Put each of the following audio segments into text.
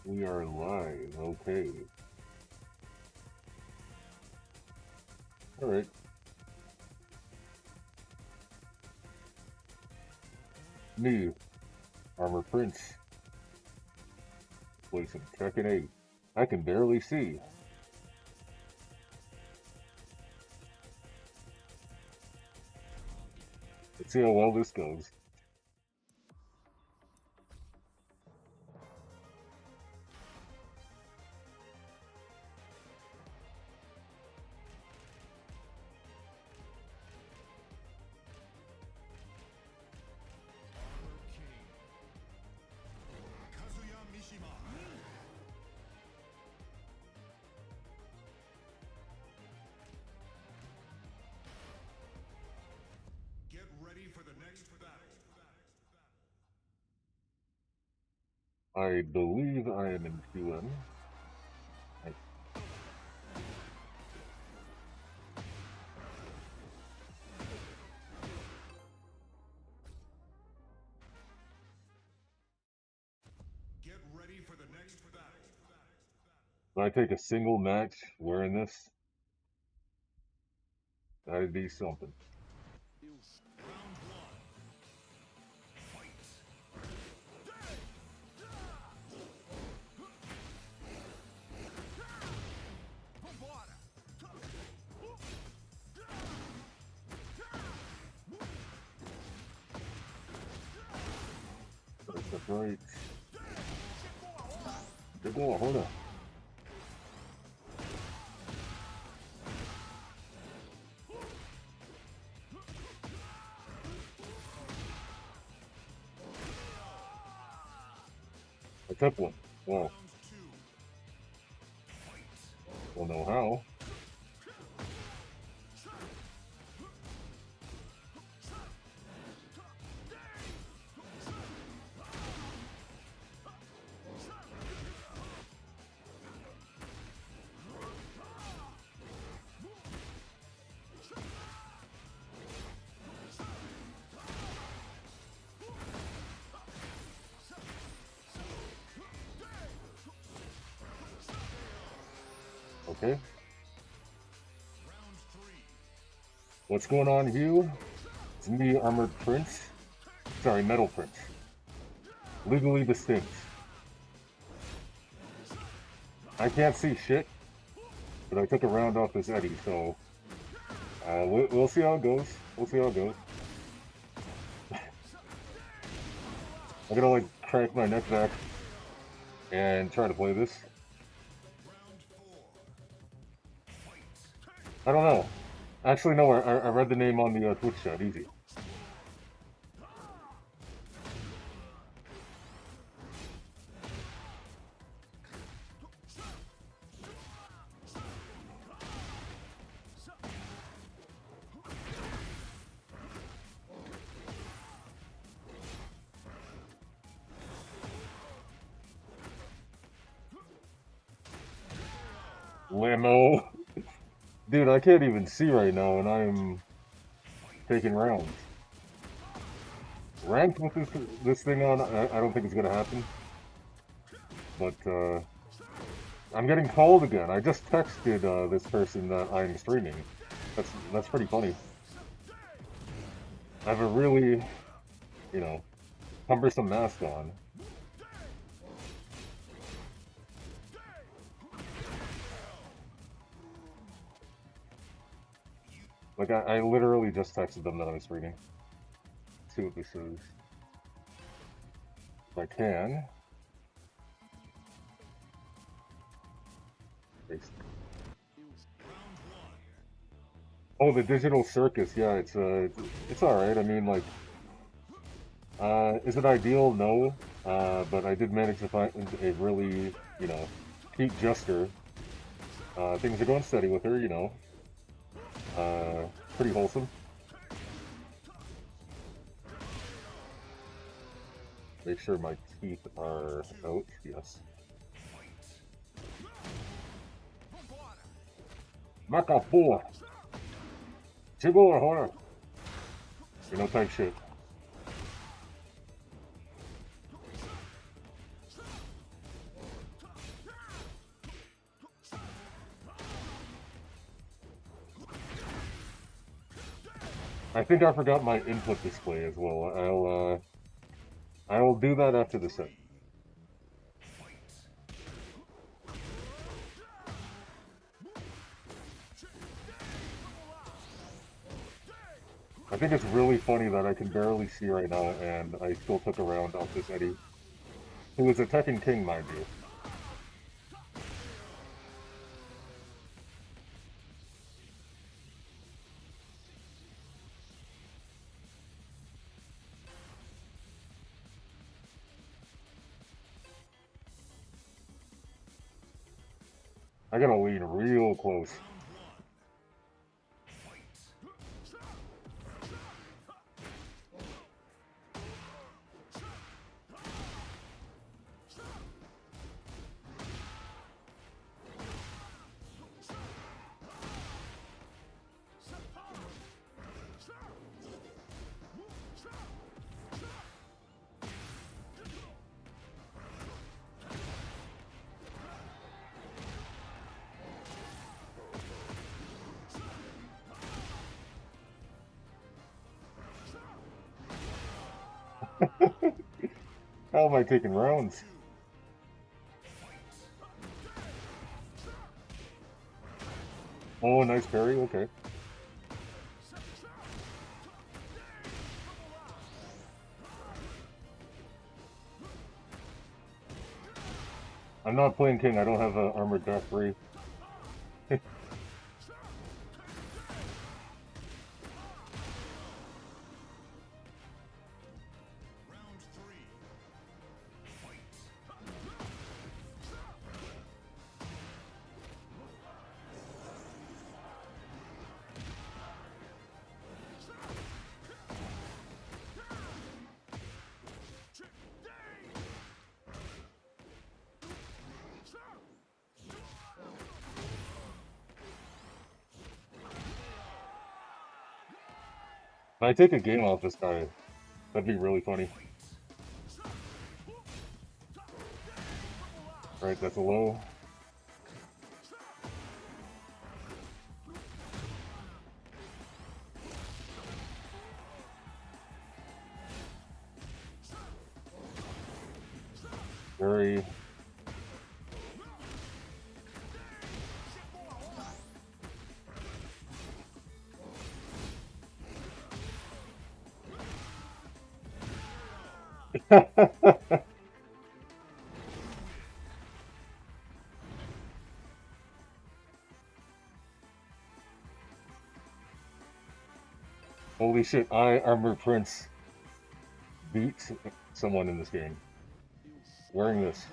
We are live, okay. Alright. Me, Armor Prince. Play some Tekken 8. I can barely see. Let's see how well this goes. I believe I am in QM. Get ready for the next battle. If I take a single match wearing this, that'd be something. Round one. Fight. That's the right. Hold on. I took one. Wow. Don't know how. Okay. What's going on, Hugh? It's me, Armored Prince. Sorry, Metal Prince. Legally distinct. I can't see shit, but I took a round off this Eddie, so we'll see how it goes. We'll see how it goes. I'm gonna like crank my neck back and try to play this. I don't know. Actually, no, I read the name on the Twitch chat. Easy. Lamo. Dude, I can't even see right now, and I'm taking rounds. Ranked with this thing on, I don't think it's gonna happen. But I'm getting called again. I just texted this person that I'm streaming. That's pretty funny. I have a really, you know, cumbersome mask on. Like, I literally just texted them that I was streaming. Let's see what this is. If I can. Oh, the digital circus. Yeah, it's all right. I mean, like, is it ideal? No. But I did manage to find a really, you know, Pete Jester. Things are going steady with her, you know. Pretty wholesome. Make sure my teeth are out. Yes. Maka 4. Chigo horror. You know, type shit. I think I forgot my input display as well. I will do that after the set. I think it's really funny that I can barely see right now, and I still took a round off this Eddie, who is attacking King, mind you. I gotta lean real close. How am I taking rounds? Oh, nice parry, okay. I'm not playing King, I don't have a armored dash 3. If I take a game off this guy, that'd be really funny. Alright, that's a low. Very. Holy shit, I, Armor Prince, beat someone in this game. Wearing this.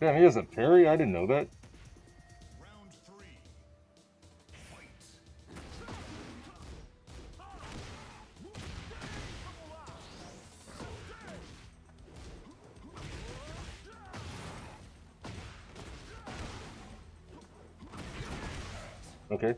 Damn, he has a parry? I didn't know that. Okay.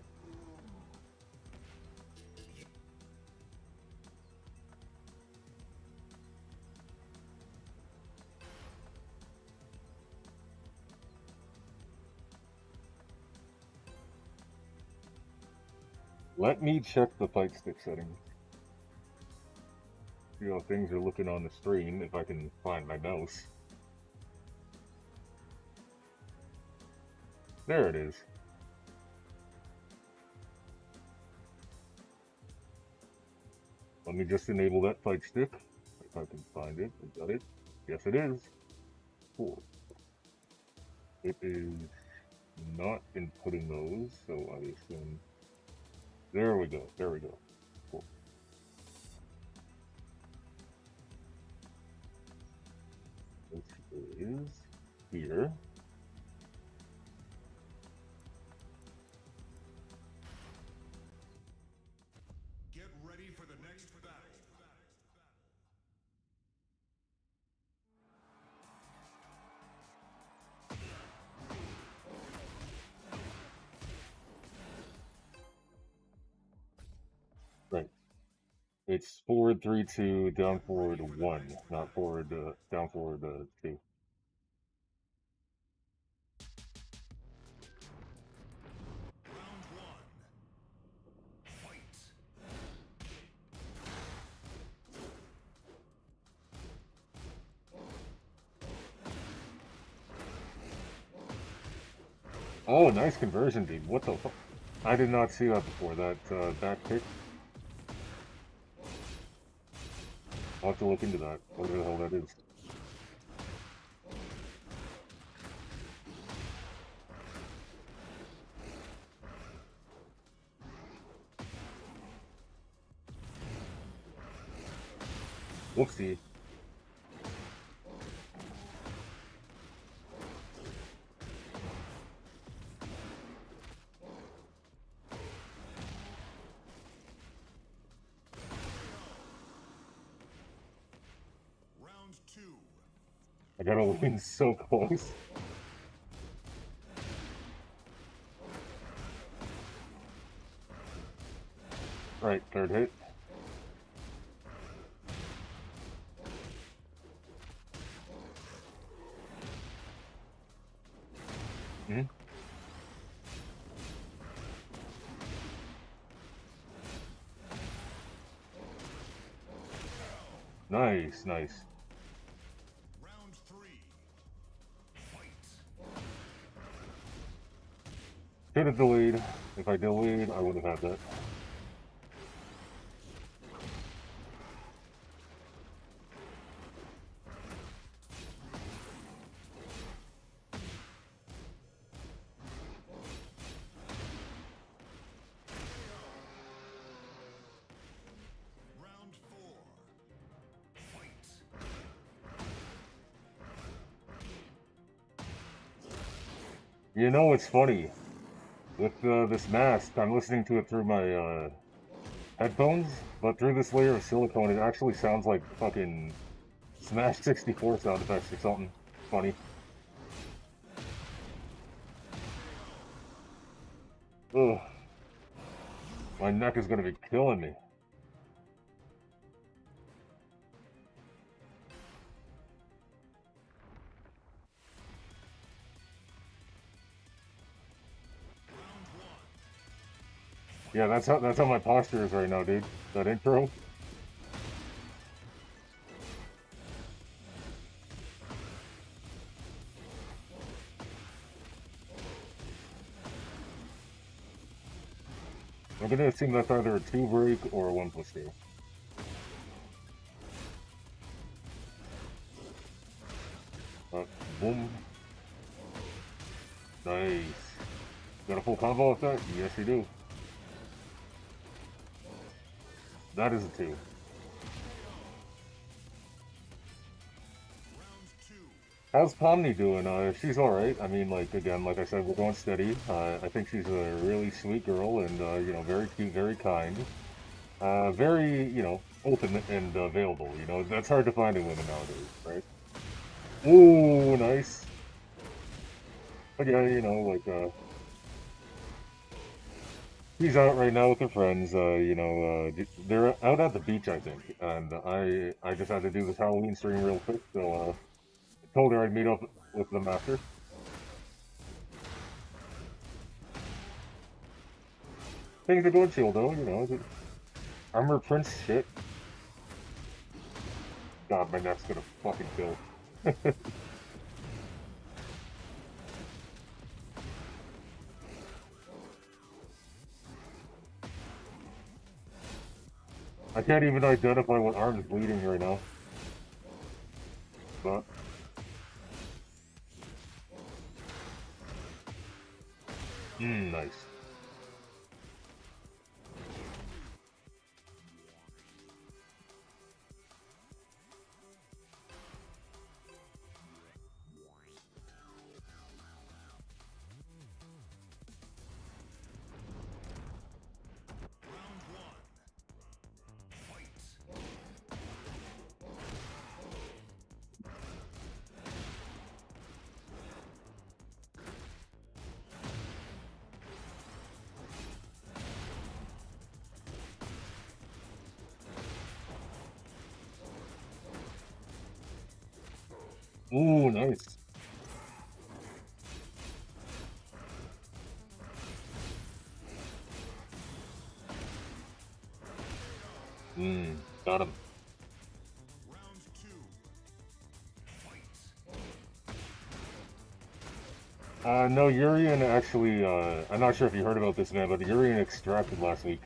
Let me check the fight stick settings. See how things are looking on the screen, if I can find my mouse. There it is. Let me just enable that fight stick. If I can find it. I got it. Yes, it is. Cool. It is not inputting those, so I assume. There we go. There we go. Cool. This is here. Get ready for the next battle. Right. It's forward 3-2, down forward 1, not forward down forward 2. Round one. Fight. Oh, nice conversion, dude. What the fuck? I did not see that before. That back kick. I'll have to look into that. Whatever the hell that is. Whoopsie. Round two. I gotta lean so close. Right, third hit. Hmm. Nice, nice. Round three. Fight. Should have delayed. If I delayed, I would have had that. Round four. Fight. You know, it's funny. With this mask, I'm listening to it through my headphones, but through this layer of silicone, it actually sounds like fucking Smash 64 sound effects or something funny. Ugh. My neck is gonna be killing me. Round one. Yeah, that's how my posture is right now, dude. That intro. I'm gonna assume that's either a 2 break or a 1+2. Boom. Nice. Got a full combo with that? Yes, you do. That is a 2. Round two. How's Pomni doing? She's alright. I mean, like, again, like I said, we're going steady. I think she's a really sweet girl and, you know, very cute, very kind. Very, you know, open and available. You know, that's hard to find in women nowadays, right? Ooh, nice. But yeah, you know, like, she's out right now with her friends. You know, they're out at the beach, I think. And I just had to do this Halloween stream real quick, so I told her I'd meet up with them after. Things are going chill though, you know. Armor Prince shit. God, my neck's gonna fucking kill. I can't even identify what arm's bleeding right now. But nice. Round one. Fight. Ooh, nice. Got him. Round two. Fight. No, Urian actually, I'm not sure if you heard about this, man, but Urian extracted last week.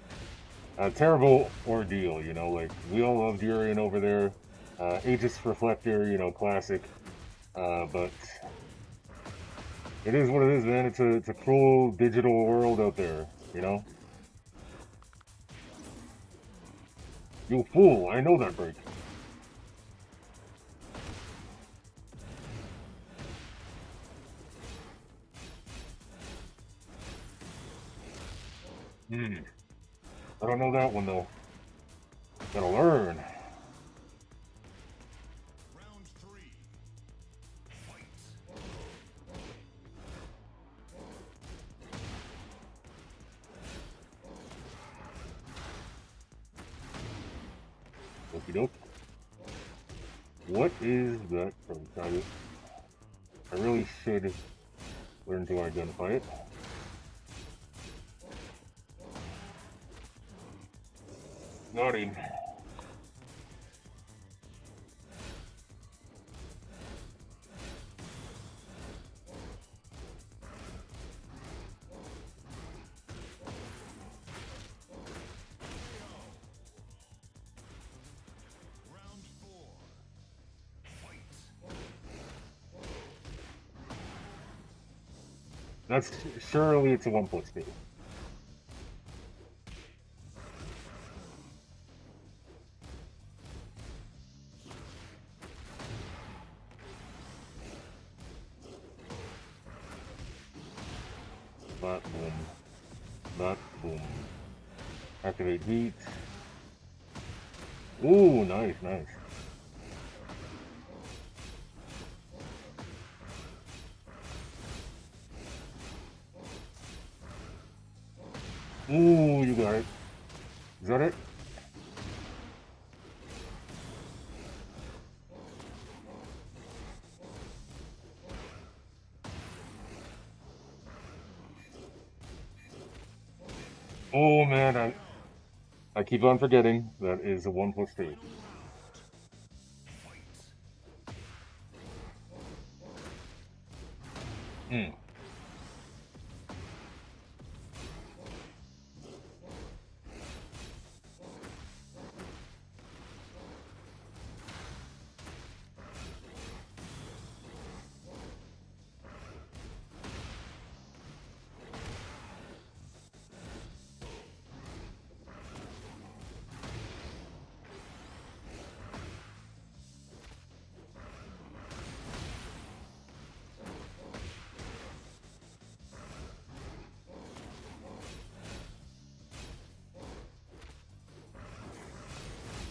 Terrible ordeal, you know, like, we all loved Urian over there. Aegis Reflector, you know, classic. But it is what it is, man. It's a cruel digital world out there, you know? You fool, I know that break. I don't know that one, though. Gotta learn. Round three. Fight. Okie doke. What is that from China? I really should learn to identify it. Got him. Round four. Fight. That's surely it's a 1+2. That boom. That boom. Activate heat. Ooh, nice, nice. Ooh, you got it. Is that it? Oh man, I keep on forgetting that is a 1+2. Hmm.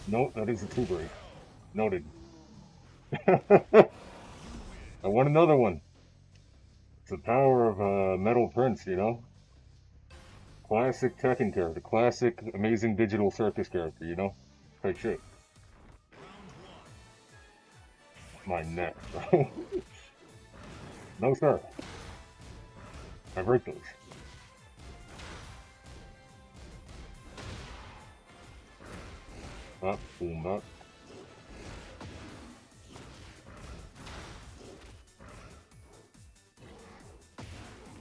Nope, that is a 2 break. Noted. I want another one. It's the power of Metal Prince, you know? Classic Tekken character. Classic amazing digital circus character, you know? Type shit. My neck, bro. No, sir. I break those. Up, boom, up.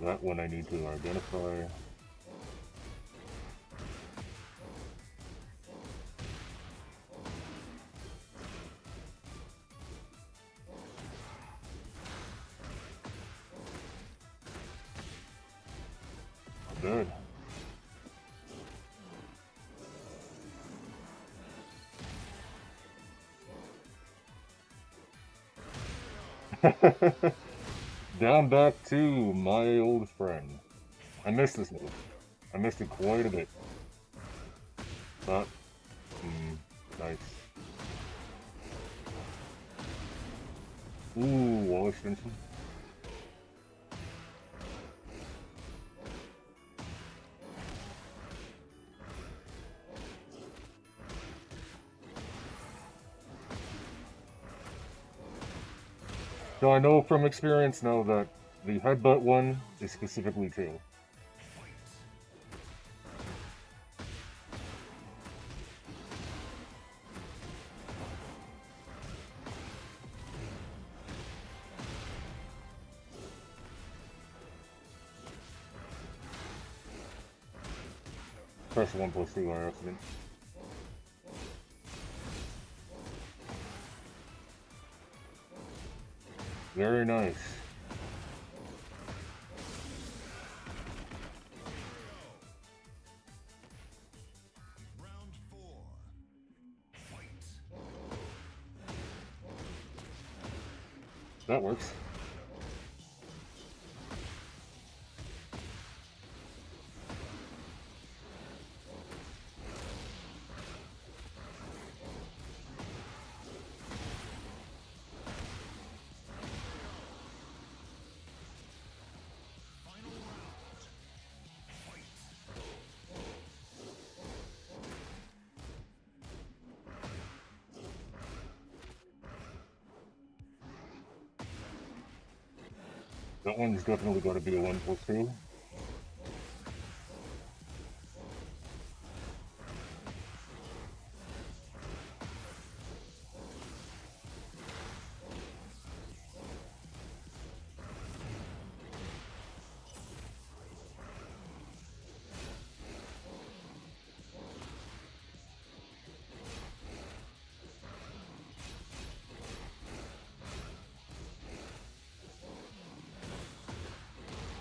That one I need to identify. Good. Down back to my old friend. I missed this move. I missed it quite a bit. But, nice. Ooh, wall extension. So I know from experience now that the headbutt one is specifically 2. Press 1+2 by accident. Very nice. Round 4. Fight. That works. Final round. Fight. That one's definitely got to be a 1+2.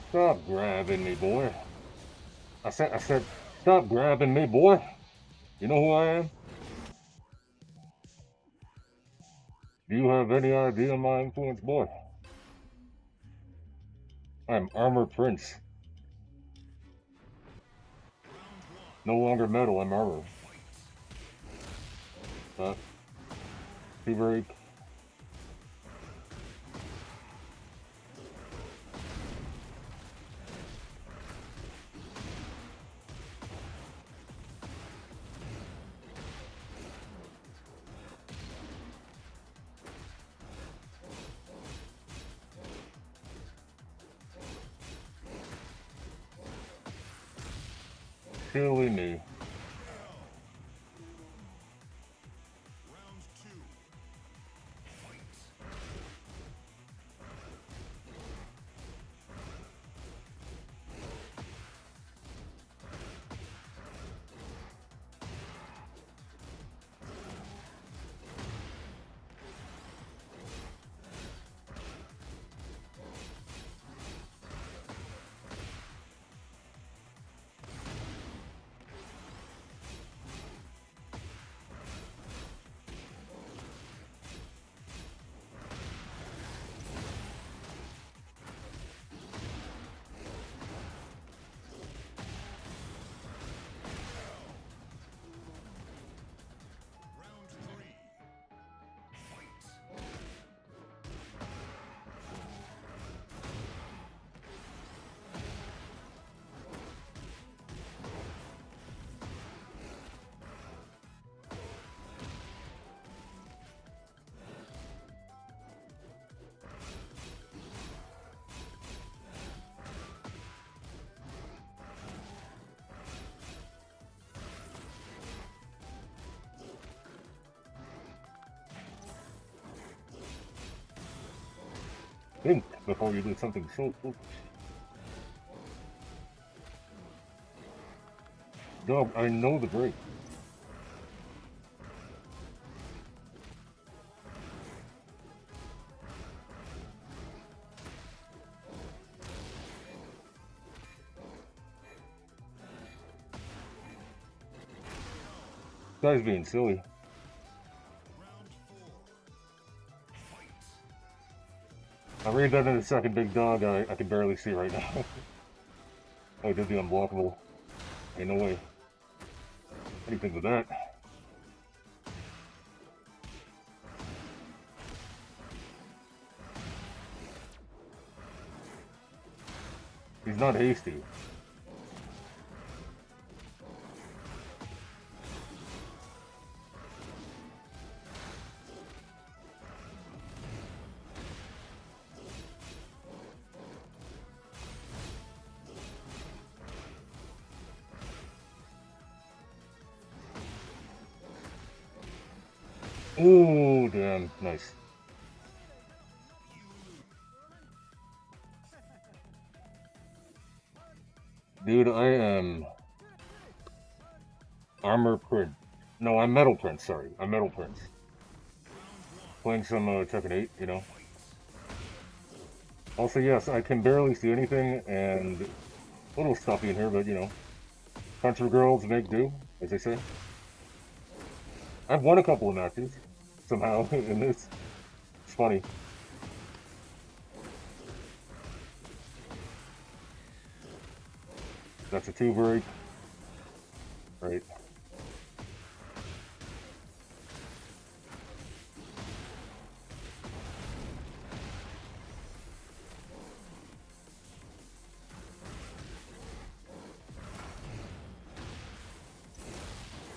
Stop grabbing me, boy. I said, stop grabbing me, boy. You know who I am? Do you have any idea my influence, boy? I'm Armor Prince. No longer metal, I'm armor. But, break. Silly me. Round 2. Fight. Round 3. Fight. Think before you do something so foolish. Dog, I know the break. guy's being silly. I read that in a second, big dog. I can barely see right now. Oh, he did the unblockable. Ain't no way. Anything with that. He's not hasty. Oh, damn. Nice. Dude, I am Armor Prince. No, I'm Metal Prince, sorry. I'm Metal Prince. Playing some Tekken 8, you know. Also, yes, I can barely see anything, and a little stuffy in here, but, you know. Country girls make do, as they say. I've won a couple of matches, somehow, in this. It's funny. That's a 2 break. Right.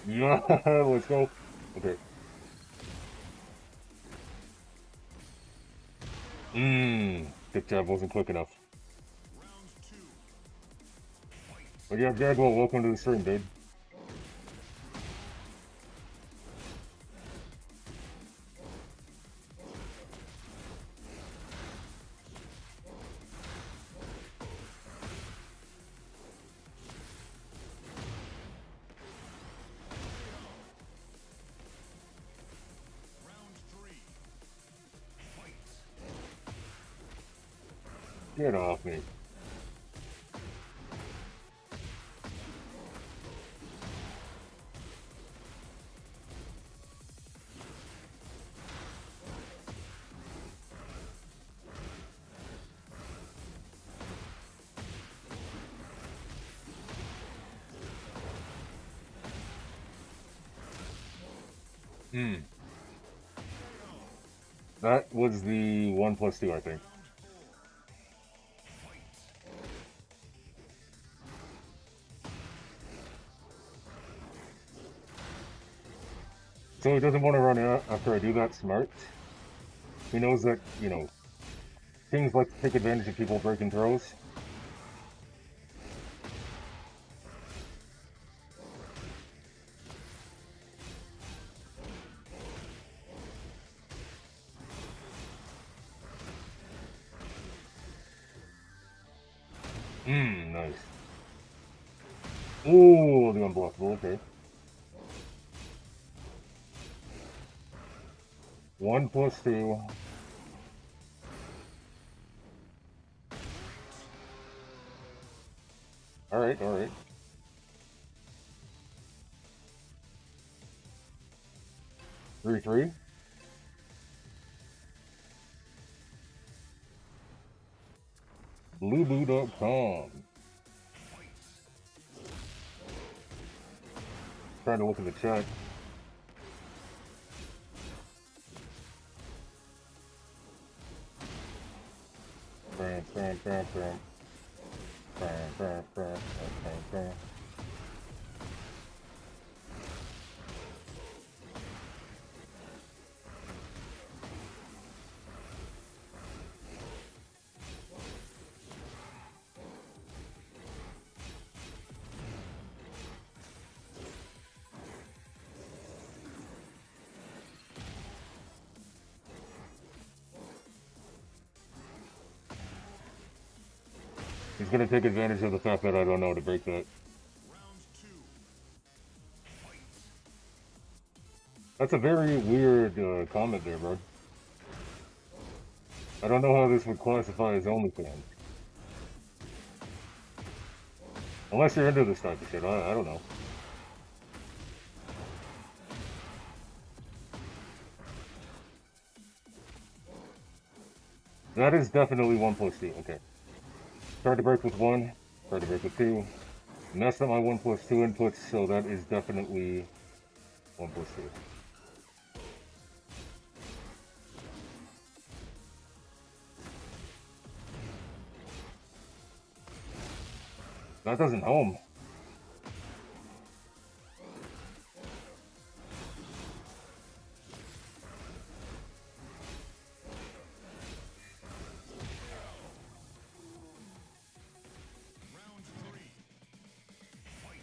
Yeah, let's go. Okay. Dip jab wasn't quick enough. But yeah, Gagwell, welcome to the stream, dude. Get off me. That was the 1+2, I think. So he doesn't want to run out after I do that smart. He knows that, you know, Kings like to take advantage of people breaking throws. Nice. Ooh, the unblockable, okay. 1+2. Alright, alright. 3-3. Blueboo.com. Trying to look in the chat. Bam, bam, bam, bam. Bam, bam, bam, bam, bam. He's gonna take advantage of the fact that I don't know how to break that. That's a very weird comment there, bro. I don't know how this would classify as OnlyFans. Unless you're into this type of shit, I don't know. That is definitely 1+2. Okay. Tried to break with 1. Tried to break with 2. Messed up my 1+2 inputs, so that is definitely 1+2. That doesn't home. Round 3. Fight.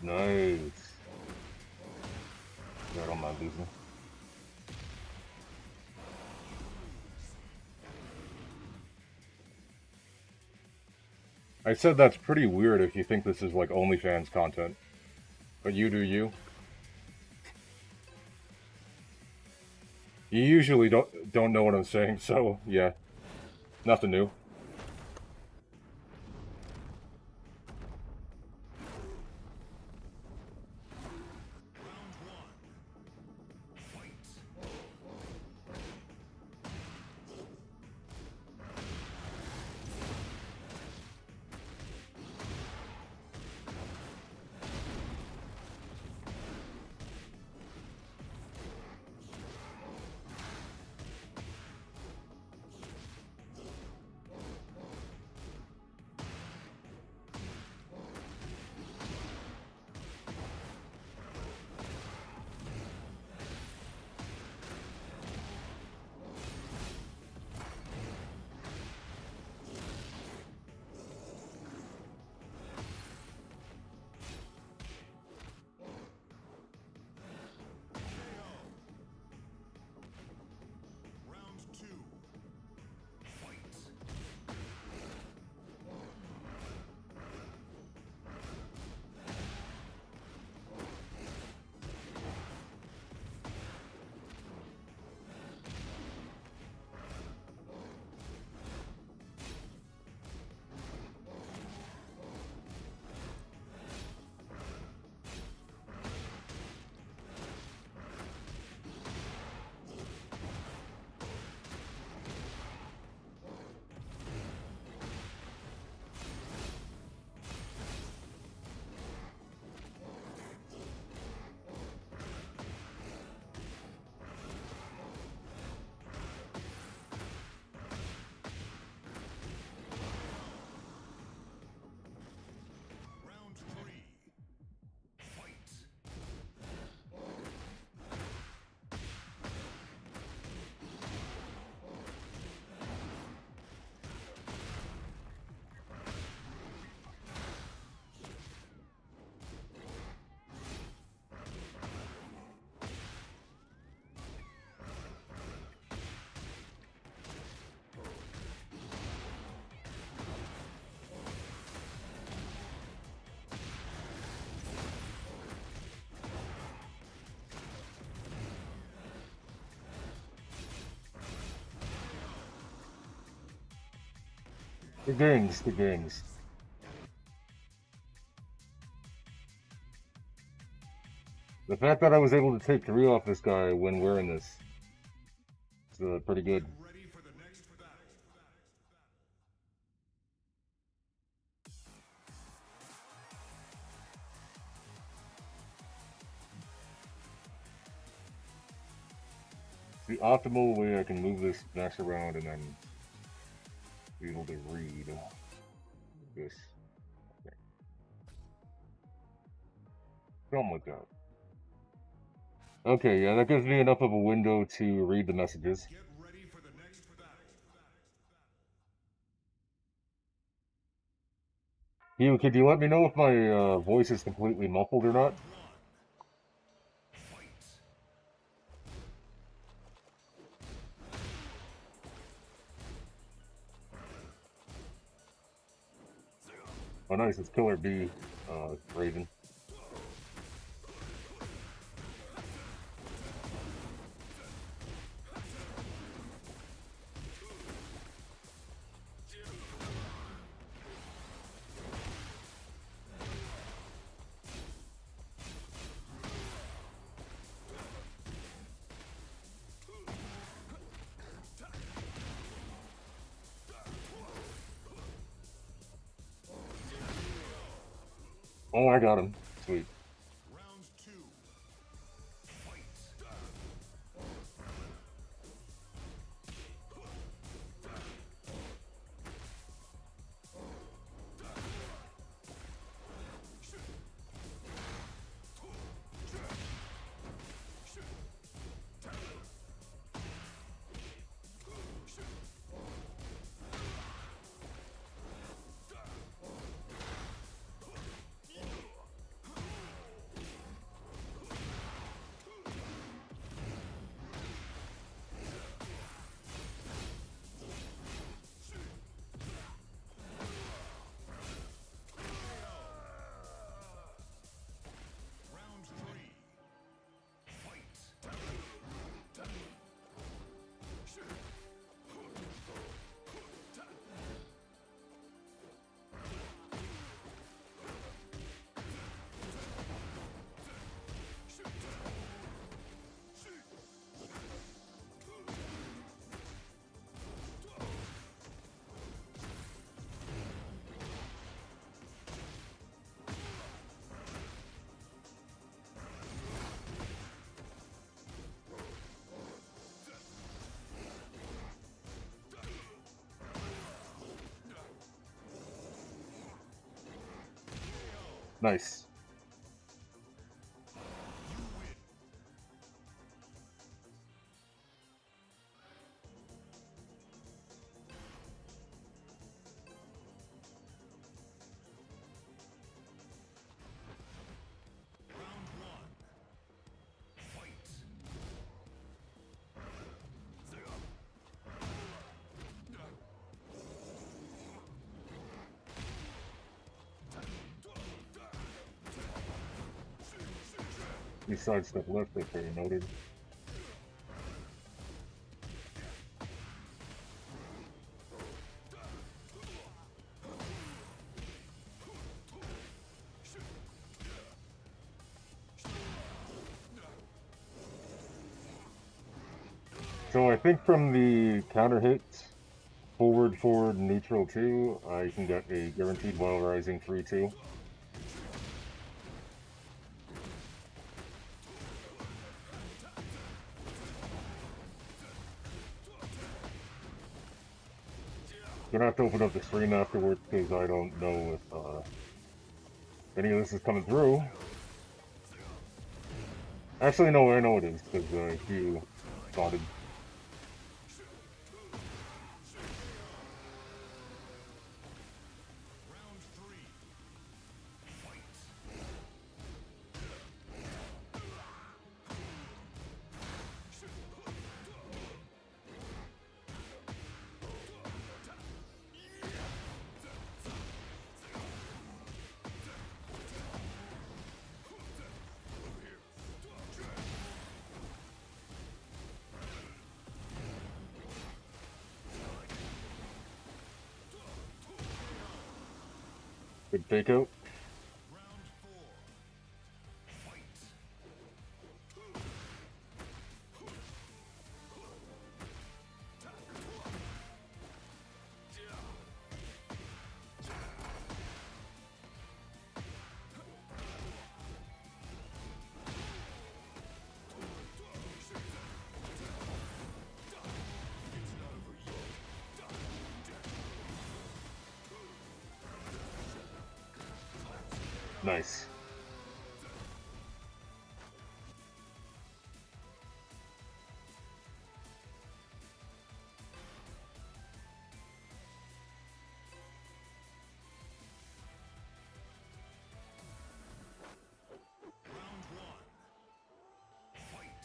Nice. Yeah, I don't mind losing. I said that's pretty weird if you think this is like OnlyFans content. But you do you. You usually don't know what I'm saying, so yeah. Nothing new. Round 1. Fight. Round 2. Fight. Round 3. Fight. The gangs, the gangs. The fact that I was able to take 3 off this guy when wearing this is pretty Get good. ready for the next battle. It's the optimal way I can move this max around and then be able to read this. Okay. Something like that. Okay, yeah, that gives me enough of a window to read the messages. Get ready for the next battle. You, could you let me know if my voice is completely muffled or not? Round 1. Oh, nice. It's Killer B, Raven. Oh, I got him. Sweet. Round two. Fight. Round three. Fight. Nice. Round one. Fight. He sidestep left if they noted. So I think from the counter hits, forward, forward, neutral 2, I can get a guaranteed while rising 3-2. Gonna have to open up the stream afterwards because I don't know if any of this is coming through. Actually, no, I know it is because Hugh spotted. Round three. Fight. Good fake out. Round four. Fight. Nice. Round one. Fight.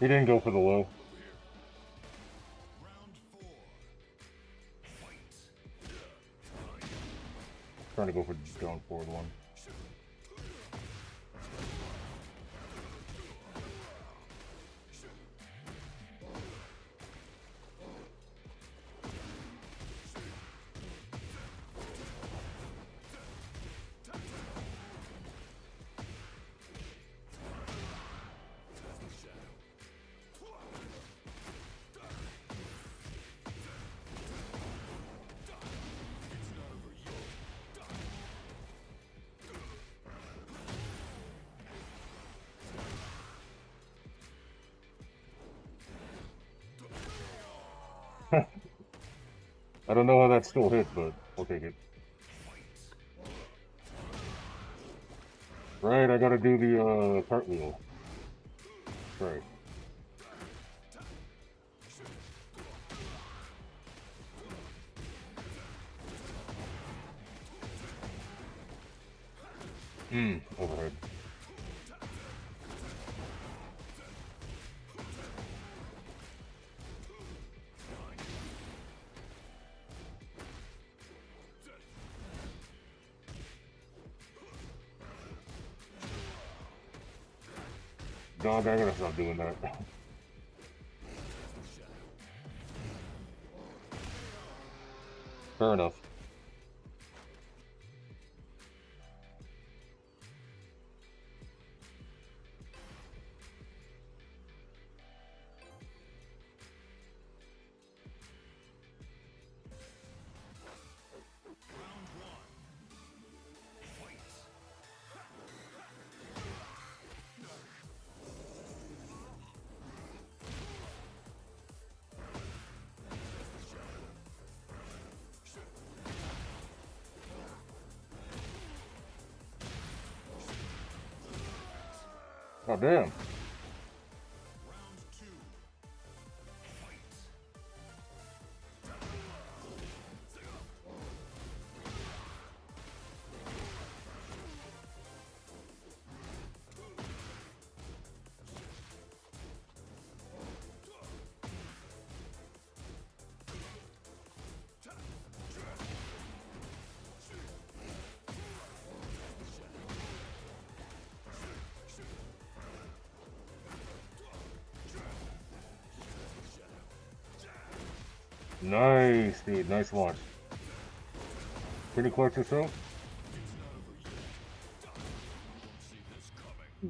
He didn't go for the low. Round four. Fight. Trying to go for down forward one. I don't know how that still hit, but I'll take it. Right, I gotta do the cartwheel. Right. Overhead. Dog, I gotta stop doing that. Fair enough. Round one. Fight. Oh, damn. Round two. Fight. Nice, dude. Nice launch. Pretty close yourself?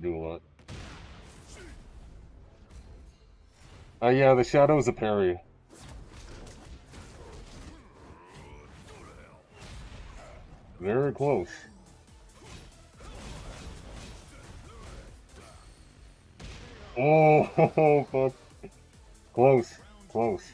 Do a lot. Yeah, the shadow's a parry. Very close. Oh, fuck. Close. Close.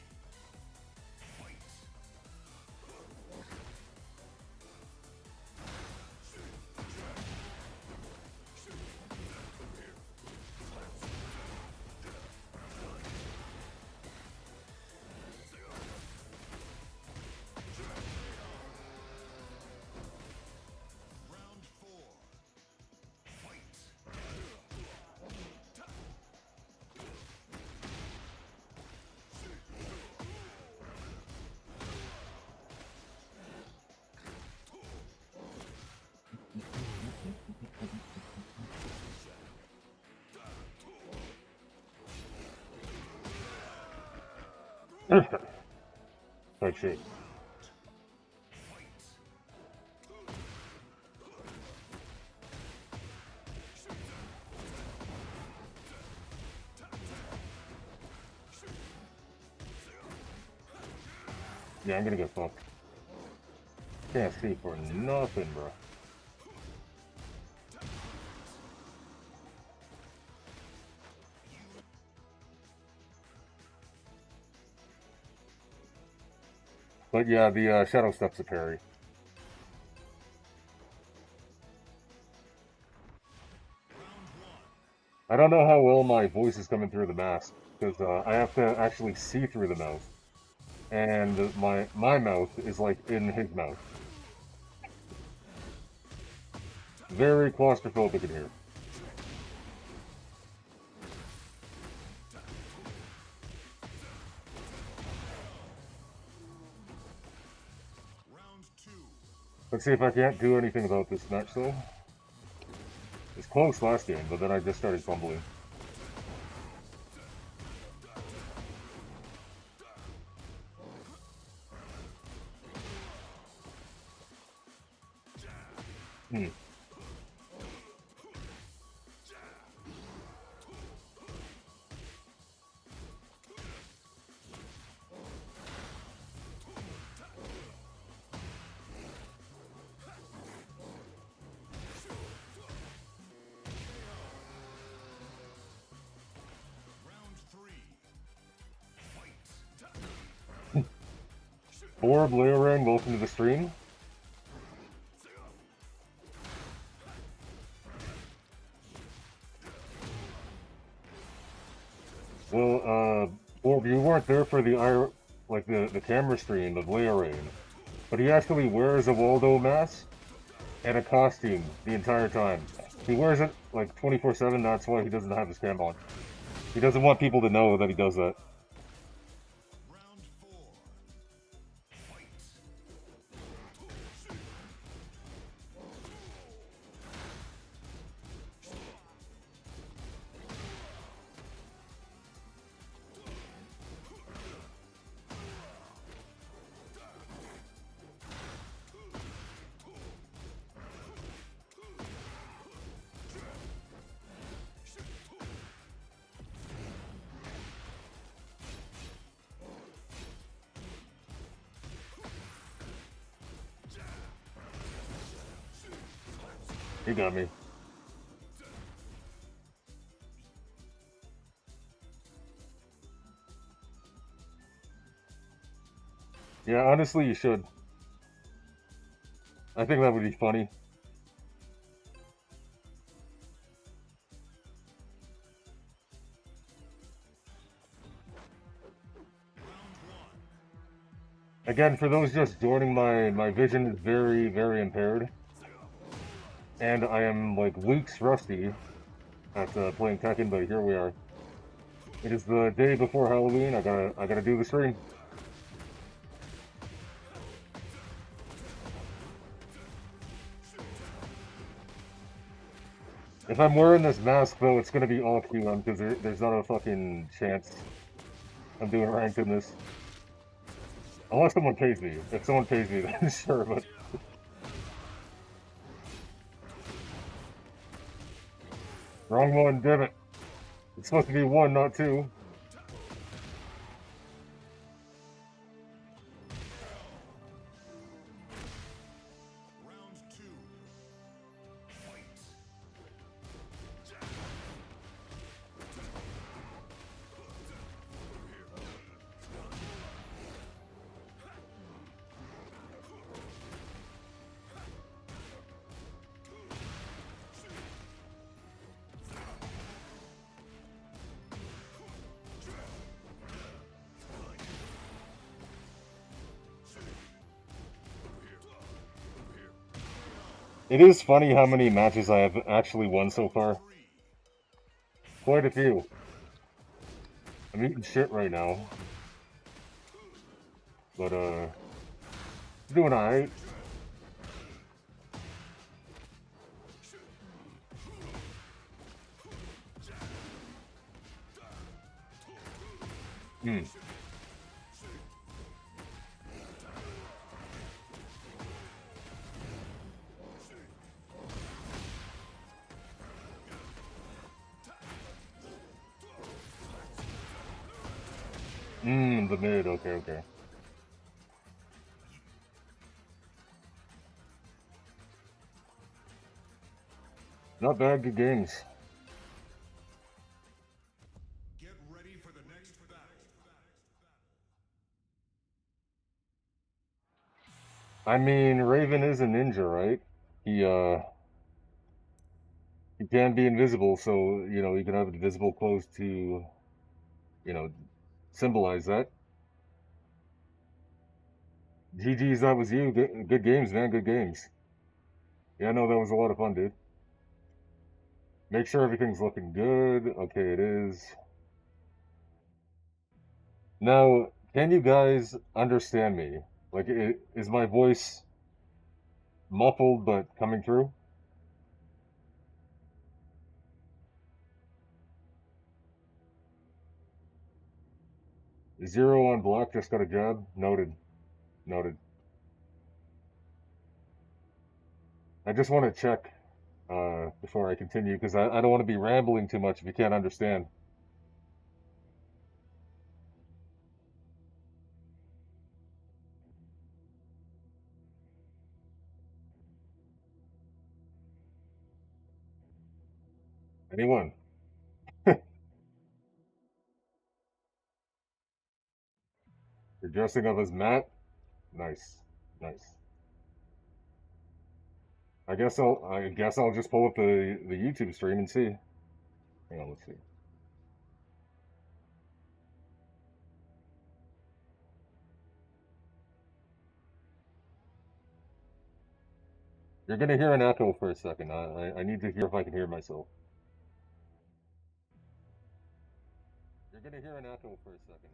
Round four. Fight. Type shit. Yeah, I'm gonna get fucked. Can't see for nothing, bro. But yeah, the shadow step's a parry. I don't know how well my voice is coming through the mask, because I have to actually see through the mouth. And my mouth is like in his mouth. Very claustrophobic in here. Let's see if I can't do anything about this match, though. It's close last game, but then I just started fumbling. Hmm. Round three. Fight. Orb, Leorang, welcome to the stream. Well, Orb, you weren't there for the camera stream of Leorang, but he actually wears a Waldo mask and a costume the entire time. He wears it like 24/7. That's why he doesn't have his cam on. He doesn't want people to know that he does that. Round four. Fight. He got me. Yeah, honestly, you should. I think that would be funny. Again, for those just joining, my vision is very, very impaired. And I am like weeks rusty at playing Tekken, but here we are. It is the day before Halloween. I gotta do the stream. If I'm wearing this mask though, it's gonna be all QM because there's not a fucking chance I'm doing ranked in this. Unless someone pays me. If someone pays me, then sure, but wrong one, damn it. It's supposed to be one, not two. Round two. Fight. It is funny how many matches I have actually won so far. Quite a few. I'm eating shit right now. But, doing alright. Hmm. The mid, okay, okay. Not bad, good games. Get ready for the next battle. I mean, Raven is a ninja, right? He can be invisible, so, he can have invisible clothes to, you know, symbolize that. GG's, that was you. Good games, man, good games. Yeah, no, that was a lot of fun, dude. Make sure everything's looking good. Okay, it is. Now, can you guys understand me? Like, is my voice muffled, but coming through. Zero on block, just got a jab. Noted. Noted. I just want to check before I continue because I don't want to be rambling too much if you can't understand. Anyone? You're dressing up as Matt? Nice. Nice. I guess I'll just pull up the YouTube stream and see. Hang on, let's see. You're gonna hear an echo for a second. I need to hear if I can hear myself. You're gonna hear an echo for a second.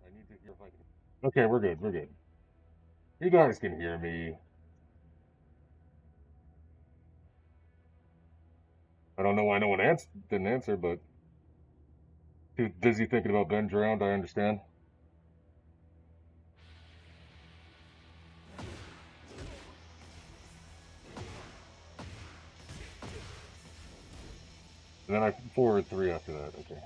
I need to hear if I can. Okay, we're good. We're good. You guys can hear me. I don't know why no one didn't answer, but too busy thinking about Ben drowned. I understand. And then I forward three after that. Okay.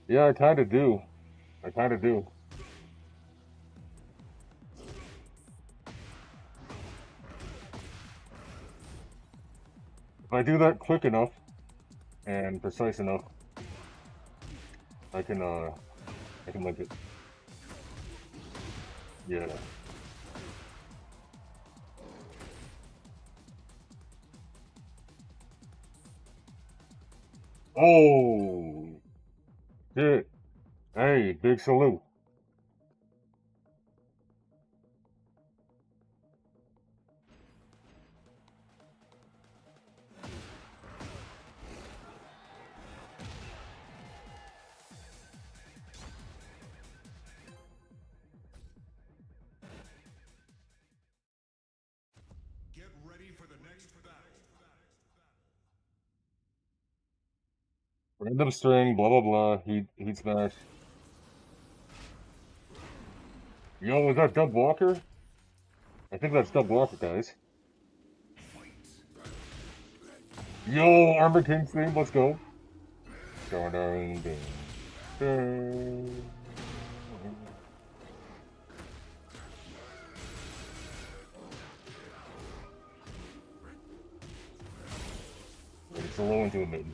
Yeah, I kind of do. I kind of do. If I do that quick enough and precise enough, I can link it. Yeah. Oh, shit. Hey, big salute. Get ready for the next battle. Random string, blah blah blah. Heat smash. Yo, was that Doug Walker? I think that's Doug Walker, guys. Yo, Armor King's theme, let's go. Dun, dun, dun, dun. It's a low into a mid.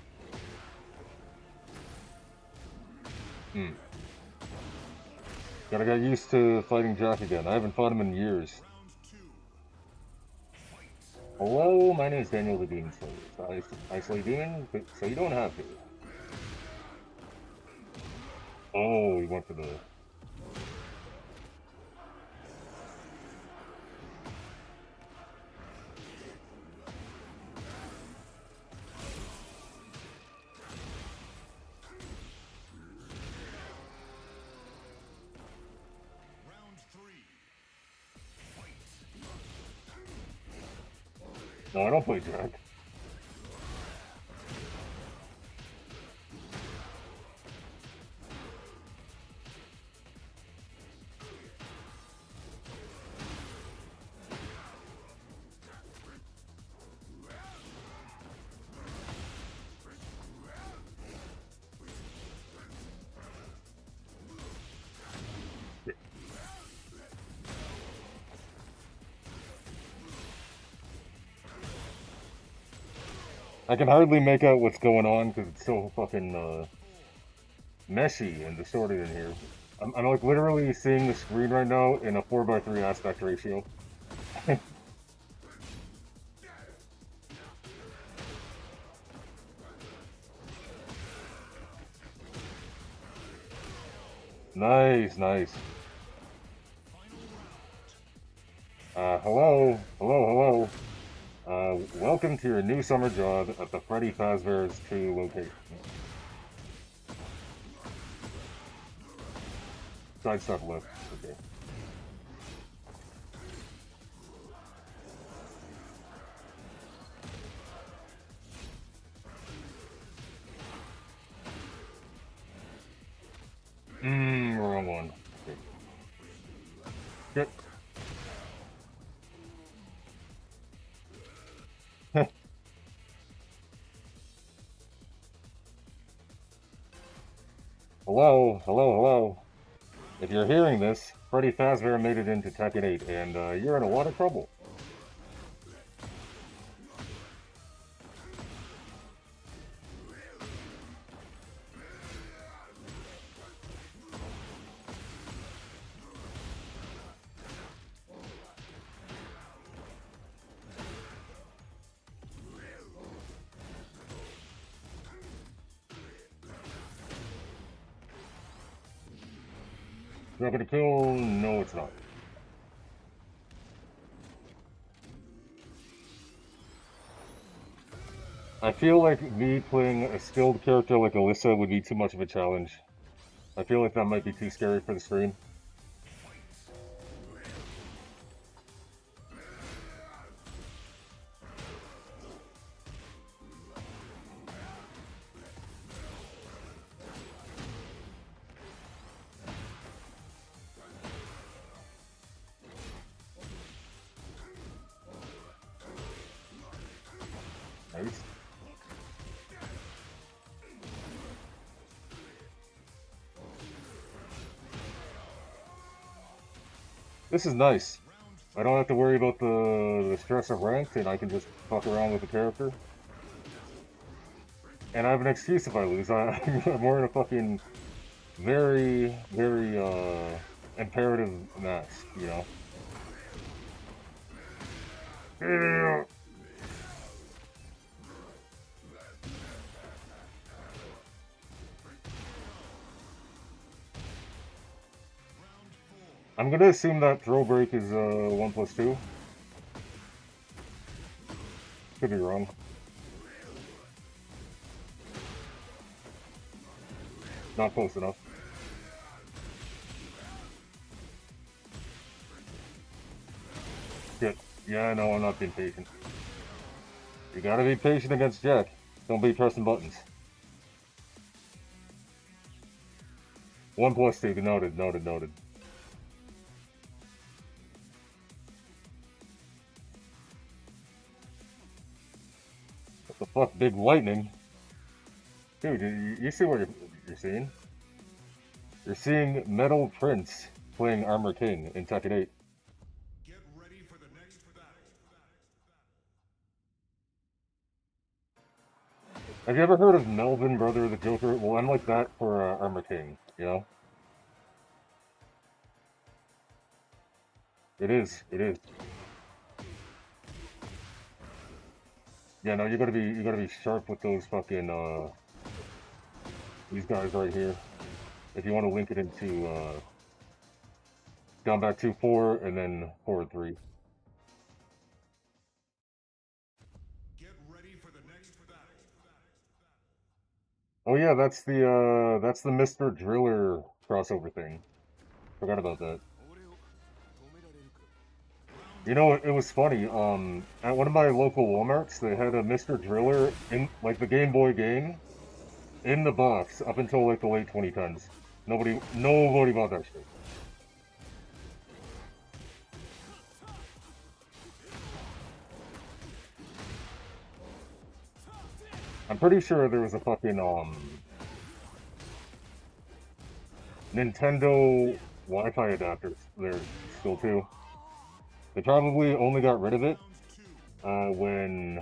Gotta get used to fighting Jack again. I haven't fought him in years. Round two. Hello, my name is Daniel the Demon Slayer. I slay demons, but so you don't have to. Oh, he went for the. Round three. No, I don't play Jack. I can hardly make out what's going on because it's so fucking messy and distorted in here. I'm like literally seeing the screen right now in a 4:3 aspect ratio. Nice, nice. Hello. Welcome to your new summer job at the Freddy Fazbear's 2 location. Side step left. Okay. Wrong one. Okay. Shit. Hello, hello, hello. If you're hearing this, Freddy Fazbear made it into Tekken 8, and you're in a lot of trouble. Not gonna kill? No, it's not. I feel like me playing a skilled character like Alyssa would be too much of a challenge. I feel like that might be too scary for the screen. Nice. This is nice. I don't have to worry about the stress of ranked, and I can just fuck around with the character. And I have an excuse if I lose. I'm wearing a fucking very, very, imperative mask, you know? Yeah. I'm gonna assume that throw break is 1+2. Could be wrong. Not close enough. Shit. Yeah, no, I'm not being patient. You gotta be patient against Jack. Don't be pressing buttons. 1+2. Noted, noted, noted. What the fuck? Big lightning? Dude, you see what you're seeing? You're seeing Metal Prince playing Armor King in Tekken 8. Get ready for the next battle. Have you ever heard of Melvin, Brother of the Joker? Well, I'm like that for Armor King, you know? It is, it is. Yeah, no, you gotta be sharp with those fucking these guys right here. If you want to link it into down back 2-4 and then forward 3. Get ready for the next battle. Oh yeah, that's the Mr. Driller crossover thing. Forgot about that. You know, it was funny. At one of my local WalMarts, they had a Mr. Driller in like the Game Boy game in the box up until like the late 2010s. Nobody bought that shit. I'm pretty sure there was a fucking Nintendo Wi-Fi adapter there still too. They probably only got rid of it when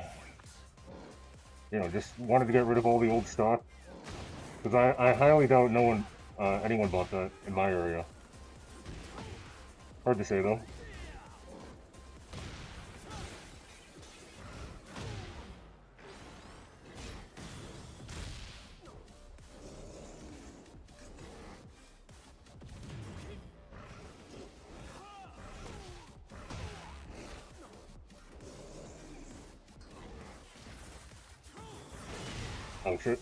just wanted to get rid of all the old stock. Because I highly doubt anyone bought that in my area. Hard to say though. Oh shit.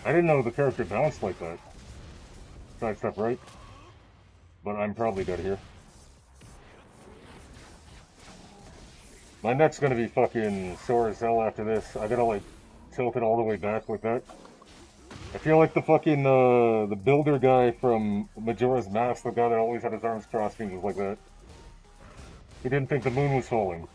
I didn't know the character bounced like that. sidestep right, but I'm probably dead here. My neck's gonna be fucking sore as hell after this. I gotta like tilt it all the way back like that. I feel like the fucking the builder guy from Majora's Mask, the guy that always had his arms crossed, he was like that. He didn't think the moon was falling.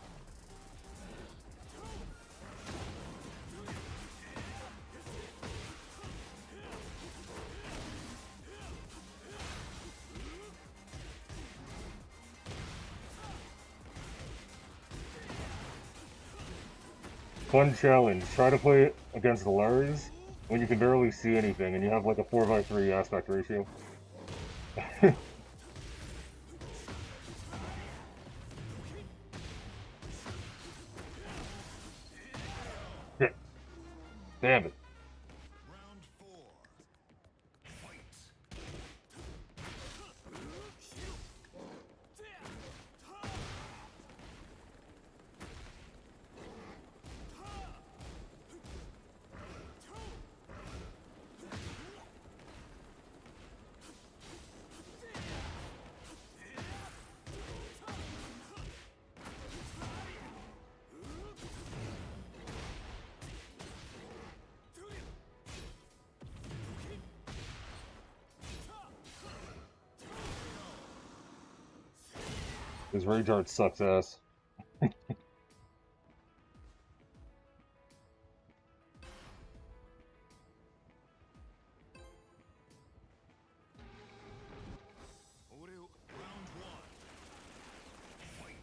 Fun challenge. Try to play it against Lars when you can barely see anything and you have like a 4x3 aspect ratio. Shit. Damn it. Round 4. Fight. His rage art sucks ass. Round 1. Fight.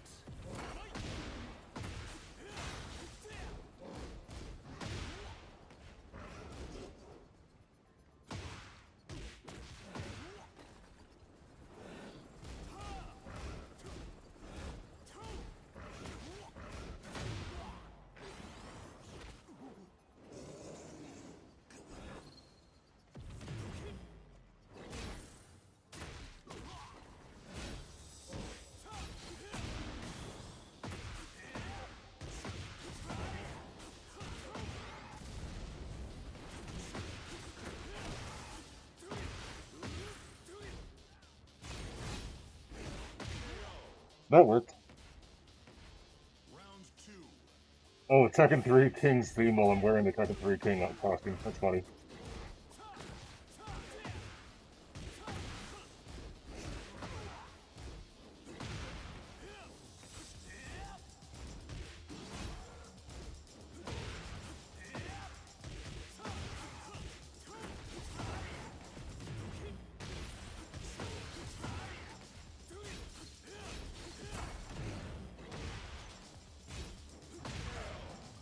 That worked. Round 2. Oh, Tekken 3 King's theme while I'm wearing the Tekken 3 King costume. That's funny.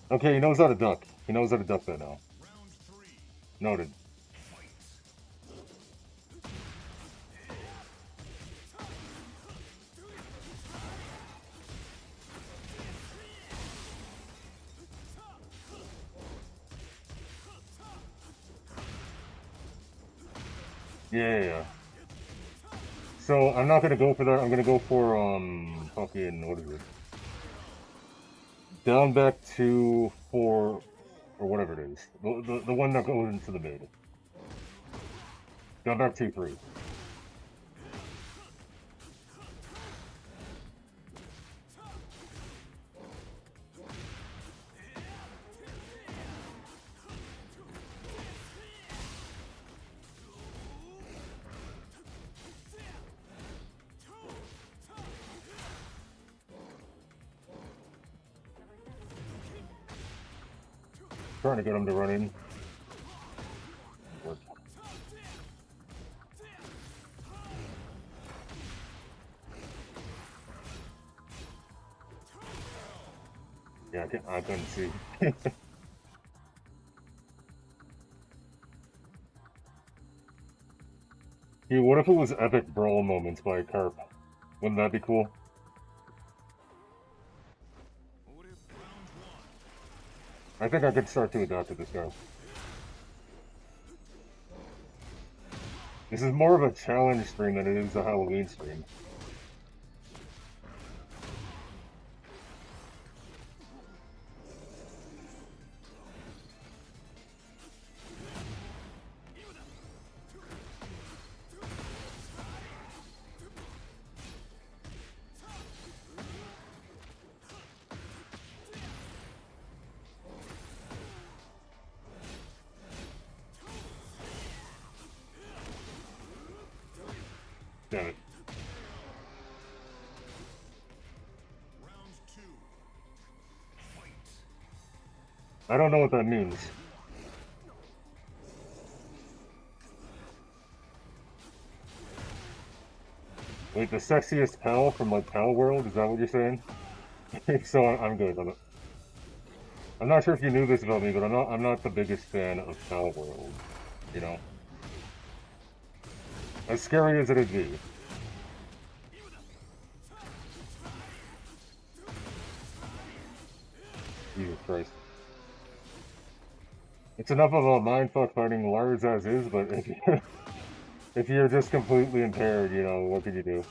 Okay, he knows how to duck. He knows how to duck that now. Round 3. Noted. Fight. Yeah. So I'm not gonna go for that. I'm gonna go for fucking what is it? Down back to 4 or whatever it is. The one that goes into the mid. Down back 2-3. Trying to get him to run in. Work. Yeah, I couldn't see. Dude, what if it was epic brawl moments by Carp? Wouldn't that be cool? I think I could start to adapt to this guy. This is more of a challenge stream than it is a Halloween stream. Damn it. Round two. Fight. I don't know what that means. Wait, the sexiest pal from like Pal World? Is that what you're saying? So I'm good. I'm not sure if you knew this about me, but I'm not the biggest fan of Pal World. You know, as scary as it'd be. Jesus Christ. It's enough of a mindfuck fighting Lars as is, but if you're just completely impaired, you know, what could you do?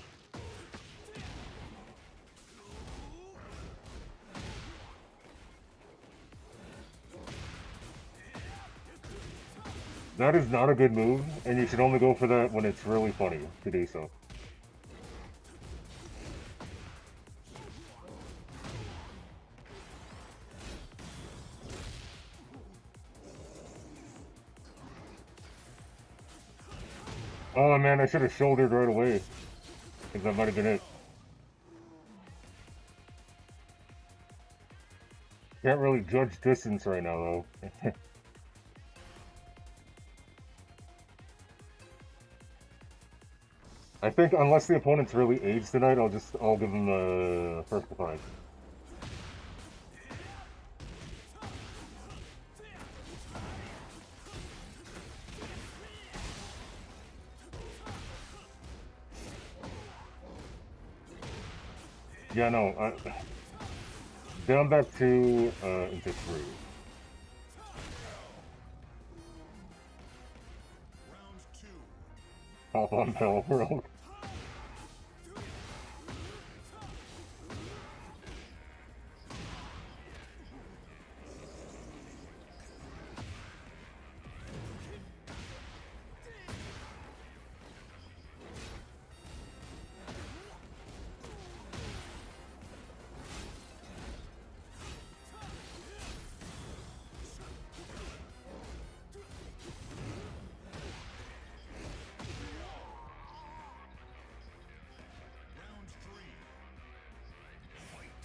That is not a good move, and you should only go for that when it's really funny to do so. Oh man, I should have shouldered right away. I think that might have been it. Can't really judge distance right now, though. I think unless the opponent's really aged tonight, I'll give him the first to five. Yeah, no, down back to into three. Round two. Hop on Battle World. Round three. Fight.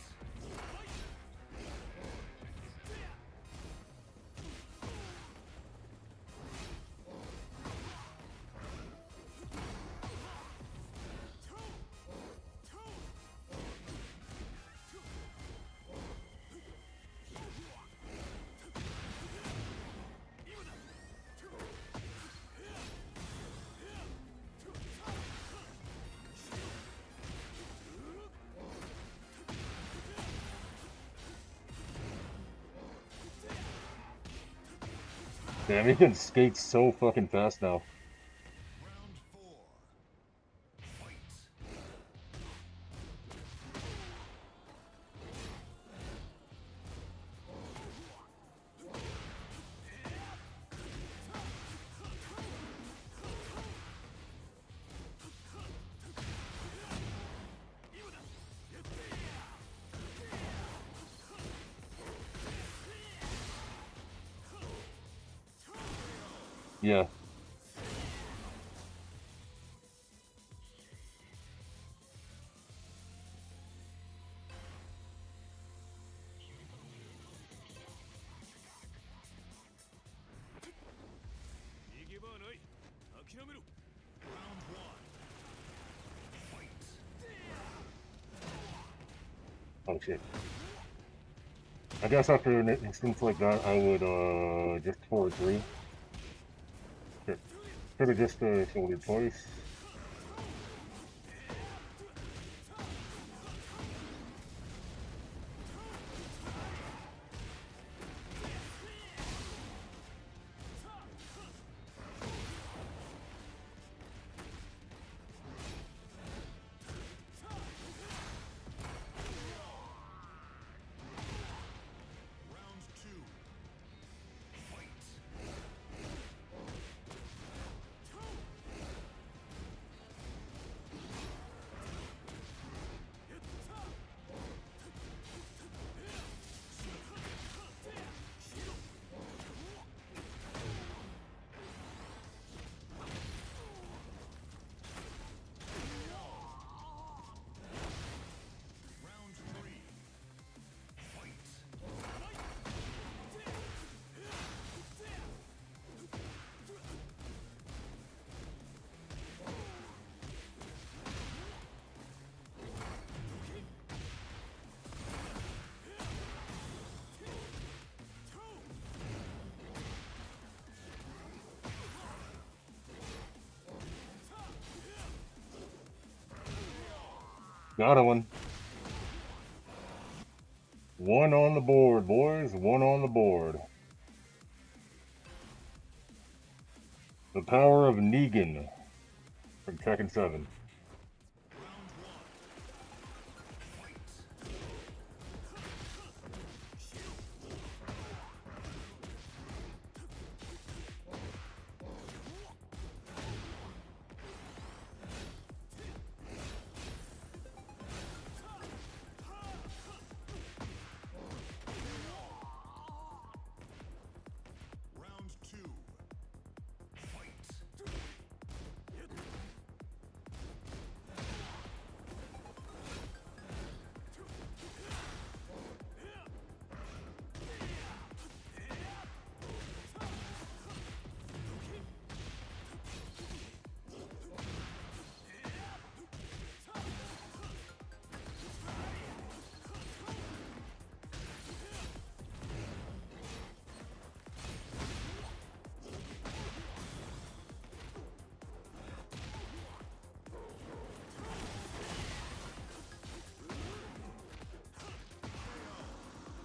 Damn, he can skate so fucking fast now. Round four. Fight. Yeah. Round one. Fight. Oh shit. I guess after an instance like that, I would just forward three. Should have just shouldered twice. Round two. Fight. Got one. One on the board, boys. One on the board. The power of Negan from Tekken 7. Round two. Fight.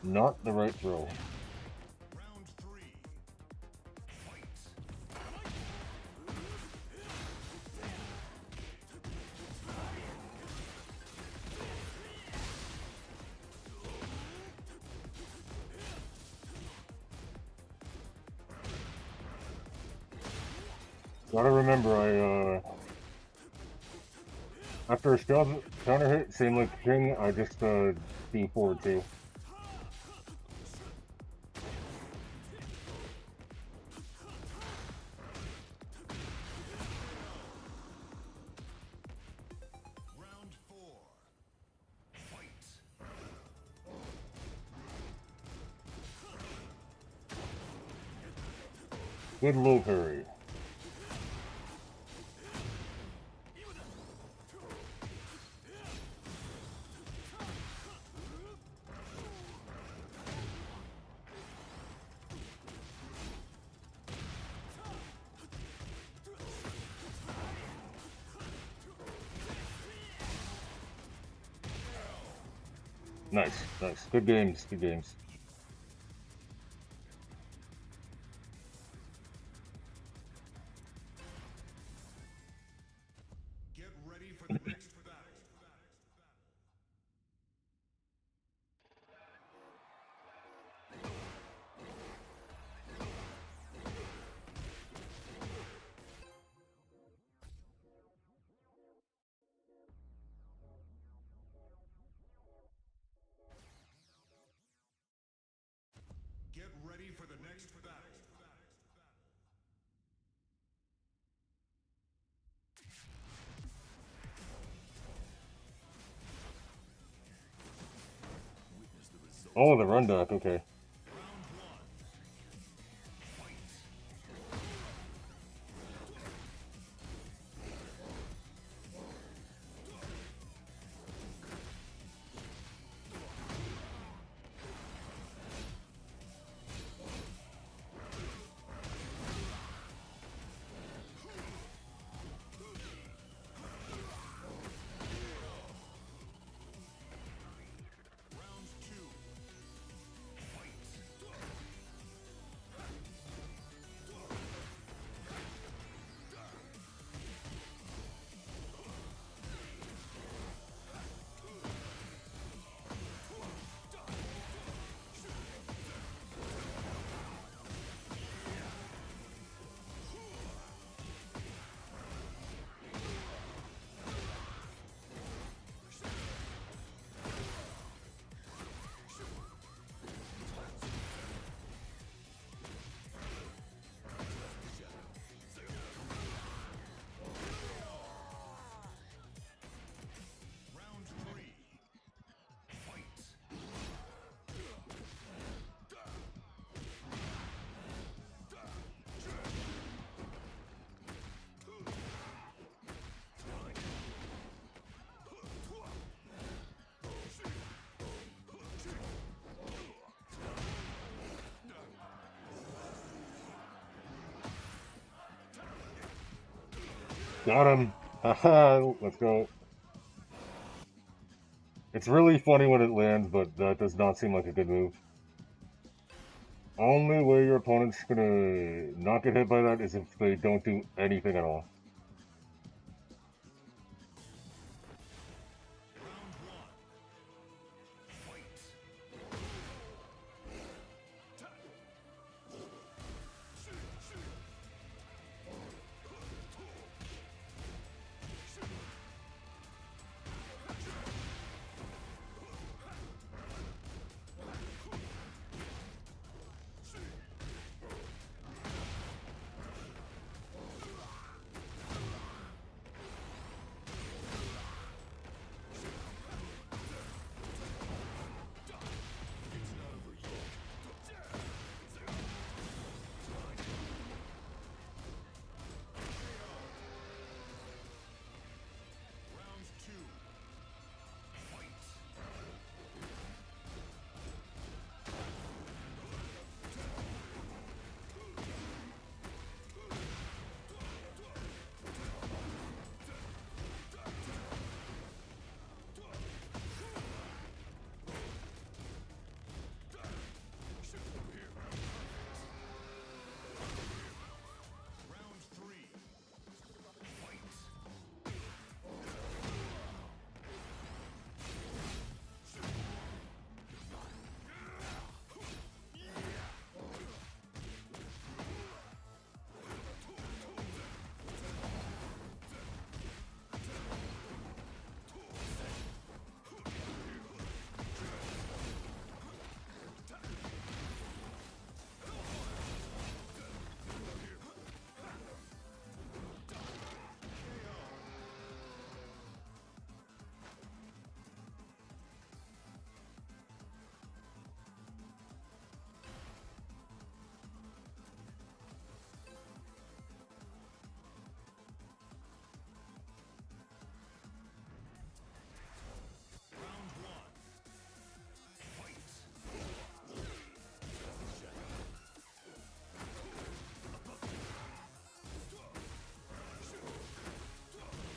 Not the right throw. Round three. Fight. Gotta remember, after a stealth counter hit, same like King, I just, beam forward too. Round four. Fight. Good low parry. Nice, nice. Good games, good games. Get ready for the next battle. Get ready for the next battle. Oh, the run duck, okay. Round two. Fight. Round three. Fight. Got him. Haha, let's go. It's really funny when it lands, but that does not seem like a good move. Only way your opponent's gonna not get hit by that is if they don't do anything at all.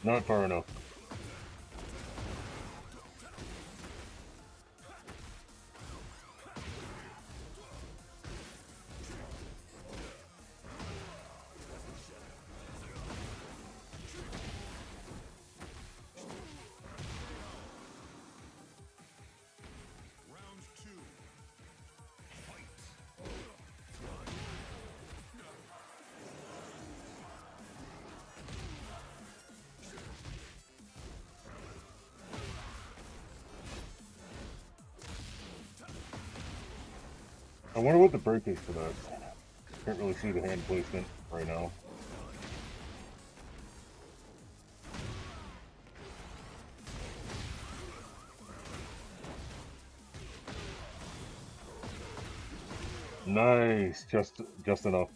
Not far enough. I wonder what the break is for that. Can't really see the hand placement right now. Nice, just enough.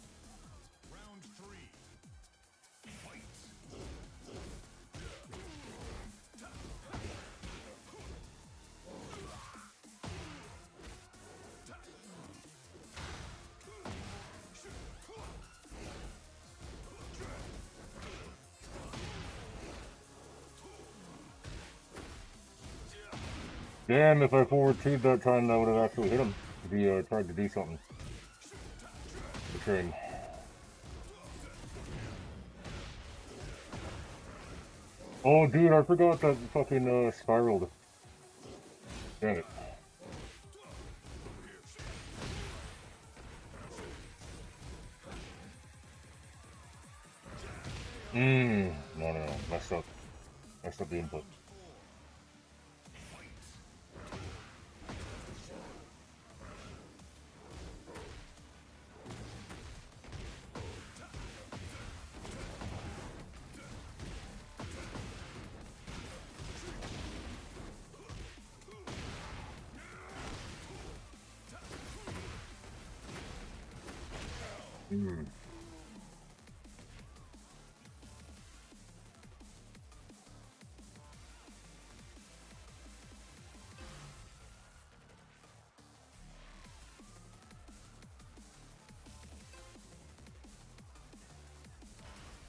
Damn, if I forward 2'd that time, that would have actually hit him if he tried to do something. Betraying. Oh, dude, I forgot that fucking spiraled. Damn it. No. Messed up. Messed up the input.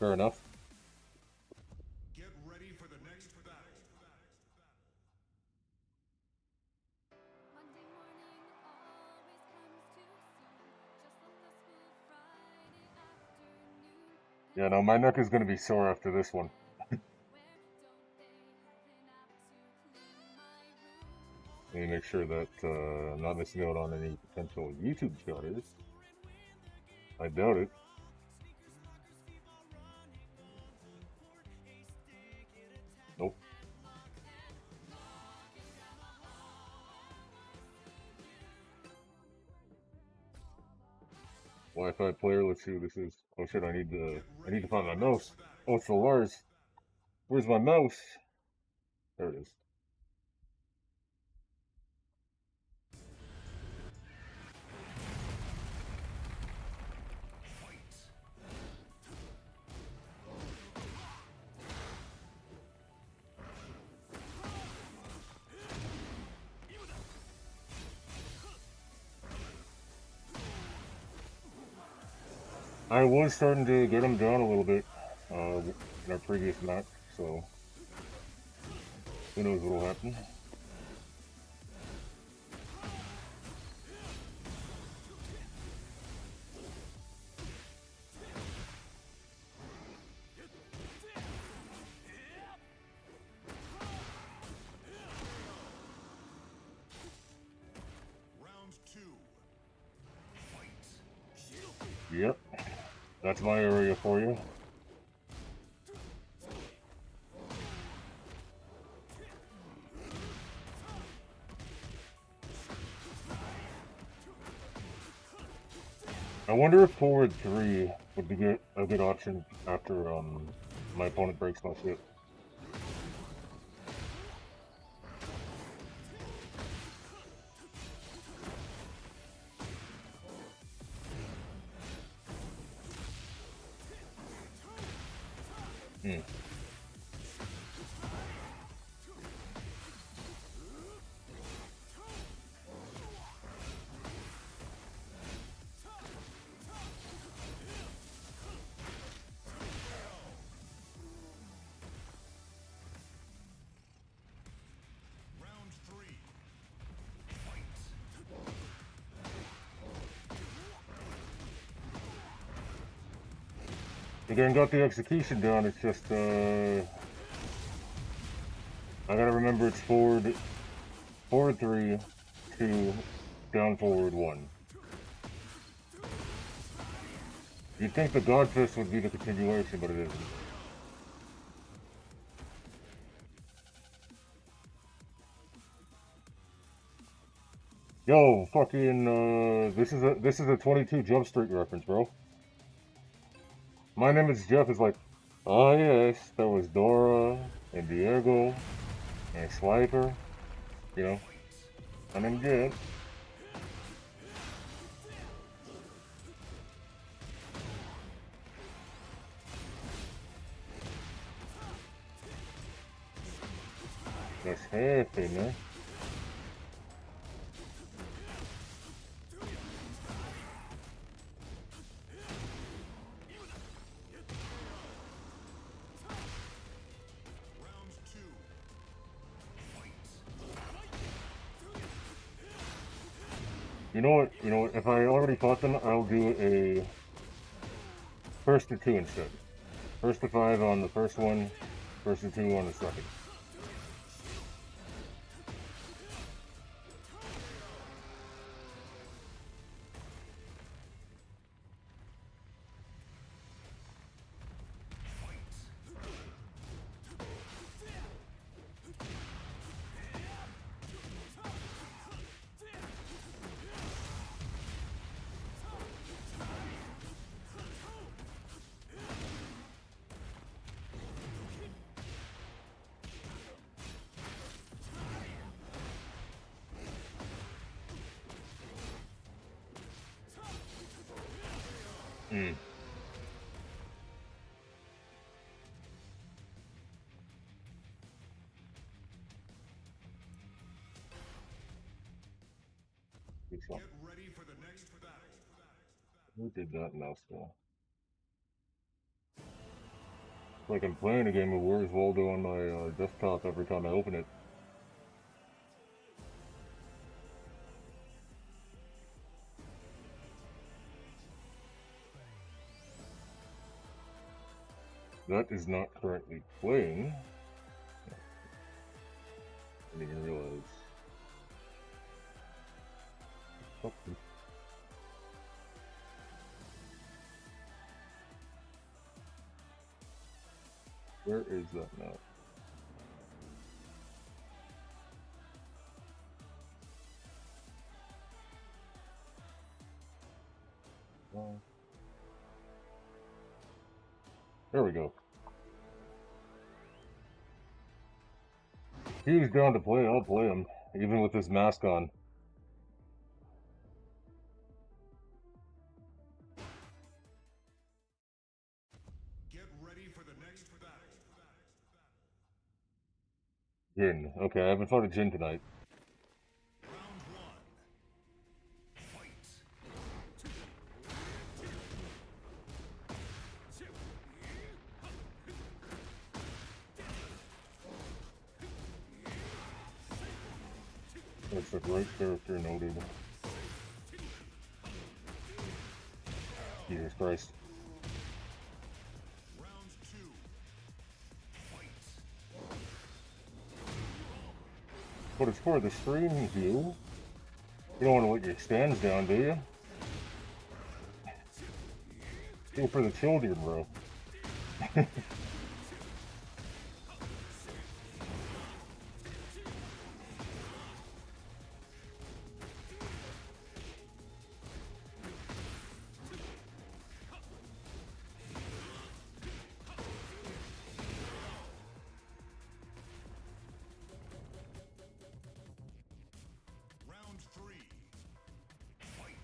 Fair enough. Get ready for the next battle. Yeah, no, my neck is gonna be sore after this one. Let me make sure that I'm not missing out on any potential YouTube shouters. I doubt it. Nope. Wi-Fi player. Let's see who this is. Oh shit! I need to find my mouse. Oh, it's the Lars. Where's my mouse? There it is. I was starting to get him down a little bit in our previous match, so who knows what'll happen. Round two. Yep, that's my area for you. I wonder if forward three would be a good option after my opponent breaks my shit. Hmm. Round three. Again, got the execution down. It's just I gotta remember it's forward three, two, down forward one. You'd think the God Fist would be the continuation, but it isn't. Yo, fucking this is a 22 Jump Street reference, bro. My name is Jeff is like, oh yes, there was Dora and Diego and Swiper, you know. My name's Jeff. That's hefty, man. Round two. You know what? You know what? If I already fought them, I'll do a first to two instead. First to five on the first one, first to two on the second. Hmm. Good Get shot. ready for the next battle. Who did that mouse though? It's like I'm playing a game of Where's Waldo on my desktop every time I open it. That is not currently playing. I didn't even realize. Oh, where is that now? Oh. There we go. If he's down to play, I'll play him, even with his mask on. Get ready for the next battle. Jin. Okay, I haven't fought a Jin tonight. Round one. Fight. That's a great character noted. Jesus Christ. Round two. Fight. But it's for the stream view. You don't want to let your stands down, do you? Go for the children, bro. Round three. Fight.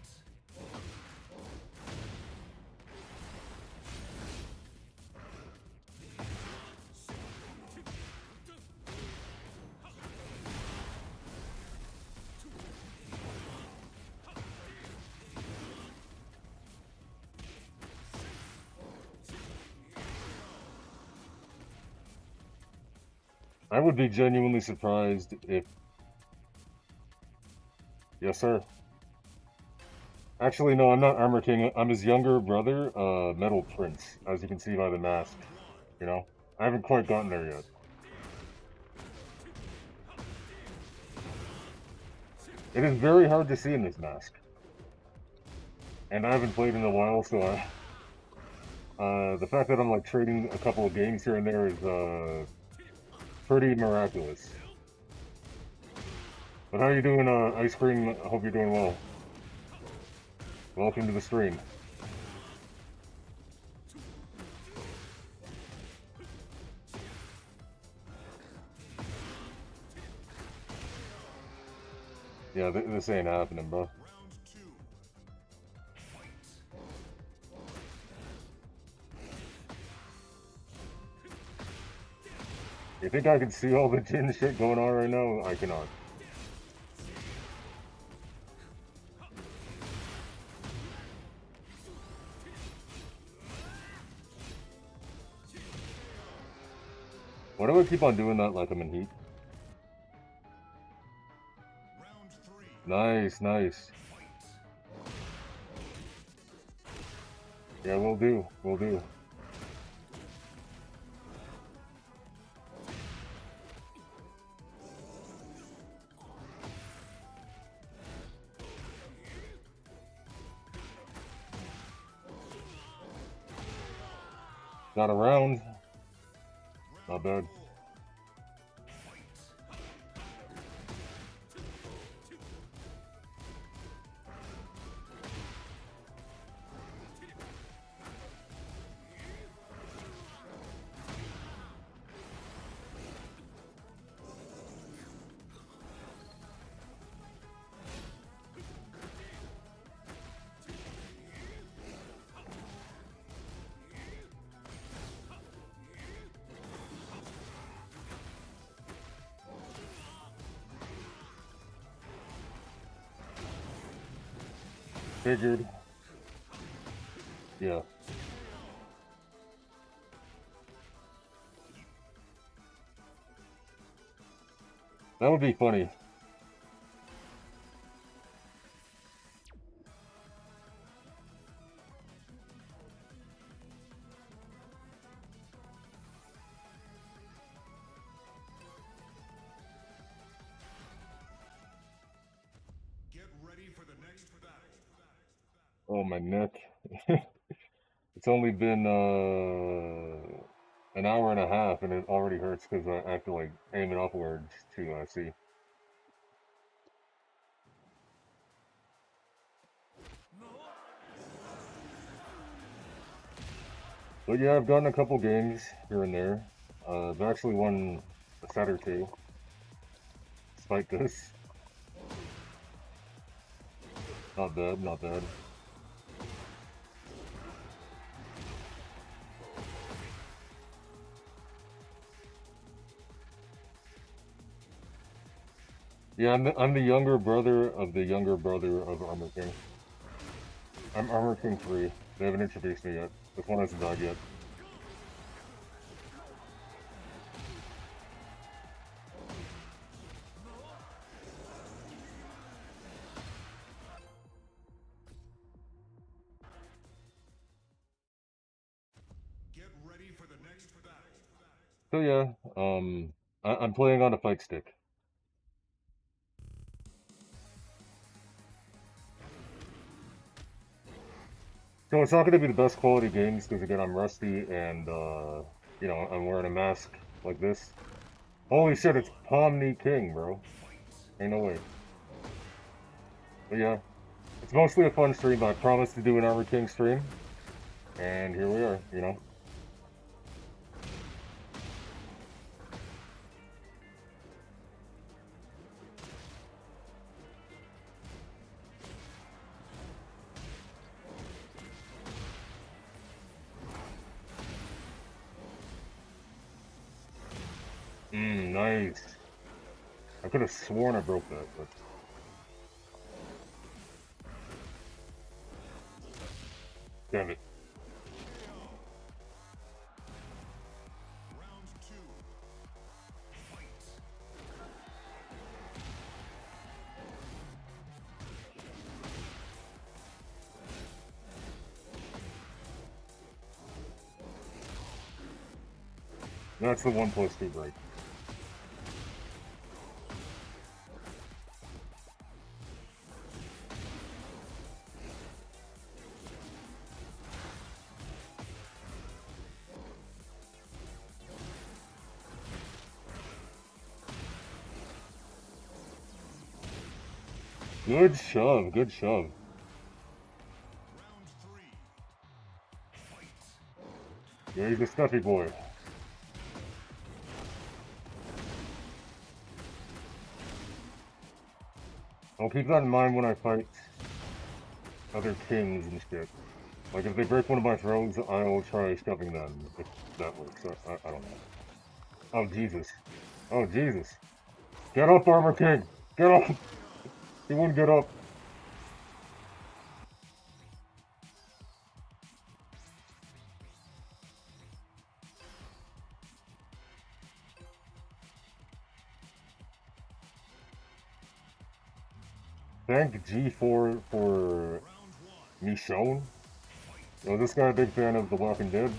I would be genuinely surprised if... Yes, sir. Actually, no, I'm not Armor King. I'm his younger brother, Metal Prince, as you can see by the mask. You know? I haven't quite gotten there yet. It is very hard to see in this mask. And I haven't played in a while, so the fact that I'm like trading a couple of games here and there is pretty miraculous. But how you doing, Ice Cream? I hope you're doing well. Welcome to the stream. Yeah, this ain't happening, bro. Round two. Fight. You think I can see all the Jin shit going on right now? I cannot. Why do I keep on doing that like I'm in heat? Round three. Nice, nice. Fight. Yeah, we'll do. We'll do. Got around. Not bad. Figured. Yeah. That would be funny. Oh, my neck. It's only been an hour and a half, and it already hurts because I have to like aim it upwards to see. But yeah, I've gotten a couple games here and there. I've actually won a set or two, despite this. Not bad, not bad. Yeah, I'm the younger brother of the younger brother of Armor King. I'm Armor King 3. They haven't introduced me yet. This one hasn't died yet. Get ready for the next battle. So yeah, I'm playing on a fight stick. So it's not going to be the best quality games because again I'm rusty and you know I'm wearing a mask like this. Holy shit! It's Pomni King, bro. Ain't no way. But yeah, it's mostly a fun stream. I promised to do an Armor King stream, and here we are. You know. Nice. I could have sworn I broke that, but damn it. Round two. Fight. That's the 1+2 break. Good shove, good shove. Round three. Fight. Yeah, he's a stuffy boy. I'll keep that in mind when I fight other kings and shit. Like, if they break one of my thrones, I'll try shoving them, if that works. I don't know. Oh, Jesus. Oh, Jesus. Get up, Armor King! Get up! He wouldn't get up. Thank G4 for Michonne. You know, this guy a big fan of The Walking Dead.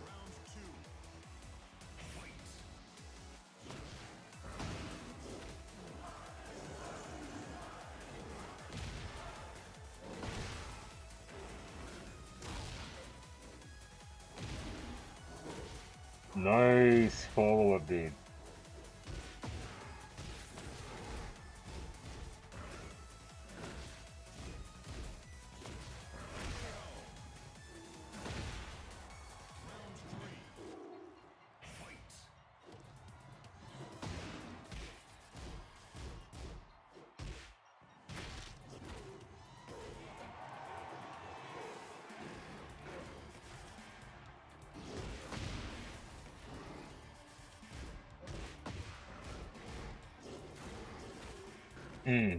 Round two. Fight. Nice follow-up, dude. Hmm.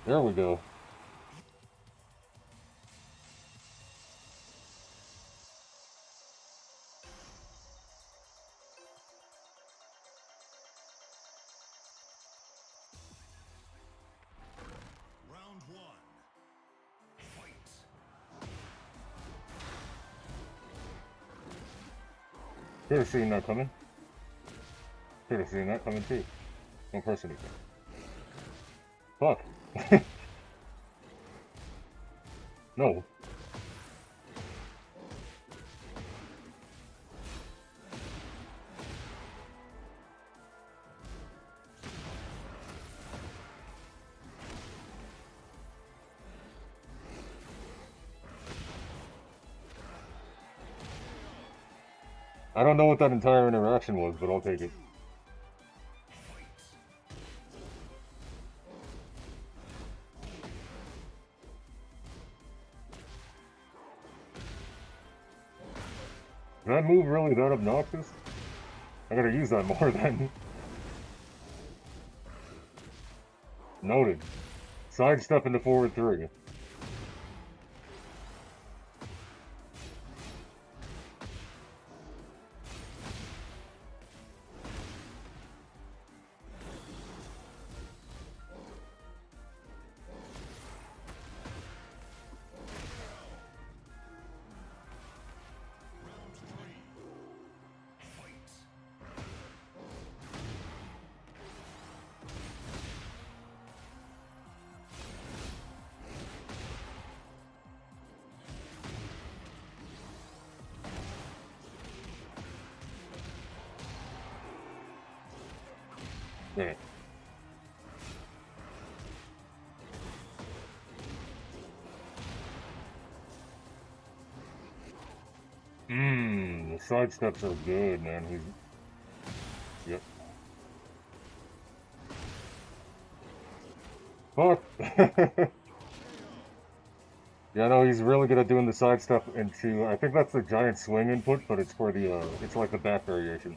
There we go. Round one. Fight. Should have seen that coming. Should have seen that coming too. Don't press anything. Fuck. No. I don't know what that entire interaction was, but I'll take it. Is that move really that obnoxious? I gotta use that more then. Noted. Sidestep into forward 3. Round three. Fight. Yeah. The sidesteps are good, man. He's... Yep. Fuck! Yeah, no, he's really good at doing the sidestep into... I think that's the giant swing input, but it's for the, it's like the back variation.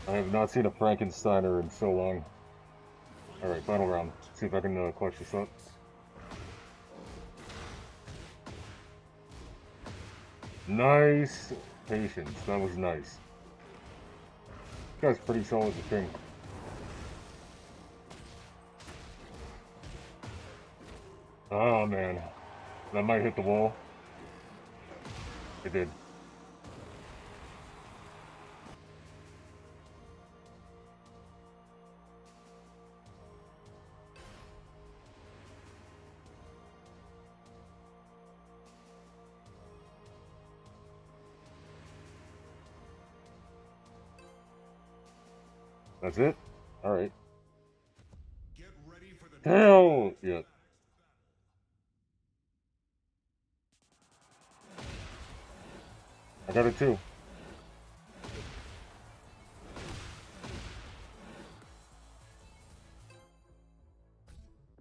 I have not seen a Frankensteiner in so long. Alright, final round. See if I can clutch this up. Nice patience. That was nice. This guy's pretty solid to think. Oh man. That might hit the wall. It did. That's it? Alright. Get ready for the Hell! Yeah. I got it too.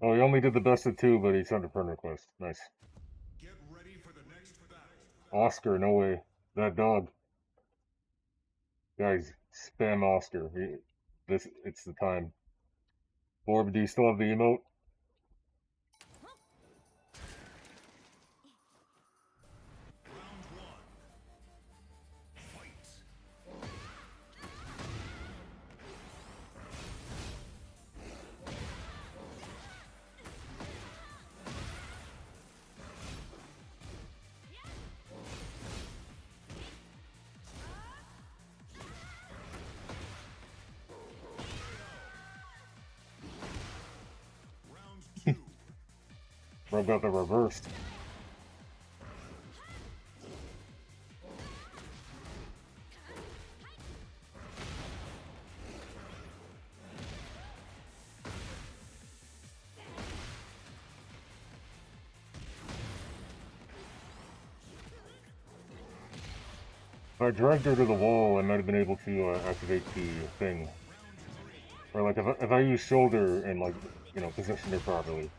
Oh, he only did the best of 2, but he sent a friend request. Nice. Get ready for the next battle. Oscar, no way. That dog. Guys, spam Oscar. It's the time. Orb, do you still have the emote? Round one. Fight. Round two. Bro got the reversed. If I dragged her to the wall, I might have been able to activate the thing. Or like if I use shoulder and like position her properly.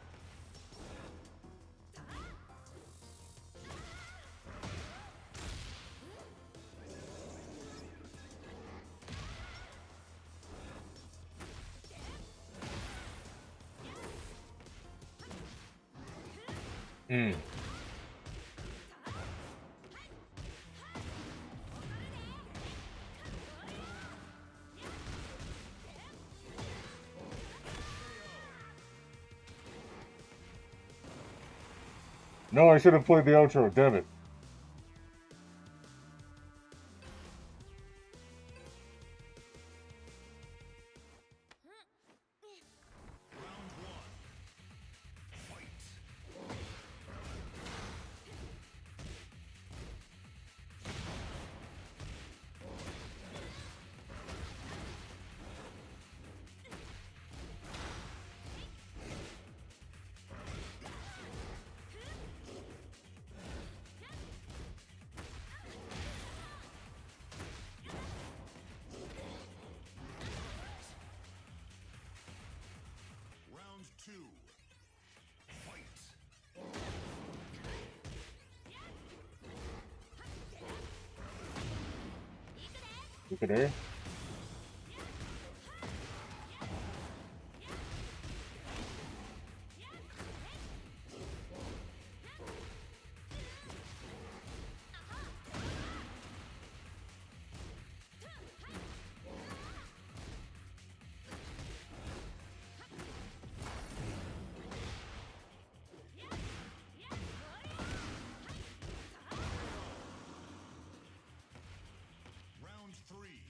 Hmm. No, I should have played the outro. Damn it. Round two. Fight. Look at her. Round three.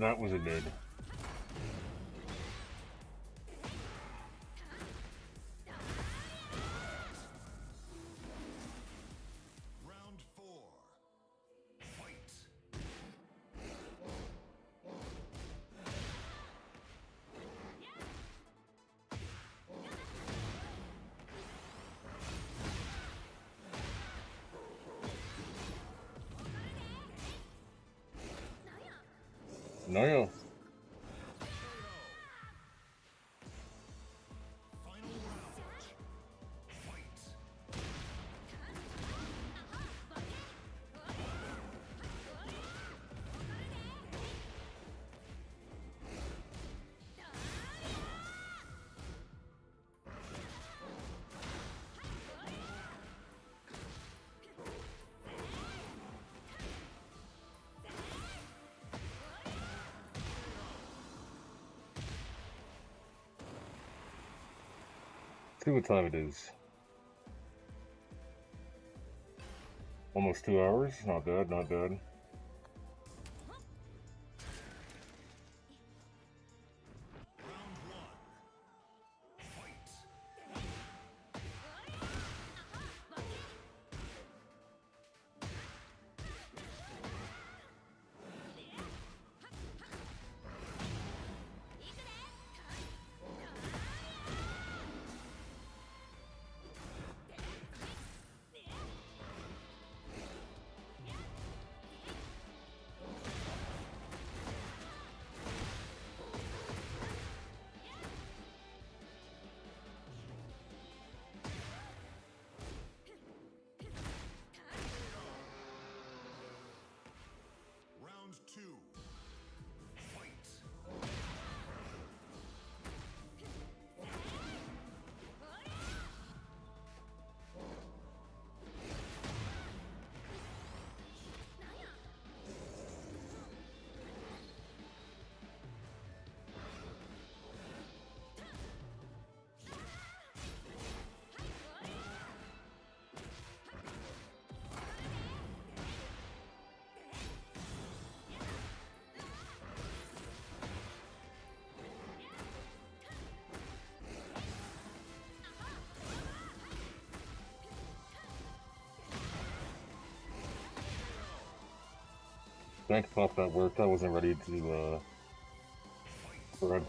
That was a mid. Round 4. Fight. No. Final round. Fight. See what time it is. Almost 2 hours. Not bad, not bad. Round 1. Fight. Round 2. Fight. Thanks, Puff, that worked. I wasn't ready to, spread.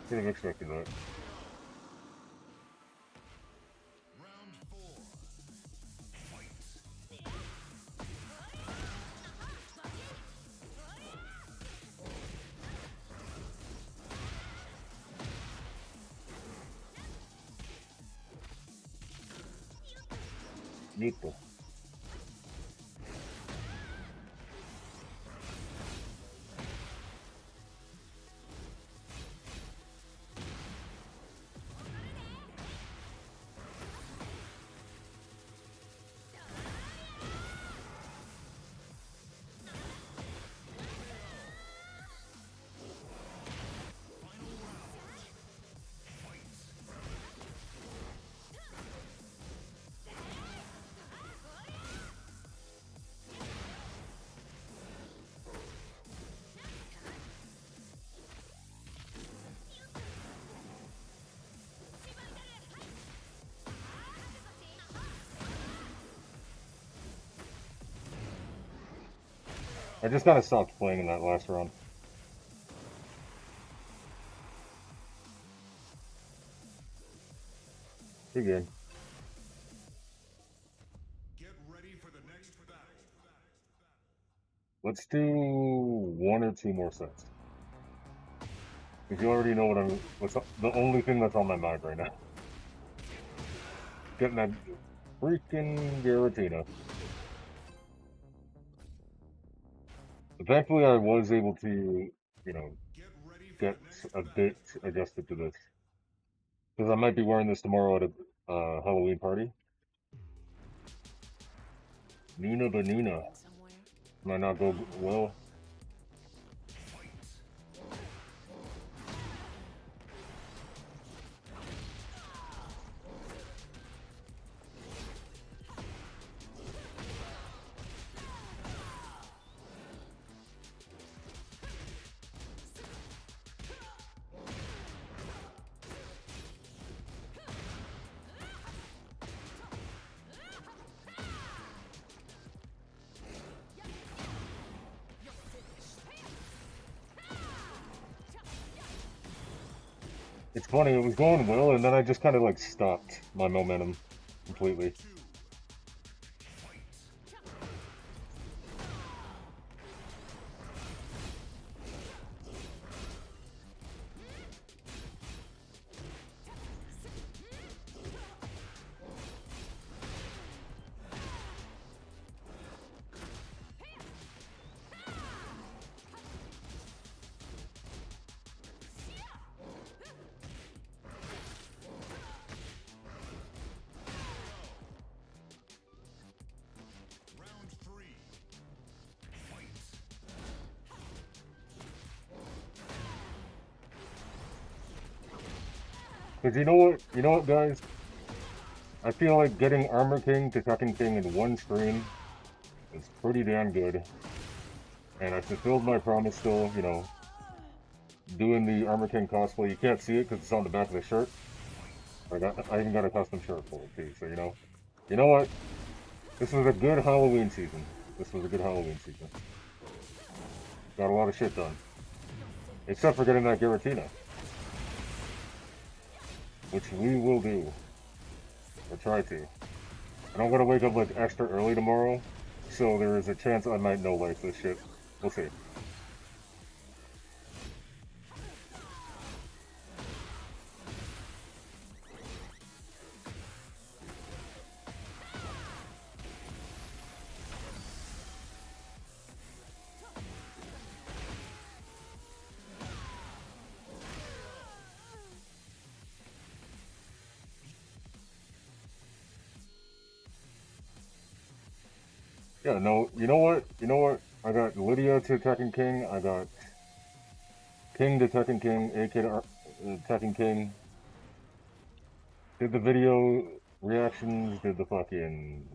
Should have expected that. Round 4. Fight. Listo. Final round. Fight. I just kind of stopped playing in that last round. Good game. Get ready for the next battle. Let's do 1 or 2 more sets. Because you already know what's the only thing that's on my mind right now. Getting that freaking Giratina. Thankfully, I was able to, you know, Get ready for get the next a battle. bit adjusted to this. Because I might be wearing this tomorrow at a Halloween party. Nina Banuna. Going somewhere? Might not go well. It's funny, it was going well, and then I just kind of like stopped my momentum completely. Two. Round three. Fight. Because you know what, guys? I feel like getting Armor King to Tekken King in one stream is pretty damn good. And I fulfilled my promise still, doing the Armor King cosplay. You can't see it because it's on the back of the shirt. I even got a custom shirt for it too, so You know what? This was a good Halloween season. This was a good Halloween season. Got a lot of shit done. Except for getting that Giratina. Which we will do. Or try to. And I'm gonna wake up like extra early tomorrow, so there is a chance I might know like this shit. We'll see. Yeah, no, you know what? You know what? I got Lydia to Tekken King, I got King to Tekken King, AK to Tekken King. Did the video reactions, did the fucking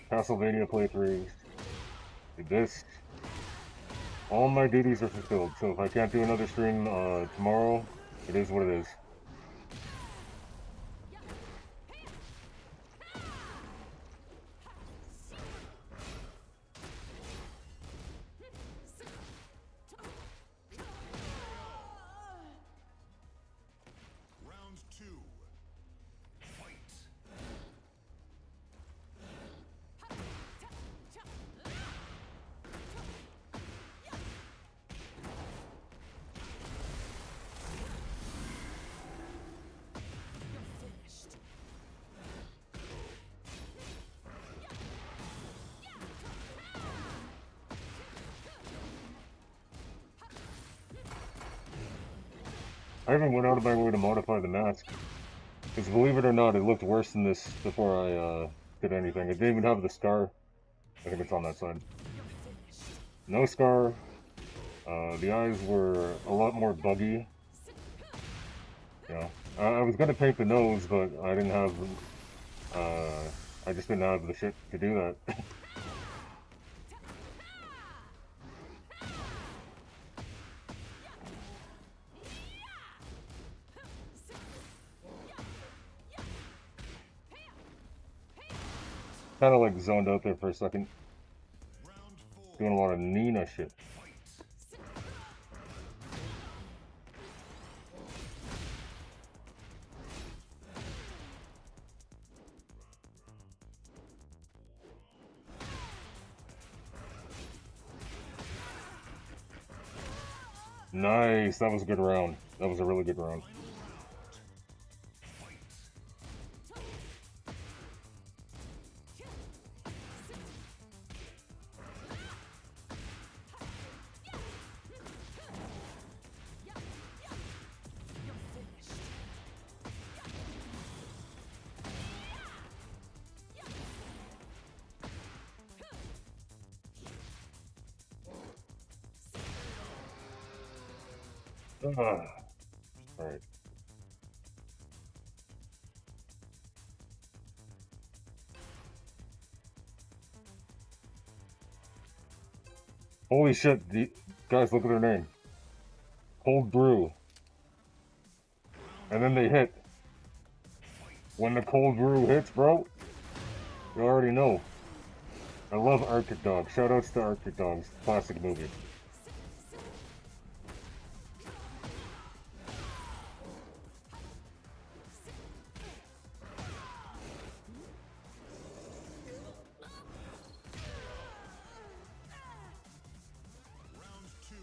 Castlevania playthroughs, did this. All my duties are fulfilled, so if I can't do another stream tomorrow, it is what it is. Round two. Fight. Finished. I even went out of my way to modify the mask. Because believe it or not, it looked worse than this before I did anything. It didn't even have the scar. I think it's on that side. No scar. The eyes were a lot more buggy. I was gonna paint the nose, but I didn't have. I just didn't have the shit to do that. Kind of like zoned out there for a second, Round four. doing a lot of Nina shit. Nice, that was a good round. That was a really good round. Alright. Holy shit, guys, look at their name. Cold Brew. And then they hit. When the Cold Brew hits, bro, you already know. I love Arctic Dogs. Shoutouts to Arctic Dogs. Classic movie. Round two.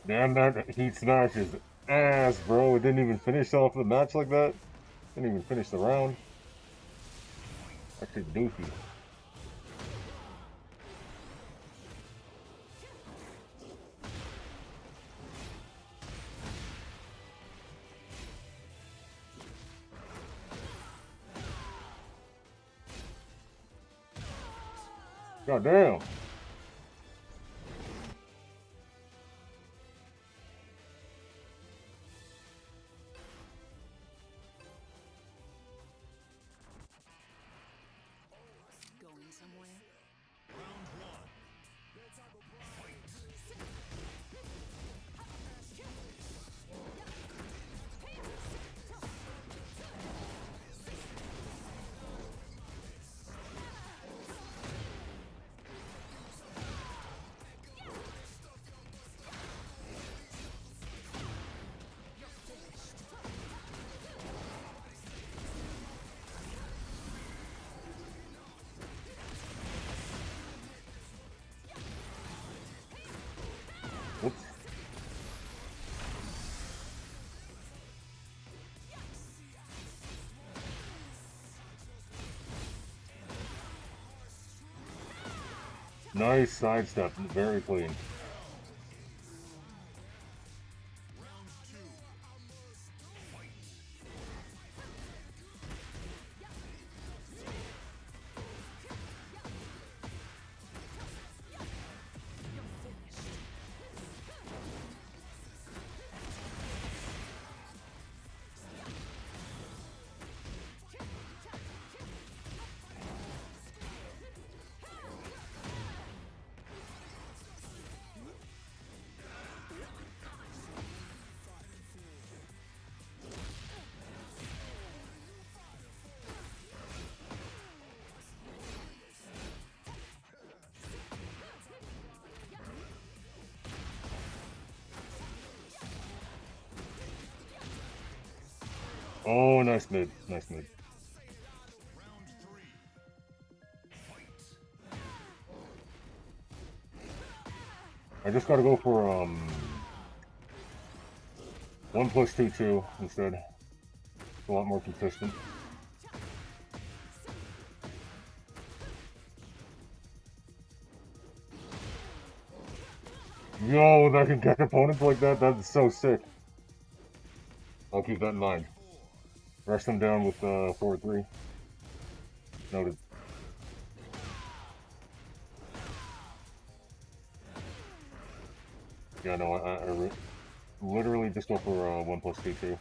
Damn, that heat smash is ass, bro. It didn't even finish off the match like that. Didn't even finish the round. That shit doofy. God damn. Going somewhere? Whoops. Nice sidestep. Very clean. Oh, nice mid. Nice mid. I just gotta go for 1+2/2 instead. It's a lot more consistent. Yo, that can catch opponents like that? That's so sick. I'll keep that in mind. Rush them down with 4-3. Noted. Yeah, no, I literally just go for 1+2/2.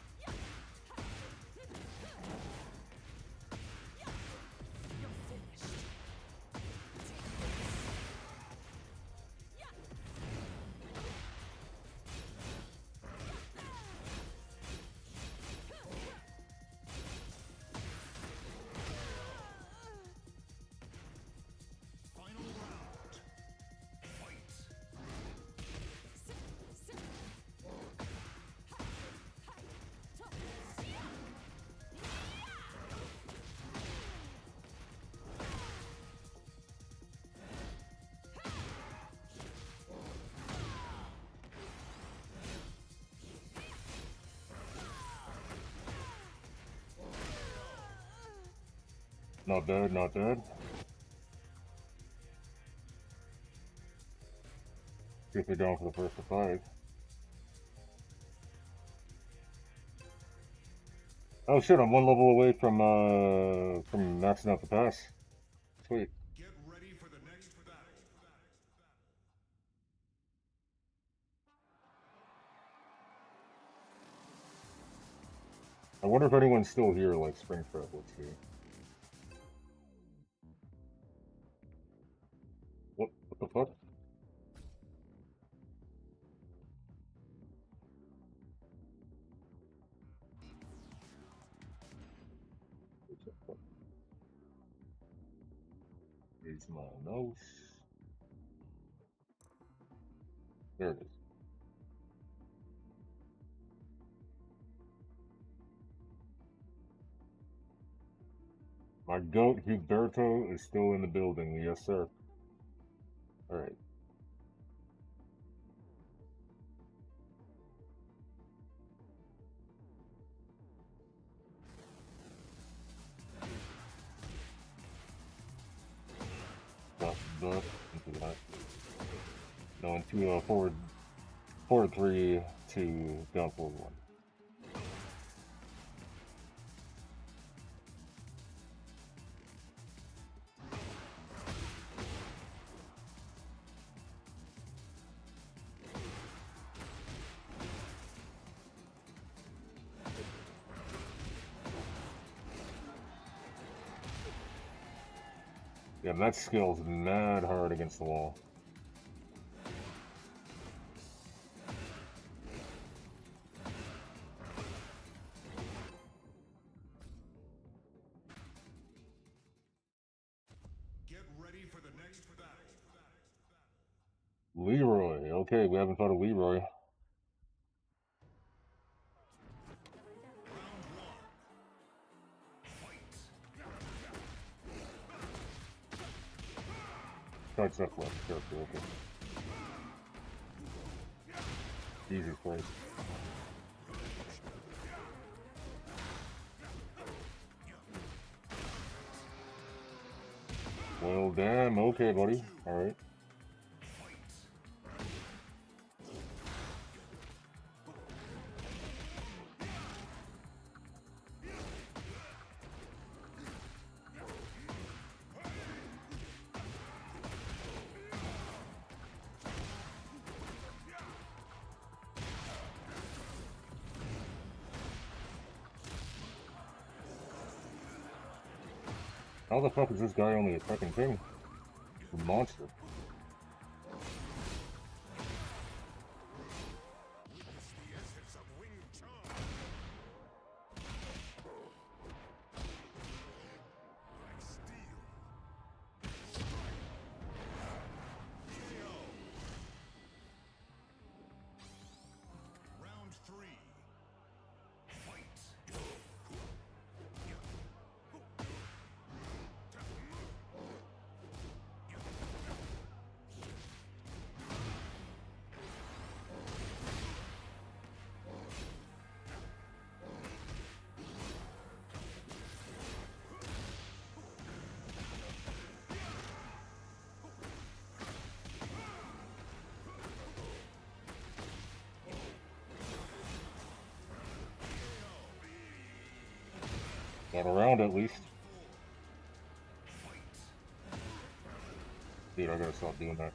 Not bad, not bad. See if they're going for the first to 5. Oh shit, I'm 1 level away from maxing out the pass. Sweet. Get ready for the next battle. I wonder if anyone's still here, like Springtrap. Let's see. What the fuck? Here's my nose. There it is. My goat Huberto is still in the building. Yes, sir. Alright. But into that. No, into forward 3 to down forward 1. Yeah, that skill's mad hard against the wall. Get ready for the next battle. Leroy. Okay, we haven't fought a Leroy. Starts up left character, okay. Easy place. Well, damn. Okay, buddy. Alright. How the fuck is this guy only a fucking thing? A monster. Round 3. Got around at least. Dude, I gotta stop doing that.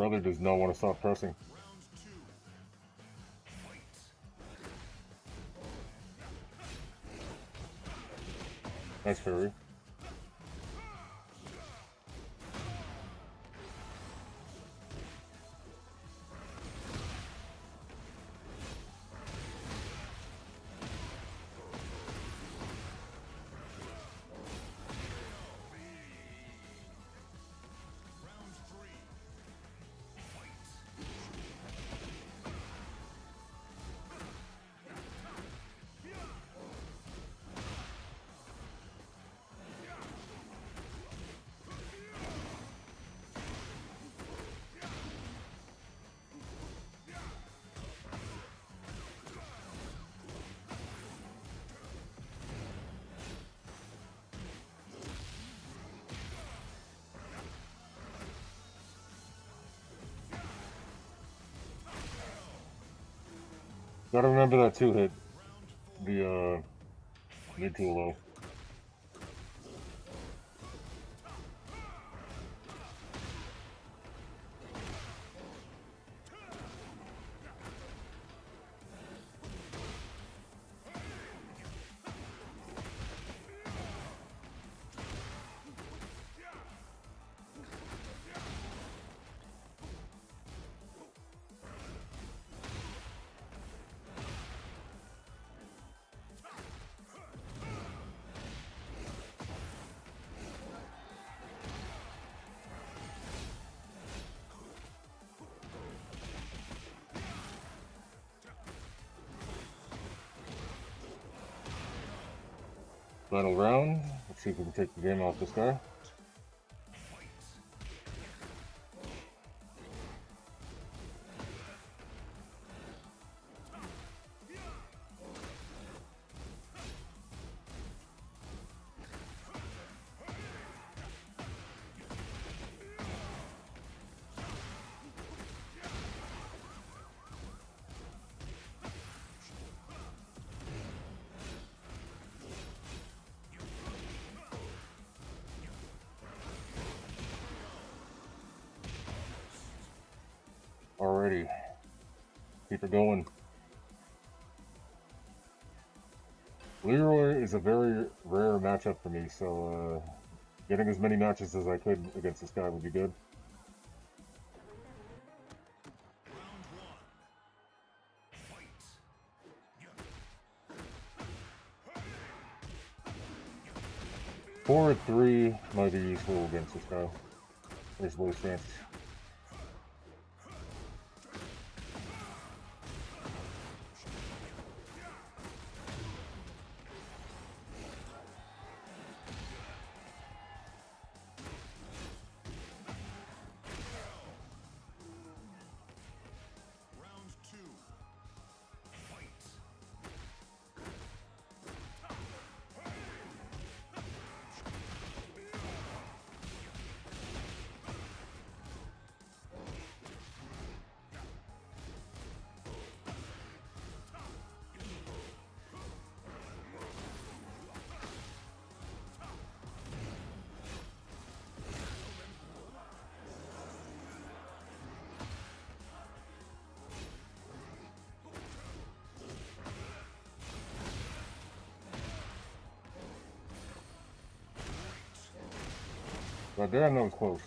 brother does not want to stop pressing. Nice parry. Gotta remember that 2-hit. The mid too low. Final round. Let's see if we can take the game off this guy. Alrighty. Keep it going. Leroy is a very rare matchup for me, so getting as many matches as I could against this guy would be good. Four or three might be useful against this guy. There's low stance. God damn, that was close.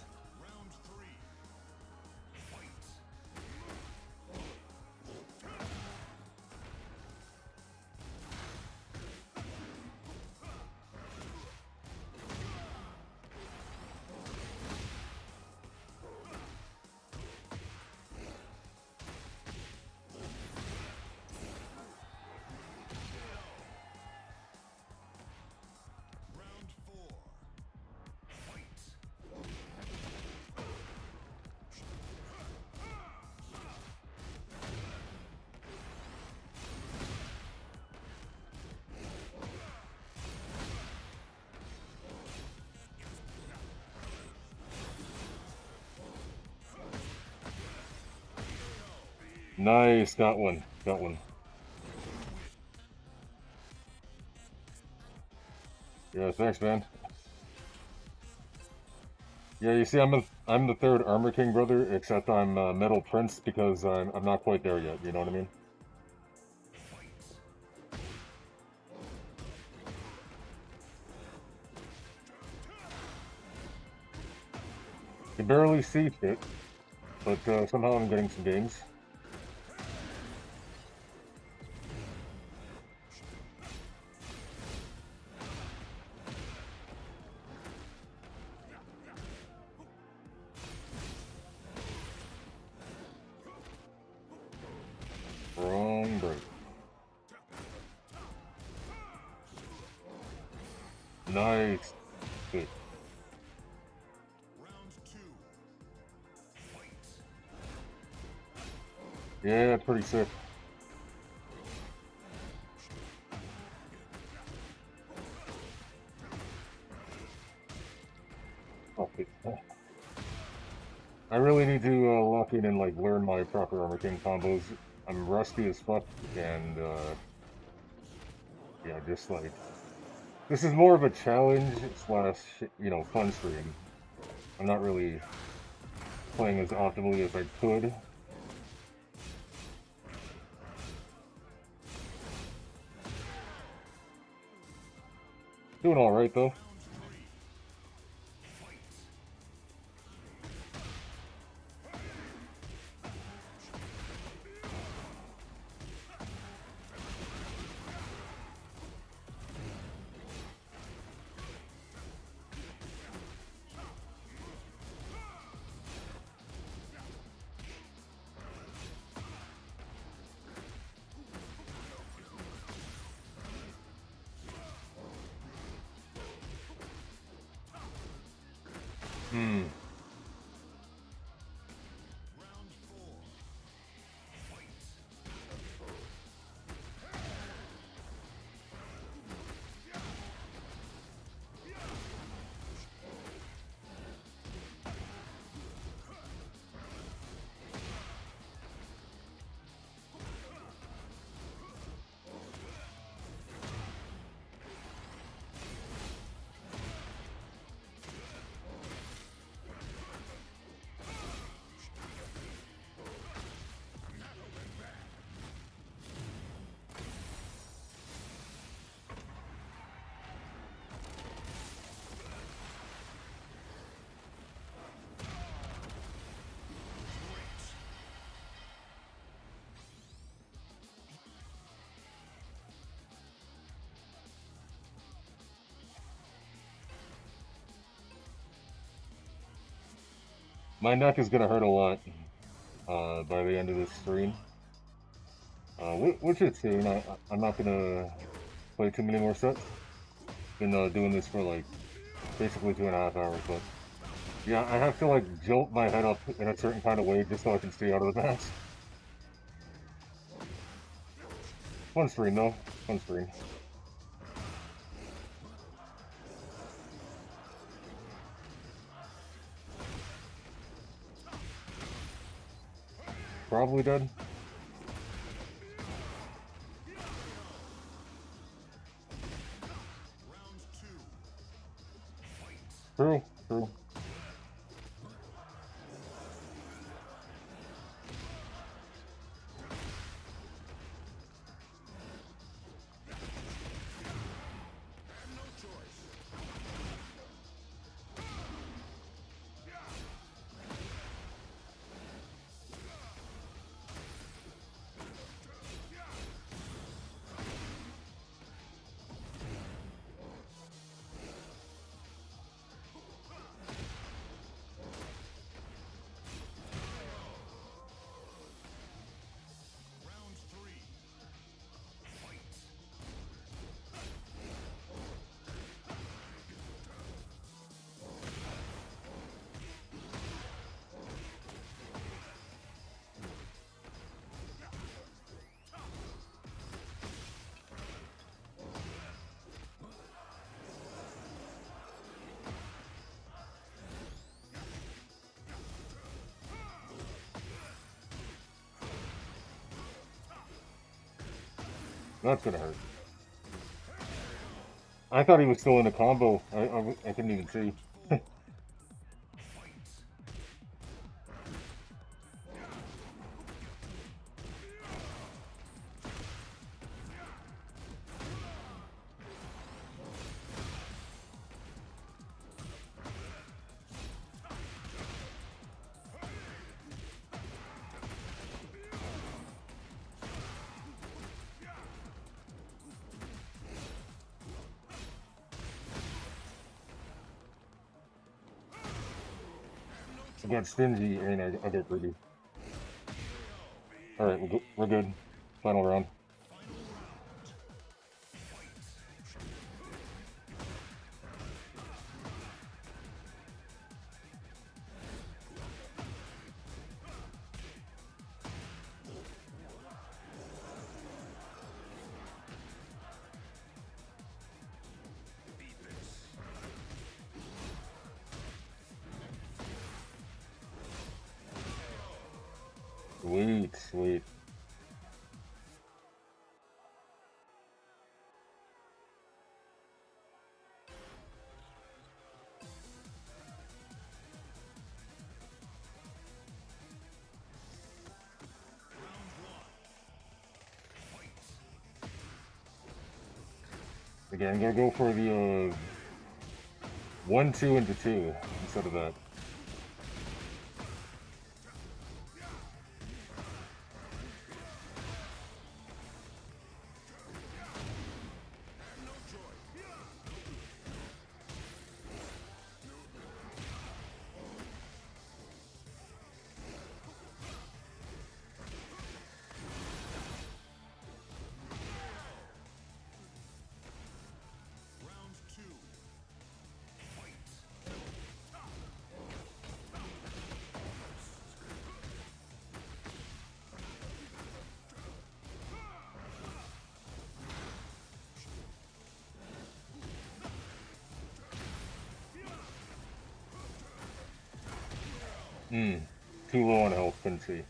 Nice, got one, got one. Yeah, thanks, man. Yeah, you see, I'm the third Armor King brother, except I'm Metal Prince because I'm not quite there yet. You know what I mean? Can barely see shit, but somehow I'm getting some games. Wrong break. Nice. Good. Round two. Fight. Yeah, it's pretty sick. Okay. I really need to lock in and like learn my proper Armor King combos. I'm rusty as fuck, and yeah, just like this is more of a challenge slash fun stream. I'm not really playing as optimally as I could. Doing all right though. Round three. Fight. Hmm. Round four. Fight. My neck is gonna hurt a lot by the end of this stream. Which is soon. I'm not gonna play too many more sets. Been doing this for like basically 2.5 hours, but yeah, I have to like jolt my head up in a certain kind of way just so I can stay out of the match. Fun stream though. Fun stream. Probably dead. Round two. Fight. True. True. And no choice. Round three. Fight. That's gonna hurt. I thought he was still in the combo. I couldn't even see. I got stingy and I got greedy. Alright, we're good. Final round. Sweet, sweet. Again, I'm gonna go for the 1-2 into 2 instead of that. Too low on health, couldn't see.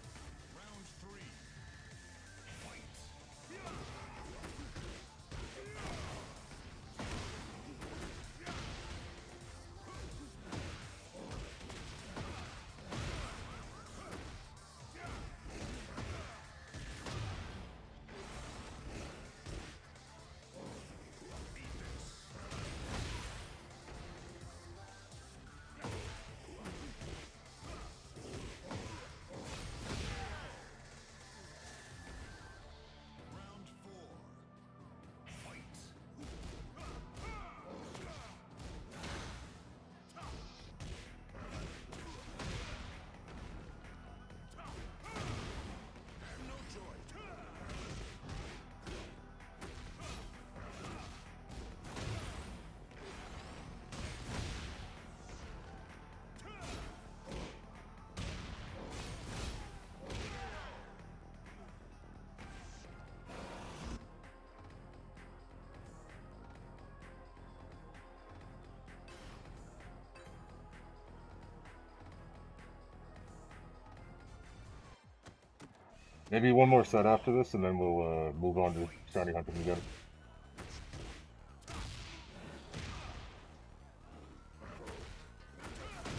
Maybe one more set after this, and then we'll move on to shiny hunting again.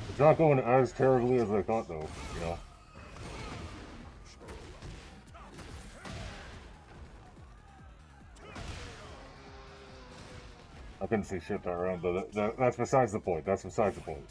It's not going as terribly as I thought, though, you know? I couldn't see shit that round, but that's besides the point. That's besides the point.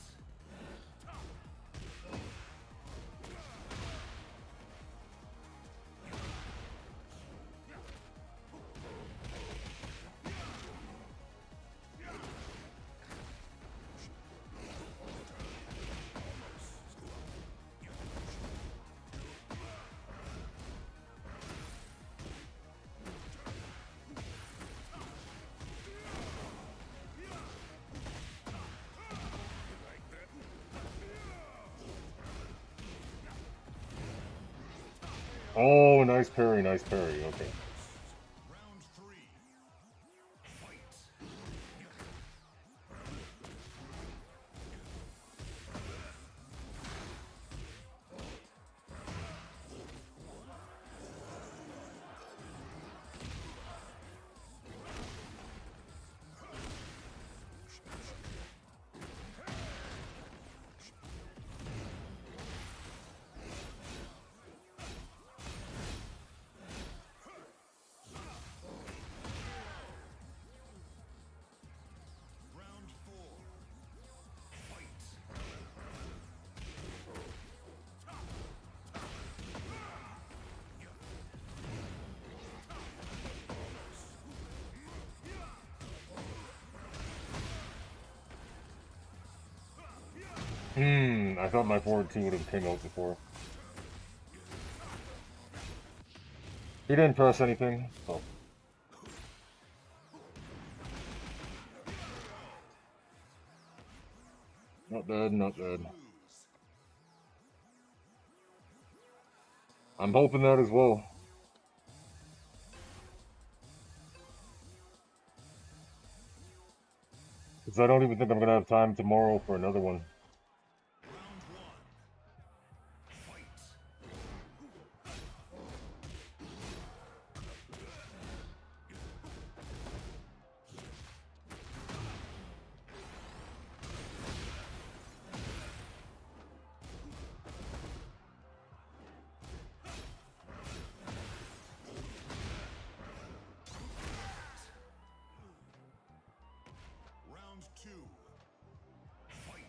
Oh, nice parry, nice parry. Okay. I thought my forward 2 would have came out before. He didn't press anything, so. Not bad, not bad. I'm hoping that as well. Because I don't even think I'm going to have time tomorrow for another one. Round 2. Fight.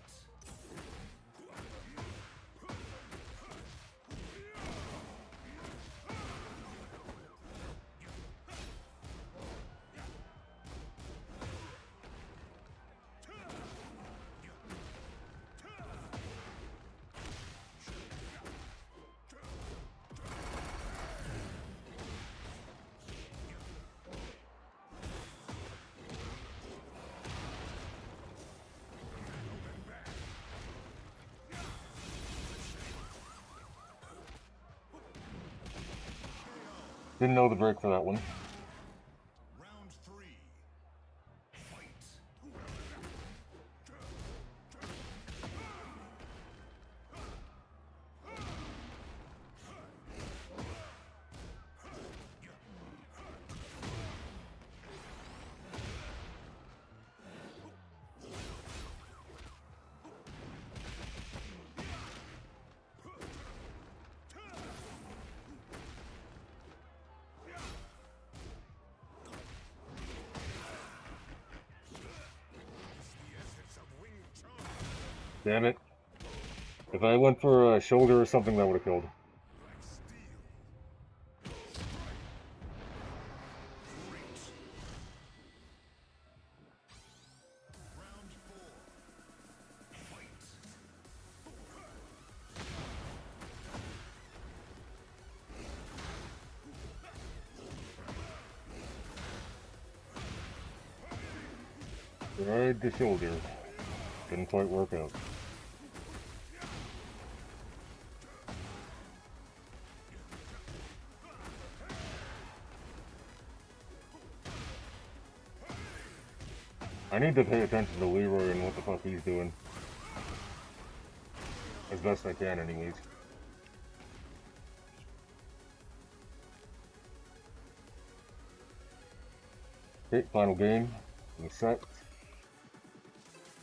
Didn't know the break for that one. Round 3. Fight. Damn it. If I went for a shoulder or something, that would have killed. Round 4. Fight. Tried the shoulder. Didn't quite work out. I need to pay attention to Leroy and what the fuck he's doing. As best I can, anyways. Okay, final game. The set.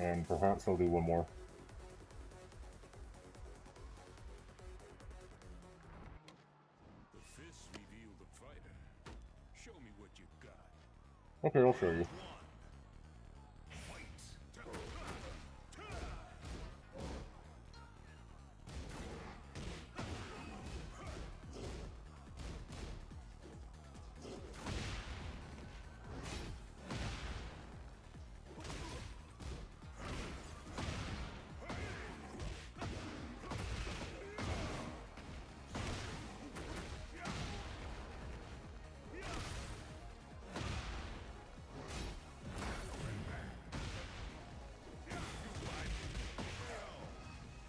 And perhaps I'll do one more. The fists reveal the fighter. Show me what you got. Okay, I'll show you.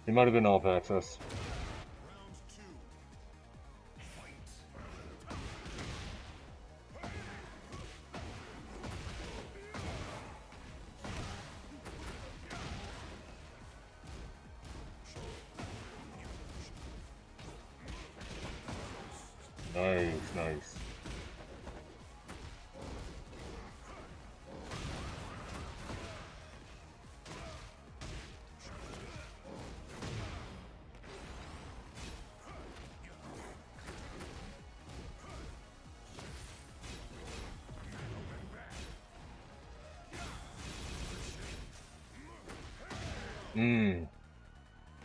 He might have been off access. Round 2. Fight. Nice, nice.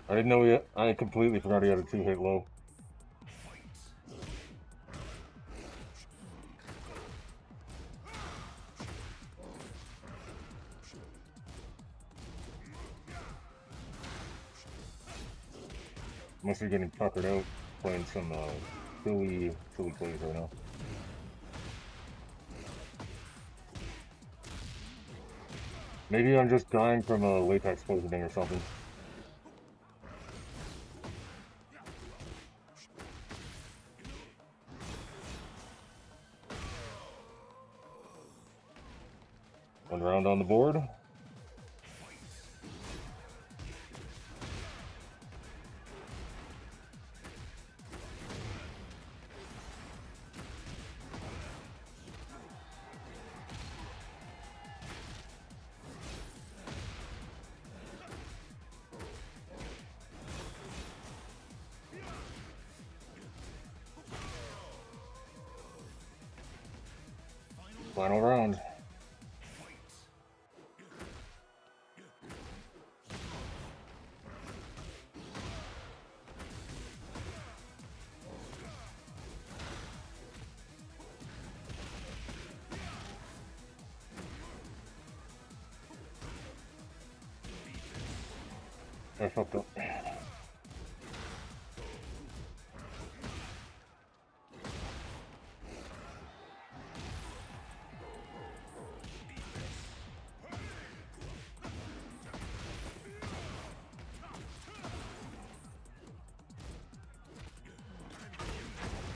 I didn't know yet. I completely forgot he had a 2-hit low. Must be getting tuckered out playing some silly plays right now. Maybe I'm just dying from a latex poisoning or something. One round on the board. Final round. I fucked up.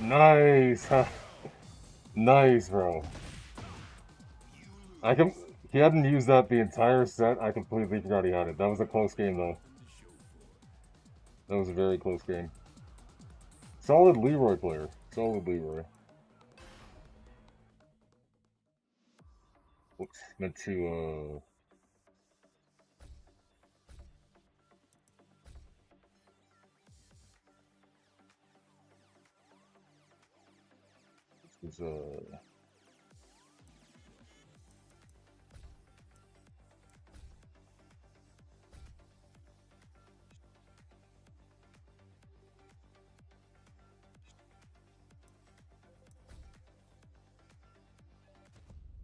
Nice, huh? Nice, bro. He hadn't used that the entire set. I completely forgot he had it. That was a close game, though. That was a very close game. Solid Leroy player. Solid Leroy. Whoops, meant to, this was,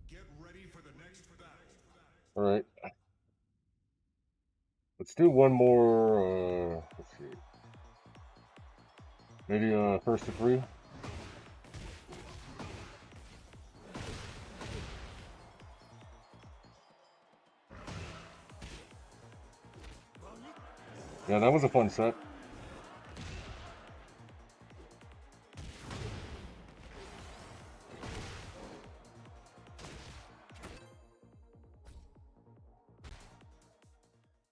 Get ready for the next battle. alright. Let's do one more, let's see. Maybe, first to three? Yeah, that was a fun set.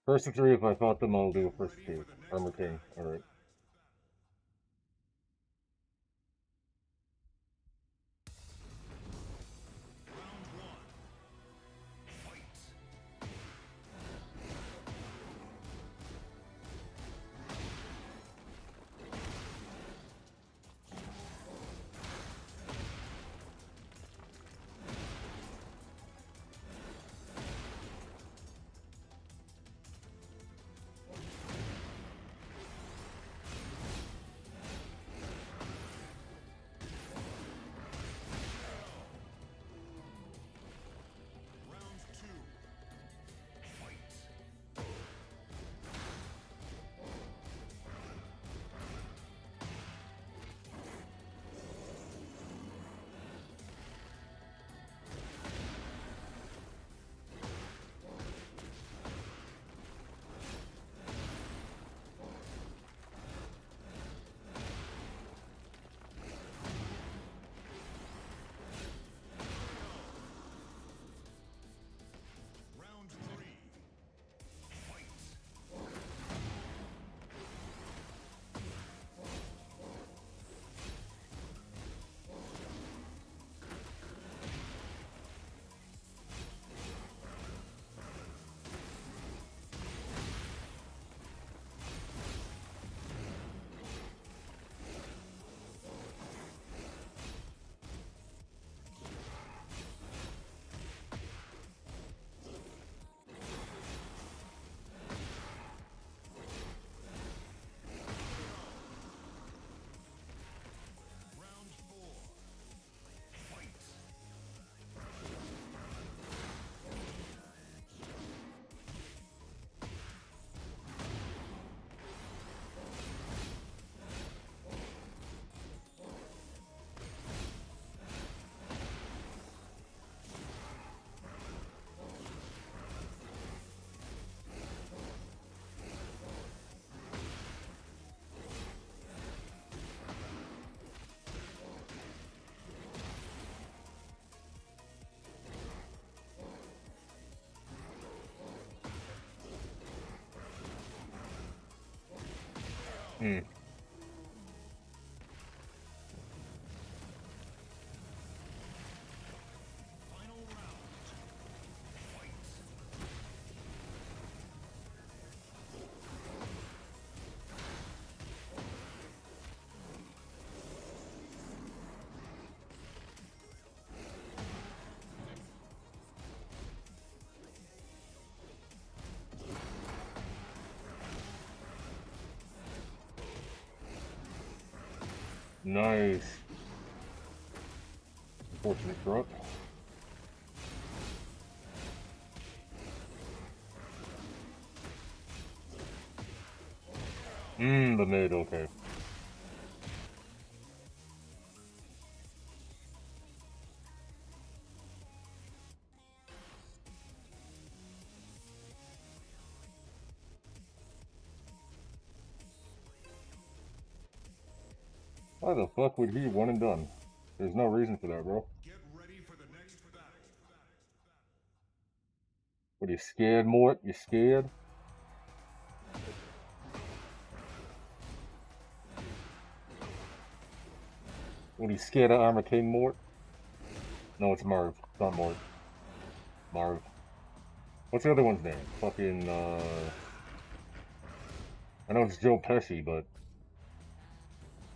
First to three, if I fought them, I'll do a first to two. Armor King, alright. Hmm. Nice. Unfortunate drop. The mid, okay. Why the fuck would he one and done? There's no reason for that, bro. Get ready for the next battle. What, are you scared, Mort? You scared? What, are you scared of Armor King, Mort? No, it's Marv. It's not Mort. Marv. What's the other one's name? Fucking, I know it's Joe Pesci, but...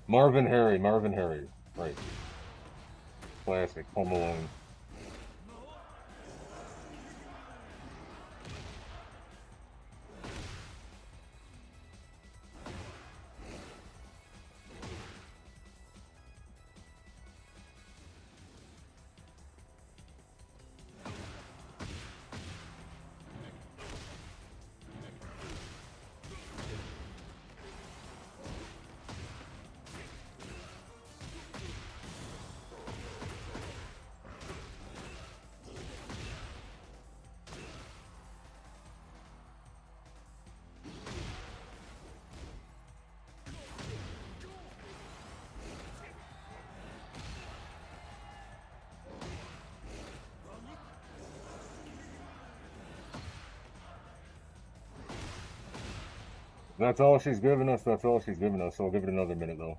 Marvin Harry. Right. Classic. Home Alone. That's all she's giving us. That's all she's giving us. So I'll give it another minute, though.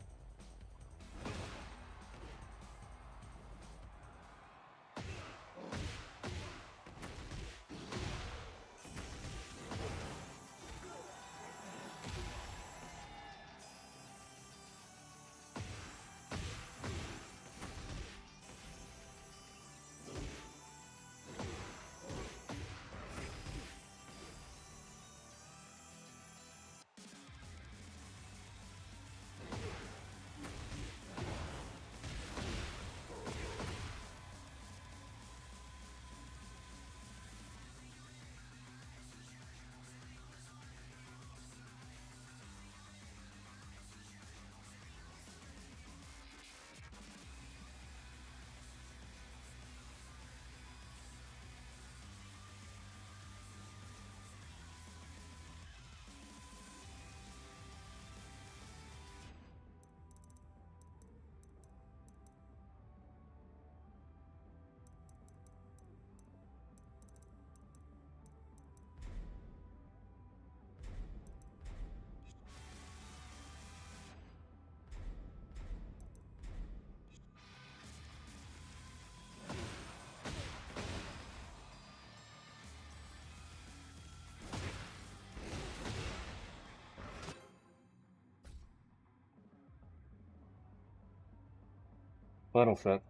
Final set.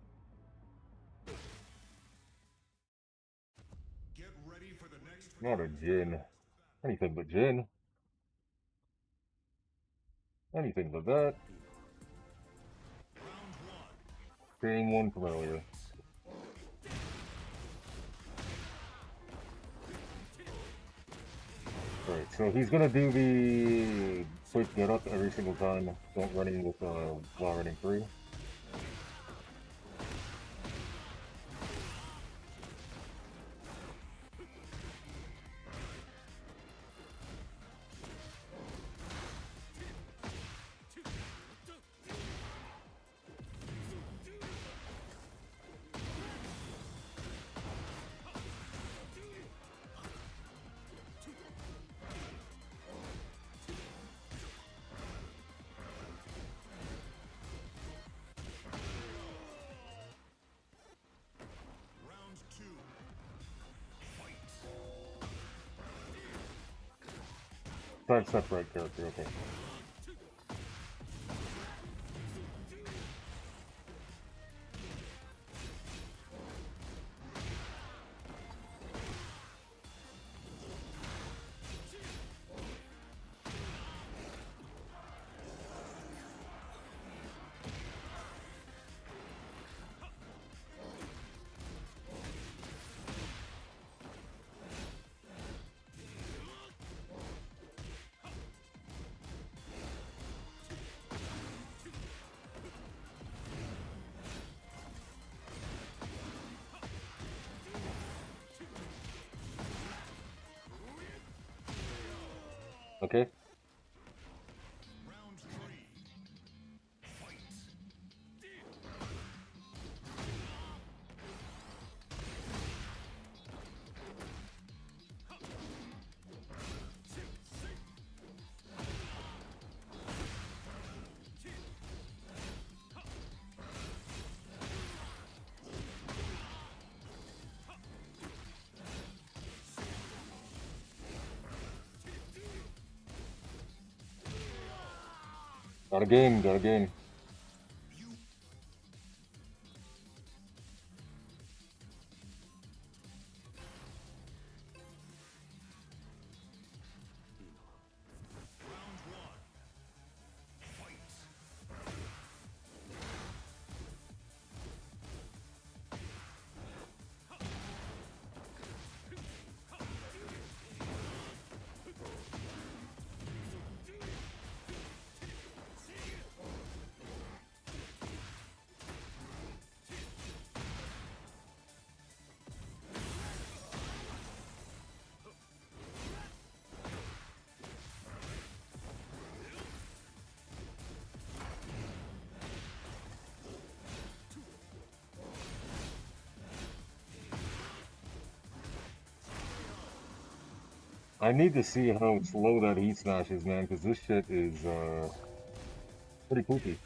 Get ready for the next Not a Jin. Anything but Jin. Anything but that. round one. Same one from earlier. Right, so he's gonna do the quick get up every single time. Don't running with while running through. Sidestep right character, okay. Okay. Round three. Fight. Got a game, got a game. Round one. Fight. I need to see how slow that heat smash is, man, because this shit is pretty poopy.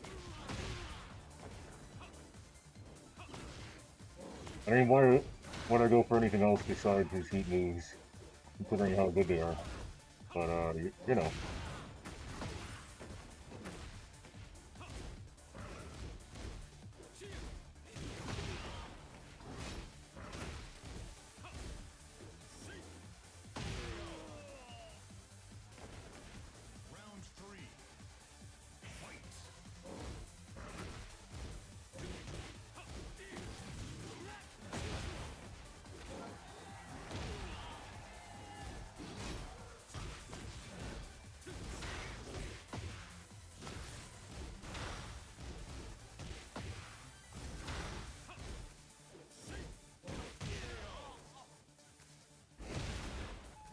I mean, why would I go for anything else besides his heat moves, considering how good they are? But you know. Round three. Fight.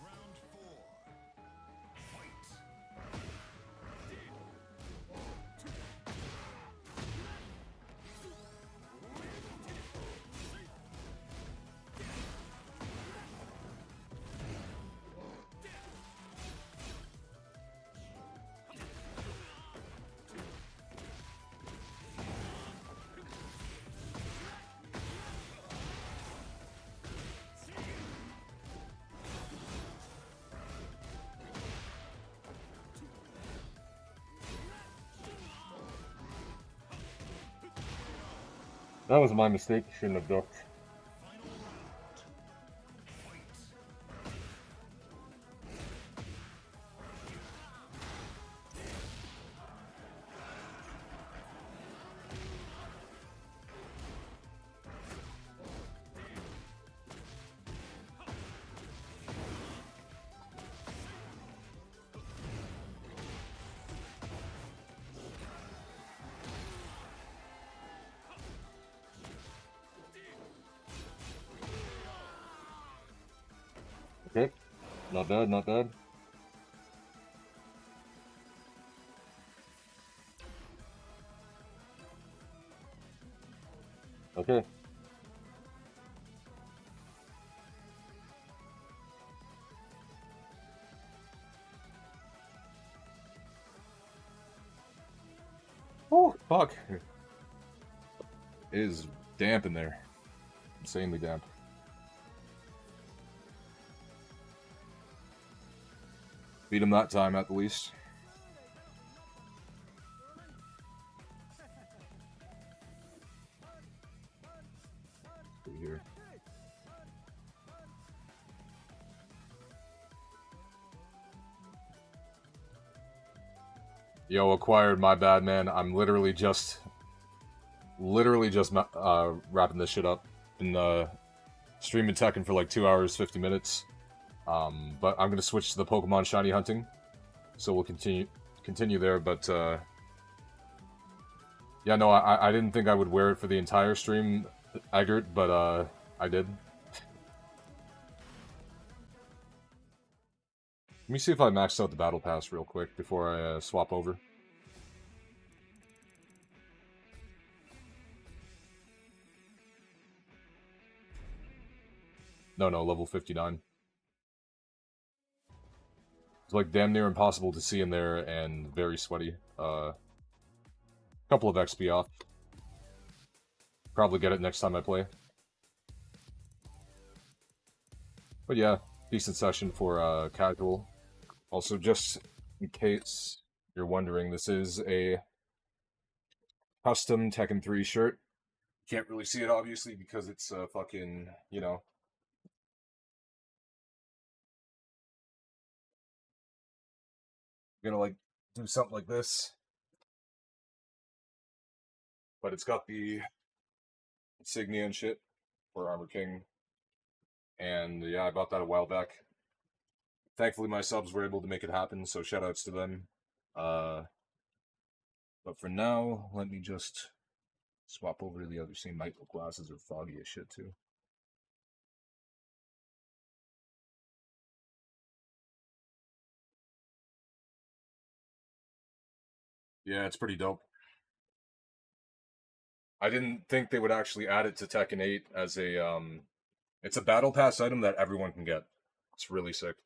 Round four. Fight. That was my mistake. Shouldn't have ducked. Final round. Fight. Okay. Not bad, not bad. Okay. Oh, fuck. It is damp in there. Insanely damp. Beat him that time at the least. See here. Yo, acquired, my bad, man. I'm literally just wrapping this shit up. Been streaming Tekken for like 2 hours, 50 minutes. But I'm gonna switch to the Pokemon shiny hunting, so we'll continue there. But yeah, no, I didn't think I would wear it for the entire stream, Eggert, but I did. Let me see if I maxed out the battle pass real quick before I swap over. No, level 59. It's like damn near impossible to see in there and very sweaty. Couple of XP off. Probably get it next time I play. But yeah, decent session for casual. Also, just in case you're wondering, this is a custom Tekken 3 shirt. Can't really see it, obviously, because it's fucking, you know. Gonna, like, do something like this. But it's got the insignia and shit for Armor King. And yeah, I bought that a while back. Thankfully, my subs were able to make it happen, so shoutouts to them. But for now, let me just swap over to the other scene. My glasses are foggy as shit, too. Yeah, it's pretty dope. I didn't think they would actually add it to Tekken 8 as a, it's a battle pass item that everyone can get. It's really sick.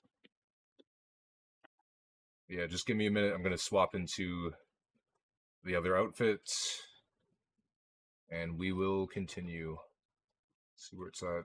Yeah, just give me a minute. I'm going to swap into the other outfits. And we will continue. See where it's at.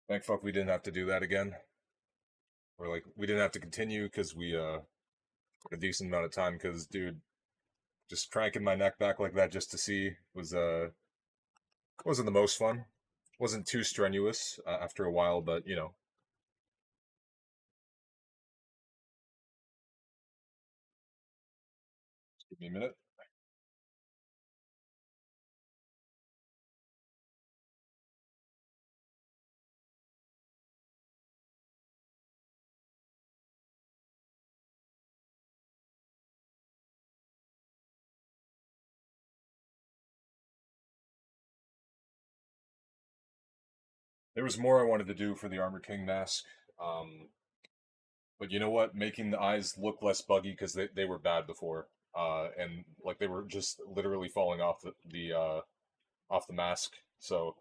Thank fuck we didn't have to do that again. Or like we didn't have to continue because we a decent amount of time. Because dude, just cranking my neck back like that just to see was wasn't the most fun. Wasn't too strenuous after a while, but you know. Just give me a minute. There was more I wanted to do for the Armor King mask. But you know what? Making the eyes look less buggy because they were bad before. And like they were just literally falling off off the mask. So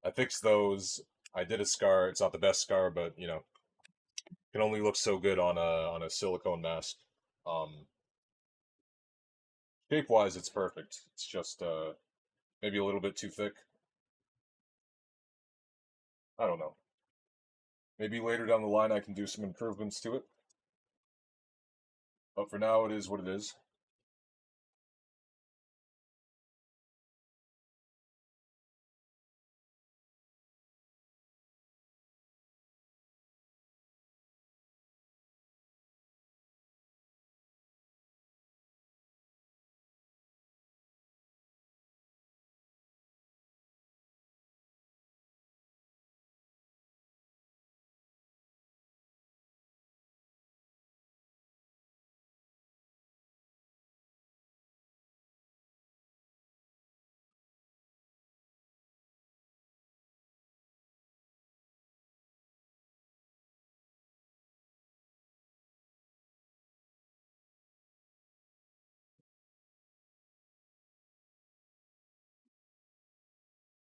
I fixed those. I did a scar. It's not the best scar, but you know, can only look so good on a silicone mask. Um, Shape wise, it's perfect. It's just maybe a little bit too thick. I don't know. Maybe later down the line I can do some improvements to it. But for now, it is what it is.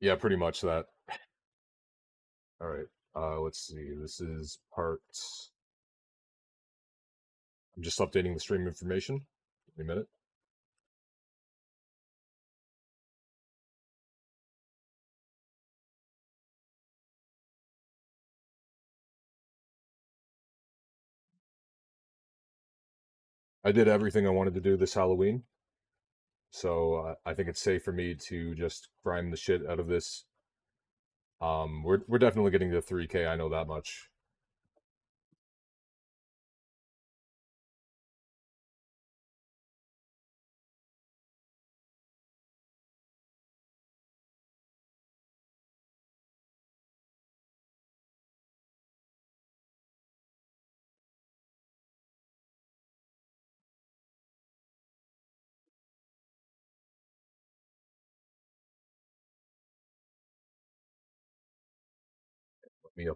Yeah, pretty much that. All right. Let's see. This is part. I'm just updating the stream information. Give me a minute. I did everything I wanted to do this Halloween, so I think it's safe for me to just grind the shit out of this. We're definitely getting to 3K. I know that much. Let me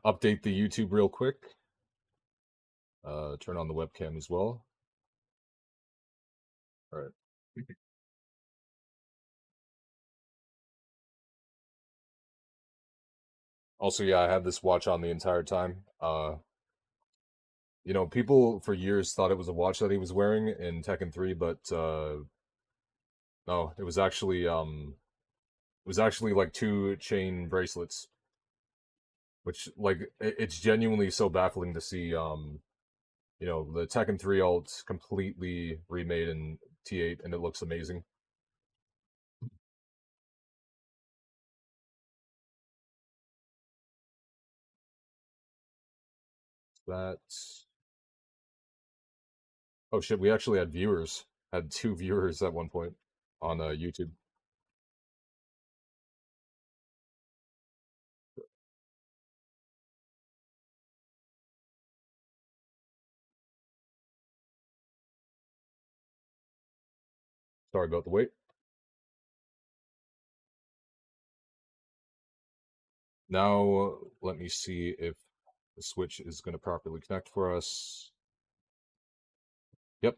update the YouTube real quick. Turn on the webcam as well. All right. Also, yeah, I had this watch on the entire time. People for years thought it was a watch that he was wearing in Tekken 3, but no, it was actually like two chain bracelets, which like it's genuinely so baffling to see the Tekken 3 alt completely remade in T8 and it looks amazing. That Oh shit, we actually had viewers. Had two viewers at one point on YouTube. Sorry about the wait. Now let me see if the switch is going to properly connect for us. Yep.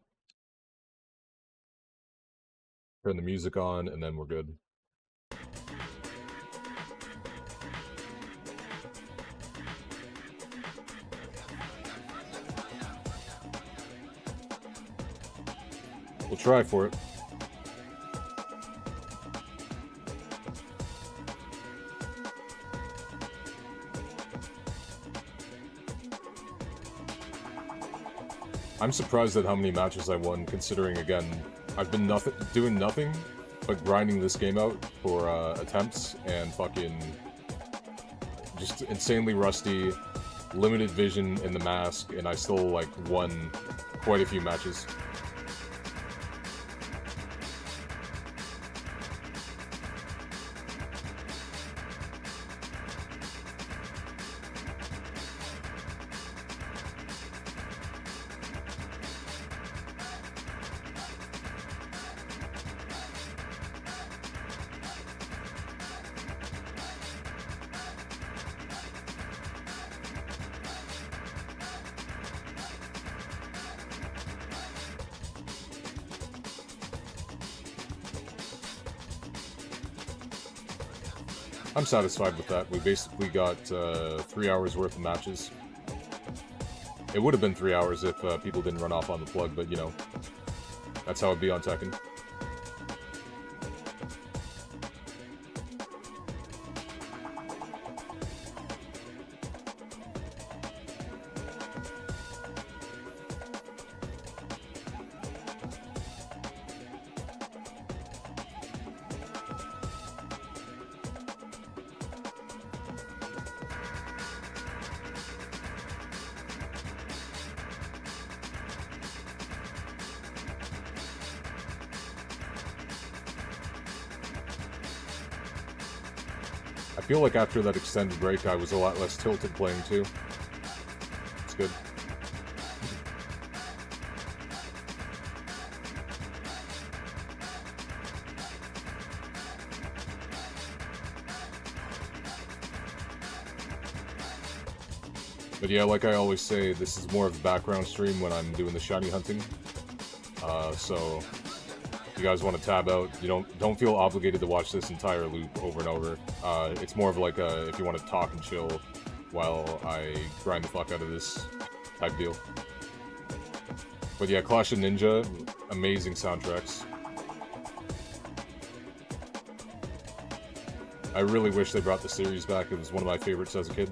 Turn the music on and then we're good. We'll try for it. I'm surprised at how many matches I won, considering, again, I've been doing nothing but grinding this game out for attempts and fucking just insanely rusty, limited vision in the mask, and I still, like, won quite a few matches. I'm satisfied with that. We basically got 3 hours worth of matches. It would have been 3 hours if people didn't run off on the plug, but that's how it'd be on Tekken. I feel like after that extended break, I was a lot less tilted playing too. It's good. But yeah, like I always say, this is more of a background stream when I'm doing the shiny hunting. So you guys want to tab out, you don't feel obligated to watch this entire loop over and over. It's more of like a, if you want to talk and chill while I grind the fuck out of this type deal. But yeah, Clash of Ninja, amazing soundtracks. I really wish they brought the series back. It was one of my favorites as a kid.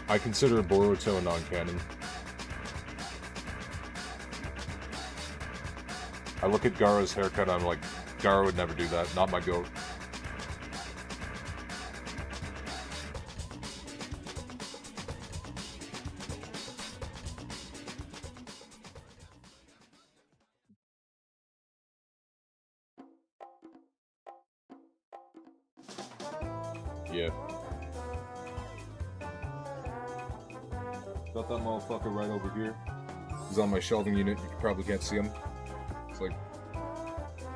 I consider Boruto non-canon. I look at Gaara's haircut and I'm like, Gaara would never do that, not my goat. Yeah. Got that motherfucker right over here. He's on my shelving unit. You probably can't see him. It's like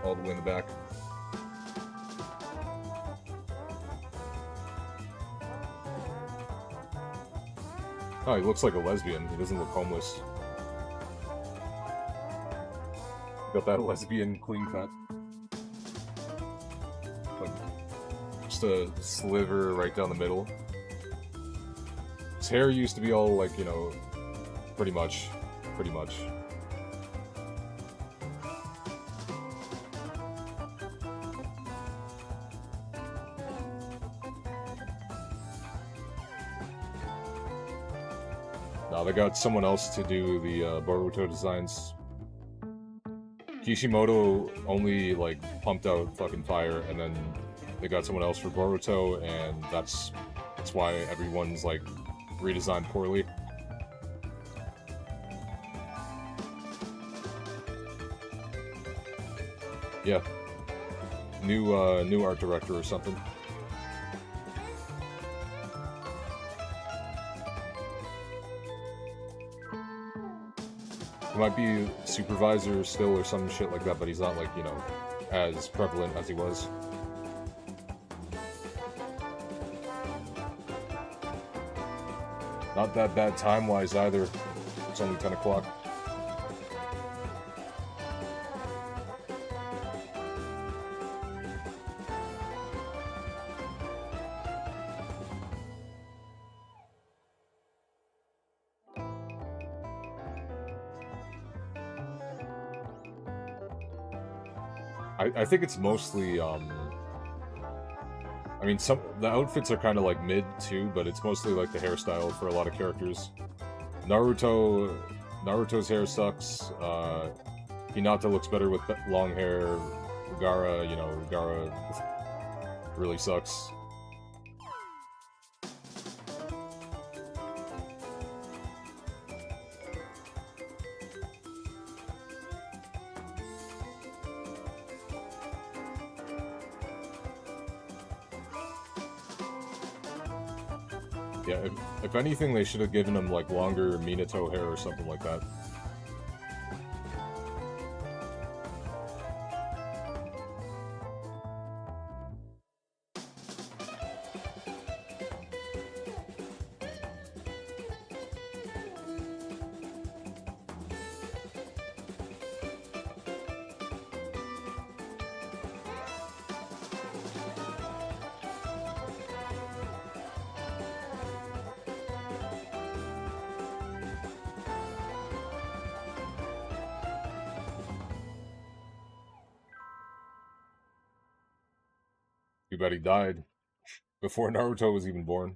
all the way in the back. Oh, he looks like a lesbian. He doesn't look homeless. Got that lesbian clean cut. Like, just a sliver right down the middle. His hair used to be all like, you know, pretty much. Now they got someone else to do the Boruto designs. Kishimoto only like pumped out fucking fire, and then they got someone else for Boruto, and that's why everyone's like redesigned poorly. Yeah. New art director or something. He might be supervisor still or some shit like that, but he's not like, you know, as prevalent as he was. Not that bad time-wise either. It's only 10 o'clock. I think it's mostly, I mean, the outfits are kind of like mid too, but it's mostly like the hairstyle for a lot of characters. Naruto's hair sucks. Hinata looks better with long hair. Gaara really sucks. Yeah, if anything, they should have given him, like, longer Minato hair or something like that. Too bad he died before Naruto was even born.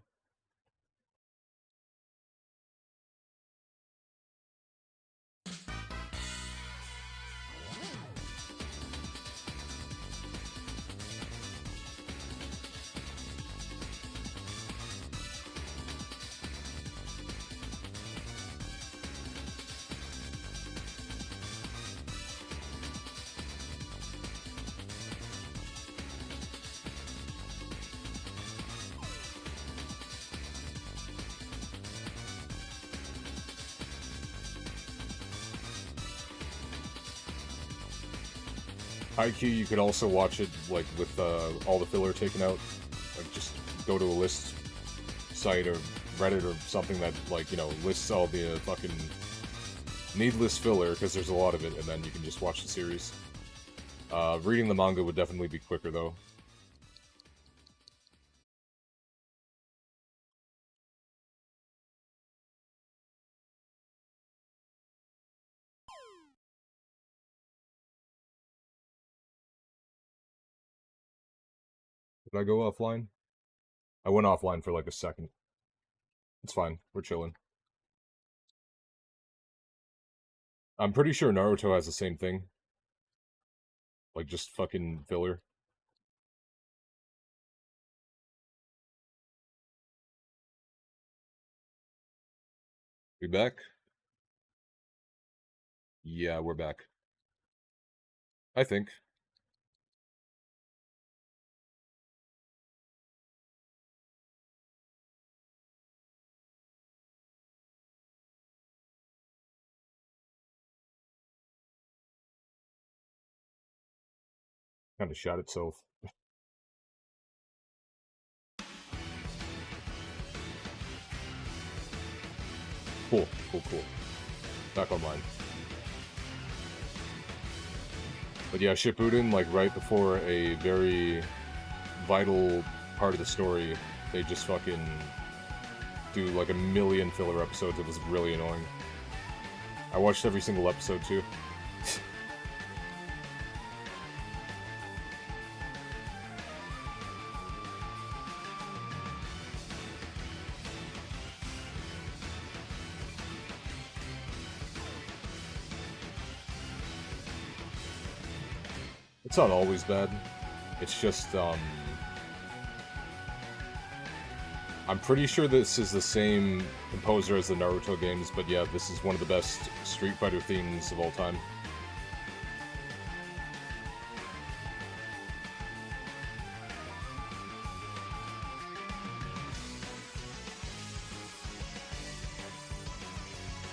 Haikyuu, you could also watch it like with all the filler taken out. Like just go to a list site or Reddit or something that like lists all the fucking needless filler because there's a lot of it, and then you can just watch the series. Reading the manga would definitely be quicker though. Did I go offline? I went offline for like a second. It's fine. We're chilling. I'm pretty sure Naruto has the same thing. Like just fucking filler. We back? Yeah, we're back. I think. Kind of shot itself. Cool, cool. Back online. But yeah, Shippuden, like right before a very vital part of the story, they just fucking do like a million filler episodes. It was really annoying. I watched every single episode too. It's not always bad. It's just, I'm pretty sure this is the same composer as the Naruto games, but yeah, this is one of the best Street Fighter themes of all time.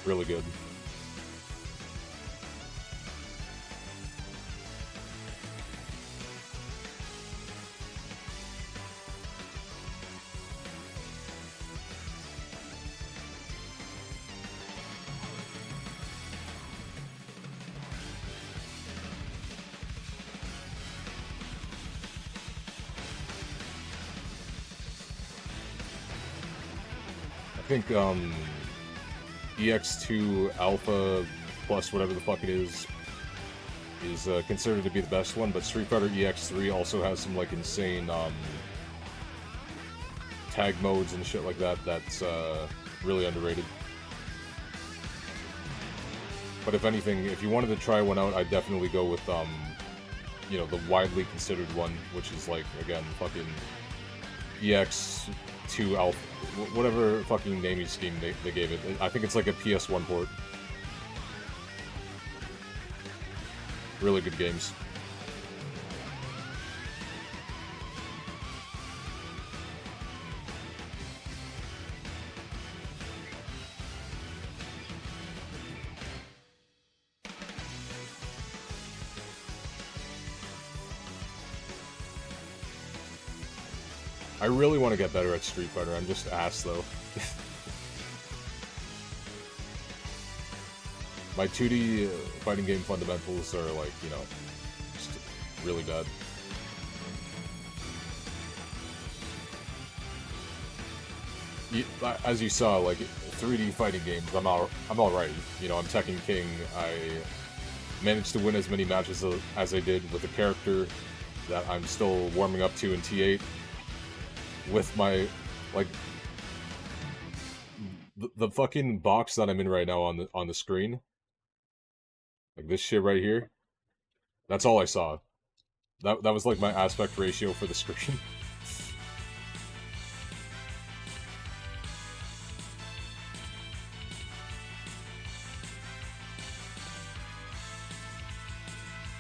Really good. I think EX2 Alpha plus whatever the fuck it is considered to be the best one, but Street Fighter EX3 also has some like insane tag modes and shit like that that's really underrated. But if anything, if you wanted to try one out, I'd definitely go with the widely considered one, which is like again fucking EX2 Alpha, whatever fucking naming scheme they gave it. I think it's like a PS1 port. Really good games. I really want to get better at Street Fighter. I'm just ass though. My 2D fighting game fundamentals are like, just really bad. As you saw, like 3D fighting games, I'm all right. I'm Tekken King. I managed to win as many matches as I did with a character that I'm still warming up to in T8. With my, like, the fucking box that I'm in right now on the screen, like this shit right here, that's all I saw. That was like my aspect ratio for the screen.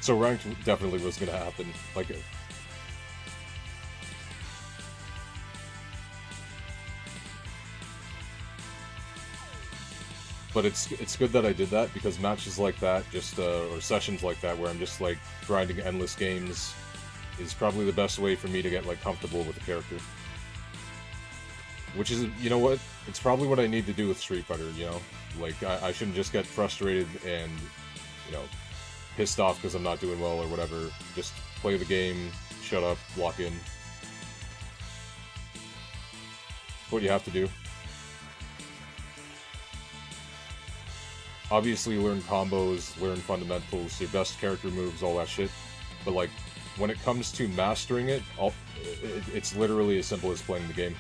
So ranked definitely was gonna happen. Like, But it's good that I did that, because matches like that, just or sessions like that, where I'm just like grinding endless games, is probably the best way for me to get like comfortable with the character. Which is, you know what? It's probably what I need to do with Street Fighter. You know, like I shouldn't just get frustrated and, you know, pissed off because I'm not doing well or whatever. Just play the game, shut up, lock in. What you have to do. Obviously, learn combos, learn fundamentals, your best character moves, all that shit. But like, when it comes to mastering it, it's literally as simple as playing the game.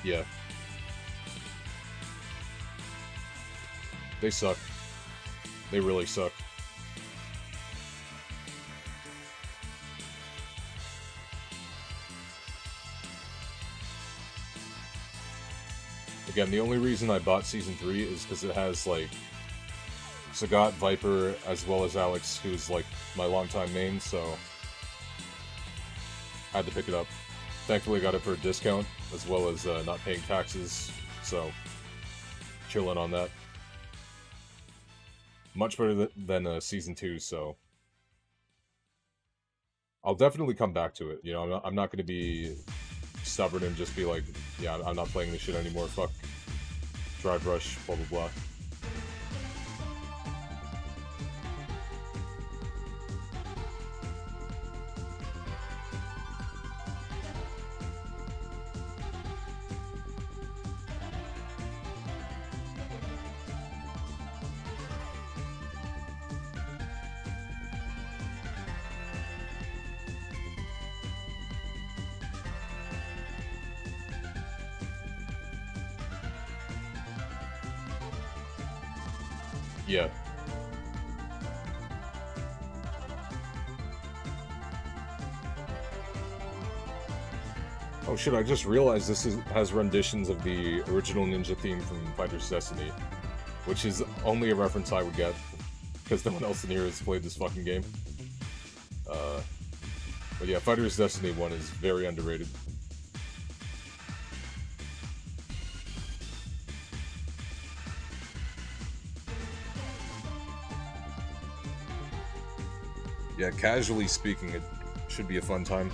Yeah. They suck. They really suck. Again, the only reason I bought Season 3 is because it has, like, Sagat, Viper, as well as Alex, who's, like, my longtime main, so I had to pick it up. Thankfully, I got it for a discount, as well as not paying taxes, so chilling on that. Much better than Season 2, so I'll definitely come back to it. You know, I'm not going to be stubborn and just be like, yeah, I'm not playing this shit anymore, fuck Drive Rush, blah blah blah. Yeah. Oh shit, I just realized this has renditions of the original ninja theme from Fighter's Destiny, which is only a reference I would get, because no one else in here has played this fucking game. But yeah, Fighter's Destiny 1 is very underrated. Yeah, casually speaking, it should be a fun time.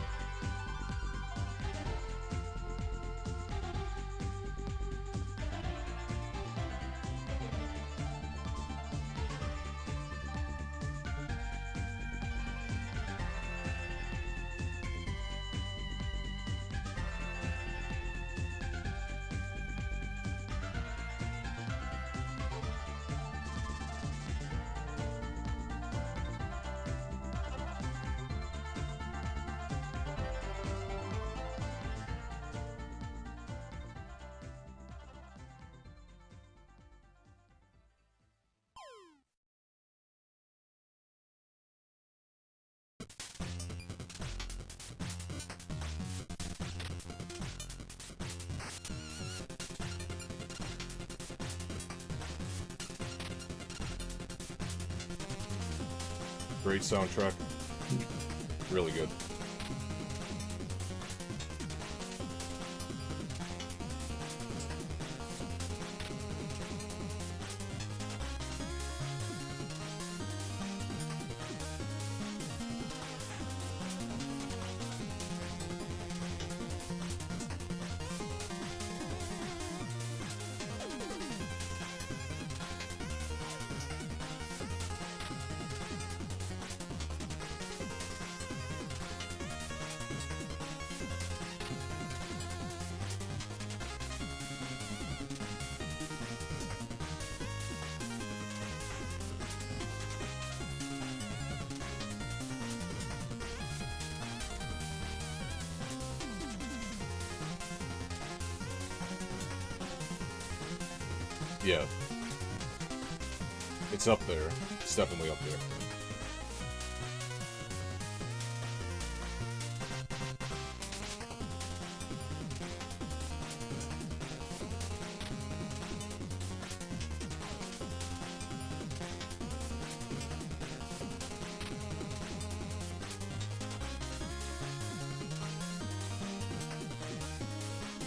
Great soundtrack. Really good. Yeah. It's up there. It's definitely up there.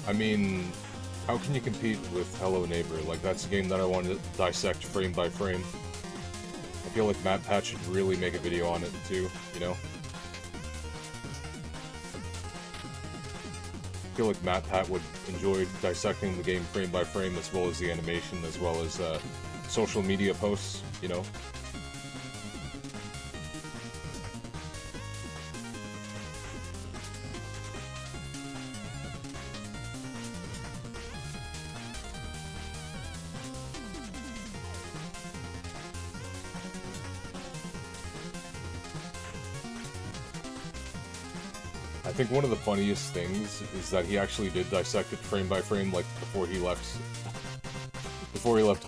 I mean, how can you compete with Hello Neighbor? Like, that's a game that I want to dissect frame by frame. I feel like Matt Pat should really make a video on it too, you know? I feel like Matt Pat would enjoy dissecting the game frame by frame, as well as the animation, as well as social media posts, you know? I think one of the funniest things is that he actually did dissect it frame by frame, like before he left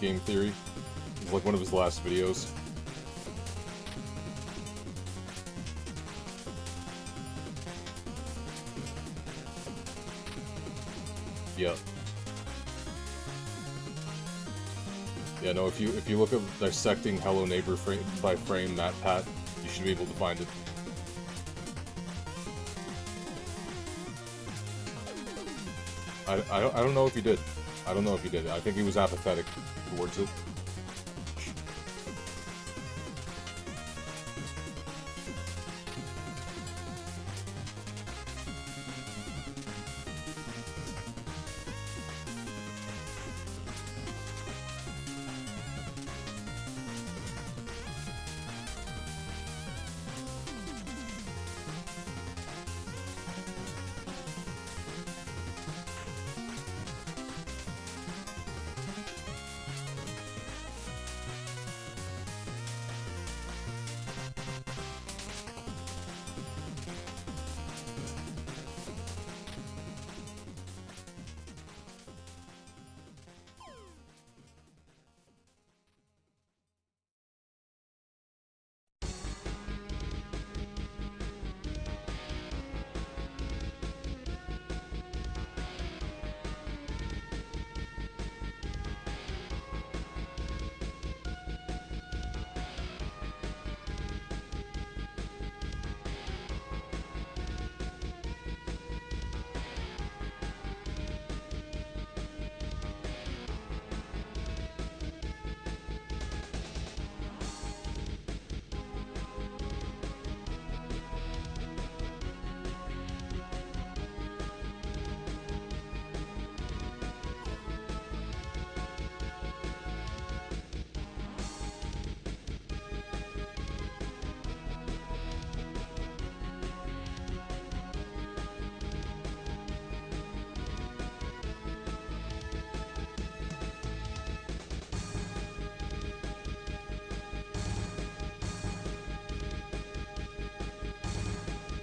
Game Theory. It was like one of his last videos. Yeah. Yeah, no, if you look up dissecting Hello Neighbor frame by frame Matt Pat, you should be able to find it. I don't know if he did. I don't know if he did. I think he was apathetic towards it.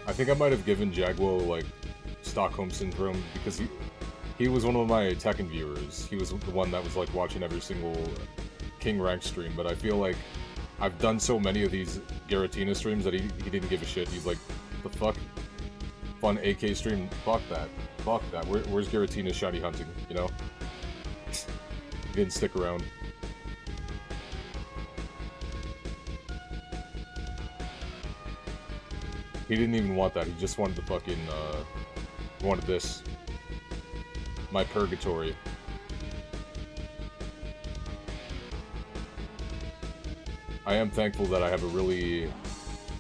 I think I might have given Jaguar like Stockholm Syndrome because he was one of my Tekken viewers. He was the one that was like watching every single King Rank stream, but I feel like I've done so many of these Giratina streams that he didn't give a shit. He's like, the fuck? Fun AK stream? Fuck that. Fuck that. Where's Giratina shiny hunting, you know? He didn't stick around. He didn't even want that. He just wanted the fucking, wanted this. My purgatory. I am thankful that I have a really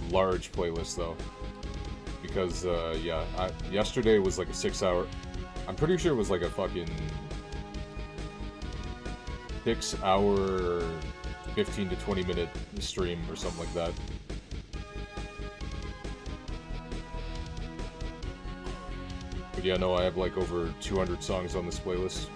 large playlist, though. Because, yeah, yesterday was like a 6-hour... I'm pretty sure it was like a fucking... 6-hour, 15 to 20 minute stream or something like that. But yeah, no, I have like over 200 songs on this playlist.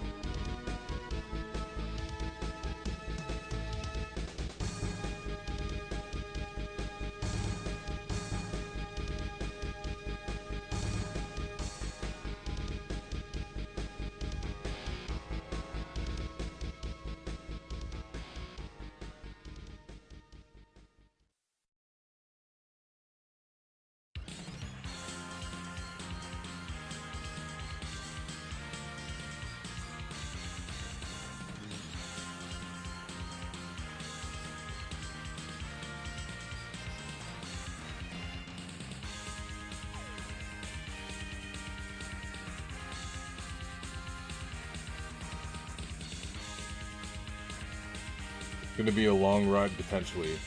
gonna be a long ride potentially,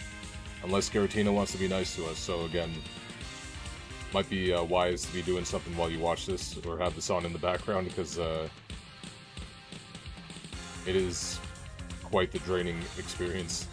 unless Giratina wants to be nice to us. So again, might be wise to be doing something while you watch this or have this on in the background because it is quite the draining experience.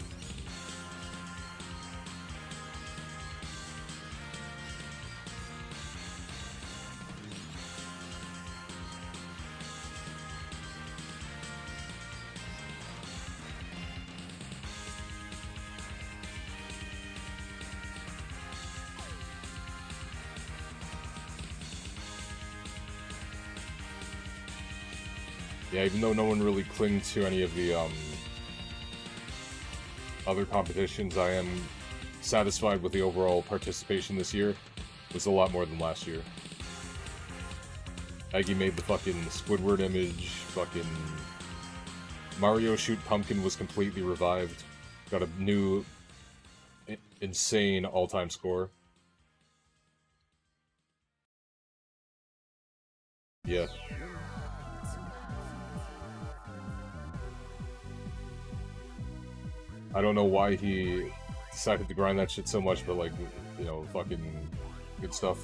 Yeah, even though no one really clinged to any of the other competitions, I am satisfied with the overall participation this year. It was a lot more than last year. Aggie made the fucking Squidward image, fucking Mario Shoot Pumpkin was completely revived. Got a new insane all-time score. Yeah. I don't know why he decided to grind that shit so much, but like, you know, fucking good stuff.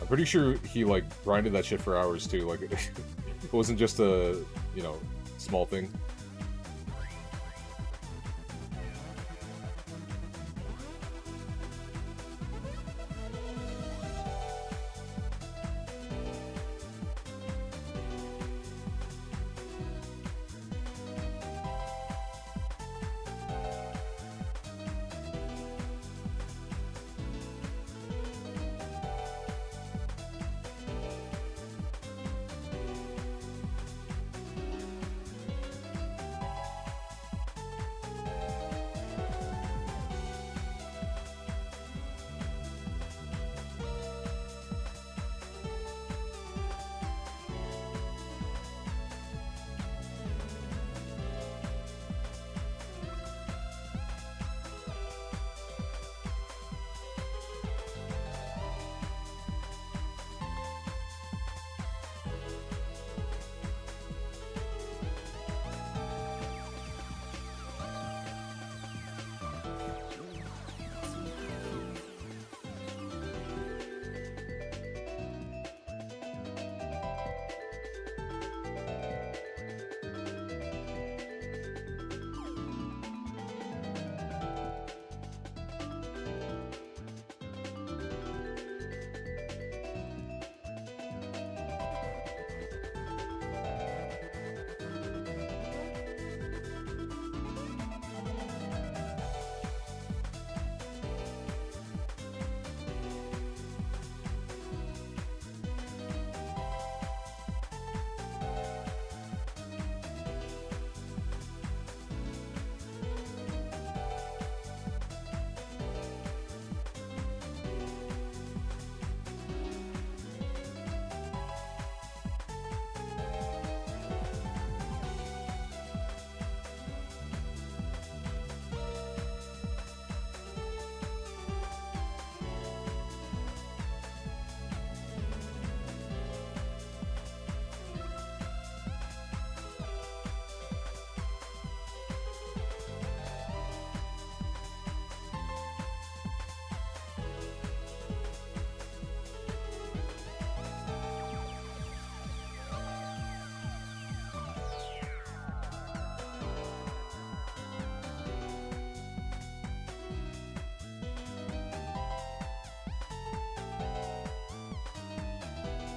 I'm pretty sure he like grinded that shit for hours too, like it wasn't just a, you know, small thing.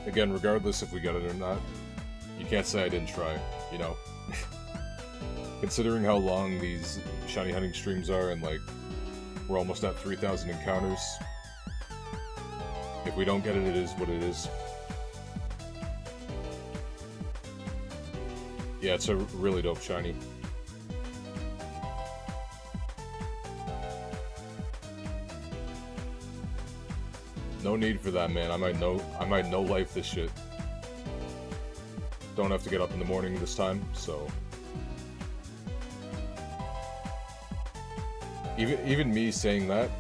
Again, regardless if we got it or not, you can't say I didn't try, you know? Considering how long these shiny hunting streams are and like, we're almost at 3,000 encounters. If we don't get it, it is what it is. Yeah, it's a really dope shiny. No need for that, man. I might no life this shit. Don't have to get up in the morning this time, so even me saying that,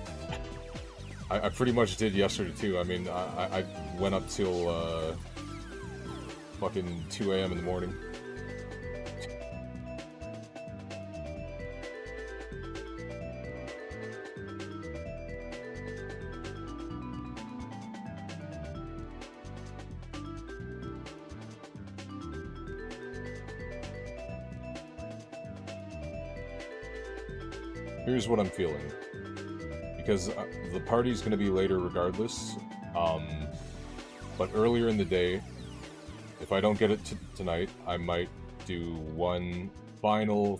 I pretty much did yesterday too. I mean, I went up till fucking 2 a.m. in the morning. Here's what I'm feeling. Because the party's going to be later regardless. But earlier in the day, if I don't get it tonight, I might do one final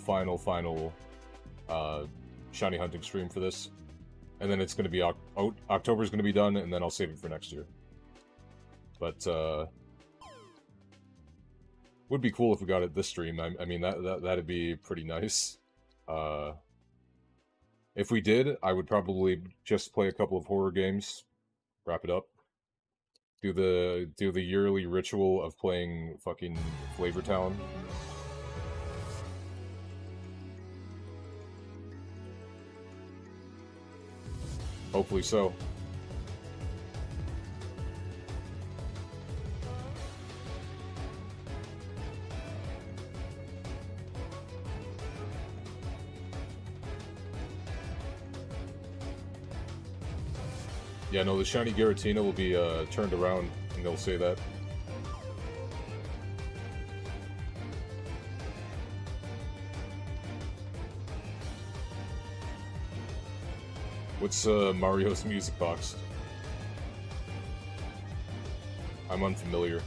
shiny hunting stream for this. And then it's going to be October's going to be done, and then I'll save it for next year. But would be cool if we got it this stream. I mean that'd be pretty nice. If we did, I would probably just play a couple of horror games, wrap it up. Do the yearly ritual of playing fucking Flavor Town. Hopefully so. Yeah, no, the shiny Giratina will be turned around, and they'll say that. What's Mario's music box? I'm unfamiliar.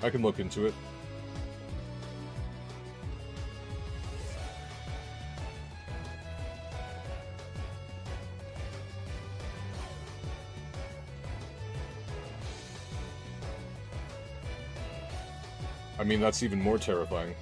I can look into it. I mean, that's even more terrifying.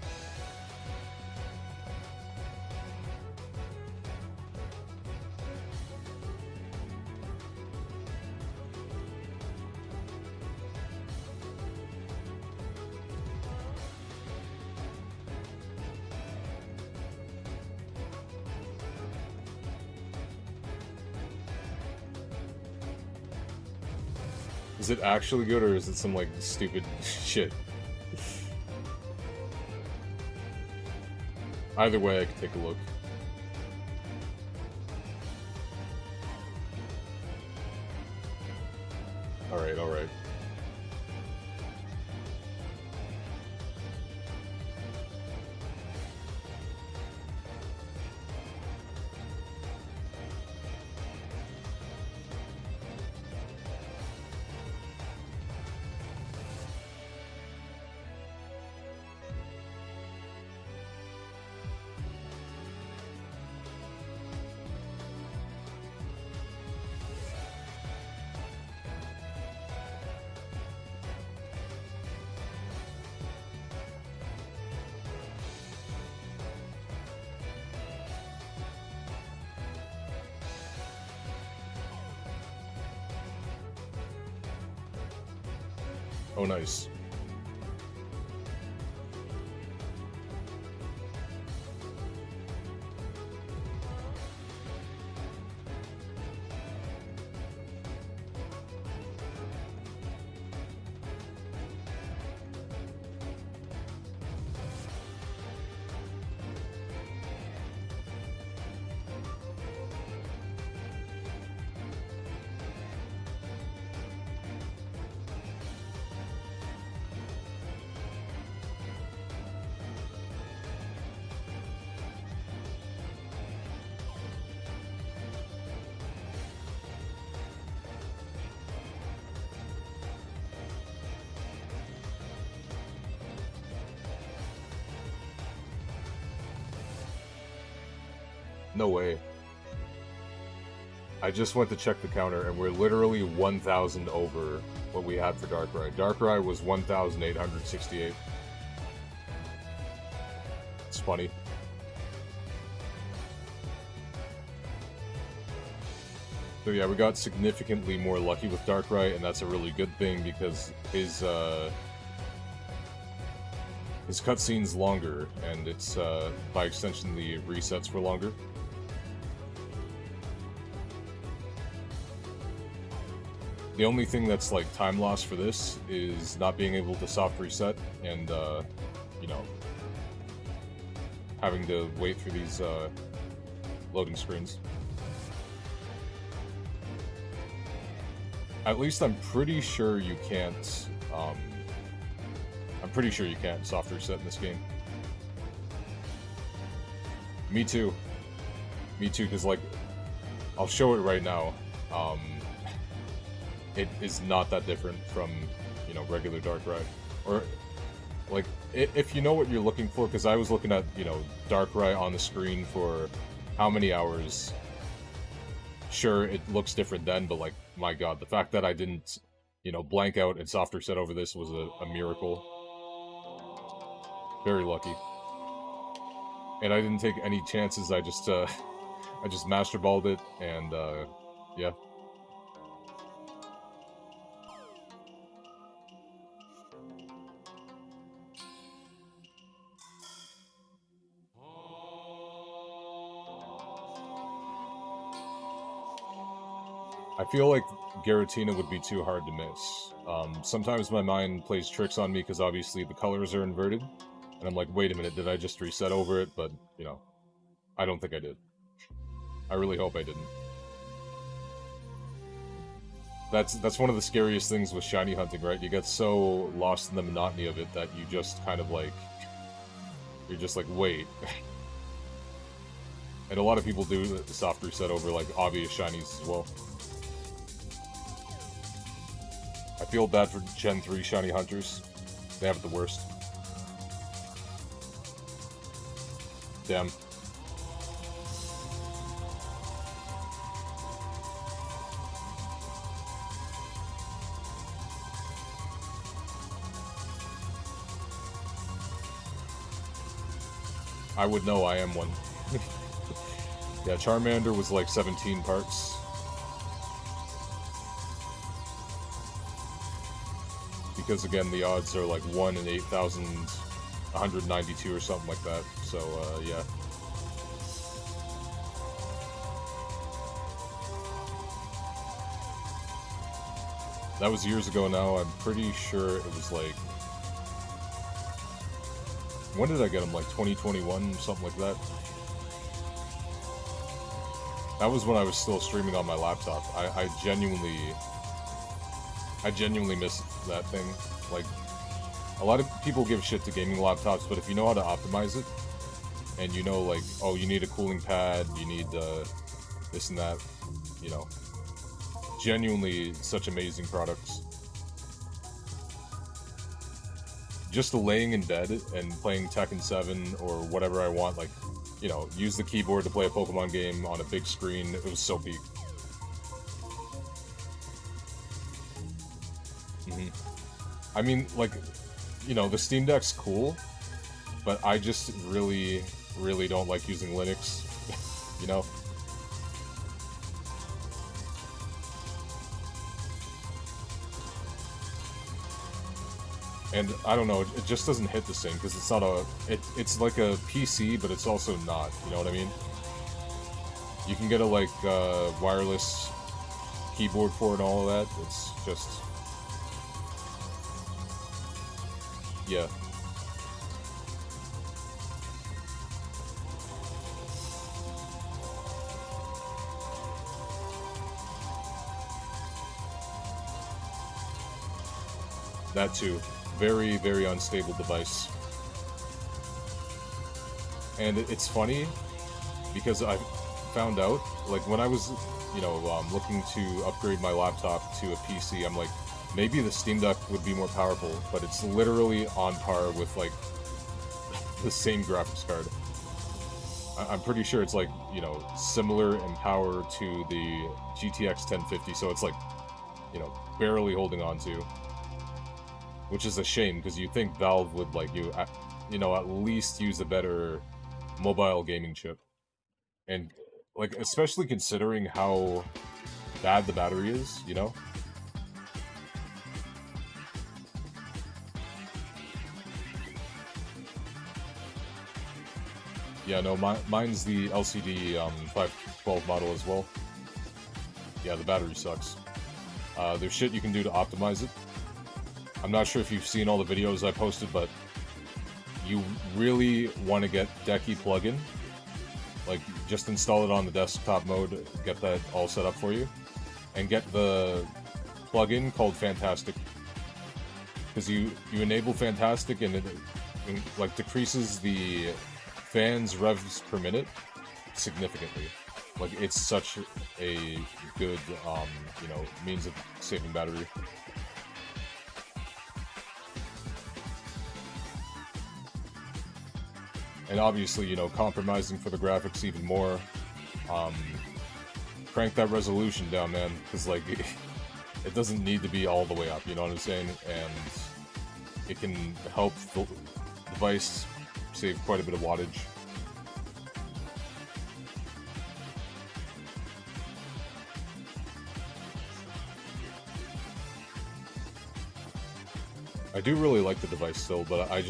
Is it actually good, or is it some, like, stupid shit? Either way, I could take a look. Alright, alright. Oh, nice. No way. I just went to check the counter, and we're literally 1,000 over what we had for Darkrai. Darkrai was 1,868. It's funny. So yeah, we got significantly more lucky with Darkrai, and that's a really good thing because his cutscene's longer, and it's by extension the resets were longer. The only thing that's like time loss for this is not being able to soft reset, and you know, having to wait through these loading screens. At least I'm pretty sure you can't. I'm pretty sure you can't soft reset in this game. Me too. Me too, because, like, I'll show it right now. It is not that different from, you know, regular Darkrai. Or, like, if you know what you're looking for, because I was looking at, you know, Darkrai on the screen for how many hours. Sure, it looks different then, but, like, my god, the fact that I didn't, you know, blank out and soft reset over this was a miracle. Very lucky. And I didn't take any chances, I just Master Balled it, and, yeah. I feel like Giratina would be too hard to miss. Sometimes my mind plays tricks on me because obviously the colors are inverted, and I'm like, wait a minute, did I just reset over it? But, you know, I don't think I did. I really hope I didn't. That's one of the scariest things with shiny hunting, right? You get so lost in the monotony of it that you just kind of like... You're just like, wait. And a lot of people do the soft reset over, like, obvious shinies as well. I feel bad for Gen 3 shiny hunters. They have it the worst. Damn. I would know, I am one. Yeah, Charmander was like 17 parts. Because again, the odds are like 1 in 8,192 or something like that, so yeah. That was years ago now, I'm pretty sure it was like... When did I get him? Like 2021, something like that? That was when I was still streaming on my laptop. I genuinely miss that thing. Like, a lot of people give shit to gaming laptops, but if you know how to optimize it, and you know, like, oh, you need a cooling pad, you need this and that, you know, genuinely such amazing products. Just laying in bed and playing Tekken 7 or whatever I want, like, you know, use the keyboard to play a Pokemon game on a big screen, it was so peak. I mean, like, you know, the Steam Deck's cool, but I just really don't like using Linux, you know? And I don't know, it just doesn't hit the same, because it's not a... It's like a PC, but it's also not, you know what I mean? You can get a, like, wireless keyboard for it and all of that, it's just... Yeah. That too. Very, very unstable device. And it's funny, because I found out, like, when I was, you know, looking to upgrade my laptop to a PC, I'm like, maybe the Steam Deck would be more powerful, but it's literally on par with, like, the same graphics card. I'm pretty sure it's, like, you know, similar in power to the GTX 1050, so it's, like, you know, barely holding on to. Which is a shame, because you think Valve would, like, you know, at least use a better mobile gaming chip. And, like, especially considering how bad the battery is, you know? Yeah, no, mine's the LCD 512 model as well. Yeah, the battery sucks. There's shit you can do to optimize it. I'm not sure if you've seen all the videos I posted, but you really want to get Decky plugin. Like, just install it on the desktop mode, get that all set up for you, and get the plugin called Fantastic. Because you enable Fantastic and it like decreases the fans' revs per minute significantly. Like, it's such a good, you know, means of saving battery. And obviously, you know, compromising for the graphics even more. Crank that resolution down, man, because, like, it doesn't need to be all the way up, you know what I'm saying? And it can help the device save quite a bit of wattage. I do really like the device still, but I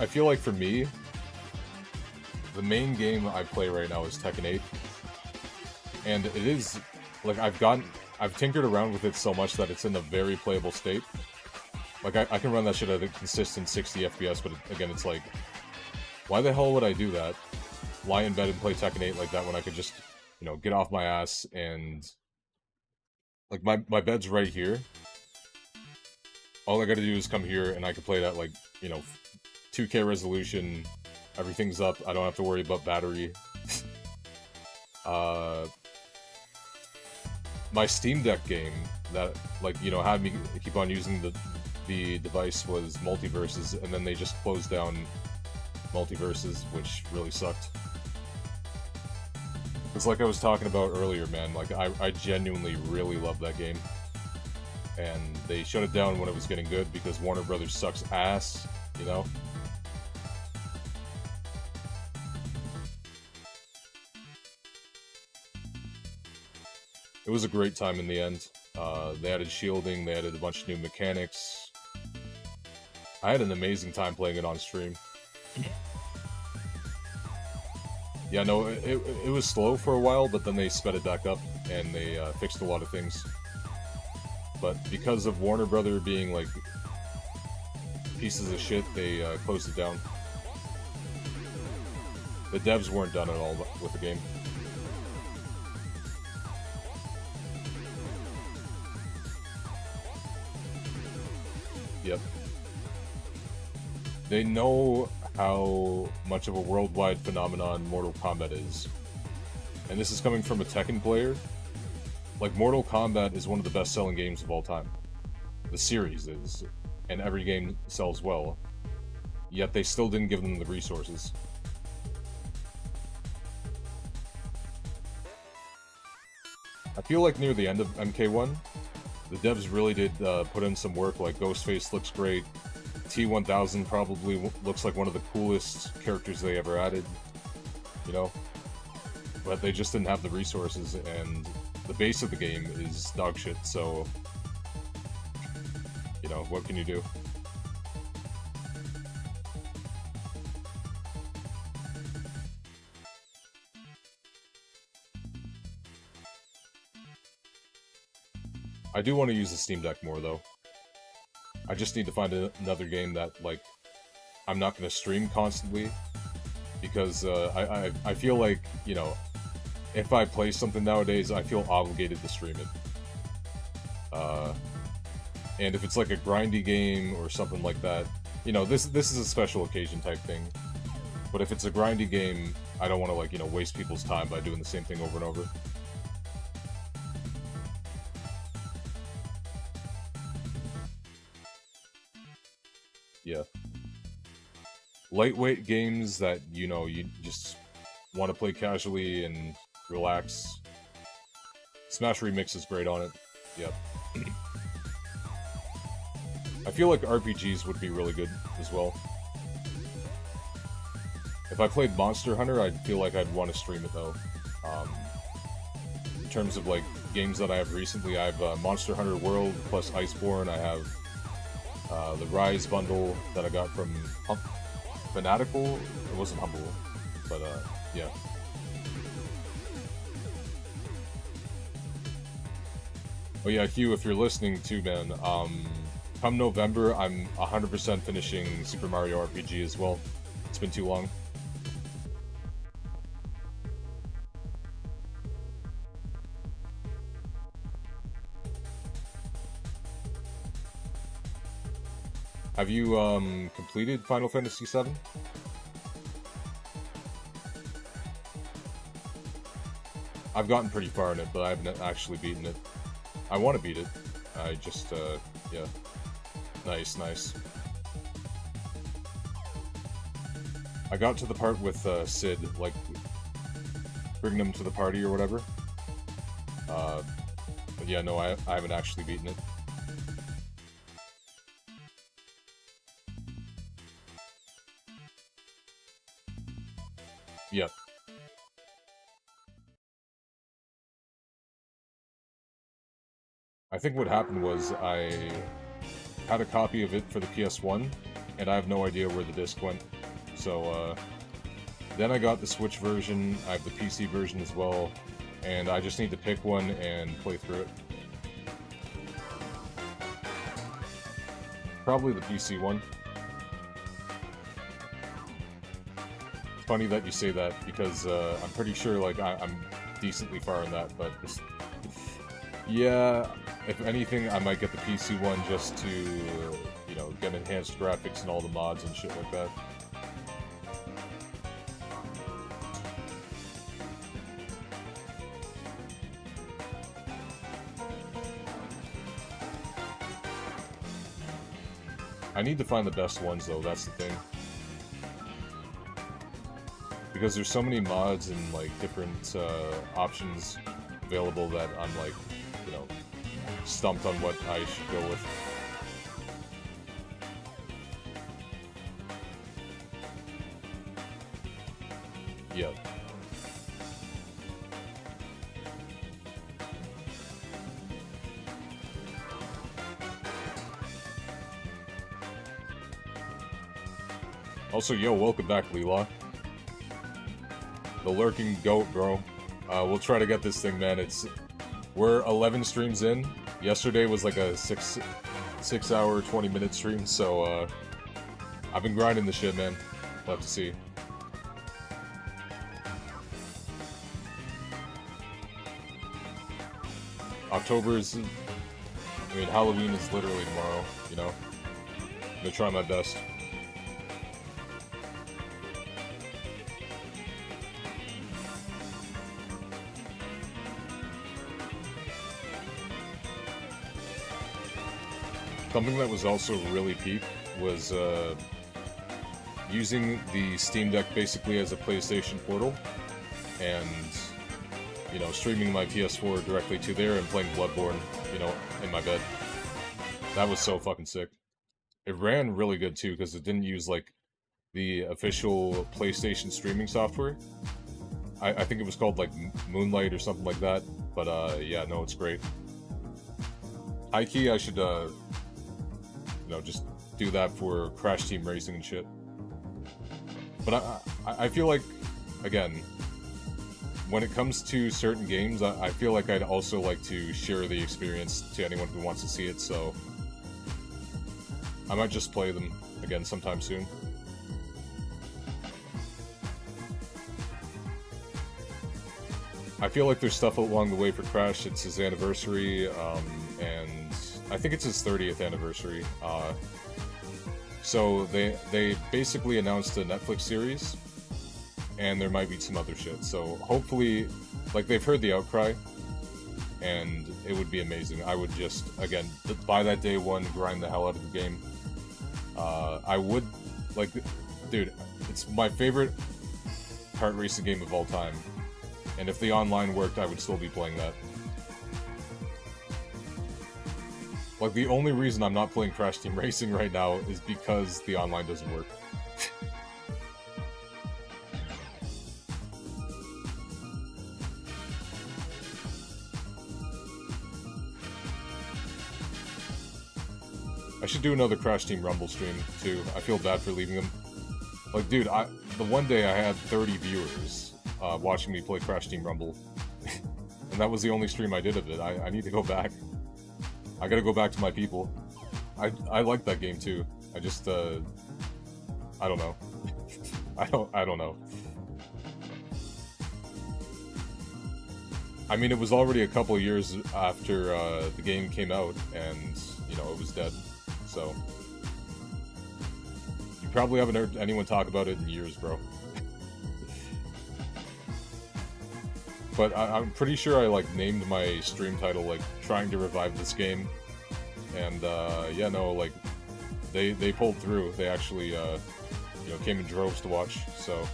feel like for me, the main game I play right now is Tekken 8. And it is, like, I've tinkered around with it so much that it's in a very playable state. Like, I can run that shit at a consistent 60 FPS, but again, it's like, why the hell would I do that? Lie in bed and play Tekken 8 like that when I could just, you know, get off my ass and... Like, my bed's right here. All I gotta do is come here and I can play that, like, you know, 2K resolution, everything's up, I don't have to worry about battery. My Steam Deck game that, like, you know, had me keep on using the device was Multiverses, and then they just closed down Multiverses, which really sucked. It's like I was talking about earlier, man, like, I genuinely really love that game. And they shut it down when it was getting good because Warner Brothers sucks ass, you know? It was a great time in the end. They added shielding, they added a bunch of new mechanics. I had an amazing time playing it on stream. Yeah, no, it was slow for a while, but then they sped it back up, and they fixed a lot of things. But because of Warner Brother being, like, pieces of shit, they closed it down. The devs weren't done at all with the game. Yep. They know how much of a worldwide phenomenon Mortal Kombat is. And this is coming from a Tekken player. Like, Mortal Kombat is one of the best-selling games of all time. The series is, and every game sells well. Yet they still didn't give them the resources. I feel like near the end of MK1, the devs really did put in some work. Like, Ghostface looks great. T-1000 probably looks like one of the coolest characters they ever added, you know? But they just didn't have the resources, and the base of the game is dog shit, so... You know, what can you do? I do want to use the Steam Deck more, though. I just need to find another game that, like, I'm not going to stream constantly, because I feel like, you know, if I play something nowadays, I feel obligated to stream it. And if it's like a grindy game or something like that, you know, this is a special occasion type thing. But if it's a grindy game, I don't want to, like, you know, waste people's time by doing the same thing over and over. Yeah. Lightweight games that, you know, you just want to play casually and relax. Smash Remix is great on it. Yep. I feel like RPGs would be really good as well. If I played Monster Hunter, I'd feel like I'd want to stream it, though. In terms of, like, games that I have recently, I have Monster Hunter World plus Iceborne. I have the Rise bundle that I got from Fanatical. It wasn't Humble, but yeah. Oh yeah, Hugh, if you're listening too, man, come November, I'm 100% finishing Super Mario RPG as well. It's been too long. Have you completed Final Fantasy VII? I've gotten pretty far in it, but I haven't actually beaten it. I want to beat it. I just, yeah. Nice, nice. I got to the part with Sid, like, bringing him to the party or whatever. But yeah, no, I haven't actually beaten it. Yep. I think what happened was I had a copy of it for the PS1, and I have no idea where the disc went. So, then I got the Switch version, I have the PC version as well, and I just need to pick one and play through it. Probably the PC one. It's funny that you say that, because I'm pretty sure like I'm decently far in that, but yeah, if anything, I might get the PC one just to, you know, get enhanced graphics and all the mods and shit like that. I need to find the best ones though, that's the thing. Because there's so many mods and like different options available that I'm like, you know, stumped on what I should go with. Yeah. Also, yo, welcome back, Leela. The lurking goat, bro. We'll try to get this thing, man. We're 11 streams in. Yesterday was like a 6 hour, 20-minute stream, so I've been grinding the shit, man. We'll have to see. October's, I mean, Halloween is literally tomorrow, you know? I'm gonna try my best. Something that was also really peak was using the Steam Deck basically as a PlayStation portal, and, you know, streaming my PS4 directly to there and playing Bloodborne, you know, in my bed. That was so fucking sick. It ran really good too, because it didn't use, like, the official PlayStation streaming software. I think it was called, like, Moonlight or something like that, but, yeah, no, it's great. High-key, I should, you know, just do that for Crash Team Racing and shit. But I feel like, again, when it comes to certain games, I feel like I'd also like to share the experience to anyone who wants to see it, so I might just play them again sometime soon. I feel like there's stuff along the way for Crash. It's his anniversary, and I think it's his 30th anniversary. So they basically announced a Netflix series, and there might be some other shit. So hopefully, like, they've heard the outcry, and it would be amazing. I would just, again, buy that day one, grind the hell out of the game. I would, like, dude, it's my favorite kart racing game of all time. And if the online worked, I would still be playing that. Like, the only reason I'm not playing Crash Team Racing right now is because the online doesn't work. I should do another Crash Team Rumble stream, too. I feel bad for leaving them. Like, dude, the one day I had 30 viewers watching me play Crash Team Rumble. And that was the only stream I did of it. I need to go back. I gotta go back to my people. I like that game too. I just I don't know. I don't know. I mean, it was already a couple years after the game came out, and you know it was dead. So you probably haven't heard anyone talk about it in years, bro. But I'm pretty sure I like named my stream title like trying to revive this game, and yeah, no, like they pulled through. They actually you know came in droves to watch. So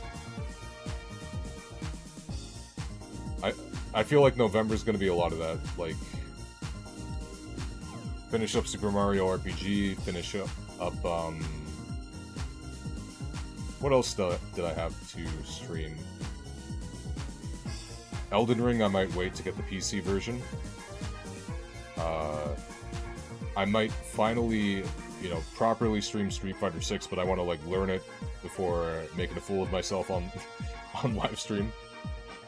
I feel like November's gonna be a lot of that. Like finish up Super Mario RPG, finish up what else did I have to stream? Elden Ring, I might wait to get the PC version. I might finally, you know, properly stream Street Fighter 6, but I want to like learn it before making a fool of myself on on live stream.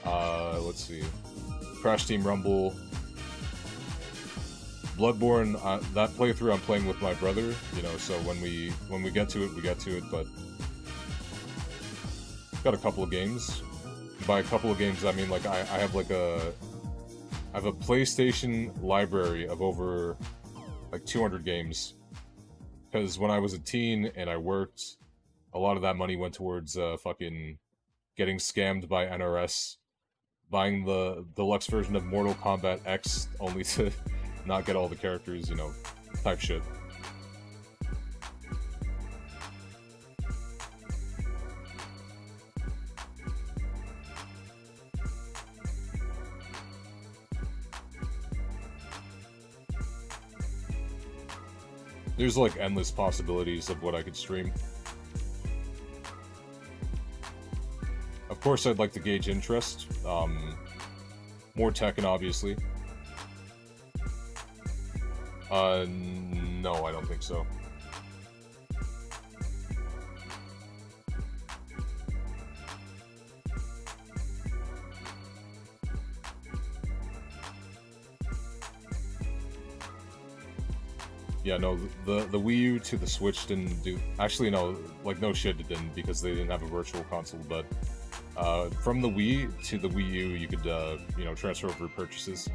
Let's see, Crash Team Rumble, Bloodborne. That playthrough I'm playing with my brother, you know. So when we get to it, we get to it. But got a couple of games. By a couple of games, I mean like I have like I have a PlayStation library of over like 200 games. Because when I was a teen and I worked, a lot of that money went towards fucking getting scammed by NRS, buying the deluxe version of Mortal Kombat X only to not get all the characters, you know, type shit. There's like endless possibilities of what I could stream. Of course, I'd like to gauge interest. More Tekken, obviously. No, I don't think so. Yeah, no, the Wii U to the Switch didn't do... Actually, no, like, no shit it didn't, because they didn't have a virtual console, but... from the Wii to the Wii U, you could, you know, transfer over purchases.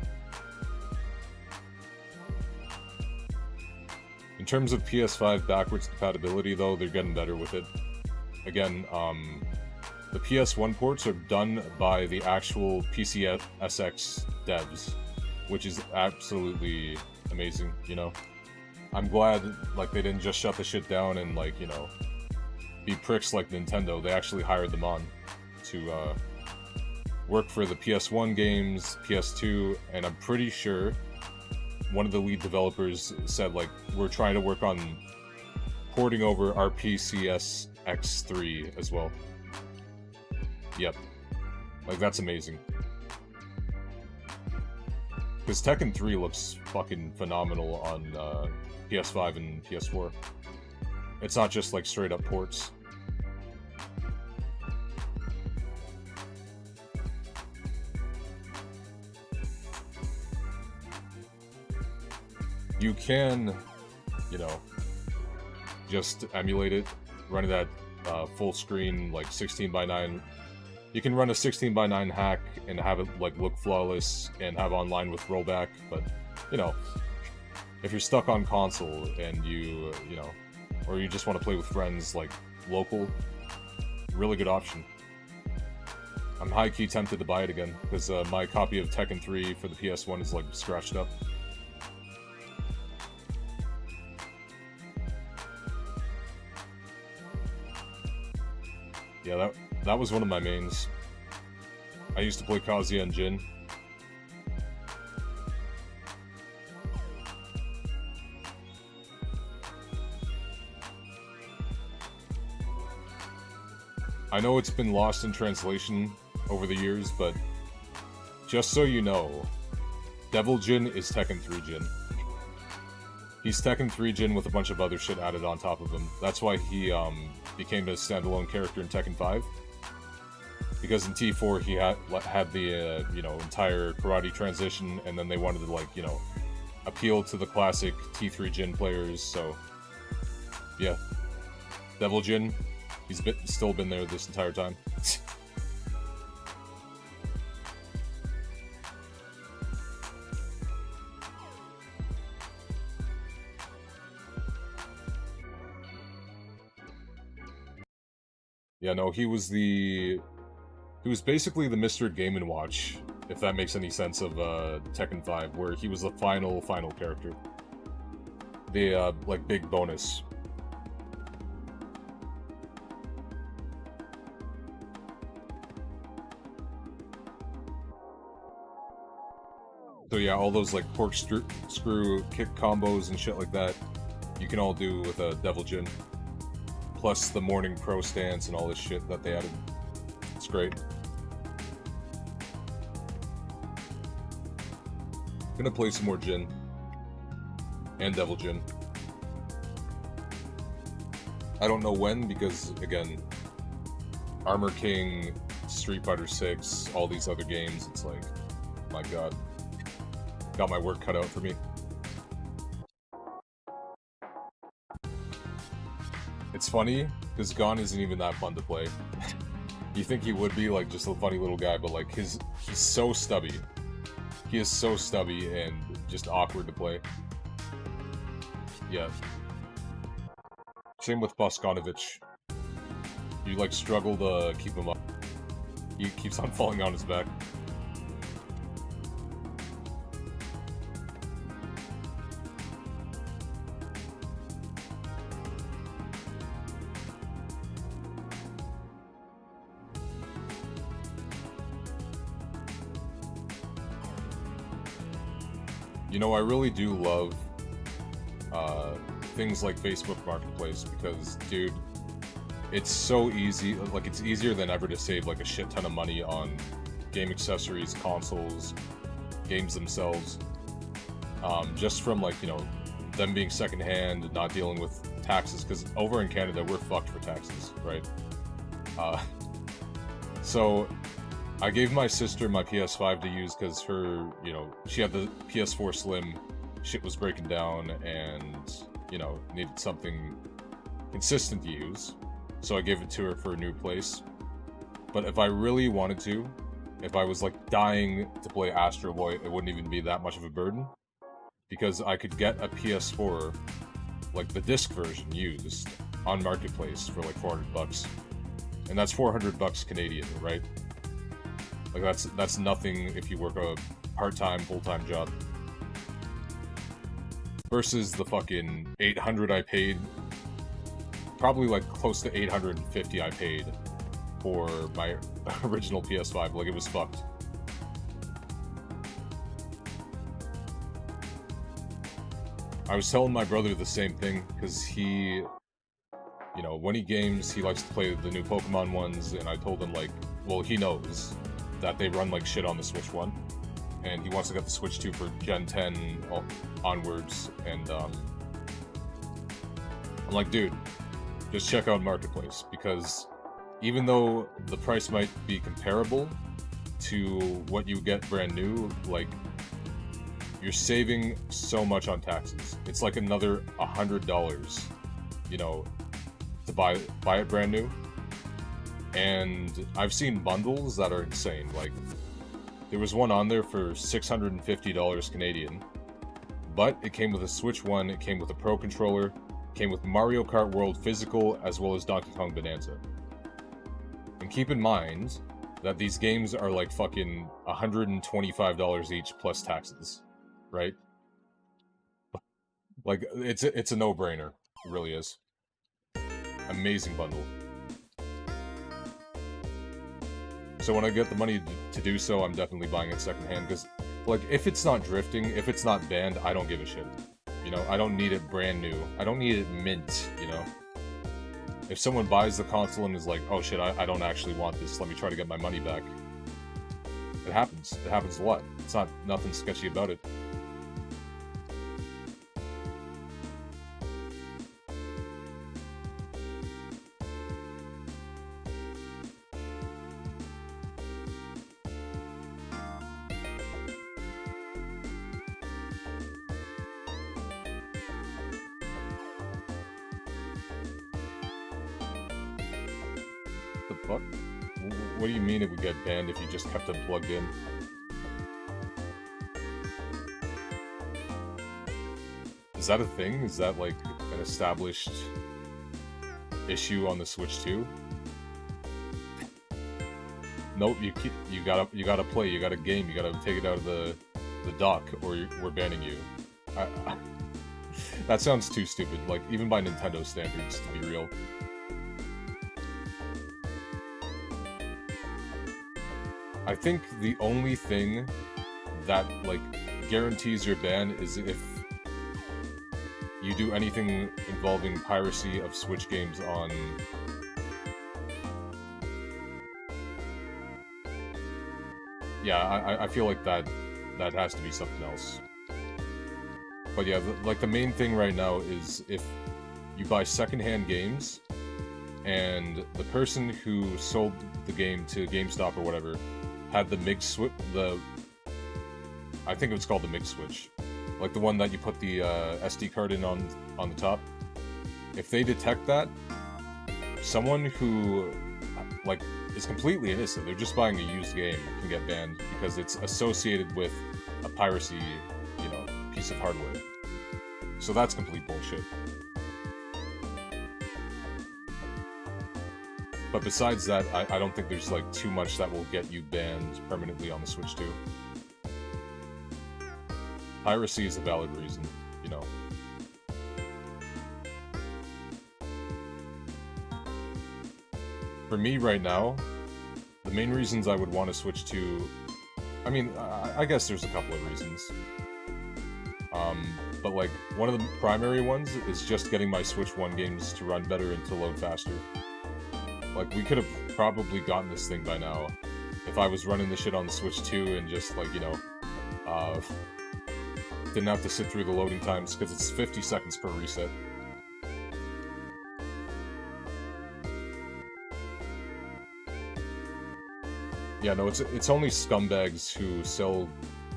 In terms of PS5 backwards compatibility, though, they're getting better with it. Again, the PS1 ports are done by the actual PCSX devs, which is absolutely amazing, you know? I'm glad, like, they didn't just shut the shit down and, like, you know, be pricks like Nintendo. They actually hired them on to, work for the PS1 games, PS2, and I'm pretty sure one of the lead developers said, like, we're trying to work on porting over our PCSX3 as well. Yep. Like, that's amazing. Because Tekken 3 looks fucking phenomenal on, PS5 and PS4. It's not just like straight up ports. You can, you know, just emulate it, run it at full screen, like 16:9. You can run a 16:9 hack and have it like look flawless and have online with rollback, but you know, if you're stuck on console and you know, or you just want to play with friends, like local, really good option. I'm high-key tempted to buy it again, because my copy of Tekken 3 for the PS1 is like scratched up. Yeah, that was one of my mains. I used to play Kazuya and Jin. I know it's been lost in translation over the years, but just so you know, Devil Jin is Tekken 3 Jin. He's Tekken 3 Jin with a bunch of other shit added on top of him. That's why he became a standalone character in Tekken 5. Because in T4 he had the you know, entire karate transition, and then they wanted to, like, you know, appeal to the classic T3 Jin players. So yeah, Devil Jin, he's still been there this entire time. Yeah, no, he was basically the Mr. Game & Watch, if that makes any sense, of Tekken 5, where he was the final character. The, like, big bonus. So yeah, all those, like, corkscrew kick combos and shit like that, you can all do with a Devil Jin. Plus the morning pro stance and all this shit that they added. It's great. Gonna play some more Jin. And Devil Jin. I don't know when, because, again, Armor King, Street Fighter 6, all these other games, it's like, my god. Got my work cut out for me. It's funny, because Gon isn't even that fun to play. You think he would be, like, just a funny little guy, but, like, he's so stubby. He is so stubby and just awkward to play. Yeah. Same with Boskonovich. You, like, struggle to keep him up. He keeps on falling on his back. You know, I really do love things like Facebook Marketplace because, dude, it's so easy. Like, it's easier than ever to save, like, a shit ton of money on game accessories, consoles, games themselves. Just from, like, you know, them being secondhand, not dealing with taxes, because over in Canada, we're fucked for taxes, right? So I gave my sister my PS5 to use because her, you know, she had the PS4 Slim, shit was breaking down, and, you know, needed something consistent to use. So I gave it to her for a new place. But if I really wanted to, if I was, like, dying to play Astro Boy, it wouldn't even be that much of a burden. Because I could get a PS4, like the disc version, used on Marketplace for, like, $400. And that's $400 Canadian, right? Like, that's nothing if you work a part-time, full-time job. Versus the fucking $800 I paid, probably like close to $850 I paid for my original PS5. Like, it was fucked. I was telling my brother the same thing, because he, you know, when he games, he likes to play the new Pokemon ones, and I told him, like, well, he knows that they run like shit on the Switch 1, and he wants to get the Switch 2 for Gen 10 onwards, and I'm like, dude, just check out Marketplace, because even though the price might be comparable to what you get brand new, like, you're saving so much on taxes. It's like another $100, you know, to buy it brand new. And I've seen bundles that are insane. Like, there was one on there for $650 Canadian, but it came with a Switch 1, it came with a Pro Controller, it came with Mario Kart World Physical, as well as Donkey Kong Bonanza. And keep in mind that these games are like fucking $125 each plus taxes, right? Like, it's a no-brainer. It really is. Amazing bundle. So when I get the money to do so, I'm definitely buying it secondhand, because, like, if it's not drifting, if it's not banned, I don't give a shit. You know, I don't need it brand new. I don't need it mint, you know? If someone buys the console and is like, oh shit, I don't actually want this, let me try to get my money back. It happens. It happens a lot. It's nothing sketchy about it. The fuck? What do you mean it would get banned if you just kept it plugged in? Is that a thing? Is that like an established issue on the Switch too? Nope, you gotta play, you gotta game, you gotta take it out of the dock, or we're banning you. That sounds too stupid, like, even by Nintendo standards, to be real. I think the only thing that, like, guarantees your ban is if you do anything involving piracy of Switch games on... Yeah, I feel like that has to be something else. But yeah, like the main thing right now is if you buy secondhand games and the person who sold the game to GameStop or whatever had the MIG switch, I think it was called the MIG switch, like the one that you put the SD card in on the top. If they detect that, someone who like is completely innocent, they're just buying a used game, can get banned because it's associated with a piracy, you know, piece of hardware. So that's complete bullshit. But besides that, I don't think there's like too much that will get you banned permanently on the Switch 2. Piracy is a valid reason, you know. For me right now, the main reasons I would want to switch to... I mean, I guess there's a couple of reasons. But like, one of the primary ones is just getting my Switch 1 games to run better and to load faster. Like, we could have probably gotten this thing by now if I was running the shit on the Switch 2 and just, like, you know, didn't have to sit through the loading times, because it's 50 seconds per reset. Yeah, no, it's only scumbags who sell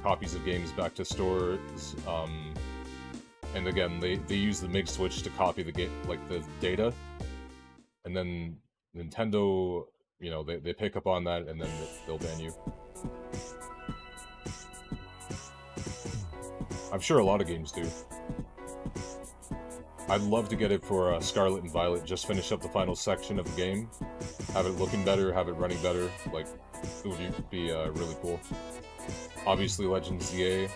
copies of games back to stores, and again, they use the MIG switch to copy the the data, and then Nintendo, you know, they pick up on that, and then they'll ban you. I'm sure a lot of games do. I'd love to get it for Scarlet and Violet, just finish up the final section of the game, have it looking better, have it running better, like, it would be really cool. Obviously, Legends ZA.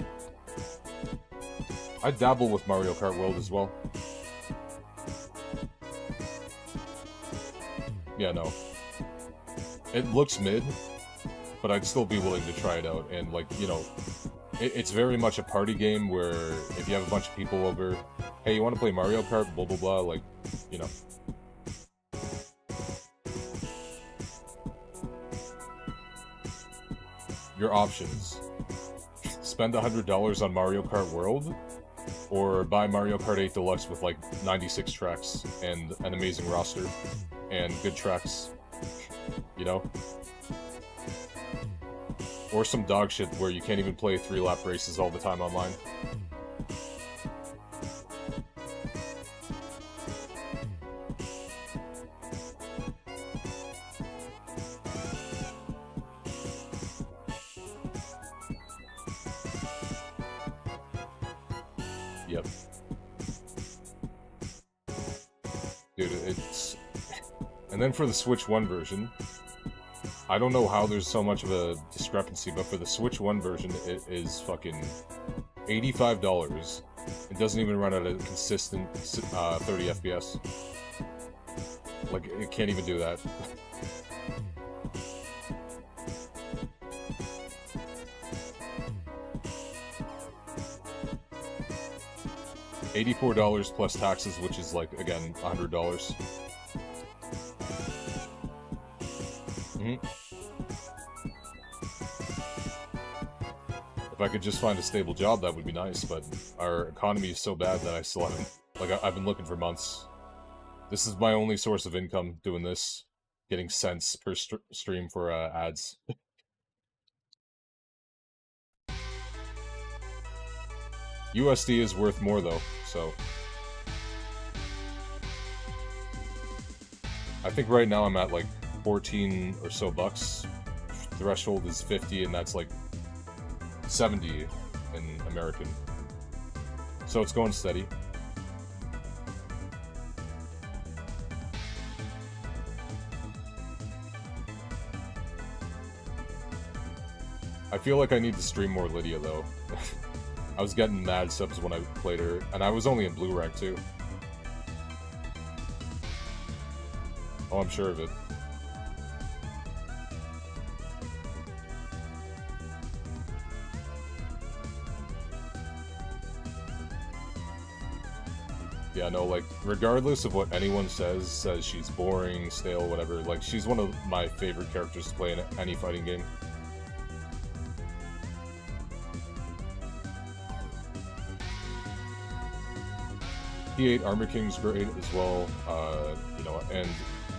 I dabble with Mario Kart World as well. Yeah, no. It looks mid, but I'd still be willing to try it out. And, like, you know, it's very much a party game where if you have a bunch of people over, hey, you want to play Mario Kart, blah, blah, blah, like, you know. Your options. Spend $100 on Mario Kart World, or buy Mario Kart 8 Deluxe with like 96 tracks and an amazing roster and good tracks, you know? Or some dog shit where you can't even play 3-lap races all the time online. Yep. Dude, it's... And then for the Switch 1 version, I don't know how there's so much of a discrepancy, but for the Switch 1 version, it is fucking $85. It doesn't even run at a consistent 30 FPS. Like, it can't even do that. $84 plus taxes, which is like, again, $100. If I could just find a stable job, that would be nice, but our economy is so bad that I still haven't... Like, I've been looking for months. This is my only source of income, doing this. Getting cents per stream for ads. USD is worth more, though, so... I think right now I'm at, like, 14 or so bucks. Threshold is 50, and that's like 70 in American. So it's going steady. I feel like I need to stream more Lydia though. I was getting mad subs when I played her, and I was only in blue rank too. Oh, I'm sure of it. Yeah, no, like, regardless of what anyone says she's boring, stale, whatever, like, she's one of my favorite characters to play in any fighting game. P8 Armor King's great as well, you know, and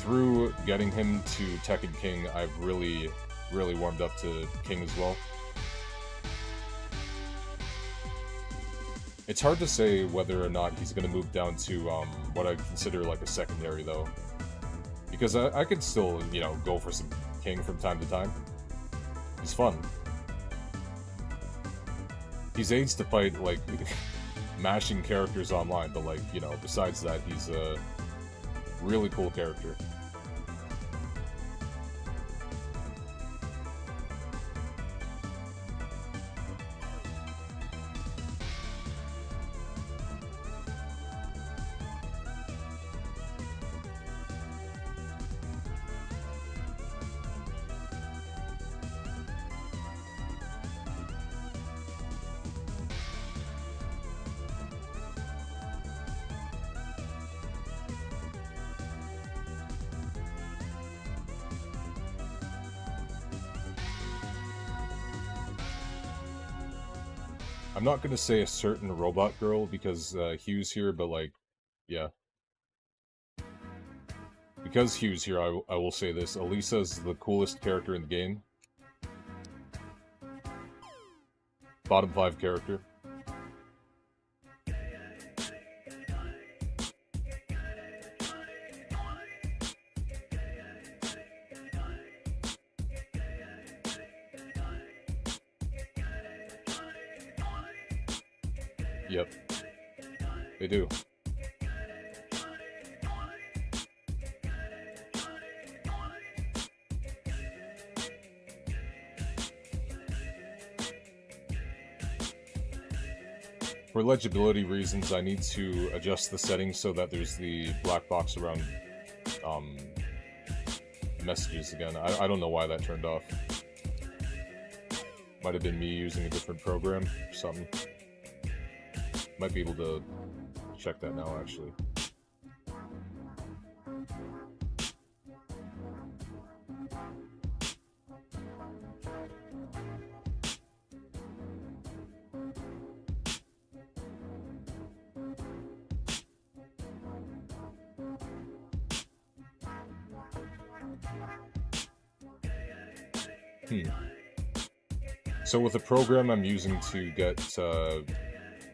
through getting him to Tekken King, I've really warmed up to King as well. It's hard to say whether or not he's going to move down to what I consider like a secondary, though. Because I could still, you know, go for some King from time to time. He's fun. He's aids to fight, like, mashing characters online, but, like, you know, besides that, he's a really cool character. I'm not gonna say a certain robot girl because Hugh's here, but like, yeah. Because Hugh's here, I will say this. Elisa's the coolest character in the game. Bottom 5 character. Yep. They do. For legibility reasons, I need to adjust the settings so that there's the black box around messages again. I don't know why that turned off. Might have been me using a different program or something. Might be able to check that now, actually. So with the program I'm using to get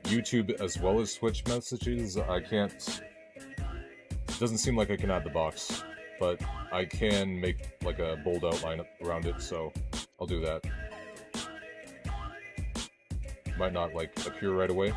YouTube as well as Twitch messages, I can't... It doesn't seem like I can add the box, but I can make like a bold outline around it, so I'll do that. Might not like appear right away.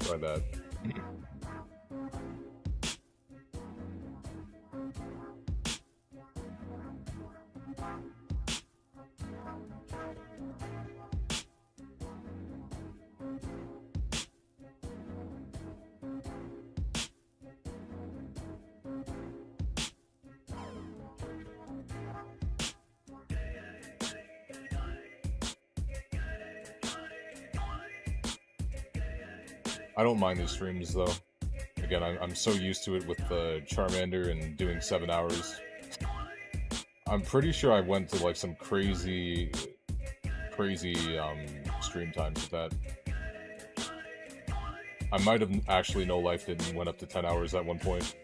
Try that. I don't mind these streams though. Again, I'm so used to it with Charmander and doing 7 hours. I'm pretty sure I went to like some crazy stream times with that. I might have actually no-lifed it and went up to 10 hours at one point.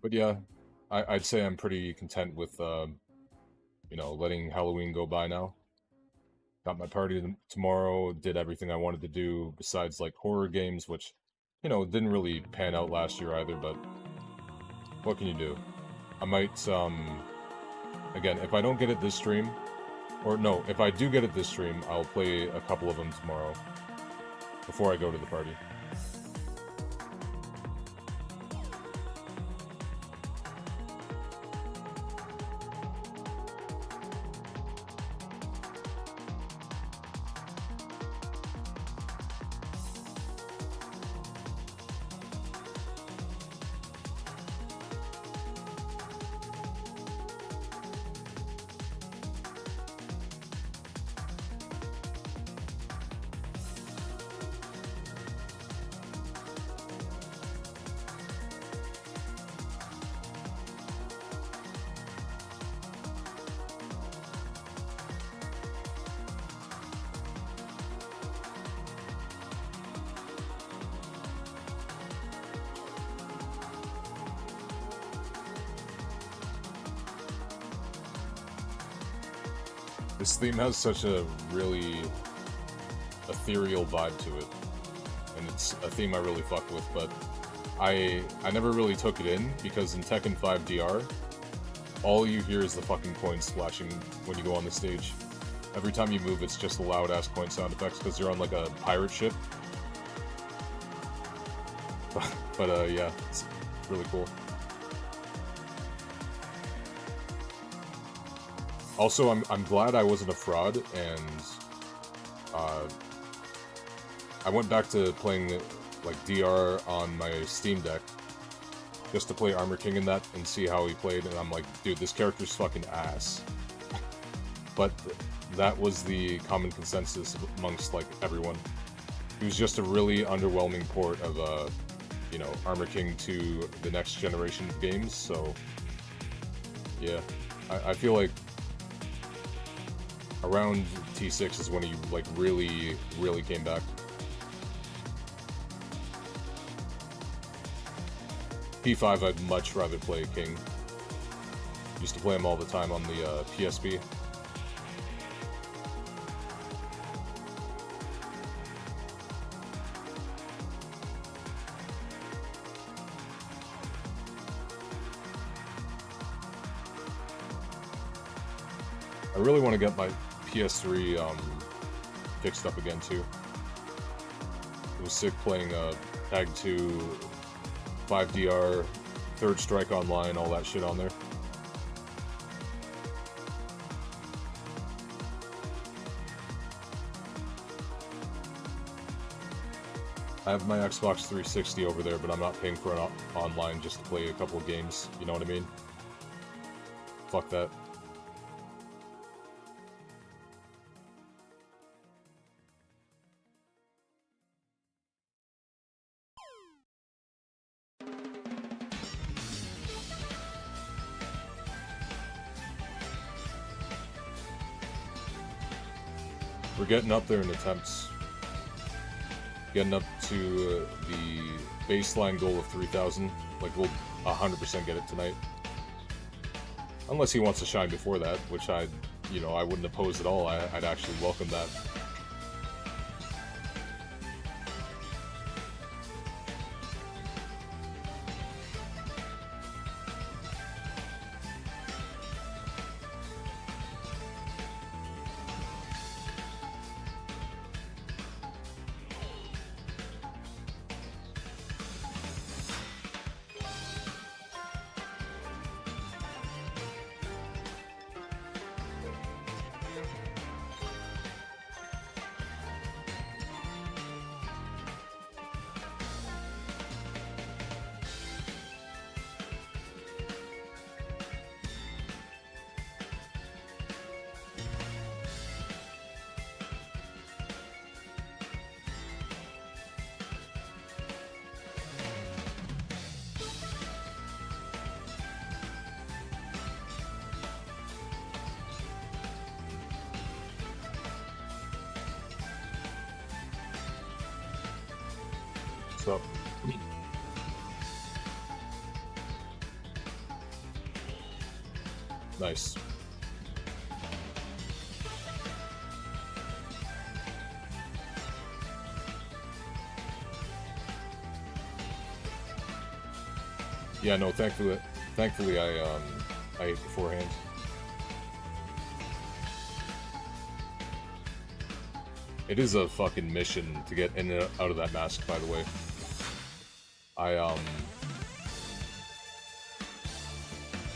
But yeah, I'd say I'm pretty content with, you know, letting Halloween go by now. Got my party tomorrow, did everything I wanted to do besides like horror games, which, you know, didn't really pan out last year either, but what can you do? I might, again, if I don't get it this stream, or no, if I do get it this stream, I'll play a couple of them tomorrow before I go to the party. This theme has such a really ethereal vibe to it, and it's a theme I really fuck with, but I never really took it in, because in Tekken 5 DR, all you hear is the fucking coins splashing when you go on the stage. Every time you move, it's just a loud-ass coin sound effects, because you're on like a pirate ship. But yeah, it's really cool. Also, I'm glad I wasn't a fraud, and I went back to playing like DR on my Steam Deck just to play Armor King in that and see how he played, and I'm like, dude, this character's fucking ass. But that was the common consensus amongst like everyone. He was just a really underwhelming port of you know, Armor King to the next generation of games. So yeah, I feel like around T6 is when he like really came back. P5 I'd much rather play King. Used to play him all the time on the PSP. I really want to get my PS3 fixed up again too. It was sick playing Tag 2, 5DR, Third Strike Online, all that shit on there. I have my Xbox 360 over there, but I'm not paying for it online just to play a couple of games, you know what I mean? Fuck that. We're getting up there in attempts. Getting up to the baseline goal of 3,000. Like, we'll 100% get it tonight. Unless he wants to shine before that, which you know, I wouldn't oppose at all. I'd actually welcome that. messed up. Nice. Yeah, no, thankfully I ate beforehand. It is a fucking mission to get in and out of that mask, by the way. I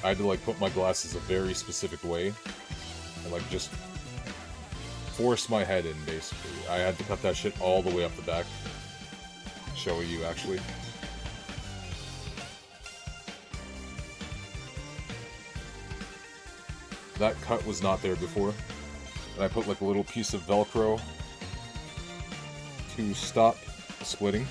had to like put my glasses a very specific way and like just force my head in, basically. I had to cut that shit all the way up the back. Show you, actually. That cut was not there before. And I put like a little piece of Velcro to stop the splitting.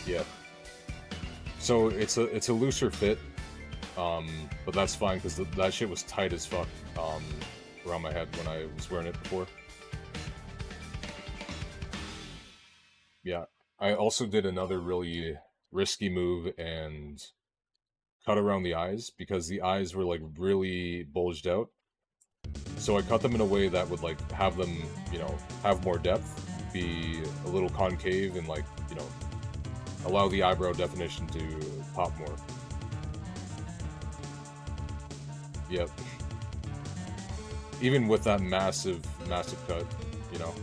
Yeah. So it's a looser fit, but that's fine because that shit was tight as fuck around my head when I was wearing it before. Yeah, I also did another really risky move and cut around the eyes because the eyes were like really bulged out. So I cut them in a way that would like have them, you know, have more depth, be a little concave and like, you know, allow the eyebrow definition to pop more. Yep. Even with that massive cut, you know.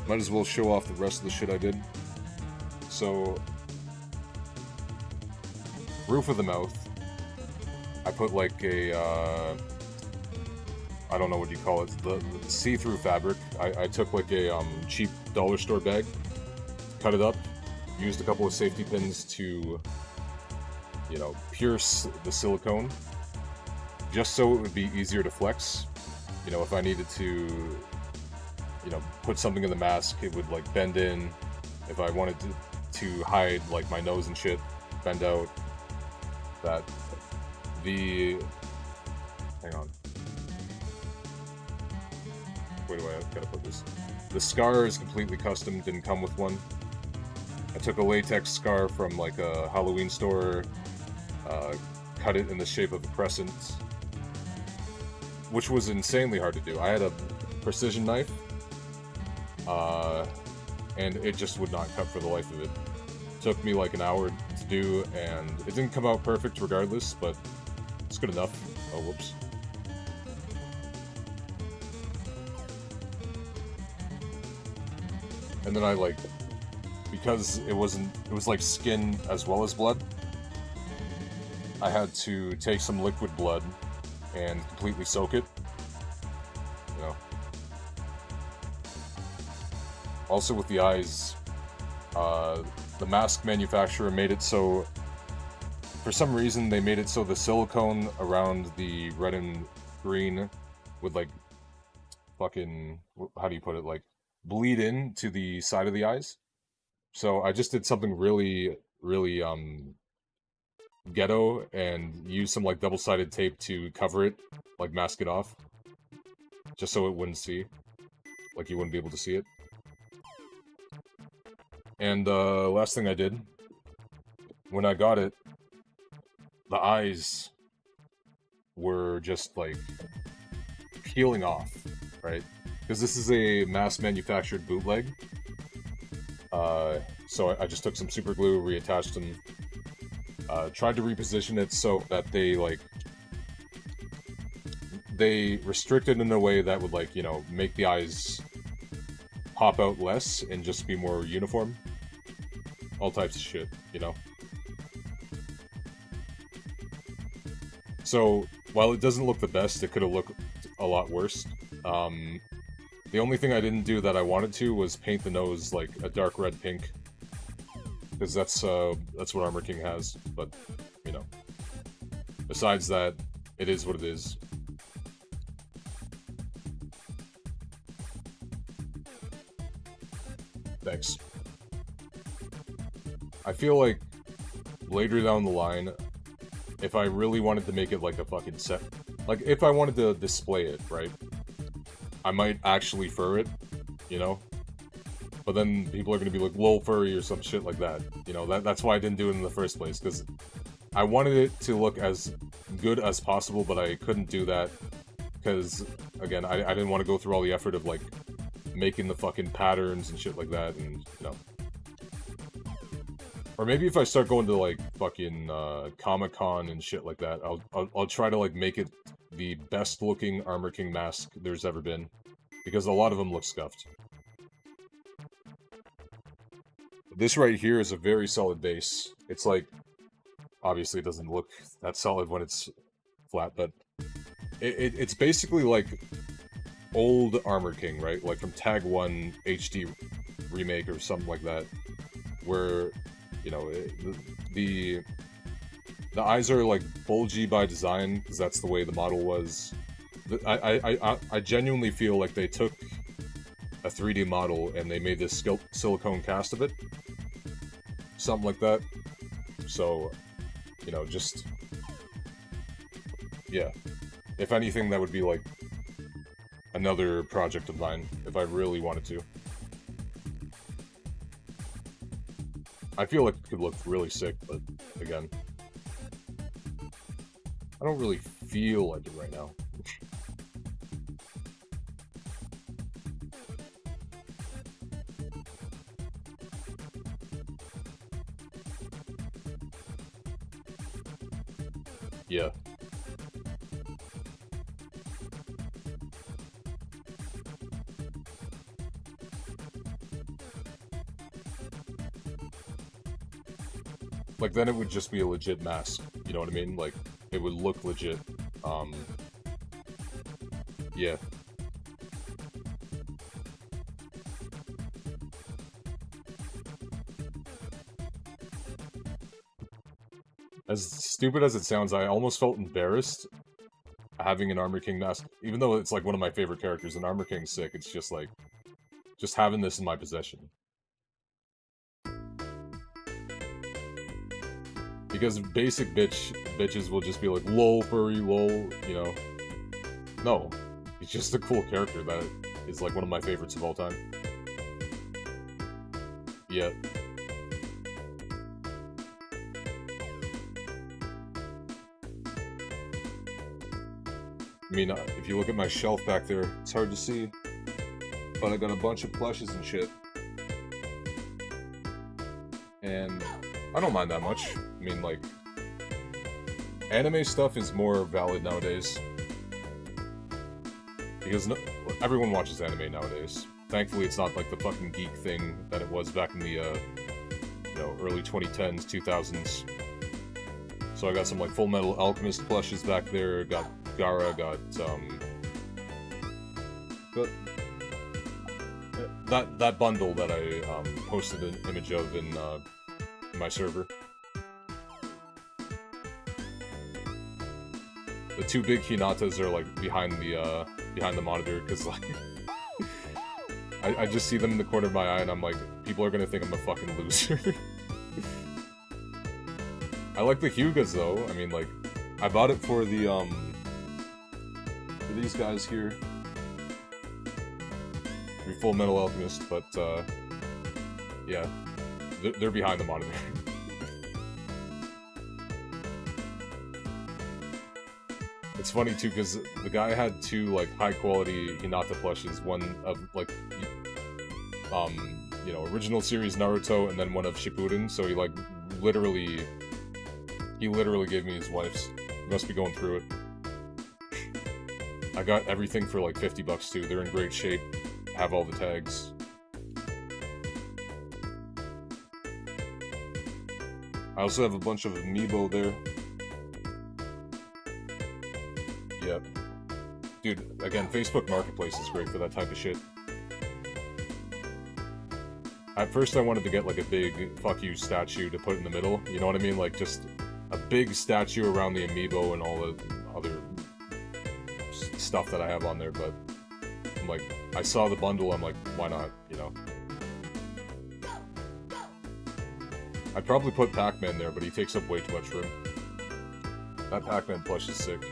Might as well show off the rest of the shit I did. So, roof of the mouth. I put like a, I don't know what you call it, the see-through fabric. I took like a cheap dollar store bag, cut it up, used a couple of safety pins to, you know, pierce the silicone, just so it would be easier to flex. You know, if I needed to, you know, put something in the mask, it would like bend in. If I wanted to hide like my nose and shit, bend out. That the, hang on. Where do I gotta put this? The scar is completely custom, didn't come with one. I took a latex scar from like a Halloween store, cut it in the shape of a crescent, which was insanely hard to do. I had a precision knife, and it just would not cut for the life of it. Took me like an hour to do, and it didn't come out perfect regardless, but it's good enough. Oh, whoops. And then I like, because it was like skin as well as blood, I had to take some liquid blood and completely soak it, you know. Also with the eyes, the mask manufacturer made it so, for some reason they made it so the silicone around the red and green would like fucking, how do you put it, like bleed in to the side of the eyes. So I just did something really ghetto and used some like double-sided tape to cover it, like mask it off, just so it wouldn't see, like you wouldn't be able to see it. And last thing I did, when I got it, the eyes were just like peeling off, right? Because this is a mass-manufactured bootleg. So I just took some super glue, reattached them, tried to reposition it so that they restricted in a way that would, like, you know, make the eyes pop out less and just be more uniform. All types of shit, you know? So, while it doesn't look the best, it could have looked a lot worse. The only thing I didn't do that I wanted to was paint the nose like a dark red pink. Because that's what Armor King has, but, you know. Besides that, it is what it is. Thanks. I feel like later down the line, if I really wanted to make it like a fucking set, like if I wanted to display it, right, I might actually fur it, you know? But then people are gonna be like, lol furry or some shit like that. You know, that's why I didn't do it in the first place, because I wanted it to look as good as possible, but I couldn't do that, because, again, I didn't want to go through all the effort of, like, making the fucking patterns and shit like that, and, you know. Or maybe if I start going to, like, fucking, Comic-Con and shit like that, I'll try to, like, make it the best-looking Armor King mask there's ever been, because a lot of them look scuffed. This right here is a very solid base. It's like, obviously it doesn't look that solid when it's flat, but it's basically like old Armor King, right? Like from Tag 1 HD remake or something like that, where, you know, the eyes are like bulgy by design, because that's the way the model was. I genuinely feel like they took a 3D model and they made this silicone cast of it. Something like that. So, you know, just... yeah. If anything, that would be like another project of mine, if I really wanted to. I feel like it could look really sick, but again, I don't really feel like it right now. Yeah. Like, then it would just be a legit mask, you know what I mean? Like, it would look legit. Yeah. As stupid as it sounds, I almost felt embarrassed having an Armor King mask. Even though it's like one of my favorite characters, and Armor King's sick, it's just like, just having this in my possession. Because basic bitches will just be like, lol, furry, lol, you know. No. He's just a cool character that is like one of my favorites of all time. Yeah. I mean, if you look at my shelf back there, it's hard to see, but I got a bunch of plushes and shit. And I don't mind that much. I mean, like, anime stuff is more valid nowadays. Because everyone watches anime nowadays. Thankfully, it's not like the fucking geek thing that it was back in the, you know, early 2010s, 2000s. So I got some, like, Full Metal Alchemist plushes back there, got Gara, got that bundle that I posted an image of in my server. The two big Hinatas are like behind the monitor, because like I just see them in the corner of my eye and I'm like, people are gonna think I'm a fucking loser. I like the Hyugas though. I mean, like, I bought it for the for these guys here. Full Metal Alchemist, but yeah, they're behind the monitor. It's funny too, because the guy had two like high quality Hinata plushes, one of like you know, original series Naruto, and then one of Shippuden. So he like literally gave me his wife's. He must be going through it. I got everything for like $50 too. They're in great shape. Have all the tags. I also have a bunch of Amiibo there. Yep. Dude, again, Facebook Marketplace is great for that type of shit. At first I wanted to get like a big fuck you statue to put in the middle, you know what I mean? Like just a big statue around the Amiibo and all the other stuff that I have on there, but I'm like, I saw the bundle, I'm like, why not, you know? I'd probably put Pac-Man there, but he takes up way too much room. That Pac-Man plush is sick.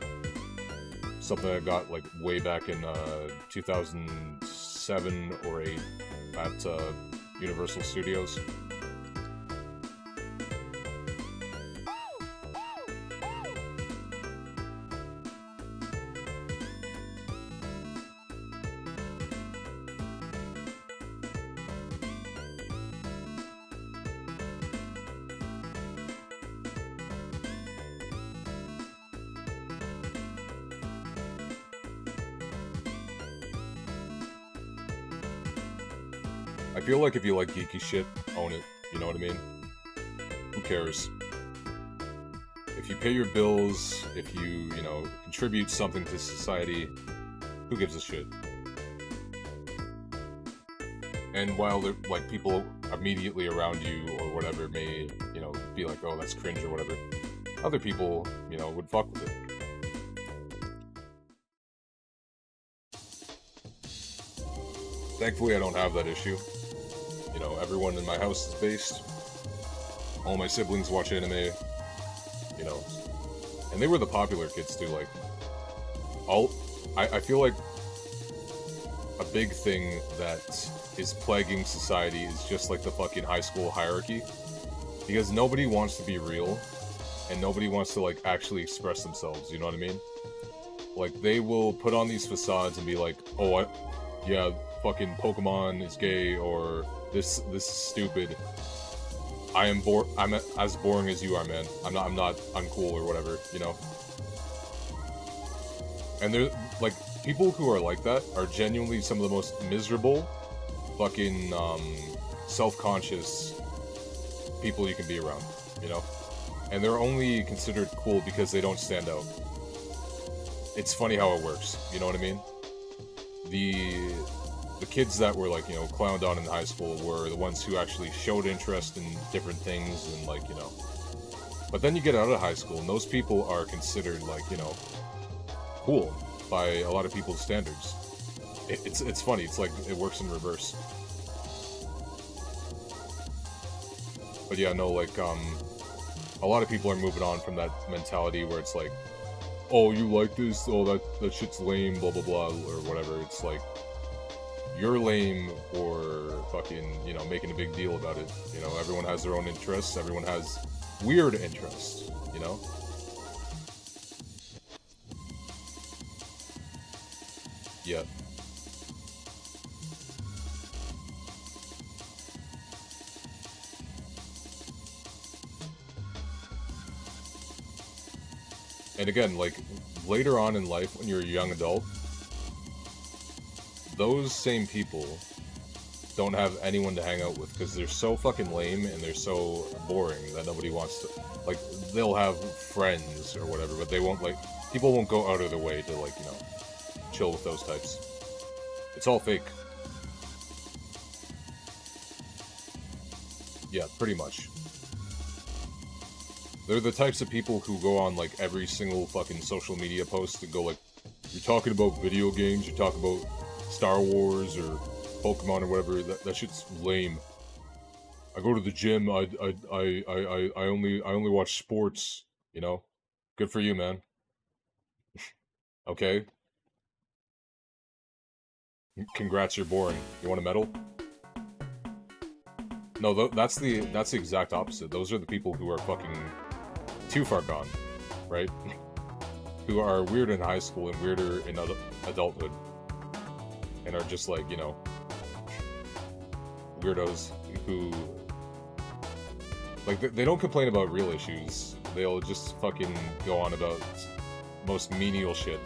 Something I got like way back in 2007 or 8 at Universal Studios. I feel like if you like geeky shit, own it. You know what I mean? Who cares? If you pay your bills, if you know, contribute something to society, who gives a shit? And while there, like, people immediately around you or whatever may, you know, be like, oh, that's cringe or whatever, other people, you know, would fuck with it. Thankfully, I don't have that issue. You know, everyone in my house is based. All my siblings watch anime. You know, and they were the popular kids too. Like, I feel like a big thing that is plaguing society is just like the fucking high school hierarchy, because nobody wants to be real, and nobody wants to like actually express themselves. You know what I mean? Like, they will put on these facades and be like, oh, yeah, fucking Pokemon is gay, or this is stupid. I'm as boring as you are, man. I'm not uncool or whatever, you know? And they're, like, people who are like that are genuinely some of the most miserable, fucking, self-conscious people you can be around, you know? And they're only considered cool because they don't stand out. It's funny how it works, you know what I mean? The kids that were, like, you know, clowned on in high school were the ones who actually showed interest in different things and, like, you know. But then you get out of high school and those people are considered, like, you know, cool by a lot of people's standards. It's funny, it's like it works in reverse. But yeah, no, like, a lot of people are moving on from that mentality where it's like, oh, you like this? Oh, that shit's lame, blah, blah, blah, or whatever. It's like, you're lame for fucking, you know, making a big deal about it. You know, everyone has their own interests. Everyone has weird interests, you know? Yeah. And again, like, later on in life, when you're a young adult, those same people don't have anyone to hang out with because they're so fucking lame and they're so boring that nobody wants to, like, they'll have friends or whatever, but they won't, like, people won't go out of their way to, like, you know, chill with those types. It's all fake. Yeah, pretty much. They're the types of people who go on, like, every single fucking social media post and go, like, you're talking about video games, you're talking about Star Wars or Pokemon or whatever, that shit's lame. I go to the gym, I only watch sports, you know? Good for you, man. Okay? Congrats, you're boring. You want a medal? No, that's the exact opposite. Those are the people who are fucking too far gone, right? Who are weird in high school and weirder in adulthood. And are just like, you know, weirdos who, like, they don't complain about real issues. They'll just fucking go on about most menial shit.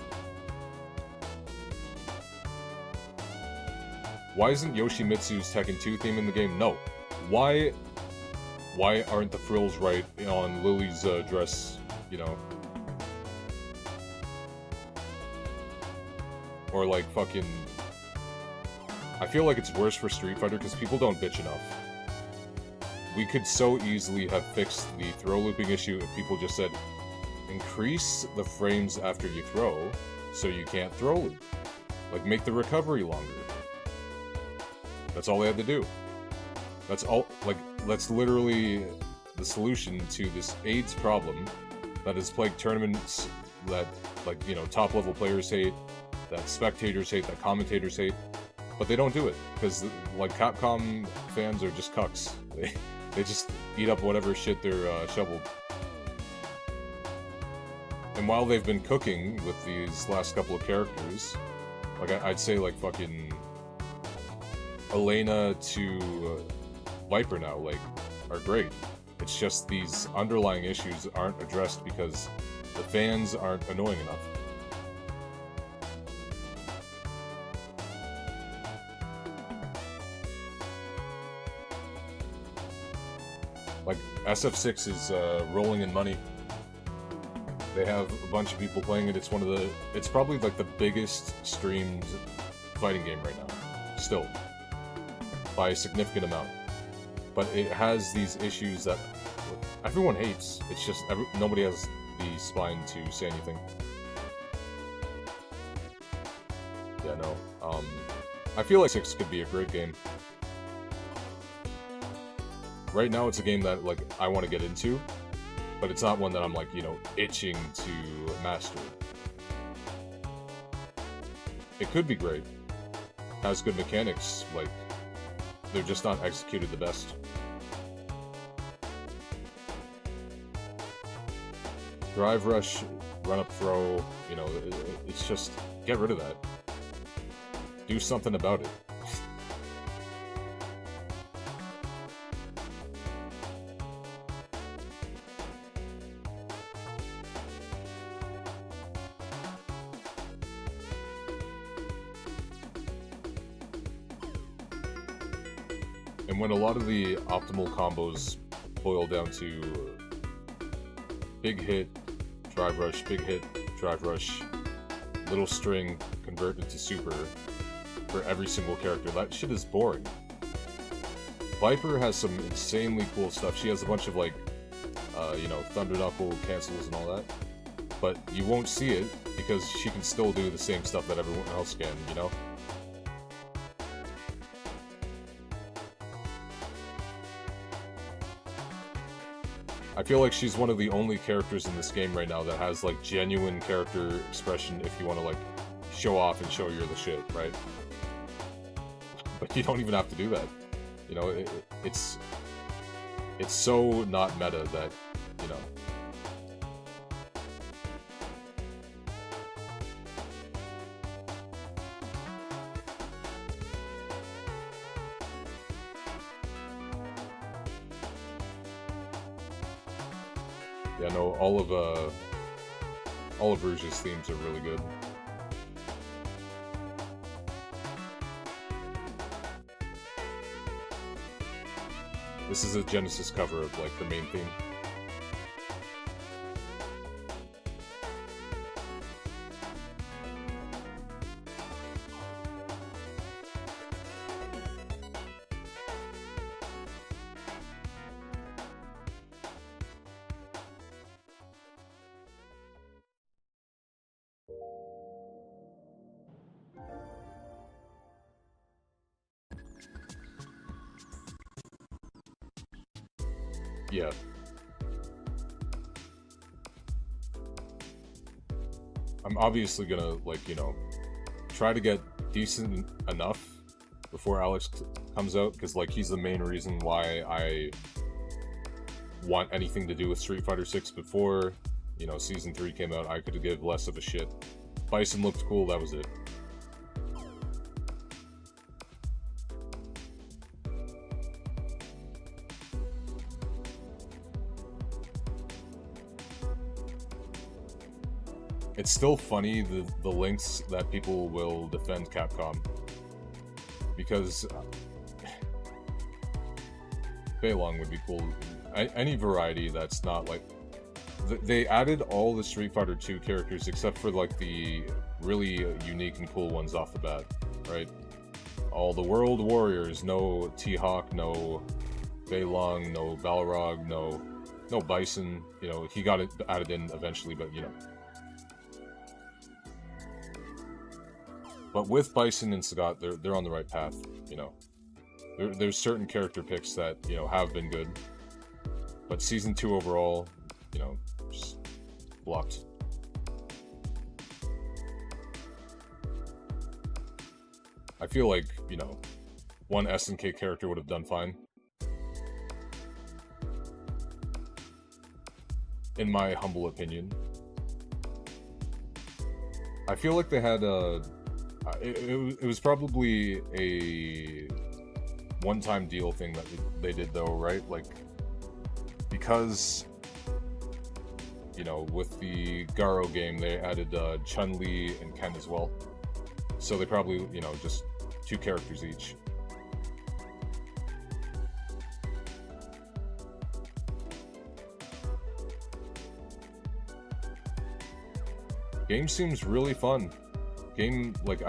Why isn't Yoshimitsu's Tekken 2 theme in the game? No. Why aren't the frills right on Lily's dress, you know? Or, like, fucking... I feel like it's worse for Street Fighter because people don't bitch enough. We could so easily have fixed the throw looping issue if people just said, increase the frames after you throw so you can't throw loop. Like, make the recovery longer. That's all they had to do. That's all, like, that's literally the solution to this AIDS problem that has plagued tournaments that, like, you know, top level players hate, that spectators hate, that commentators hate, but they don't do it because, like, Capcom fans are just cucks. They just eat up whatever shit they're shoveled. And while they've been cooking with these last couple of characters, like, I'd say, like, fucking Elena to Viper now, like, are great. It's just these underlying issues aren't addressed because the fans aren't annoying enough. Like, SF6 is rolling in money. They have a bunch of people playing it. It's probably like the biggest streamed fighting game right now, still, by a significant amount. But it has these issues that everyone hates. It's just nobody has the spine to say anything. Yeah, no. I feel like 6 could be a great game. Right now, it's a game that, like, I want to get into, but it's not one that I'm, like, you know, itching to master. It could be great. Has good mechanics, like, they're just not executed the best. Drive rush, run up throw, you know, it's just, get rid of that. Do something about it. And when a lot of the optimal combos boil down to big hit, drive rush, big hit, drive rush, little string, convert into super for every single character, that shit is boring. Viper has some insanely cool stuff. She has a bunch of, like, you know, Thunder Knuckle cancels and all that. But you won't see it because she can still do the same stuff that everyone else can, you know? I feel like she's one of the only characters in this game right now that has, like, genuine character expression if you want to, like, show off and show you're the shit, right? But you don't even have to do that. You know, it's so not meta that, you know. Yeah, no, all of Rouge's themes are really good. This is a Genesis cover of, like, her main theme. Yeah. I'm obviously gonna, like, you know, try to get decent enough before Alex comes out, because, like, he's the main reason why I want anything to do with Street Fighter 6 before, you know, Season 3 came out. I could give less of a shit. Bison looked cool, that was it. It's still funny, the lengths that people will defend Capcom. Because Fei Long would be cool. Any variety that's not, like... They added all the Street Fighter 2 characters except for, like, the really unique and cool ones off the bat, right? All the World Warriors, no T-Hawk, no Fei Long, no Balrog, no Bison. You know, he got it added in eventually, but, you know. But with Bison and Sagat, they're on the right path, you know. There's certain character picks that, you know, have been good. But season 2 overall, you know, just blocked. I feel like, you know, one SNK character would have done fine. In my humble opinion. I feel like they had a... It was probably a one-time deal thing that they did though, right? Like, because, you know, with the Garo game, they added Chun-Li and Ken as well. So they probably, you know, just 2 characters each. Game seems really fun. Game, like,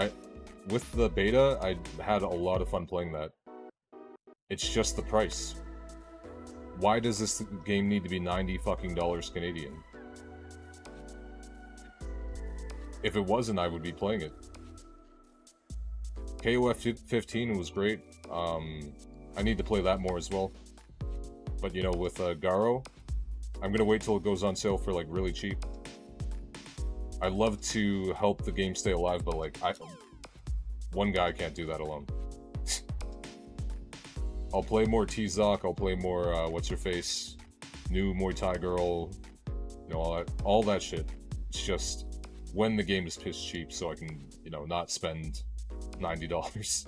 with the beta, I had a lot of fun playing that. It's just the price. Why does this game need to be $90 fucking Canadian? If it wasn't, I would be playing it. KOF 15 was great. I need to play that more as well. But, you know, with Garo, I'm gonna wait till it goes on sale for, like, really cheap. I love to help the game stay alive, but, like, one guy can't do that alone. I'll play more T-Zoc, I'll play more, what's-her-face, new Muay Thai girl, you know, all that shit. It's just when the game is piss cheap so I can, you know, not spend $90.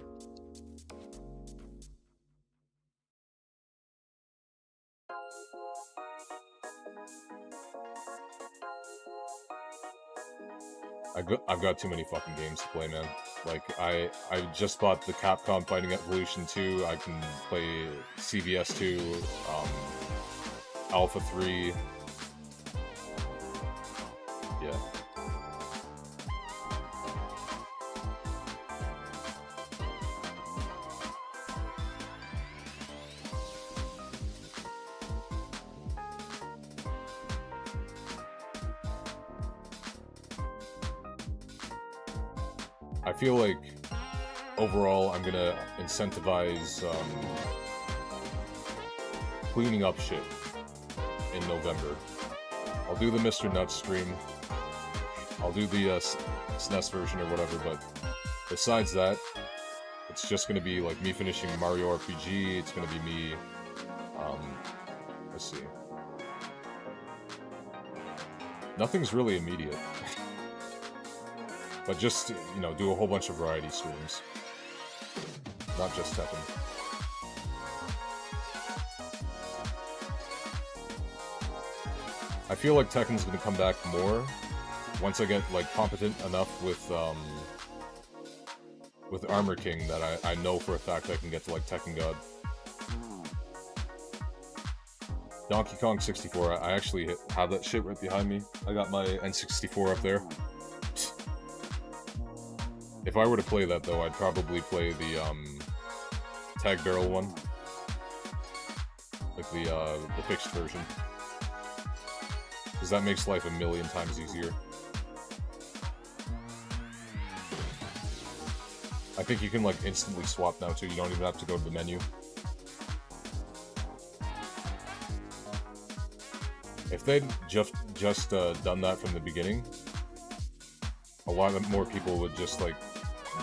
I've got too many fucking games to play, man. Like, I just bought the Capcom Fighting Evolution 2, I can play CVS 2, Alpha 3. Yeah. I feel like overall I'm gonna incentivize cleaning up shit in November. I'll do the Mr. Nuts stream. I'll do the SNES version or whatever, but besides that, it's just gonna be like me finishing Mario RPG, it's gonna be me, let's see. Nothing's really immediate. But just, you know, do a whole bunch of variety streams. Not just Tekken. I feel like Tekken's gonna come back more once I get, like, competent enough with Armor King that I know for a fact I can get to, like, Tekken God. Donkey Kong 64, I actually have that shit right behind me. I got my N64 up there. If I were to play that, though, I'd probably play the, Tag Barrel one. Like the fixed version. Because that makes life a million times easier. I think you can, like, instantly swap now, too. You don't even have to go to the menu. If they'd just done that from the beginning, a lot more people would just, like,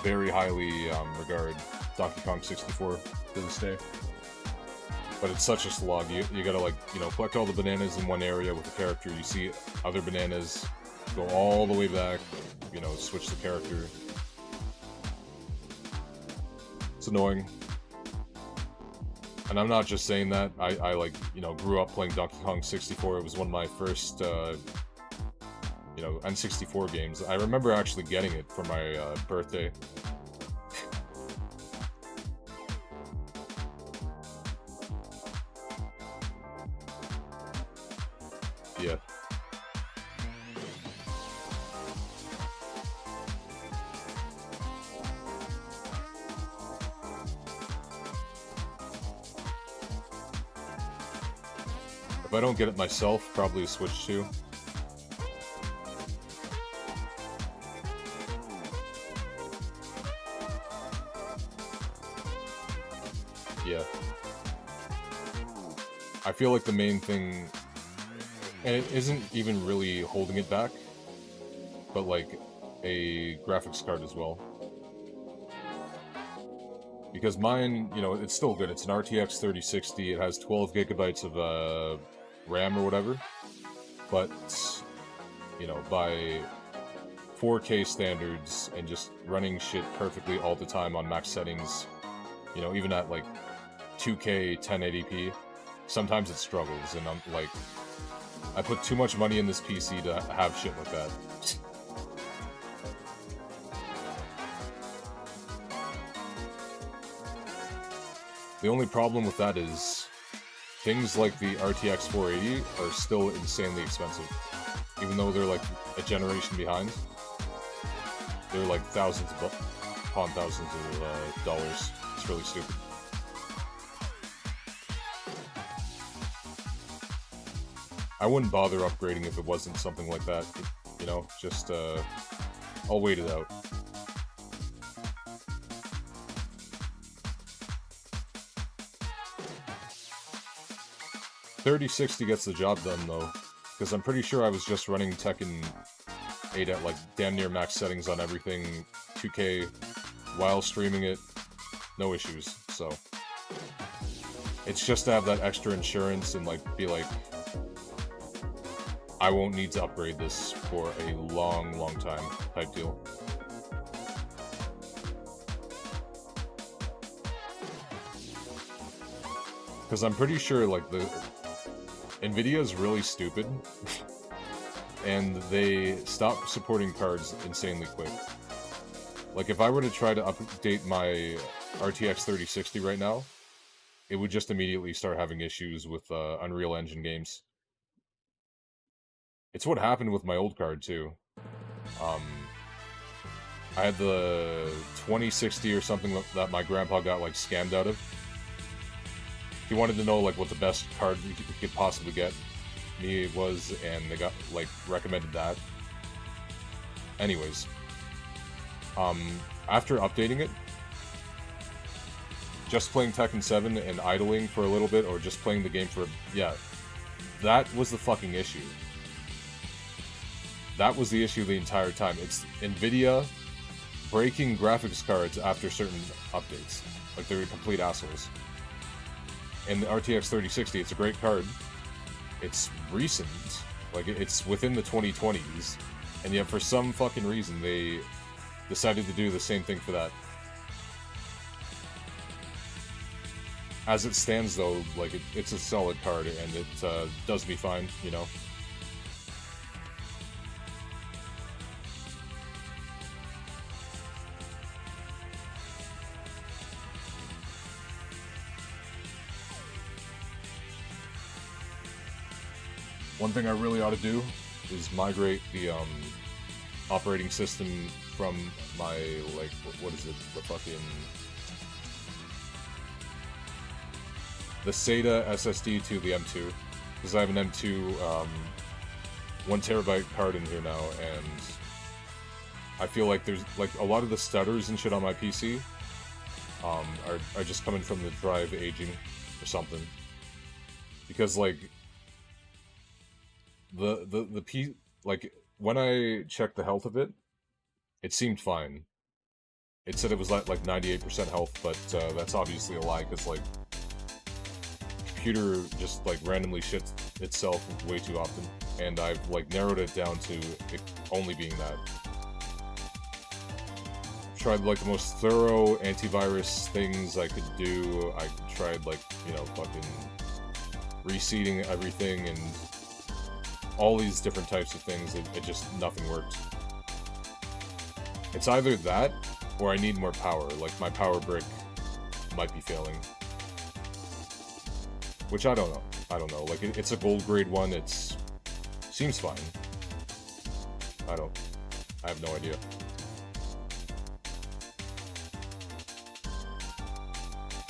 very highly regard Donkey Kong 64 to this day. But it's such a slog. You gotta, like, you know, collect all the bananas in one area with the character. You see other bananas, go all the way back, you know, switch the character. It's annoying. And I'm not just saying that. I like, you know, grew up playing Donkey Kong 64. It was one of my first, you know, N64 games. I remember actually getting it for my birthday. Yeah. If I don't get it myself, probably a Switch 2. Yeah. I feel like the main thing, and it isn't even really holding it back, but like a graphics card as well. Because mine, you know, it's still good. It's an RTX 3060. It has 12 gigabytes of RAM or whatever. But, you know, by 4K standards and just running shit perfectly all the time on max settings, you know, even at like 2K 1080p, sometimes it struggles, and I'm like, I put too much money in this PC to have shit like that. The only problem with that is things like the RTX 480 are still insanely expensive. Even though they're like a generation behind, they're like thousands upon thousands of dollars. It's really stupid. I wouldn't bother upgrading if it wasn't something like that, you know, just, I'll wait it out. .3060 gets the job done, though, because I'm pretty sure I was just running Tekken 8 at, like, damn near max settings on everything, 2K, while streaming it, no issues, so. It's just to have that extra insurance and, like, be like, I won't need to upgrade this for a long, long time type deal. Because I'm pretty sure, like, the NVIDIA is really stupid, and they stopped supporting cards insanely quick. Like, if I were to try to update my RTX 3060 right now, it would just immediately start having issues with Unreal Engine games. It's what happened with my old card, too. I had the 2060 or something that my grandpa got, like, scammed out of. He wanted to know, like, what the best card he could possibly get me was, and they got, like, recommended that. Anyways. After updating it, just playing Tekken 7 and idling for a little bit, or just playing the game for... Yeah, that was the fucking issue. That was the issue the entire time. It's NVIDIA breaking graphics cards after certain updates. Like, they're complete assholes. And the RTX 3060, it's a great card. It's recent. Like, it's within the 2020s. And yet, for some fucking reason, they decided to do the same thing for that. As it stands, though, like, it's a solid card, and it does me fine, you know? One thing I really ought to do is migrate the operating system from my, like, what is it, the fucking... the SATA SSD to the M2, because I have an M2 1TB card in here now, and I feel like there's, like, a lot of the stutters and shit on my PC are just coming from the drive aging or something. Because, like, like, when I checked the health of it, it seemed fine. It said it was like 98% health, but that's obviously a lie, because, like, computer just, like, randomly shits itself way too often, and I've, like, narrowed it down to it only being that. I've tried, like, the most thorough antivirus things I could do. I tried, like, you know, fucking reseeding everything and all these different types of things. It just, nothing worked. It's either that, or I need more power. Like, my power brick might be failing. Which I don't know. I don't know. Like, it's a gold grade one. Seems fine. I have no idea.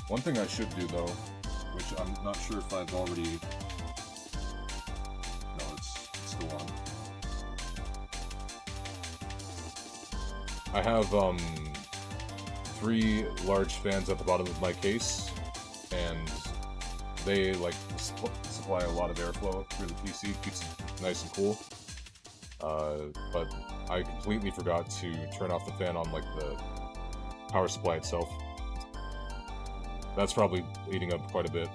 One thing I should do, though, which I'm not sure if I've already... No, it's still on. I have, 3 large fans at the bottom of my case, and they, like, supply a lot of airflow through the PC, keeps it nice and cool. But I completely forgot to turn off the fan on like the power supply itself. That's probably eating up quite a bit.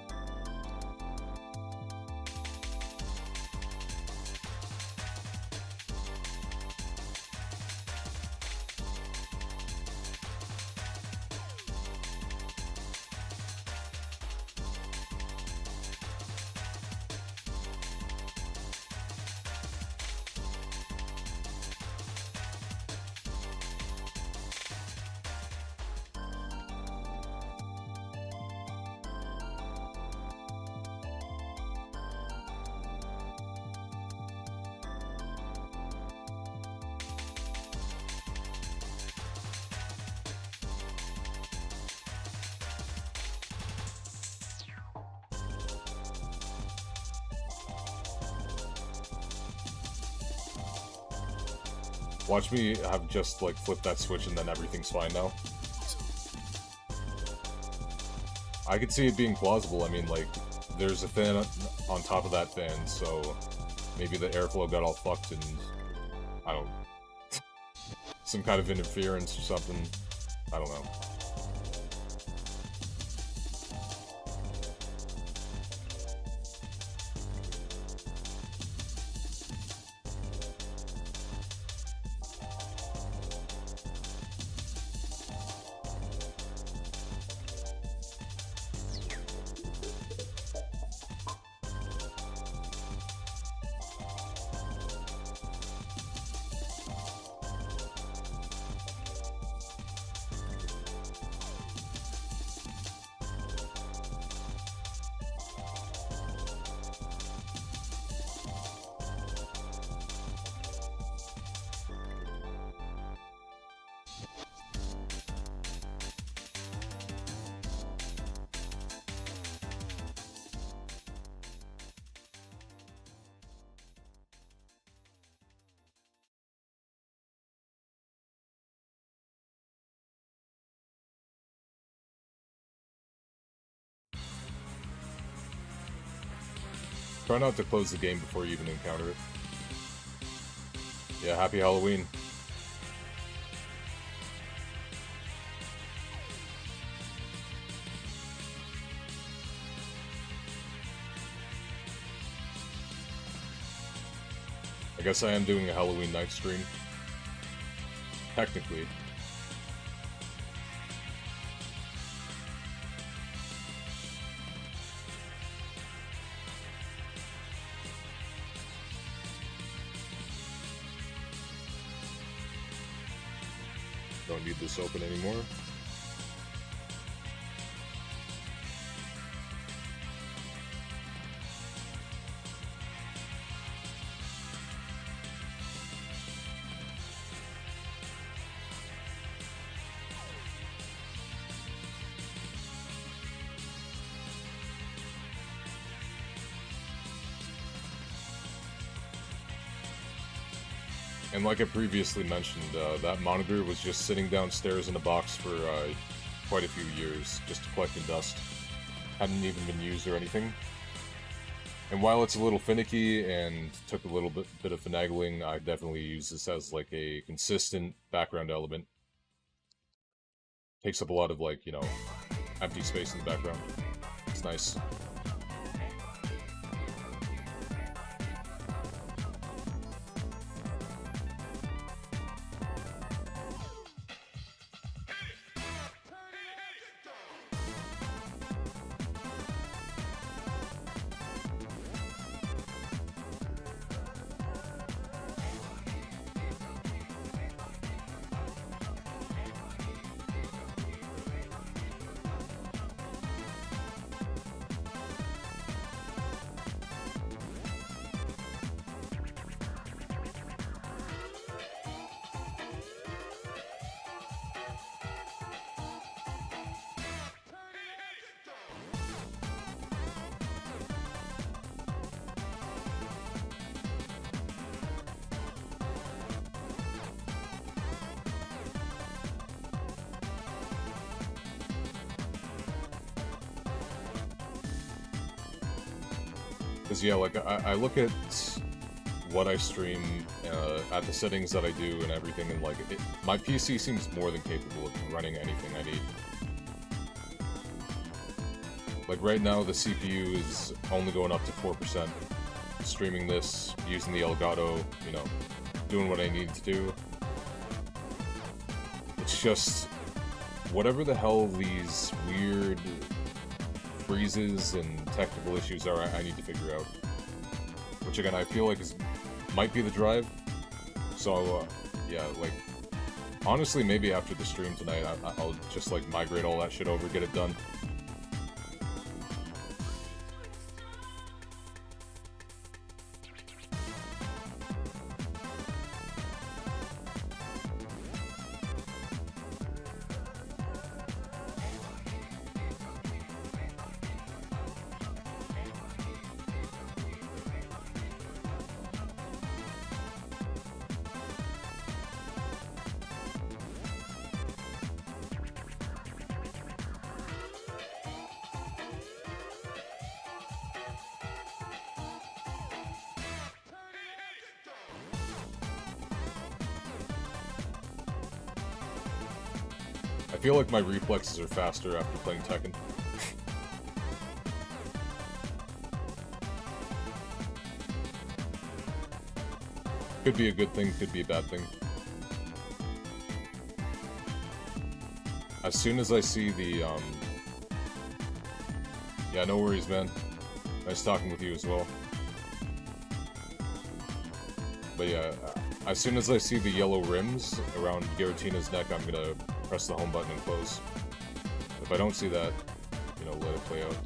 Watch me have just like flip that switch and then everything's fine now. I could see it being plausible. I mean, like, there's a fan on top of that fan, so maybe the airflow got all fucked and I don't some kind of interference or something. I don't know. Try not to close the game before you even encounter it. Yeah, happy Halloween. I guess I am doing a Halloween night stream. Technically. Don't need this open anymore. And like I previously mentioned, that monitor was just sitting downstairs in a box for quite a few years, just collecting dust. Hadn't even been used or anything. And while it's a little finicky and took a little bit of finagling, I definitely use this as like a consistent background element. Takes up a lot of like, you know, empty space in the background. It's nice. Because yeah, like I look at what I stream, at the settings that I do and everything, and like my PC seems more than capable of running anything I need. Like right now, the CPU is only going up to 4%. Streaming this, using the Elgato, you know, doing what I need to do. It's just whatever the hell these weird freezes and technical issues are, I need to figure out. Which again, I feel like might be the drive. So yeah, like honestly, maybe after the stream tonight, I'll just like migrate all that shit over, get it done. I feel like my reflexes are faster after playing Tekken. Could be a good thing, could be a bad thing. As soon as I see the, yeah, no worries, man. Nice talking with you as well. But yeah, as soon as I see the yellow rims around Giratina's neck, I'm gonna press the home button and close. If I don't see that, you know, let it play out.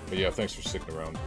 But yeah, thanks for sticking around.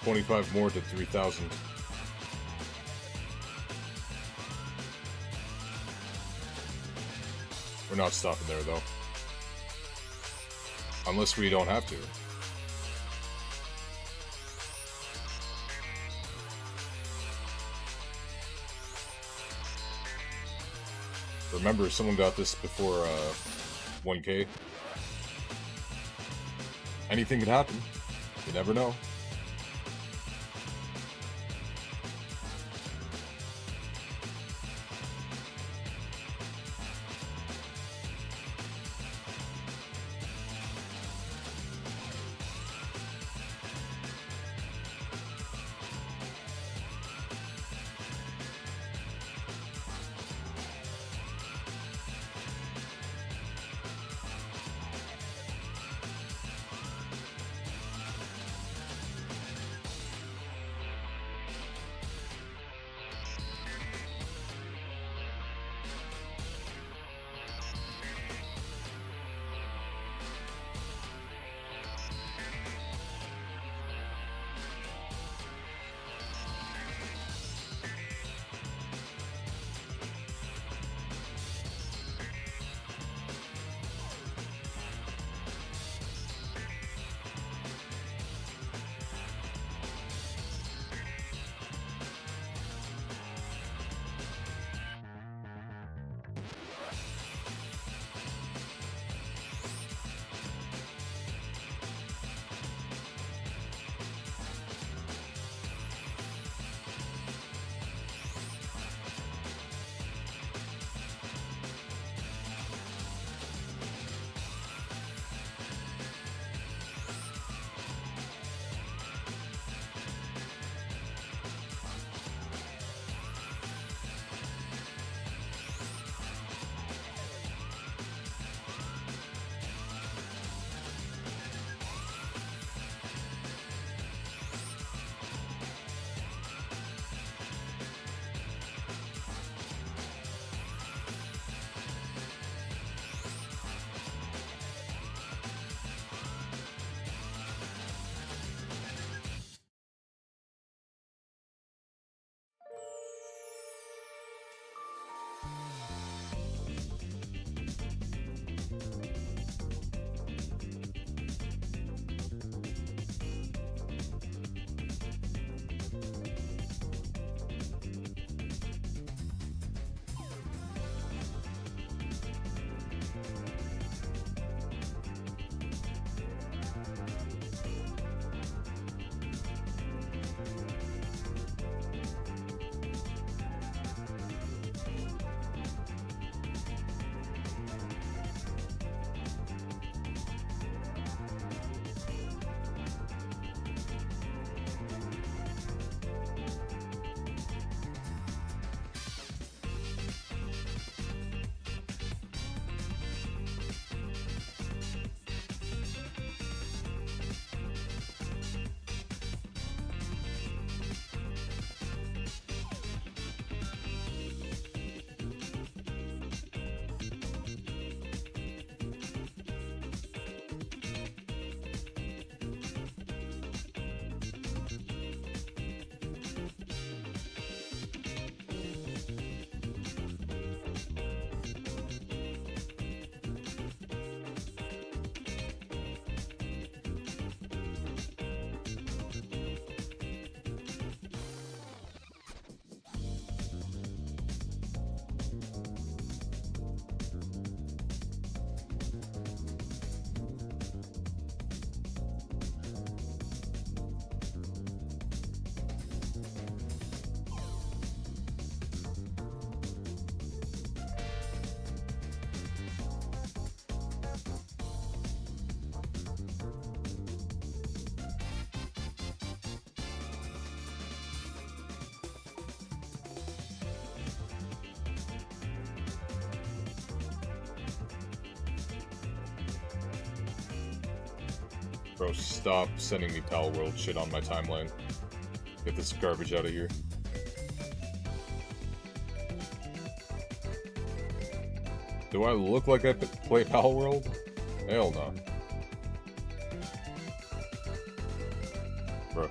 $25 more to 3,000. We're not stopping there, though. Unless we don't have to. Remember, someone got this before 1K. Anything could happen. You never know. Bro, stop sending me Pal World shit on my timeline. Get this garbage out of here. Do I look like I play Pal World? Hell no. Bro.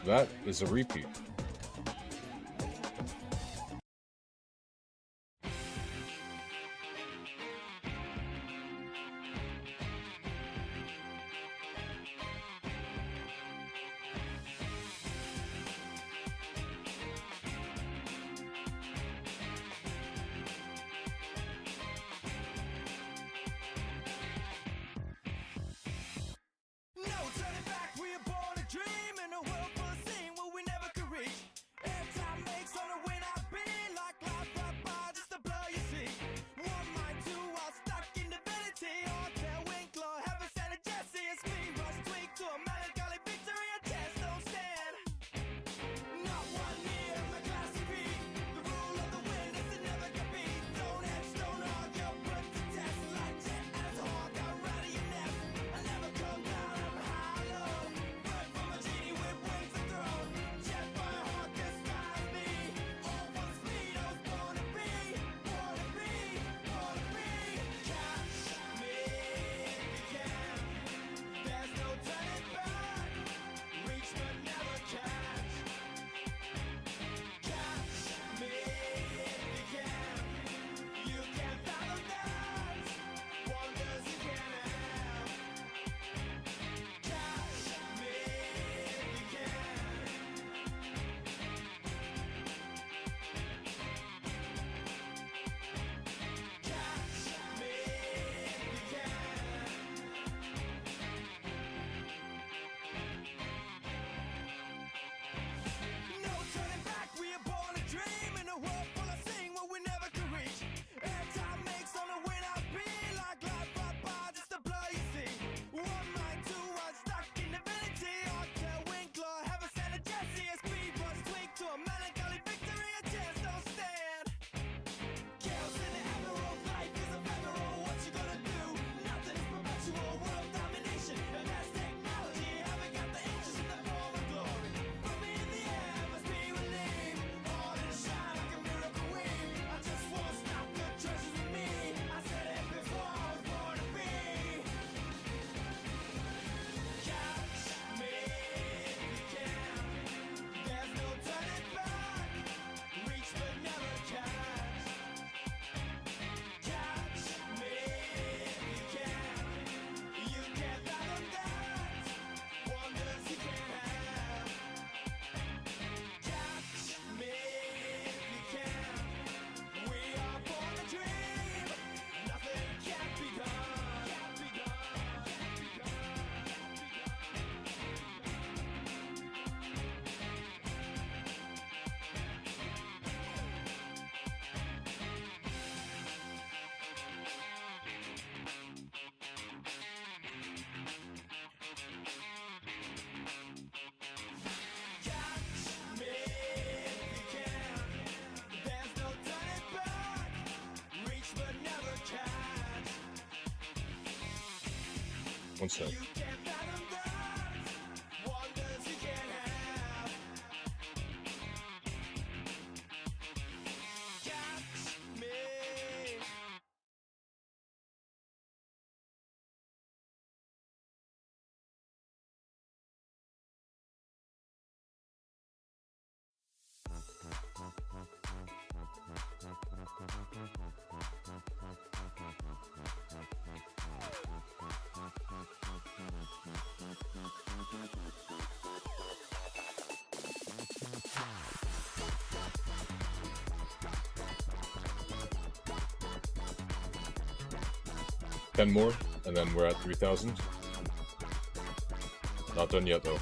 That is a repeat. No turning back, we are born a dream in a world full of sin where we never could reach. Every time makes on a win, I've been like life right by just a blur, you see. One mind, two, all stuck in divinity. Hotel, Winkler, heaven sent a Jesse, a speed rush tweak to a melancholy victory, a test don't stand. Not one near my classy beat. The rule of the wind is to never compete. Don't hedge, don't argue, put the test like jet as a hawk. I'm right of your nest. I never come down, I'm high low. Bird from a genie with wings to throw. Jet by a hawk disguise me. All one speed, I was born to be. Born to be, born to be. Catch me if you can. There's no turning back. Reach but never catch. Catch me if you can. You can fathom that. Wonders you can have. Catch me if you can. Catch me if you can. No turning back, we are born a dream in a world full of sin where we never could reach. Every time makes on a win, I've been like life right by just a blur, you see. One mind, two, one stuck in divinity. Hotel, Winkler, heaven sent a Jesse, a speed rush tweak to a melancholy victory, a chance don't stand. Chaos in the emerald, life is ephemeral, what you gonna do? Nothing is perpetual, world domination, advanced technology, haven't got the inches in the form of glory. Put me in the air, must be relieved, all in a shine like a miracle weave. I just won't stop, good treasures with me. I said it before, I was born to be. Catch me if you can. There's no turning back. Reach but never catch. Catch me if you can. You can't fathom that. Wonders you can have. Catch me if you can. We are born to dream. Nothing can't be done. Can't be done. Catch me if you can. There's no turning back. Reach but never catch. One sec. You can't fathom that. Wonders you can have. Catch me. Ten more, and then we're at 3,000. Not done yet, though.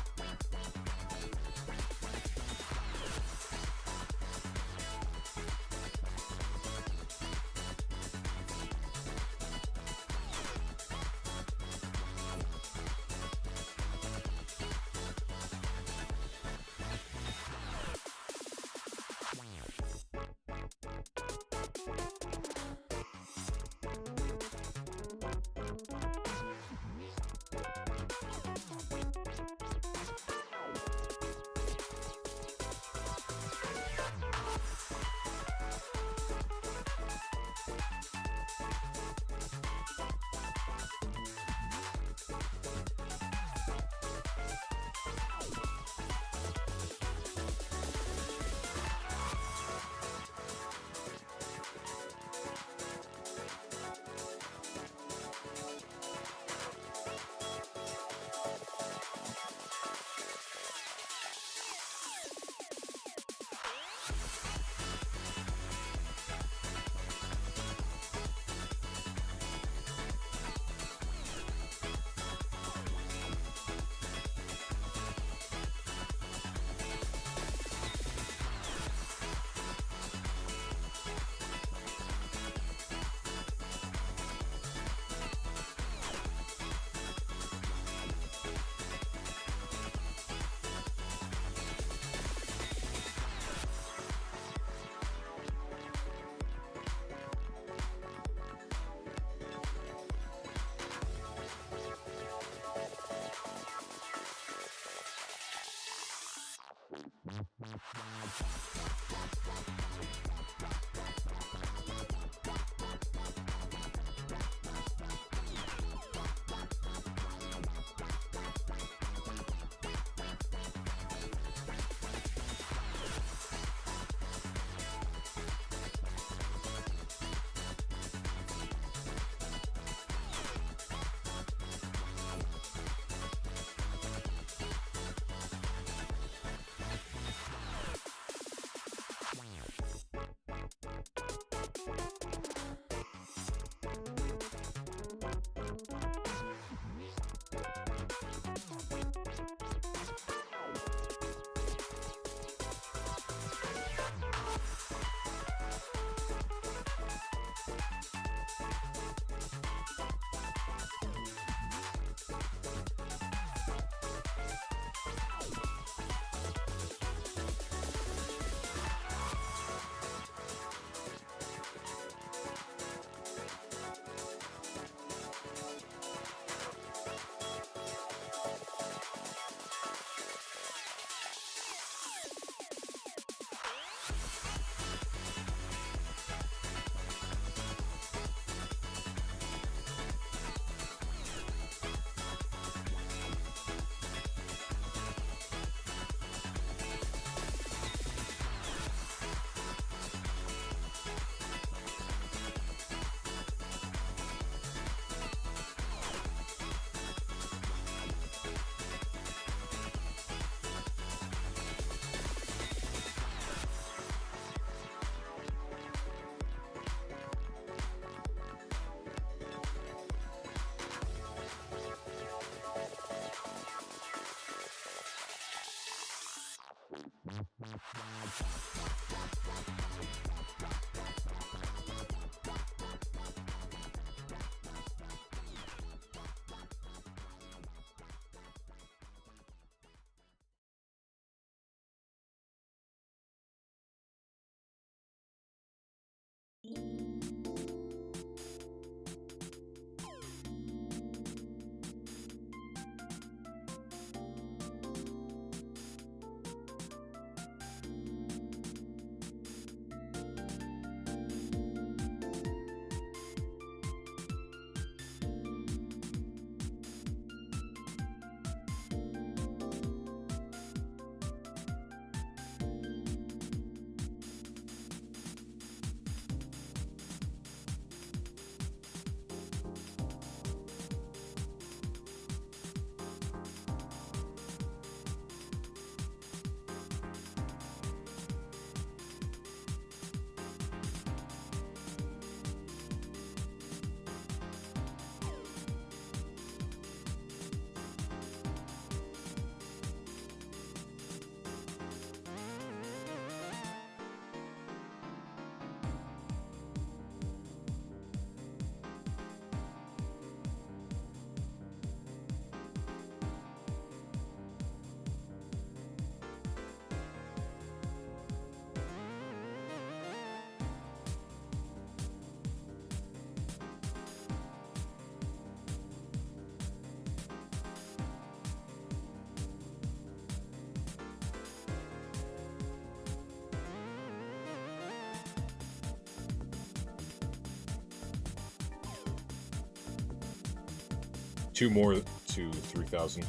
2 more to 3,000.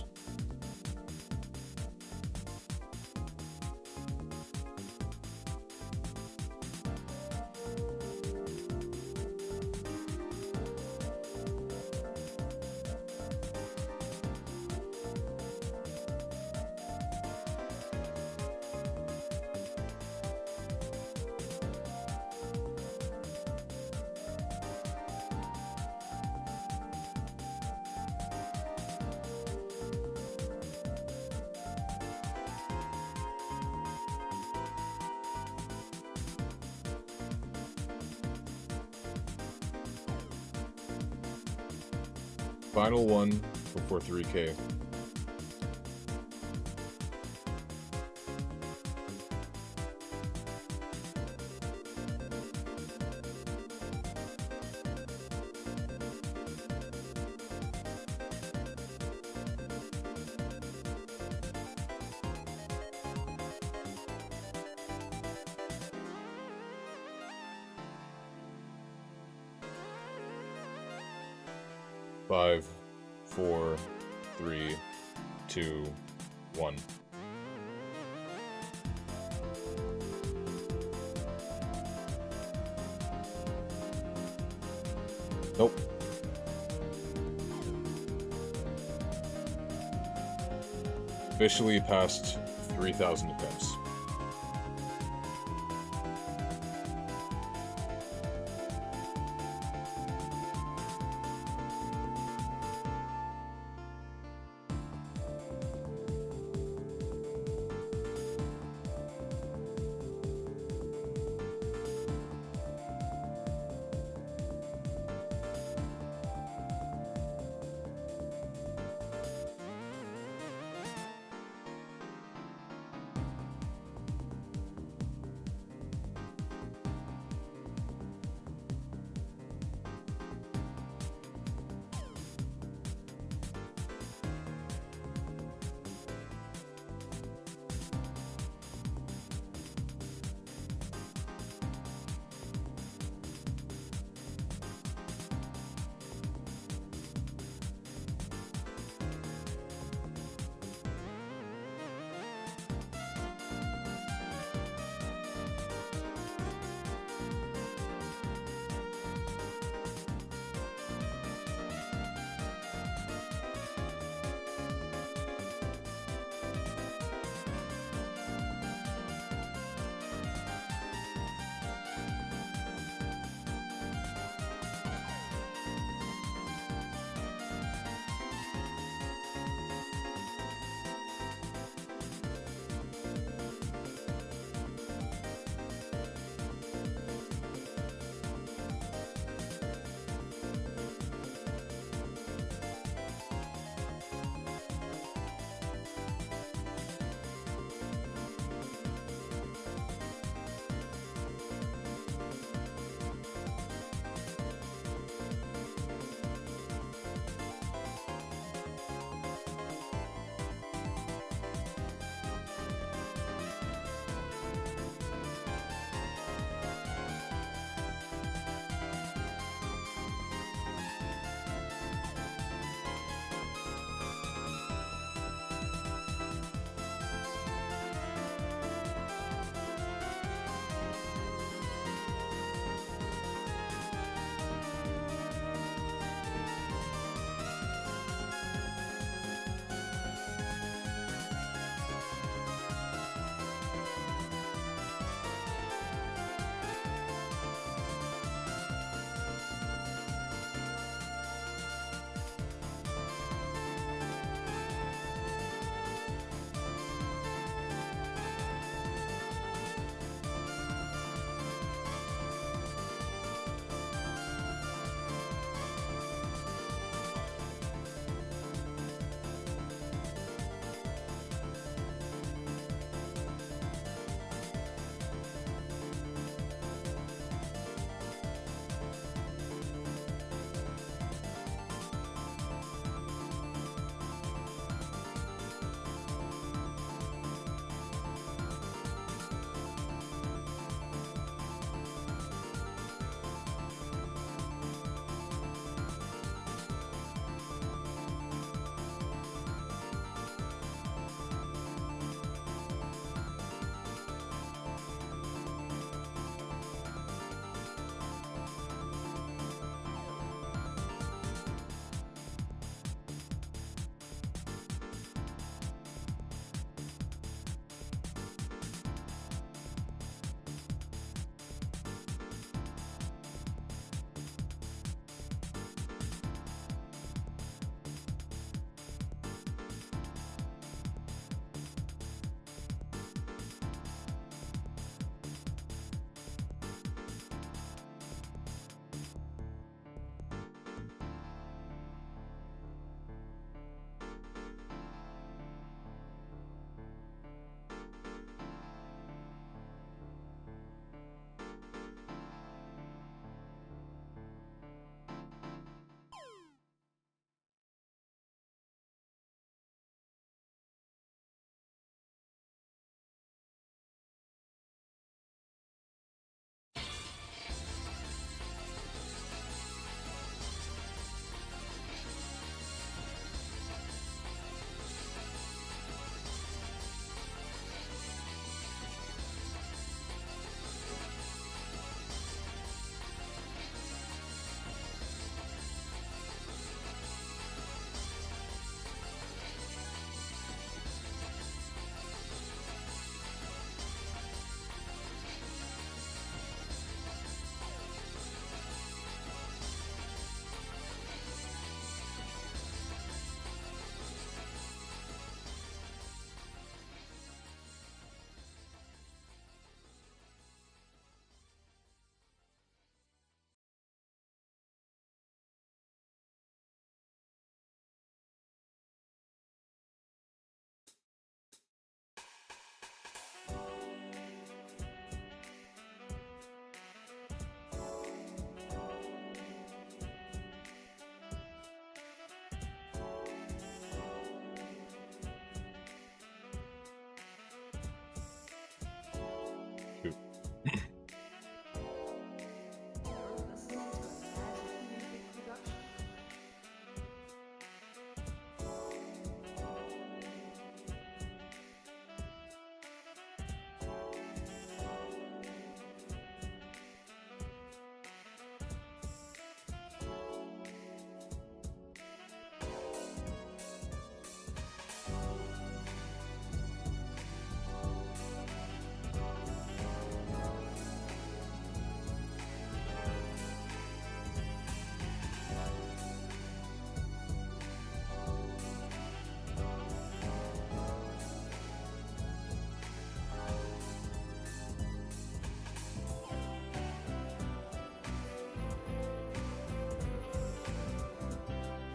Final one before 3K. Five, 4, 3, 2, 1. Nope. Officially past 3,000 attempts.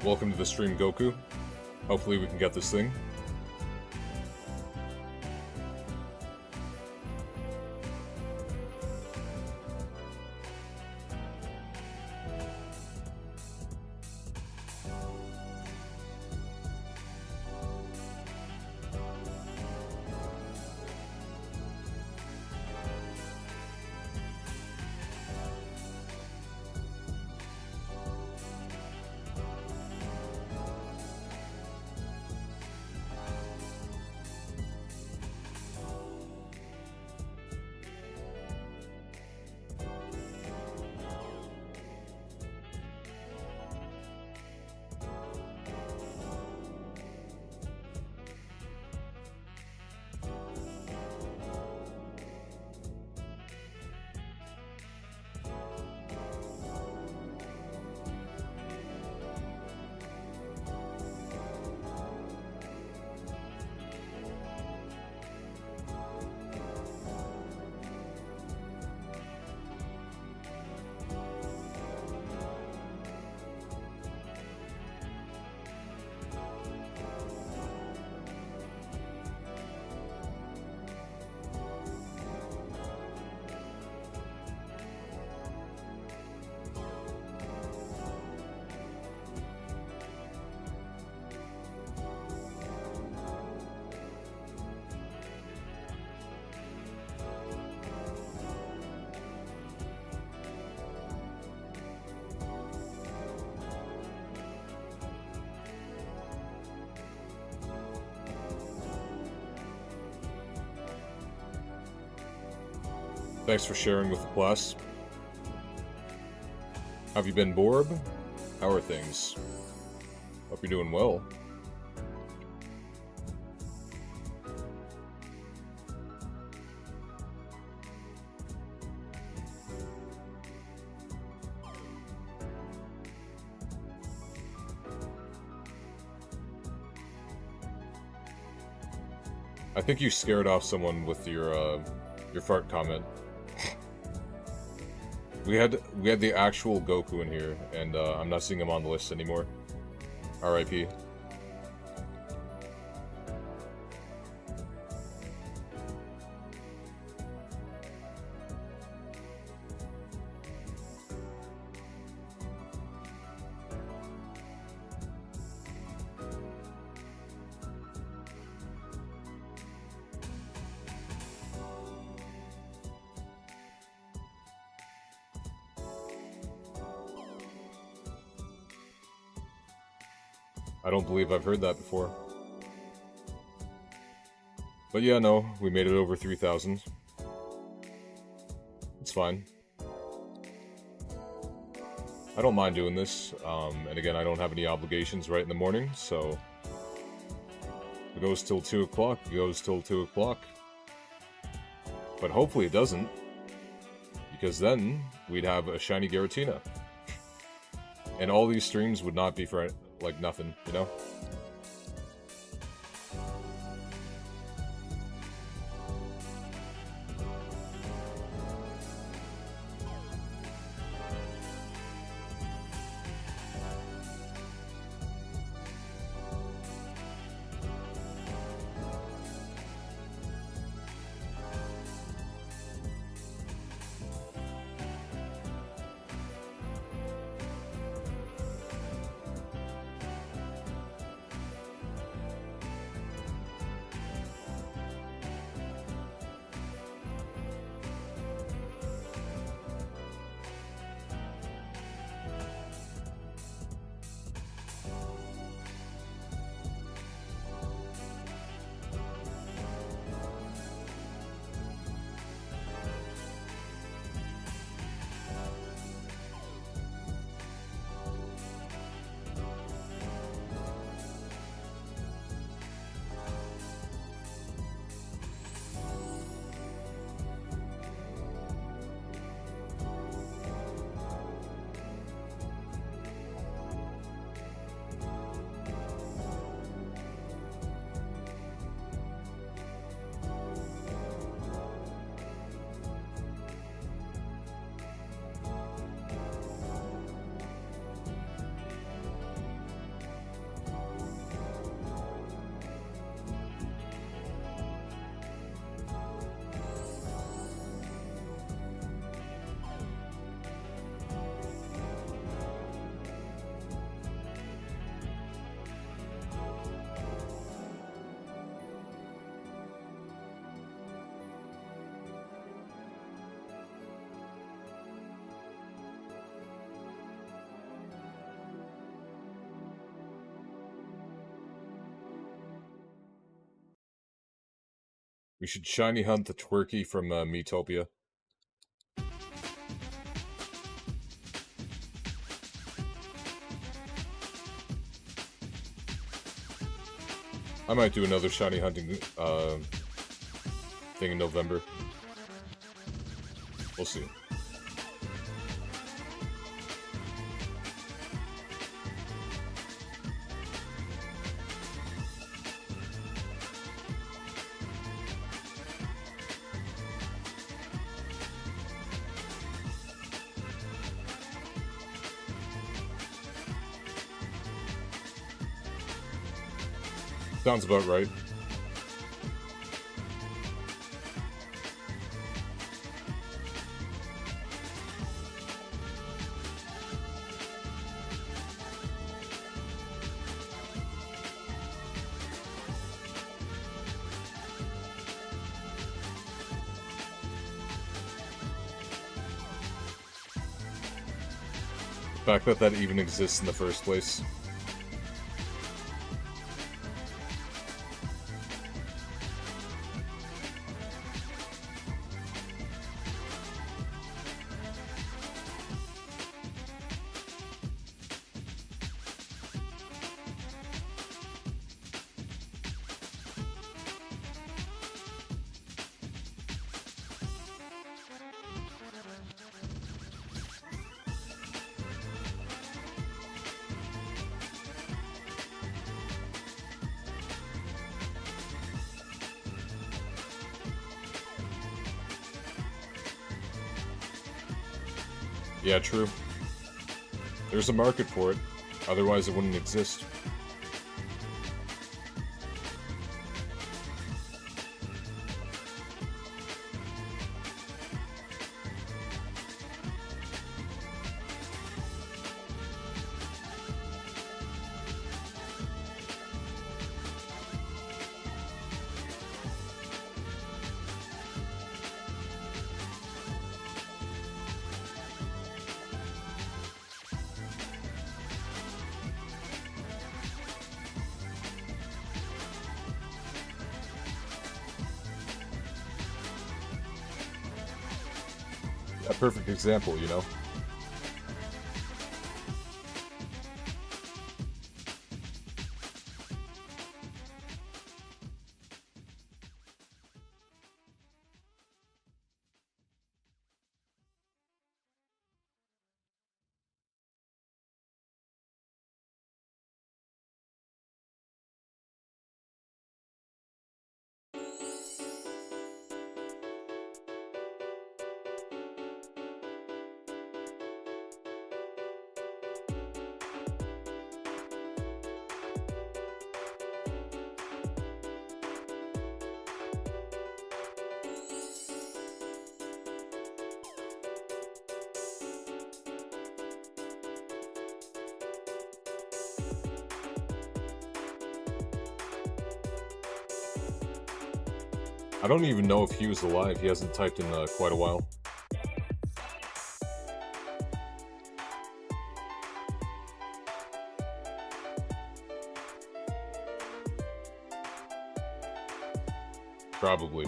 welcome to the stream, Goku. Hopefully we can get this thing. Thanks for sharing with the class. Have you been bored? How are things? Hope you're doing well. I think you scared off someone with your fart comment. We had the actual Goku in here, and I'm not seeing him on the list anymore. R.I.P. I don't believe I've heard that before. But yeah, no, we made it over 3,000. It's fine. I don't mind doing this, and again, I don't have any obligations right in the morning, so... If it goes till 2 o'clock, it goes till 2 o'clock. But hopefully it doesn't, because then we'd have a shiny Giratina. And all these streams would not be for, like, nothing, you know? We should shiny hunt the twerky from Metopia. I might do another shiny hunting thing in November. We'll see. Sounds about right. The fact that that even exists in the first place. Yeah, true. There's a market for it, otherwise it wouldn't exist. A perfect example, you know? I don't even know if he was alive. He hasn't typed in quite a while. Probably.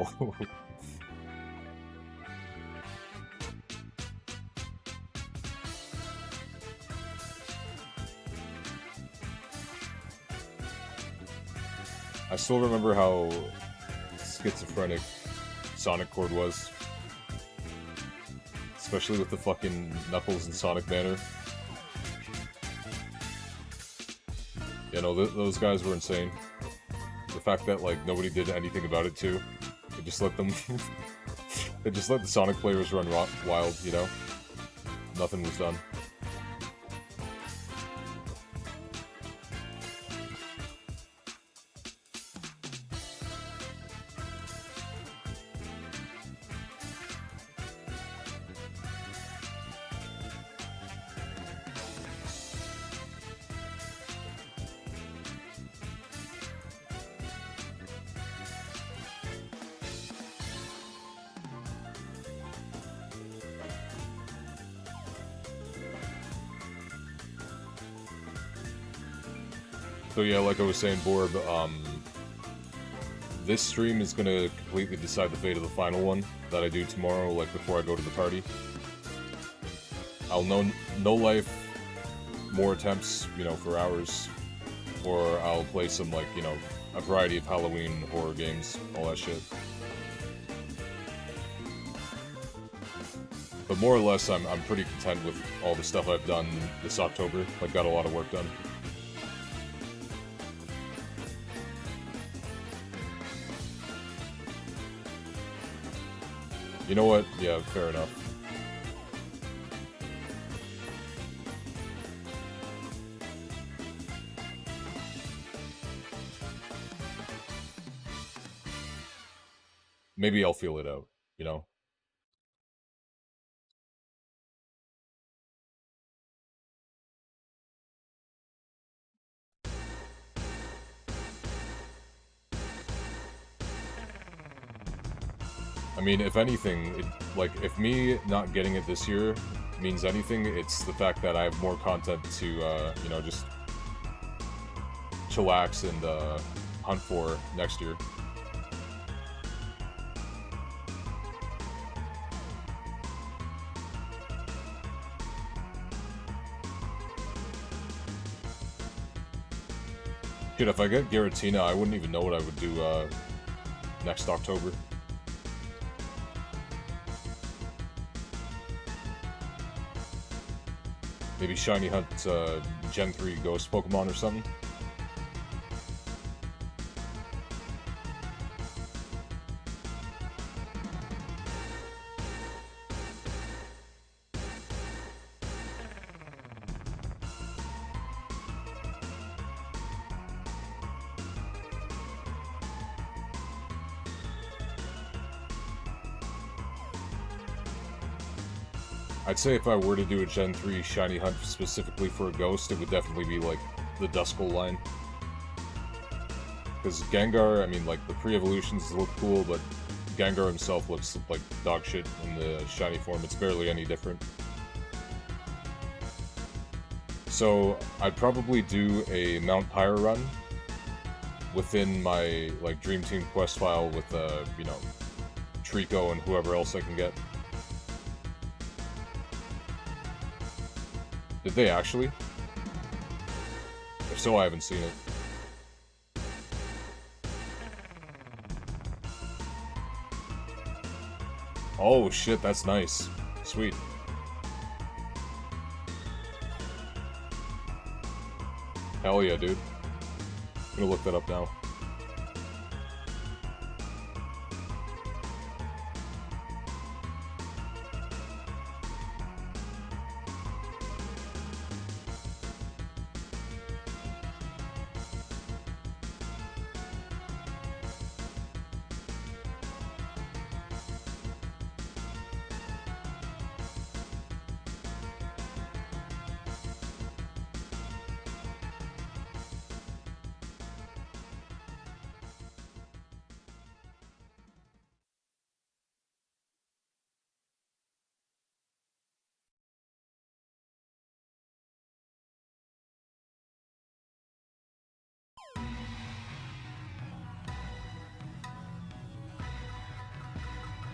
No. I still remember how schizophrenic Sonic Chord was. Especially with the fucking Knuckles and Sonic banner. Yeah, no, those guys were insane. The fact that, like, nobody did anything about it, too. They just let them... they just let the Sonic players run wild, you know? Nothing was done. So yeah, like I was saying, Borb, this stream is gonna completely decide the fate of the final one that I do tomorrow, like before I go to the party. I'll know no life, more attempts, you know, for hours, or I'll play some, like, you know, a variety of Halloween horror games, all that shit. But more or less, I'm pretty content with all the stuff I've done this October. Like, got a lot of work done. You know what? Yeah, fair enough. Maybe I'll feel it out, you know? I mean, if anything, like, if me not getting it this year means anything, it's the fact that I have more content to, you know, just chillax and hunt for next year. Shit, if I get Giratina, I wouldn't even know what I would do next October. Maybe shiny hunt Gen 3 Ghost Pokemon or something? I'd say if I were to do a Gen 3 shiny hunt specifically for a ghost, it would definitely be like the Duskull line. Because Gengar, I mean, like, the pre-evolutions look cool, but Gengar himself looks like dog shit in the shiny form. It's barely any different. So I'd probably do a Mount Pyre run within my, like, Dream Team quest file with, you know, Trico and whoever else I can get. Did they actually? If so, I haven't seen it. Oh shit, that's nice. Sweet. Hell yeah, dude. I'm gonna look that up now.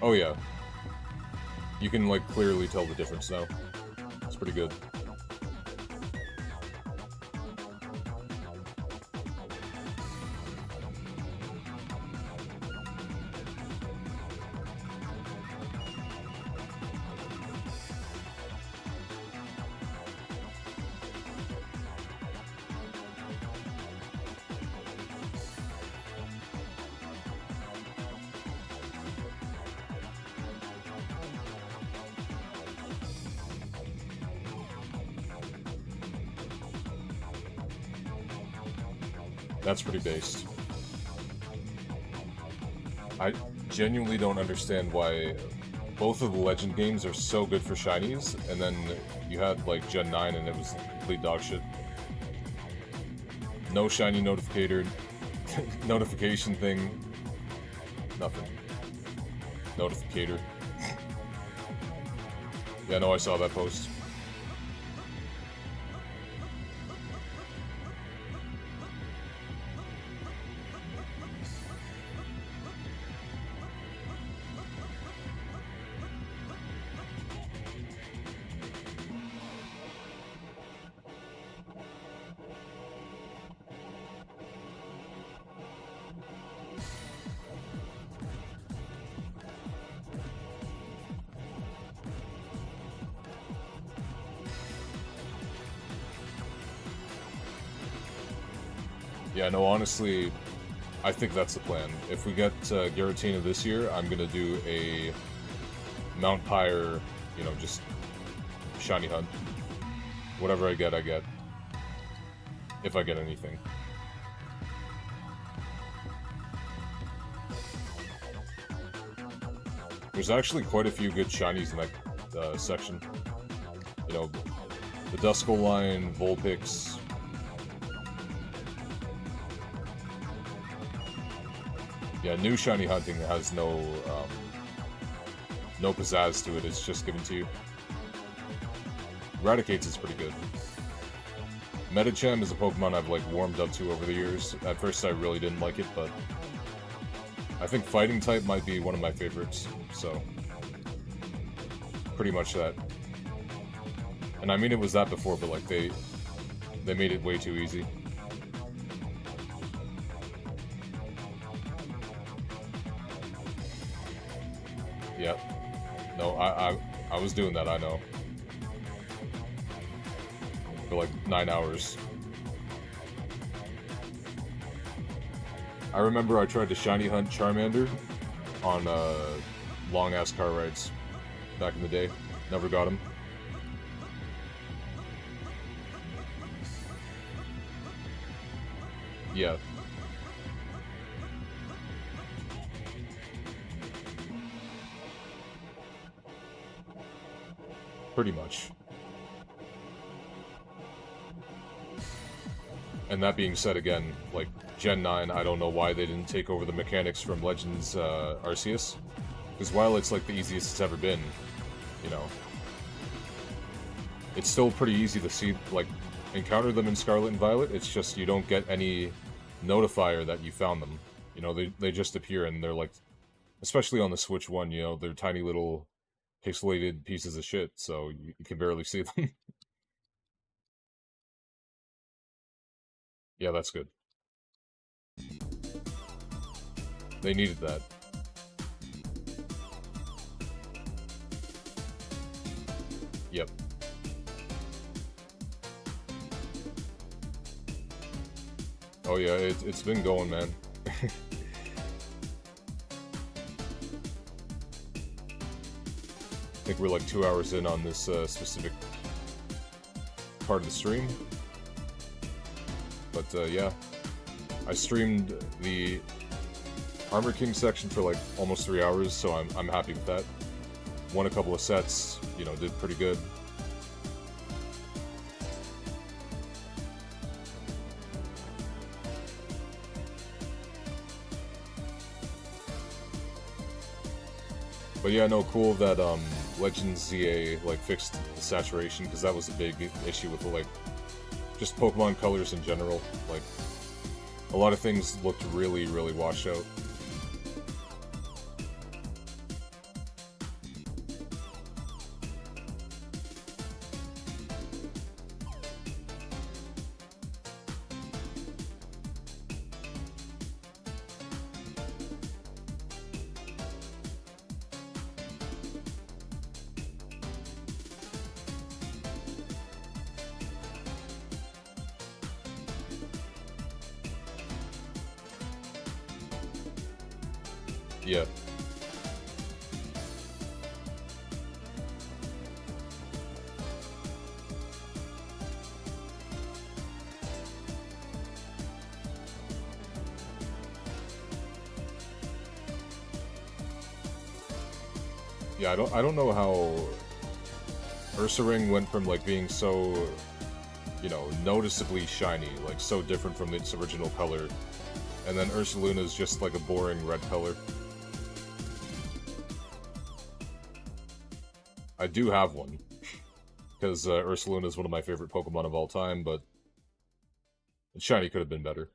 Oh yeah. You can, like, clearly tell the difference now. It's pretty good. That's pretty based. I genuinely don't understand why both of the Legend games are so good for shinies, and then you had, like, Gen 9 and it was complete dog shit. No shiny notificator, notification thing, nothing. Notificator. Yeah, no, I saw that post. Yeah, no, honestly, I think that's the plan. If we get Giratina this year, I'm gonna do a Mount Pyre, you know, just shiny hunt. Whatever I get, I get. If I get anything. There's actually quite a few good shinies in that section. You know, the Duskull line, Vulpix. Yeah, new shiny hunting has no pizzazz to it. It's just given to you. Eradicates is pretty good. Medicham is a Pokemon I've, like, warmed up to over the years. At first I really didn't like it, but I think Fighting type might be one of my favorites, so pretty much that. And I mean, it was that before, but, like, they made it way too easy. Yeah. No, I was doing that, I know. For like 9 hours. I remember I tried to shiny hunt Charmander on long-ass car rides back in the day. Never got him. Yeah. Pretty much. And that being said, again, like, Gen 9, I don't know why they didn't take over the mechanics from Legends Arceus. Because while it's, like, the easiest it's ever been, you know, it's still pretty easy to see, like, encounter them in Scarlet and Violet. It's just you don't get any notifier that you found them. You know, they just appear and they're, like, especially on the Switch one, you know, they're tiny little pixelated pieces of shit, so you can barely see them. Yeah, that's good. They needed that. Yep. Oh yeah, it's been going, man. I think we're like 2 hours in on this specific part of the stream. But yeah, I streamed the Armor King section for like almost 3 hours, so I'm happy with that. Won a couple of sets, you know, did pretty good. But yeah, no, cool that Legends ZA like fixed the saturation, because that was a big issue with like just Pokemon colors in general. Like a lot of things looked really, really washed out. Yeah. Yeah, I don't know how Ursaring went from like being so, you know, noticeably shiny, like so different from its original color, and then Ursaluna is just like a boring red color. I do have one, because Ursaluna is one of my favorite Pokemon of all time, but shiny could have been better.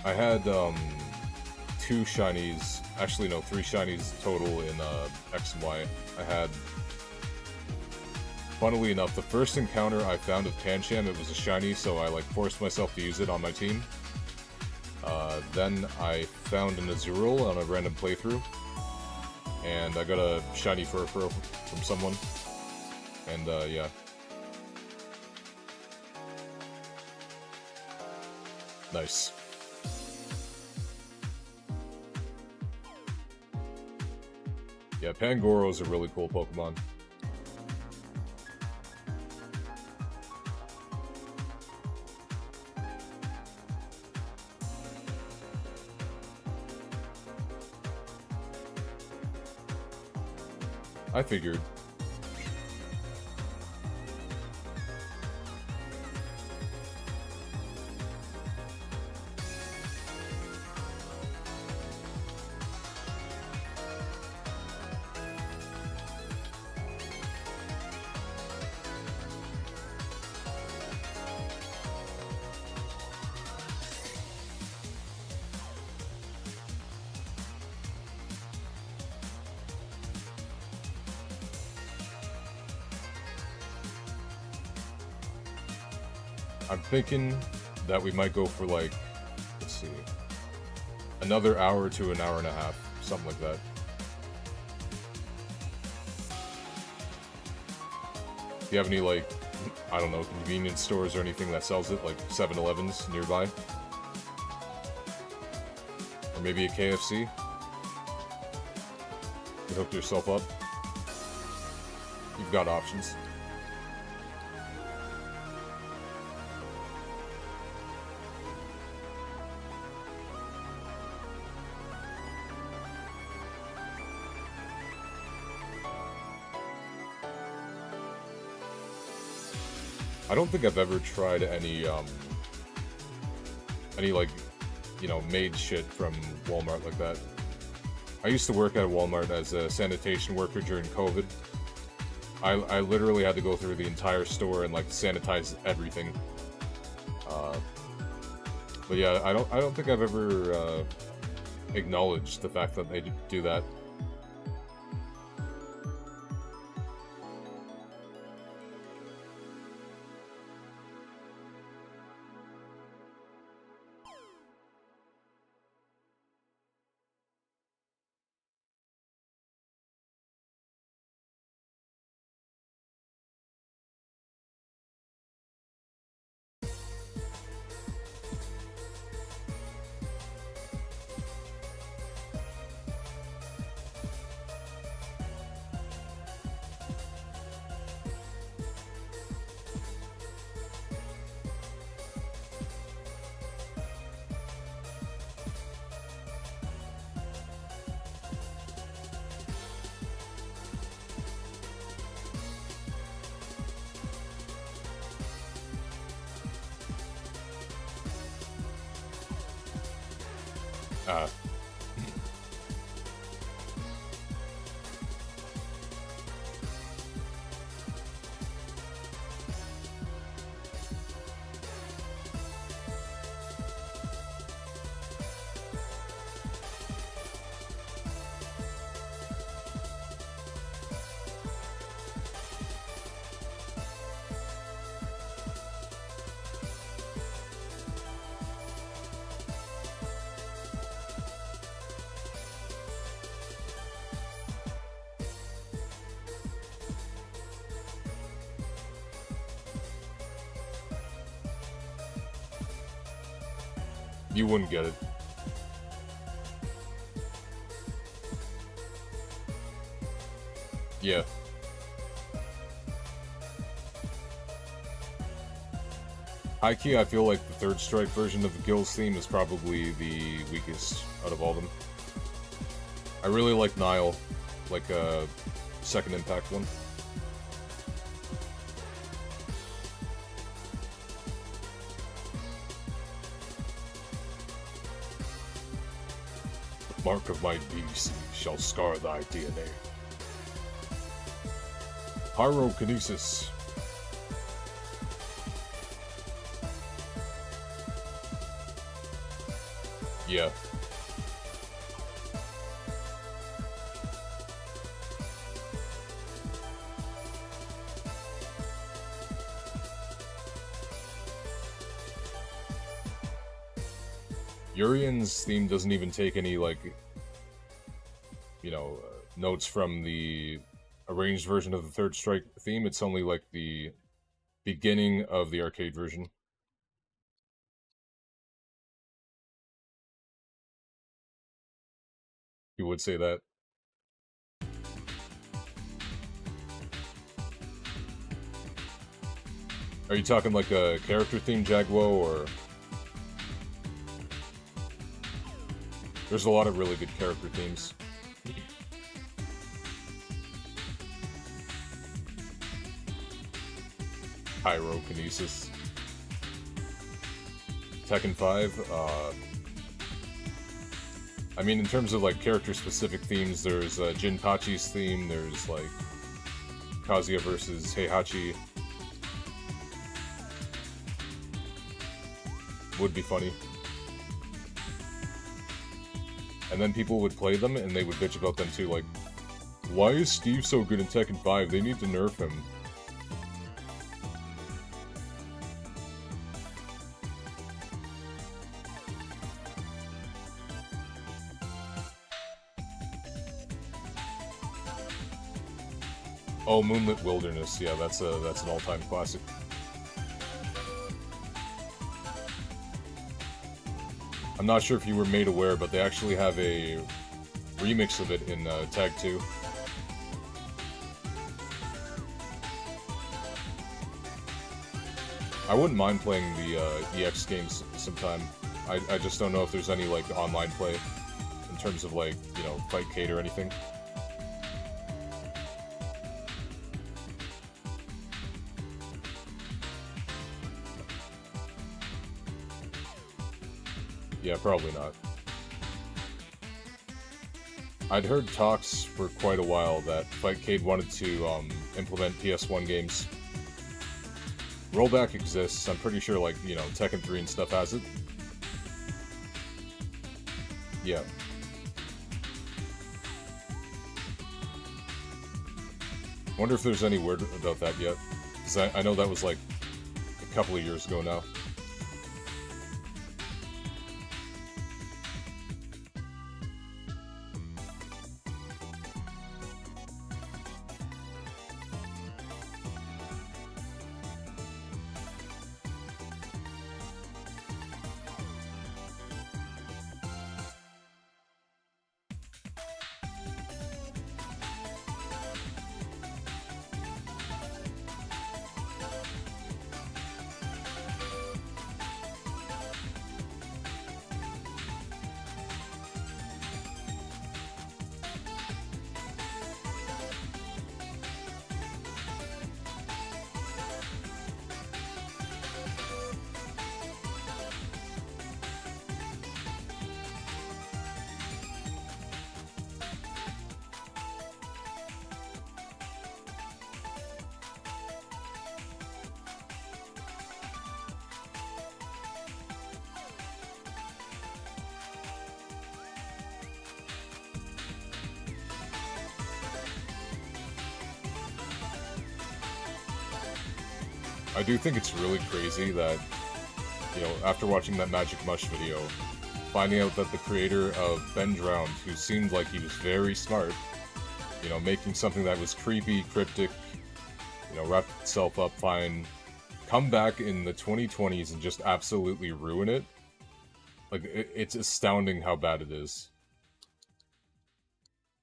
I had, 2 shinies, actually no, 3 shinies total in, X and Y. I had, funnily enough, the first encounter I found of Pancham, it was a shiny, so I, like, forced myself to use it on my team. Then I found an Azurill on a random playthrough, and I got a shiny Furfurl from someone, and, yeah. Nice. Yeah, Pangoro is a really cool Pokemon. I figured. I'm thinking that we might go for like, let's see, another hour to an hour and a half, something like that. If you have any, like, I don't know, convenience stores or anything that sells it, like 7-Elevens nearby. Or maybe a KFC. You hook yourself up. You've got options. I don't think I've ever tried any like, you know, made shit from Walmart like that. I used to work at Walmart as a sanitation worker during COVID. I literally had to go through the entire store and like sanitize everything. But yeah, I don't think I've ever acknowledged the fact that they do that. You wouldn't get it. Yeah. High key, I feel like the Third Strike version of the Guilds theme is probably the weakest out of all of them. I really like Nile, like a Second Impact one. The mark of my beast shall scar thy DNA. Pyrokinesis. Yeah. Urian's theme doesn't even take any, like, you know, notes from the arranged version of the Third Strike theme. It's only, like, the beginning of the arcade version. You would say that. Are you talking like a character theme, Jagwo, or... There's a lot of really good character themes. Pyrokinesis. Tekken 5, I mean, in terms of, like, character-specific themes, there's Jinpachi's theme, there's, like, Kazuya versus Heihachi. Would be funny. And then people would play them, and they would bitch about them too, like, why is Steve so good in Tekken 5? They need to nerf him. Oh, Moonlit Wilderness, yeah, that's an all-time classic. I'm not sure if you were made aware, but they actually have a remix of it in Tag 2. I wouldn't mind playing the EX games sometime. I just don't know if there's any, like, online play in terms of, like, you know, Fightcade or anything. Yeah, probably not. I'd heard talks for quite a while that Fightcade wanted to implement PS1 games. Rollback exists. I'm pretty sure, like, you know, Tekken 3 and stuff has it. Yeah. Wonder if there's any word about that yet. Because I know that was, like, a couple of years ago now. I do think it's really crazy that, you know, after watching that Magic Mush video, finding out that the creator of Ben Drowned, who seemed like he was very smart, you know, making something that was creepy, cryptic, you know, wrapped itself up fine, come back in the 2020s and just absolutely ruin it. Like, it's astounding how bad it is.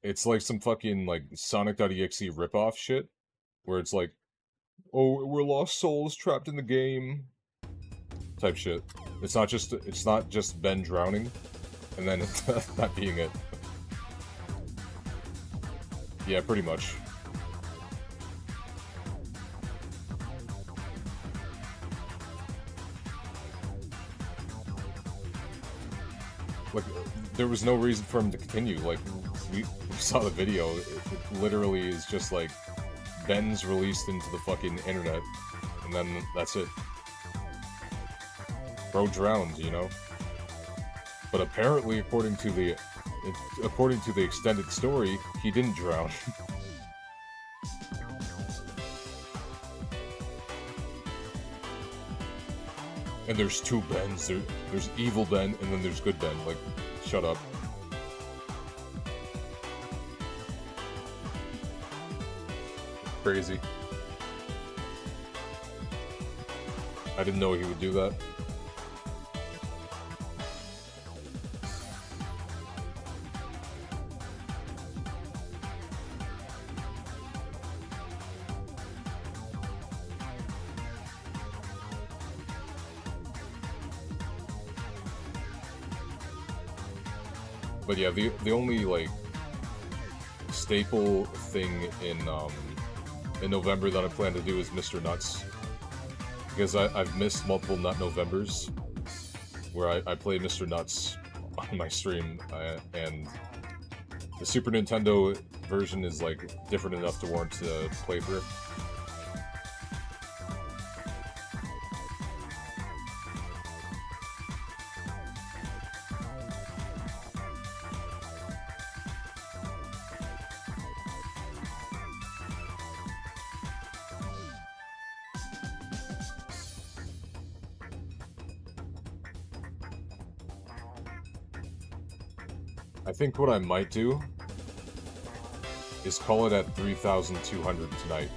It's like some fucking, like, Sonic.exe ripoff shit, where it's like, oh, we're lost souls trapped in the game, type shit. It's not just Ben drowning, and then that being it. Yeah, pretty much. Like, there was no reason for him to continue. Like, we saw the video. It literally is just like Ben's released into the fucking internet, and then that's it. Bro drowned, you know. But apparently, according to the extended story, he didn't drown. And there's two Bens. There's evil Ben, and then there's good Ben. Like, shut up. Crazy. I didn't know he would do that. But yeah, the only like staple thing in November that I plan to do is Mr. Nuts, because I've missed multiple Nut Novembers where I play Mr. Nuts on my stream, and the Super Nintendo version is like different enough to warrant a playthrough. I think what I might do is call it at 3,200 tonight.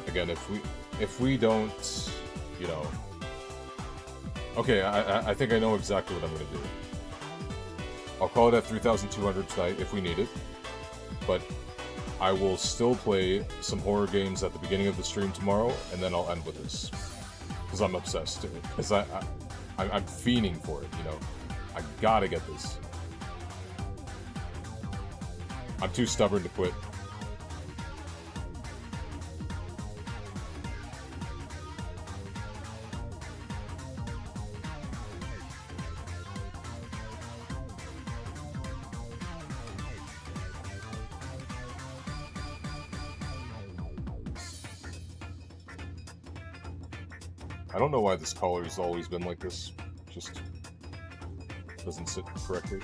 Again, if we don't, you know... Okay, I think I know exactly what I'm gonna do. I'll call it at 3,200 tonight if we need it, but I will still play some horror games at the beginning of the stream tomorrow, and then I'll end with this. Because I'm obsessed. Because I'm fiending for it, you know? I gotta get this. I'm too stubborn to quit. I don't know why this collar's always been like this. Just doesn't sit correctly.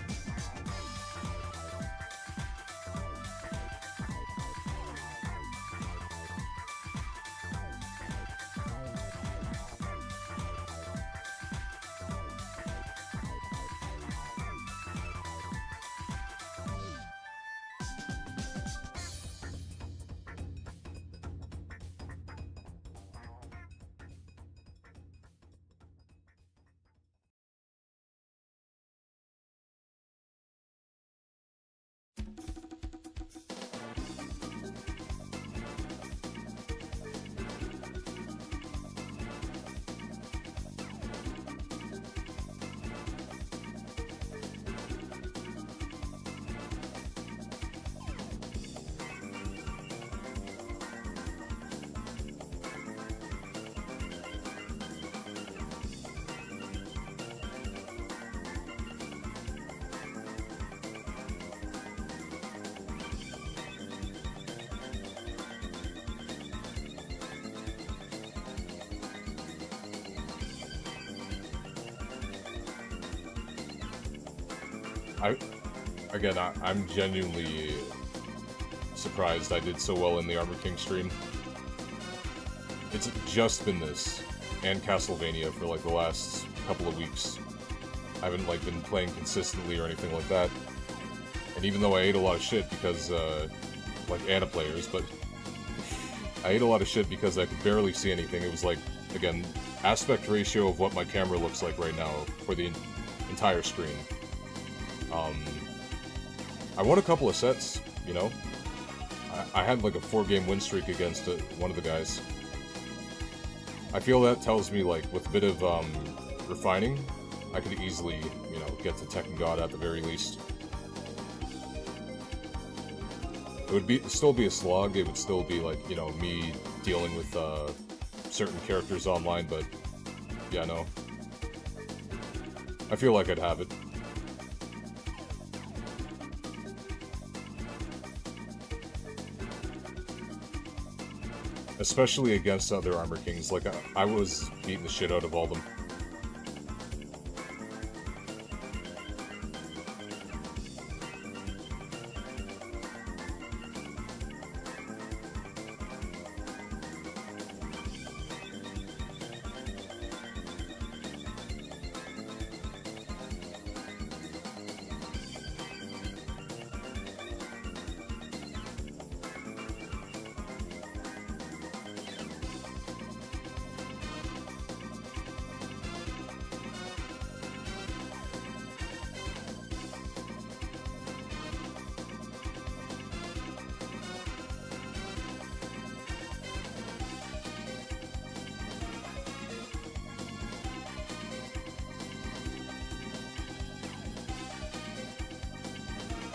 I'm genuinely surprised I did so well in the Armor King stream. It's just been this, and Castlevania for like the last couple of weeks. I haven't like been playing consistently or anything like that. And even though I ate a lot of shit because, like Anna players, but I ate a lot of shit because I could barely see anything. It was like, again, aspect ratio of what my camera looks like right now for the entire screen. I won a couple of sets, you know. I had like a 4-game win streak against one of the guys. I feel that tells me, like, with a bit of refining, I could easily, you know, get to Tekken God at the very least. It would still be a slog. It would still be like, you know, me dealing with certain characters online, but yeah, no. I feel like I'd have it. Especially against other Armor Kings. Like, I was beating the shit out of all them.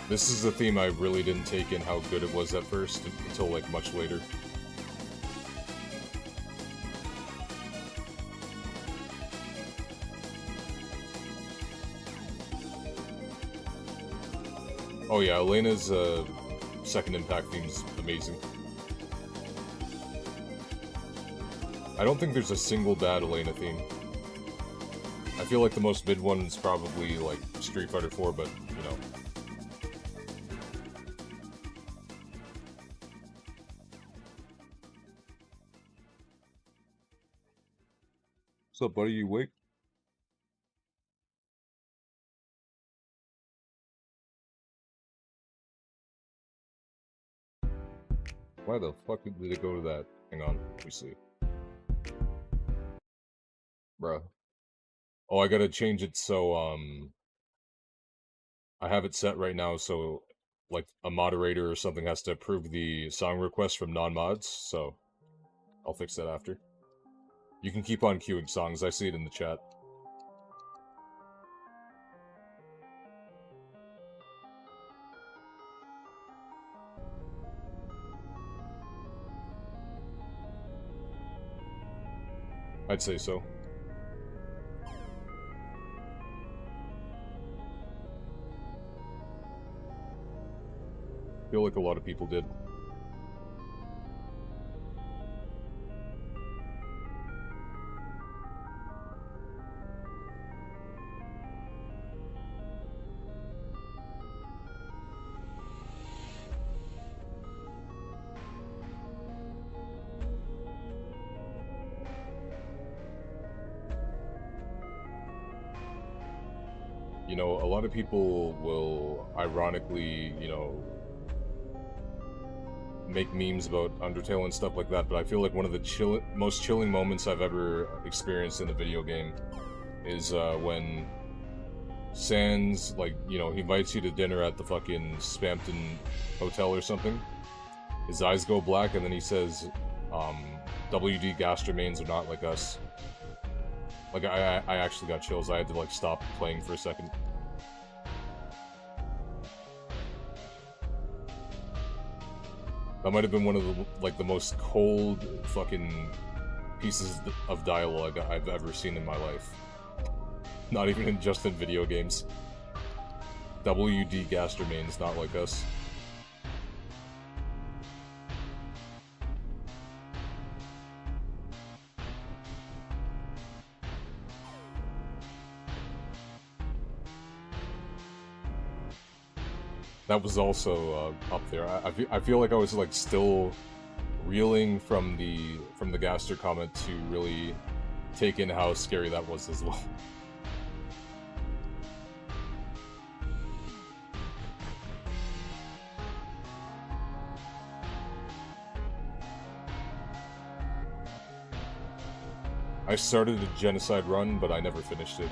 This is the theme I really didn't take in how good it was at first, until, like, much later. Oh yeah, Elena's second impact theme's amazing. I don't think there's a single bad Elena theme. I feel like the most mid one is probably, like, Street Fighter 4, but, you know. What's up, buddy? You awake? Why the fuck did it go to that? Hang on, let me see. Bruh. Oh, I gotta change it so, I have it set right now so, like, a moderator or something has to approve the song request from non-mods, so I'll fix that after. You can keep on queuing songs, I see it in the chat. I'd say so. Feel like a lot of people did. You know, a lot of people will ironically, you know, make memes about Undertale and stuff like that, but I feel like one of the most chilling moments I've ever experienced in a video game is when Sans, like, you know, he invites you to dinner at the fucking Spampton Hotel or something. His eyes go black, and then he says, WD Gastramains are not like us. Like, I actually got chills. I had to, like, stop playing for a second. That might have been one of the, like, the most cold fucking pieces of dialogue I've ever seen in my life. Not even just in video games. WD Gastramains not like us. That was also up there. I feel like I was, like, still reeling from the Gaster comment to really take in how scary that was as well. I started a genocide run, but I never finished it.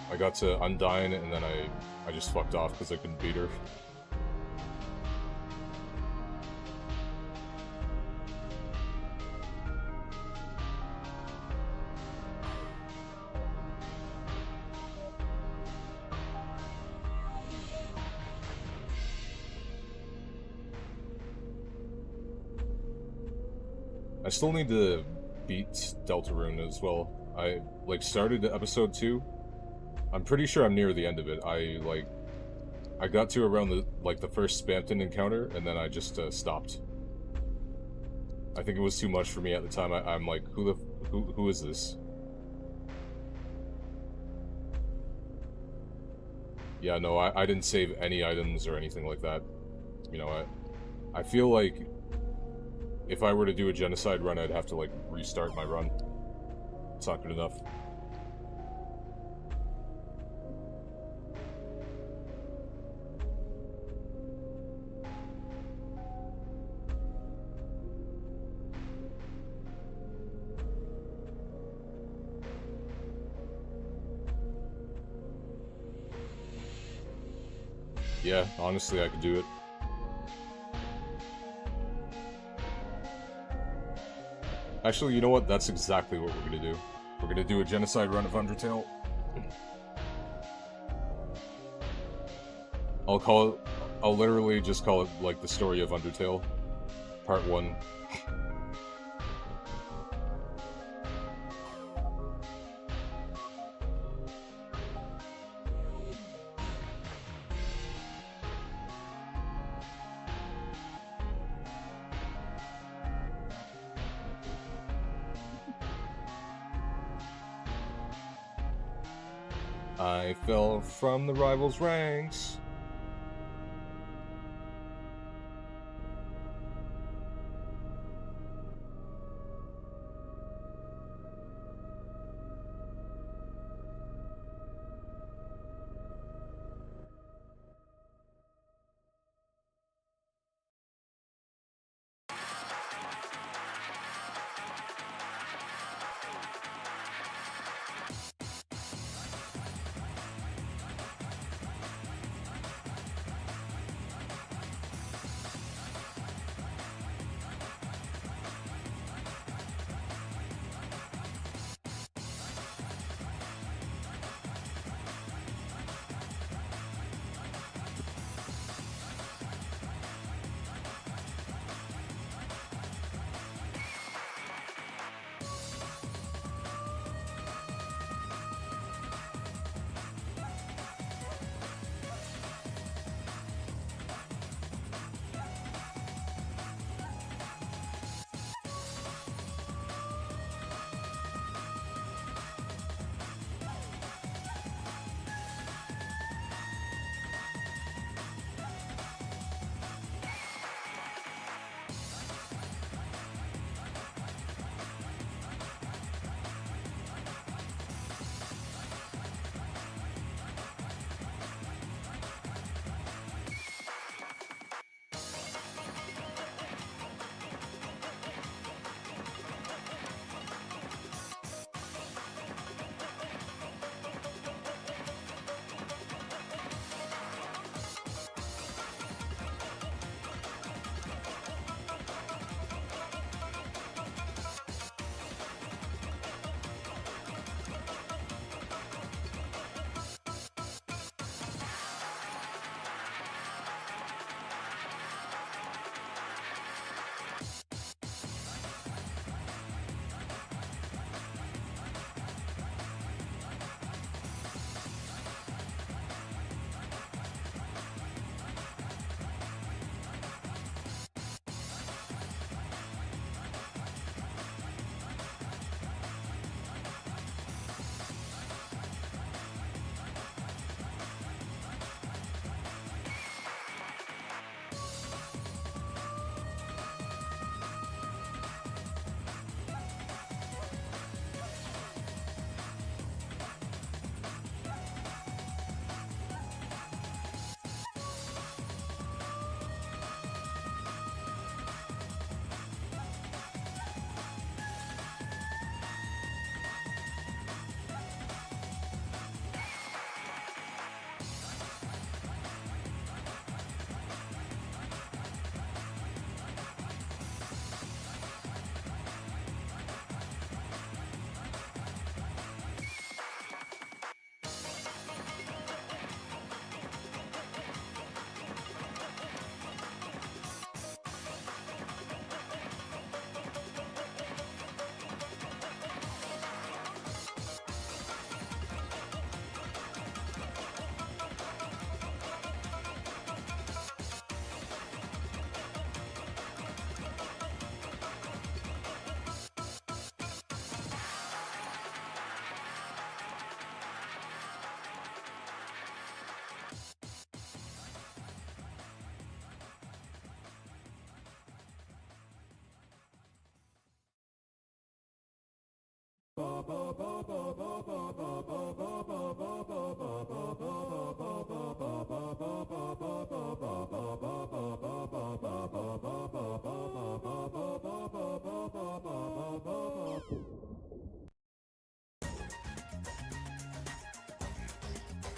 I got to Undyne, and then I just fucked off because I couldn't beat her. I still need to beat Deltarune as well. I started episode 2. I'm pretty sure I'm near the end of it. I got to around the first Spamton encounter, and then I just stopped. I think it was too much for me at the time. I'm like, who is this? Yeah, no, I didn't save any items or anything like that. You know, I feel like if I were to do a genocide run, I'd have to like restart my run. It's not good enough. Yeah, honestly, I could do it. Actually, you know what? That's exactly what we're gonna do. We're gonna do a genocide run of Undertale. I'll literally just call it, like, the story of Undertale. Part 1. I fell from the rival's ranks.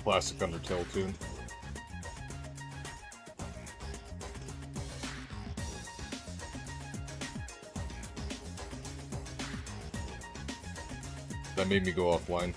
Classic Undertale tune. That made me go offline.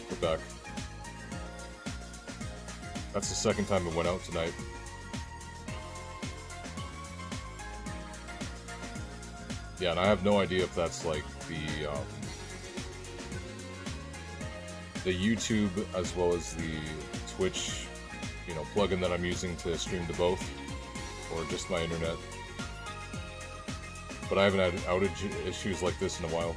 We're back. That's the second time it went out tonight. Yeah, and I have no idea if that's like the YouTube as well as the Twitch, you know, plugin that I'm using to stream to both, or just my internet. But I haven't had outage issues like this in a while.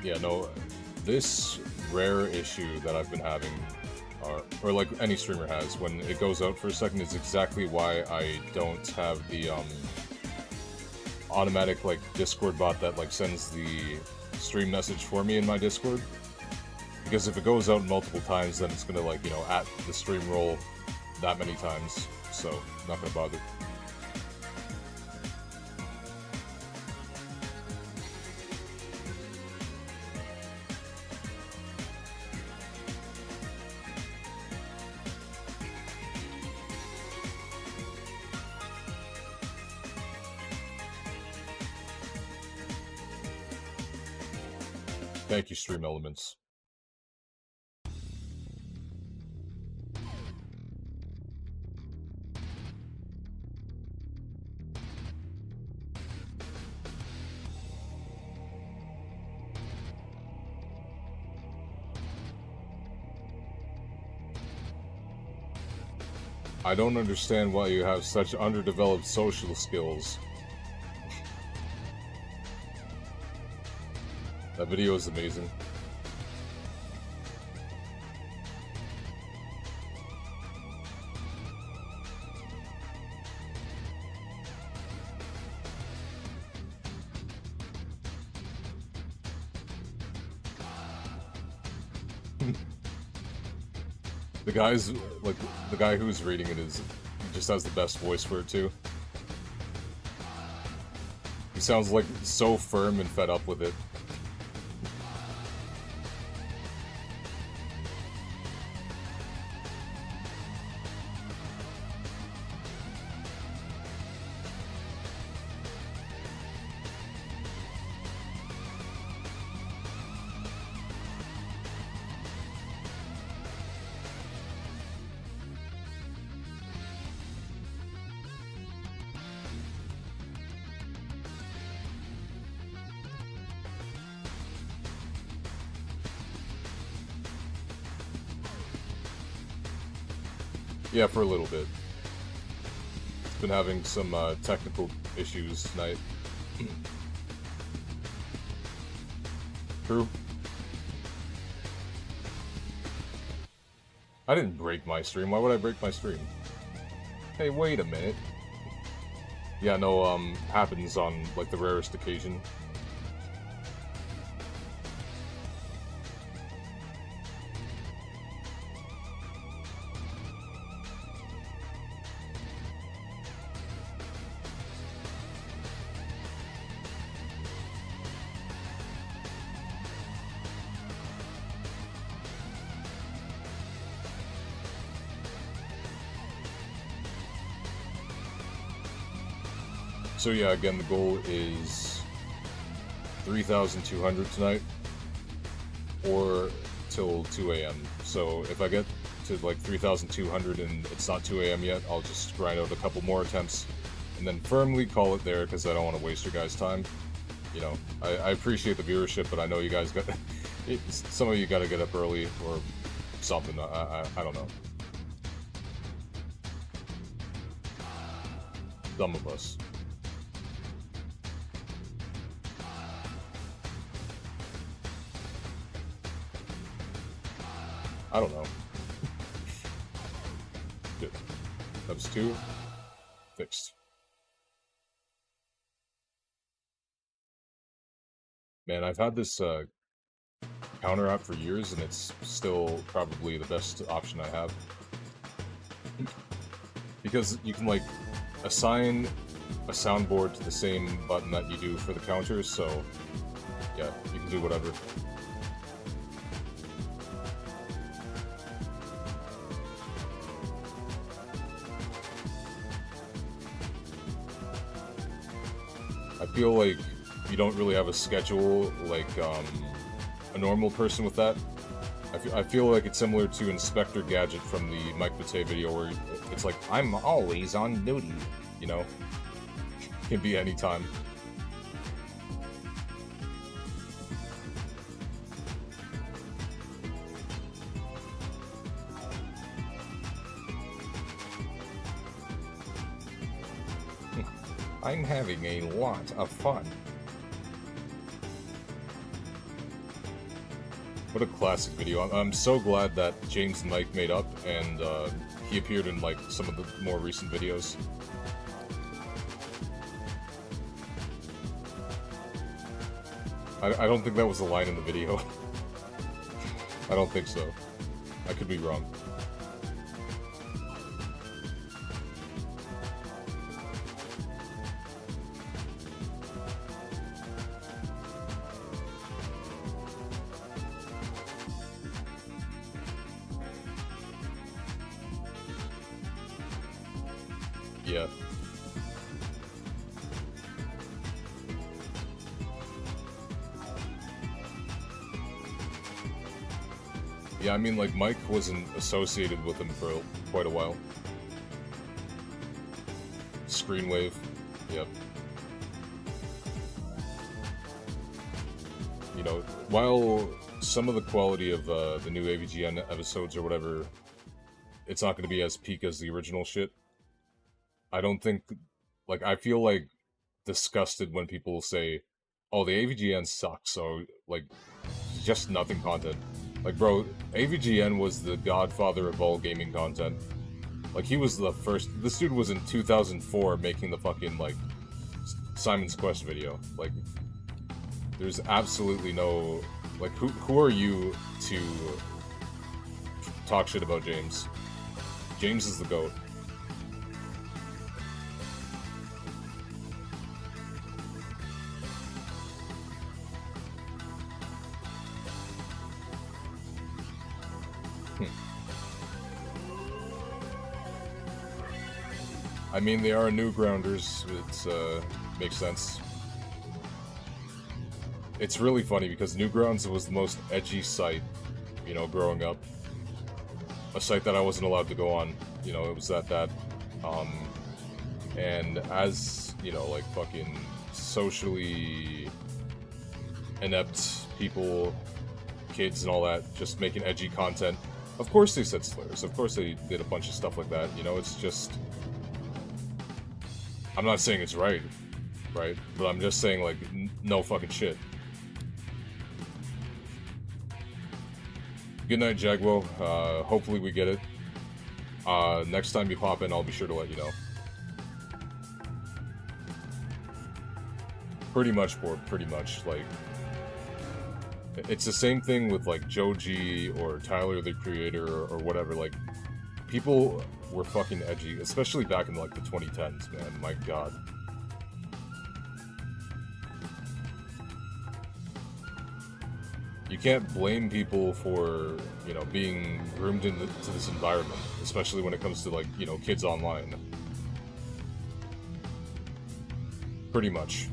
Yeah, no, this rare issue that I've been having, or like any streamer has, when it goes out for a second, is exactly why I don't have the automatic like Discord bot that like sends the stream message for me in my Discord. Because if it goes out multiple times, then it's gonna like, you know, at the stream roll that many times. So not gonna bother. Thank you, Stream Elements. I don't understand why you have such underdeveloped social skills. That video is amazing. The guy's like the guy who's reading it is just has the best voice for it too. He sounds like so firm and fed up with it. Yeah, for a little bit. It's been having some technical issues tonight. True. I didn't break my stream. Why would I break my stream? Hey, wait a minute. Yeah, no, happens on, like, the rarest occasion. So yeah, again, the goal is 3,200 tonight, or till 2 a.m. So if I get to like 3,200 and it's not 2 a.m. yet, I'll just grind out a couple more attempts, and then firmly call it there, because I don't want to waste your guys' time. You know, I appreciate the viewership, but I know you guys got... some of you got to get up early, or something, I don't know. Some of us. I don't know. Good. That was 2. Fixed. Man, I've had this counter app for years, and it's still probably the best option I have. Because you can, like, assign a soundboard to the same button that you do for the counters, so yeah, you can do whatever. I feel like you don't really have a schedule like a normal person with that. I feel like it's similar to Inspector Gadget from the Mike Batey video, where it's like, I'm always on duty, you know? Can be anytime. I'm having a lot of fun. What a classic video. I'm so glad that James and Mike made up, and he appeared in like some of the more recent videos. I don't think that was a line in the video. I don't think so. I could be wrong. Yeah. Yeah, I mean, like, Mike wasn't associated with him for quite a while. Screenwave. Yep. You know, while some of the quality of the new AVGN episodes or whatever, it's not going to be as peak as the original shit. I don't think, like, I feel like disgusted when people say, oh, the AVGN sucks, so, like, just nothing content. Like, bro, AVGN was the godfather of all gaming content. Like, he was the first. This dude was in 2004 making the fucking, like, Simon's Quest video. Like, there's absolutely no. Like, who are you to talk shit about James? James is the GOAT. I mean, they are Newgrounders. It's makes sense. It's really funny because Newgrounds was the most edgy site, you know, growing up. A site that I wasn't allowed to go on. You know, it was that. And as, you know, like fucking socially inept people, kids and all that, just making edgy content. Of course they said slurs. Of course they did a bunch of stuff like that. You know, it's just. I'm not saying it's right? But I'm just saying, like, no fucking shit. Good night, Jagwo. Hopefully we get it. Next time you pop in, I'll be sure to let you know. Pretty much, like... It's the same thing with, like, Joji or Tyler, the Creator, or whatever, like... People were fucking edgy, especially back in, like, the 2010s, man. My god. You can't blame people for, you know, being groomed into this environment, especially when it comes to, like, you know, kids online. Pretty much.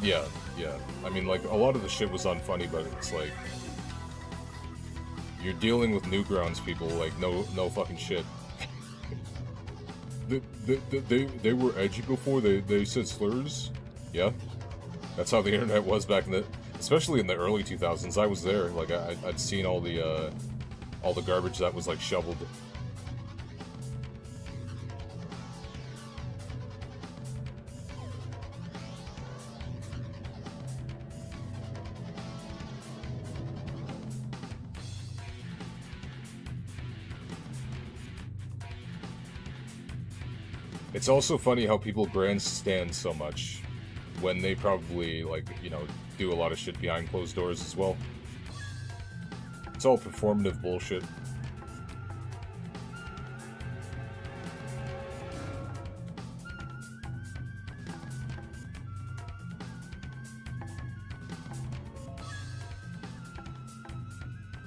Yeah, yeah. I mean, like, a lot of the shit was unfunny, but it's like... You're dealing with Newgrounds people, like, no fucking shit. They were edgy before, they said slurs? Yeah. That's how the internet was back in the... Especially in the early 2000s, I was there, like, I'd seen all the garbage that was, like, shoveled. It's also funny how people grandstand so much when they probably, like, you know, do a lot of shit behind closed doors as well. It's all performative bullshit.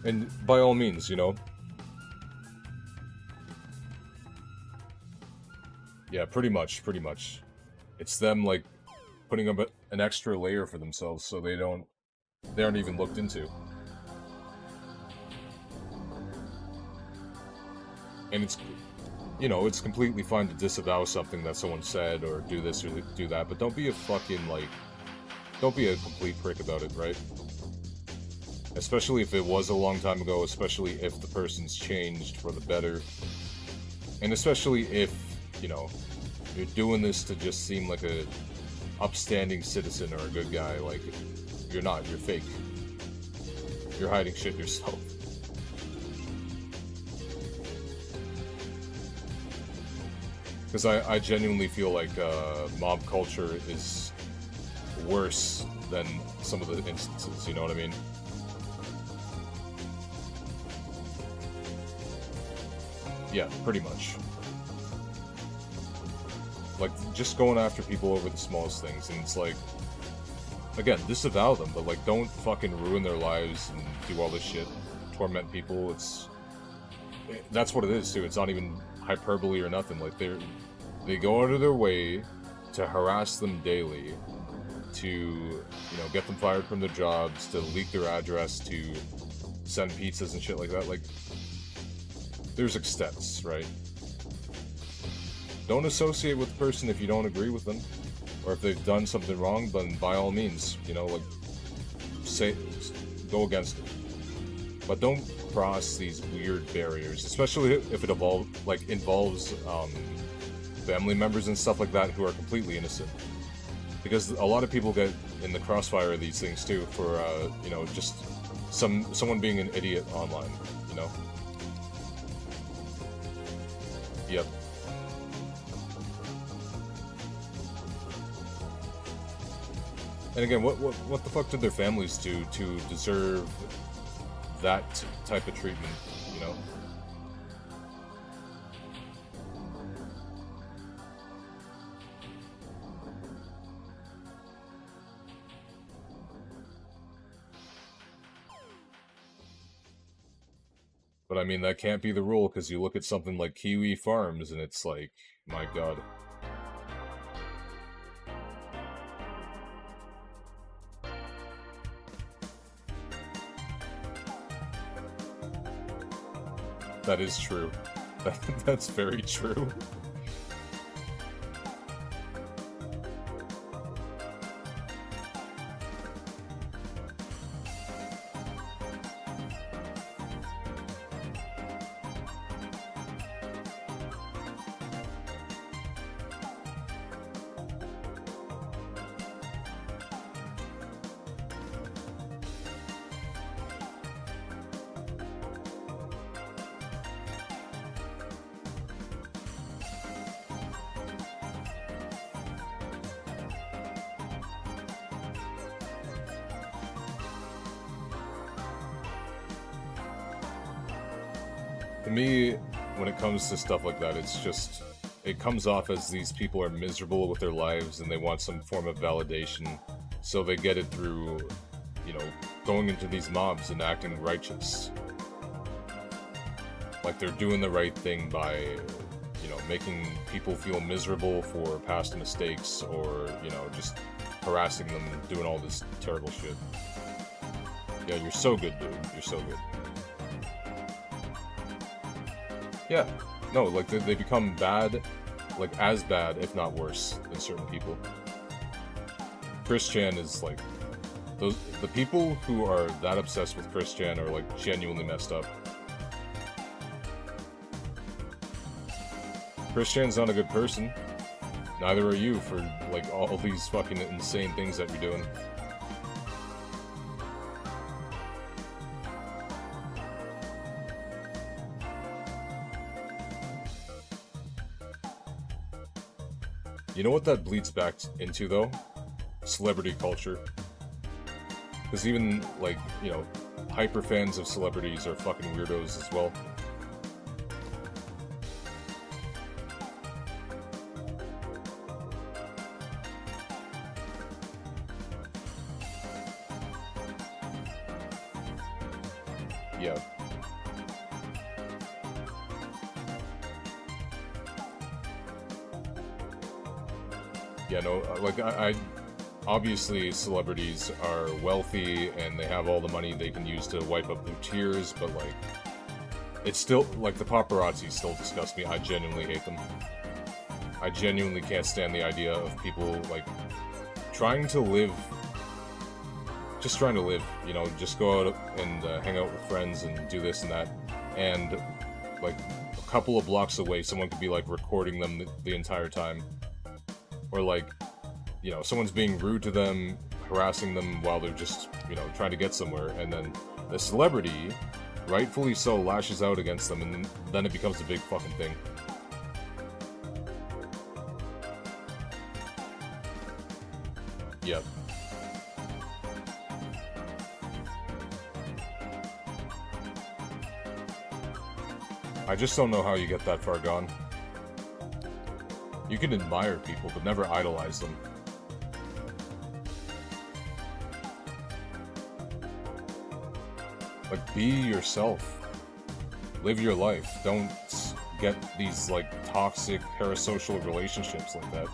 And by all means, you know. Yeah, pretty much. It's them, like, putting up an extra layer for themselves so they aren't even looked into. And it's, you know, it's completely fine to disavow something that someone said or do this or do that, but don't be a fucking, like, don't be a complete prick about it, right? Especially if it was a long time ago, especially if the person's changed for the better. And especially if, you know, you're doing this to just seem like a upstanding citizen or a good guy. Like, you're not, you're fake. You're hiding shit yourself. Because I genuinely feel like mob culture is worse than some of the instances, you know what I mean? Yeah, pretty much. Like, just going after people over the smallest things, and it's like, again, disavow them, but, like, don't fucking ruin their lives and do all this shit, torment people. That's what it is, too. It's not even hyperbole or nothing. Like, they go out of their way to harass them daily, to, you know, get them fired from their jobs, to leak their address, to send pizzas and shit like that. Like, there's extents, right? Don't associate with the person if you don't agree with them, or if they've done something wrong. Then by all means, you know, like, go against it. But don't cross these weird barriers, especially if it involves family members and stuff like that who are completely innocent. Because a lot of people get in the crossfire of these things too for you know, just someone being an idiot online, you know. Yep. And again, what the fuck did their families do to deserve that type of treatment, you know? But I mean, that can't be the rule, because you look at something like Kiwi Farms and it's like, my god. That is true. That's very true. To me, when it comes to stuff like that, it comes off as these people are miserable with their lives and they want some form of validation, so they get it through, going into these mobs and acting righteous. Like they're doing the right thing by, making people feel miserable for past mistakes, or, just harassing them and doing all this terrible shit. Yeah, you're so good, dude. You're so good. Yeah. No, like, they become bad, like, as bad, if not worse, than certain people. Chris Chan is, like... The people who are that obsessed with Chris Chan are, like, genuinely messed up. Chris Chan's not a good person. Neither are you for, like, all these fucking insane things that you're doing. You know what that bleeds back into, though? Celebrity culture. Because even, like, hyper fans of celebrities are fucking weirdos as well. Yeah. Yeah, no, like, I obviously celebrities are wealthy and they have all the money they can use to wipe up their tears, but, like, it's still, like, the paparazzi still disgust me. I genuinely hate them. I genuinely can't stand the idea of people, like, trying to live, just go out and hang out with friends and do this and that, and, like, a couple of blocks away, someone could be, like, recording them the entire time. Or, like, someone's being rude to them, harassing them while they're just, trying to get somewhere, and then the celebrity, rightfully so, lashes out against them, and then it becomes a big fucking thing. Yep. I just don't know how you get that far gone. You can admire people, but never idolize them. Like, be yourself. Live your life. Don't get these, like, toxic, parasocial relationships like that.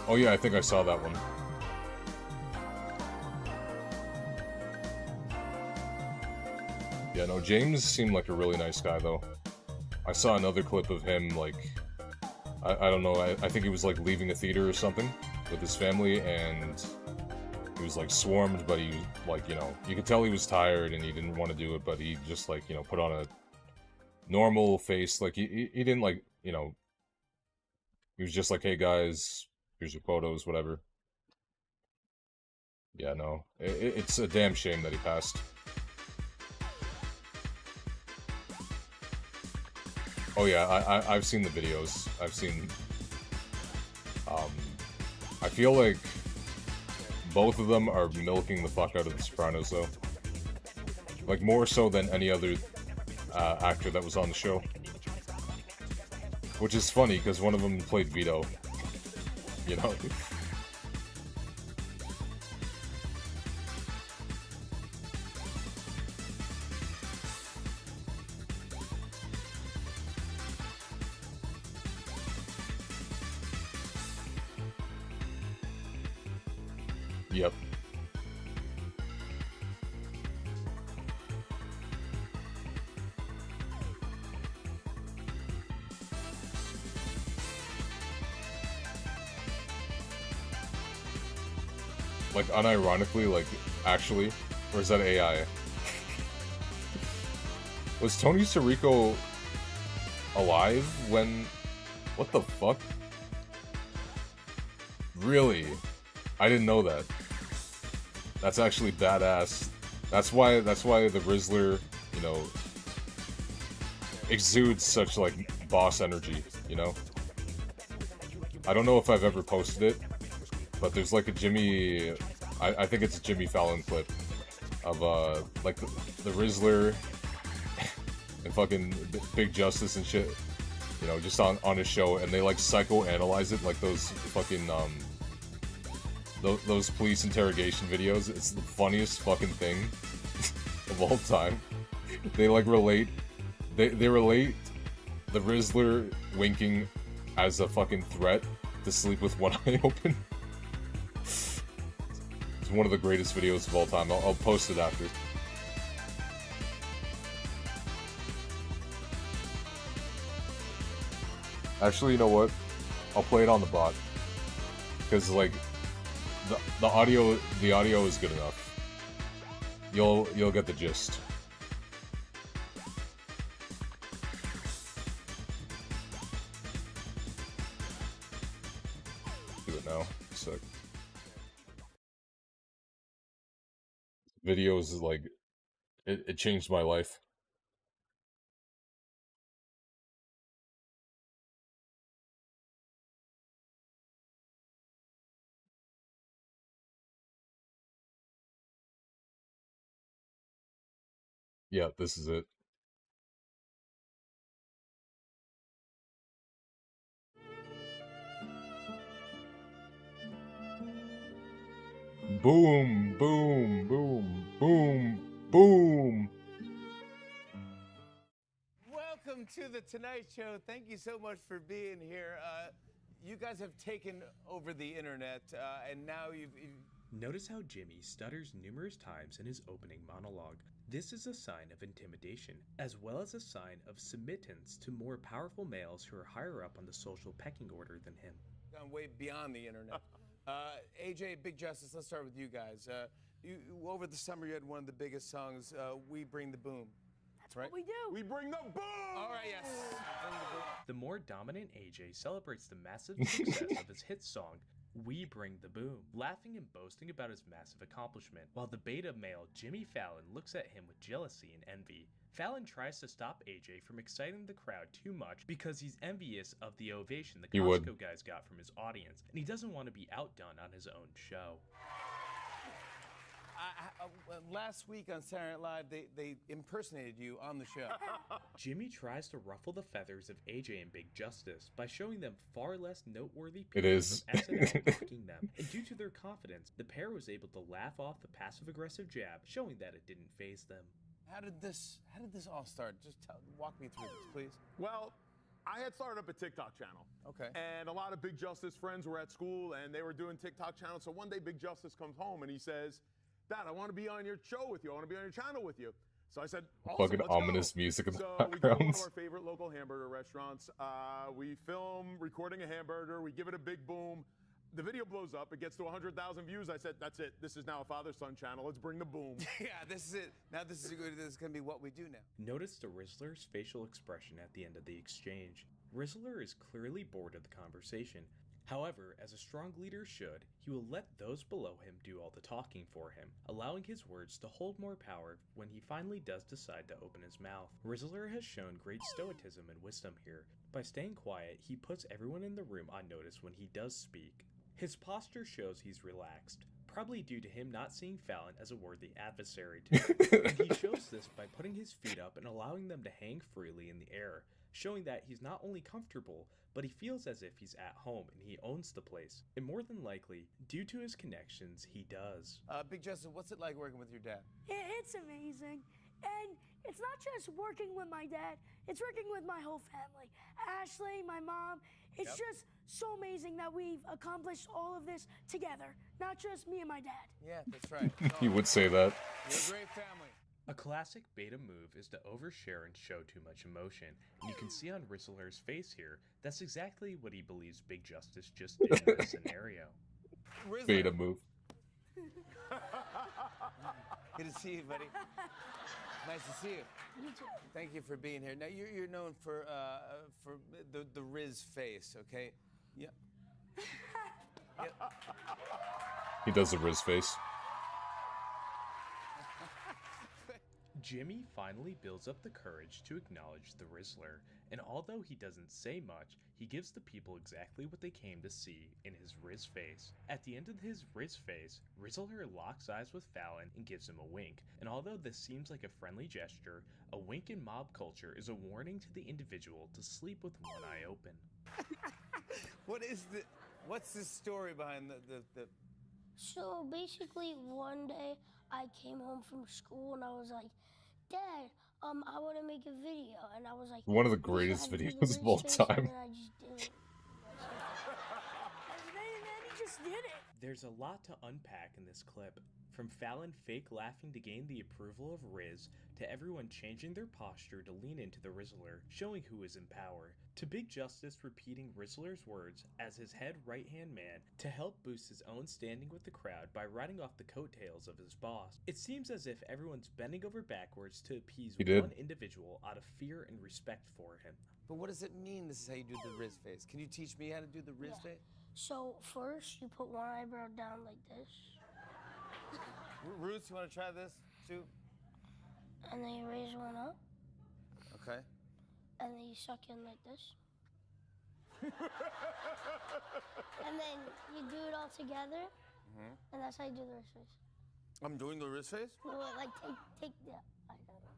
Oh yeah, I think I saw that one. Yeah, no, James seemed like a really nice guy, though. I saw another clip of him, like, I don't know, I think he was, like, leaving a theater or something with his family, and he was, like, swarmed, but he, like, you could tell he was tired and he didn't want to do it, but he just, like, put on a normal face, like, he didn't, like, he was just like, hey guys, here's your photos, whatever. Yeah, no, it's a damn shame that he passed. Oh yeah, I've seen the videos. I've seen... I feel like both of them are milking the fuck out of The Sopranos, though. Like, more so than any other actor that was on the show. Which is funny, because one of them played Vito. Yep. Like, unironically, like, actually? Or is that AI? Was Tony Sirico alive when... What the fuck? Really? I didn't know that. That's actually badass. That's why the Rizzler, exudes such, like, boss energy, I don't know if I've ever posted it, but there's, like, a Jimmy... I think it's a Jimmy Fallon clip of, like, the Rizzler and fucking Big Justice and shit, you know, just on his show, and they like psychoanalyze it like those fucking those police interrogation videos. It's the funniest fucking thing of all time. They like relate, they relate the Rizzler winking as a fucking threat to sleep with one eye open. It's one of the greatest videos of all time. I'll post it after. Actually, you know what? I'll play it on the bot, because like the audio is good enough. You'll get the gist. Do it now. Sick. Videos is like it changed my life. Yeah, this is it. Boom, boom, boom, boom, boom. Welcome to the Tonight Show. Thank you so much for being here. You guys have taken over the internet, and now you've Notice how Jimmy stutters numerous times in his opening monologue. This is a sign of intimidation, as well as a sign of submittance to more powerful males who are higher up on the social pecking order than him. gone way beyond the internet. AJ, Big Justice, let's start with you guys. Over the summer, you had one of the biggest songs, We Bring the Boom. That's right. What we do. We bring the boom! All right, yes. Bring the boom. The more dominant AJ celebrates the massive success of his hit song, We Bring the Boom, laughing and boasting about his massive accomplishment, while the beta male Jimmy Fallon looks at him with jealousy and envy. Fallon tries to stop AJ from exciting the crowd too much because he's envious of the ovation the Costco guys got from his audience, and he doesn't want to be outdone on his own show. Last week on Saturday Night Live, they impersonated you on the show. Jimmy tries to ruffle the feathers of AJ and Big Justice by showing them far less noteworthy It people is. from SNL mocking them, and due to their confidence, the pair was able to laugh off the passive-aggressive jab, showing that it didn't faze them. How did this all start? Just walk me through this, please. Well, I had started up a TikTok channel. Okay. And a lot of Big Justice friends were at school and they were doing TikTok channels. So one day Big Justice comes home and he says, Dad, I want to be on your show with you. I want to be on your channel with you. So I said, awesome, Fucking let's ominous go. music in the So we go to one background. of our favorite local hamburger restaurants. We film recording a hamburger. We give it a big boom. The video blows up. It gets to 100,000 views. I said, that's it. This is now a father-son channel. Let's bring the boom. Yeah, this is it. Now this is going to be what we do now. Notice the Rizzler's facial expression at the end of the exchange. Rizzler is clearly bored of the conversation. However, as a strong leader should, he will let those below him do all the talking for him, allowing his words to hold more power when he finally does decide to open his mouth. Rizzler has shown great stoicism and wisdom here. By staying quiet, he puts everyone in the room on notice when he does speak. His posture shows he's relaxed, probably due to him not seeing Fallon as a worthy adversary to him, and he shows this by putting his feet up and allowing them to hang freely in the air, showing that he's not only comfortable, but he feels as if he's at home and he owns the place. And more than likely, due to his connections, he does. Big Justin, what's it like working with your dad? It's amazing. And it's not just working with my dad, it's working with my whole family. Ashley, my mom. It's just so amazing that we've accomplished all of this together, not just me and my dad. Yeah, that's right. He would say that. You're a great family. A classic beta move is to overshare and show too much emotion, and you can see on Rizzler's face here, that's exactly what he believes Big Justice just did in this scenario. Rizzler. Beta move. Good to see you, buddy. Nice to see you. You too. Thank you for being here. Now you're known for the Riz face, okay? Yeah. He does a Riz face. Jimmy finally builds up the courage to acknowledge the Rizzler, and although he doesn't say much, he gives the people exactly what they came to see in his Riz face. At the end of his Riz face, Rizzler locks eyes with Fallon and gives him a wink, and although this seems like a friendly gesture, a wink in mob culture is a warning to the individual to sleep with one eye open. What's the story behind the So basically, one day I came home from school and I was like, Dad, I want to make a video. And I was like, One of the "This is greatest how to do the videos of all Riz face," time. And then I just didn't. And then he just did it. There's a lot to unpack in this clip, from Fallon fake laughing to gain the approval of Riz, to everyone changing their posture to lean into the Rizzler, showing who is in power, to Big Justice repeating Rizzler's words as his head right-hand man to help boost his own standing with the crowd by riding off the coattails of his boss. It seems as if everyone's bending over backwards to appease one individual out of fear and respect for him. But what does it mean this is how you do the Riz face? Can you teach me how to do the Riz face? So first, you put one eyebrow down like this, Ruth, you want to try this too? and then you raise one up, Okay. and then you suck in like this. And then you do it all together, and that's how you do the Riz face. I'm doing the Riz face? No, like take the. I don't know.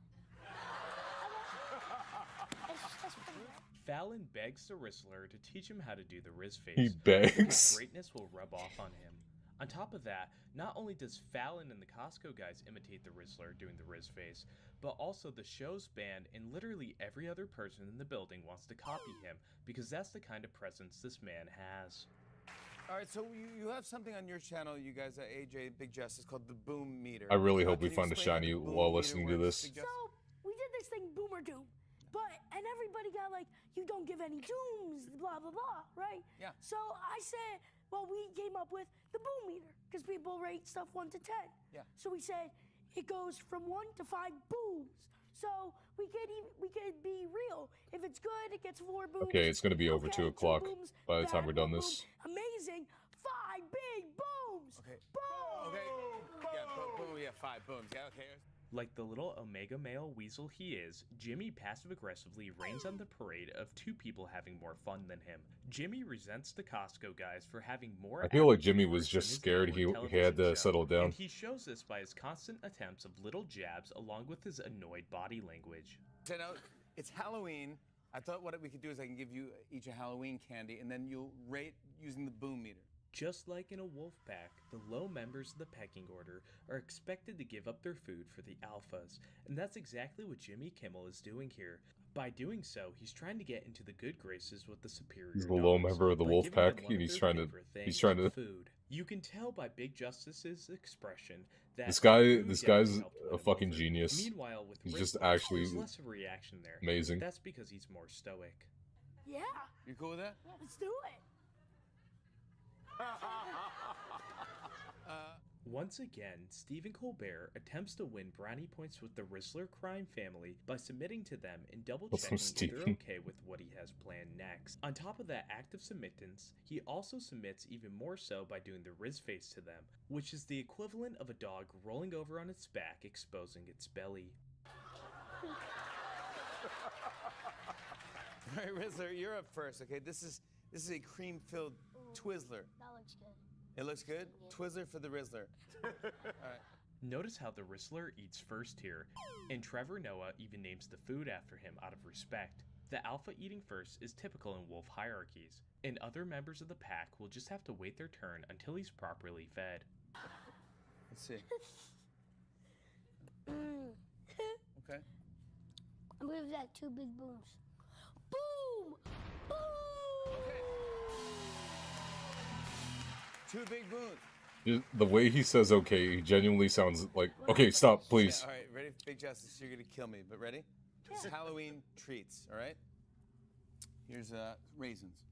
That's pretty good. Fallon begs the Rizzler to teach him how to do the Riz face. He His begs. greatness will rub off on him. On top of that, not only does Fallon and the Costco guys imitate the Rizzler doing the Riz face, but also the show's band and literally every other person in the building wants to copy him because that's the kind of presence this man has. All right, so you have something on your channel, you guys, AJ, Big Justice, called the Boom Meter. I really hope we Can you find a explain how shiny the Boom while Meter listening to works, this. Big Justice? So we did this thing, Boomer Doom, and everybody got like, you don't give any dooms, blah blah blah, right? Yeah. So I said, well, we came up with the Boom Meter because people rate stuff 1 to 10. Yeah. So we said it goes from 1 to 5 booms. So we could be real. If it's good, it gets 4 booms. Okay, it's gonna be over 2 o'clock booms, by the time bad, we're done 1 this. boom. Amazing, 5 big booms. Okay. Boom. Okay. Yeah, boom, yeah, 5 booms. Yeah, okay. Like the little Omega male weasel he is, Jimmy passive-aggressively rains on the parade of 2 people having more fun than him. Jimmy resents the Costco guys for having more. I feel like attitude Jimmy towards was him just in his scared network he had television to show, settle down. And he shows this by his constant attempts of little jabs along with his annoyed body language. So now, it's Halloween. I thought what we could do is I can give you each a Halloween candy, and then you'll rate using the Boom Meter. Just like in a wolf pack, the low members of the pecking order are expected to give up their food for the alphas, and that's exactly what Jimmy Kimmel is doing here. By doing so, he's trying to get into the good graces with the superior He's the low dogs member of the by wolf giving them pack, one of and he's their trying to favorite things, food. You can tell by Big Justice's expression that This food guy's definitely helped win a him fucking over. genius. Meanwhile, with He's just Rizzler, actually there's less of a reaction there. amazing. That's because he's more stoic. Yeah, You cool with that? let's do it. Once again, Stephen Colbert attempts to win brownie points with the Rizzler crime family by submitting to them and double-checking if they're Stephen. okay with what he has planned next. On top of that act of submittance, he also submits even more so by doing the Riz face to them, which is the equivalent of a dog rolling over on its back, exposing its belly. All right, Rizzler, you're up first, okay? This is a cream-filled Twizzler. That looks good. It looks good? Yeah. Twizzler for the Rizzler. All right. Notice how the Rizzler eats first here, and Trevor Noah even names the food after him out of respect. The alpha eating first is typical in wolf hierarchies, and other members of the pack will just have to wait their turn until he's properly fed. Let's see. Okay. I'm gonna give that 2 big booms. Boom! Boom! Okay. 2 big booms. The way he says okay, he genuinely sounds like, okay, stop, please. Yeah, all right, ready? Big Justice, you're gonna kill me, but ready? It's Halloween treats, all right? Here's raisins.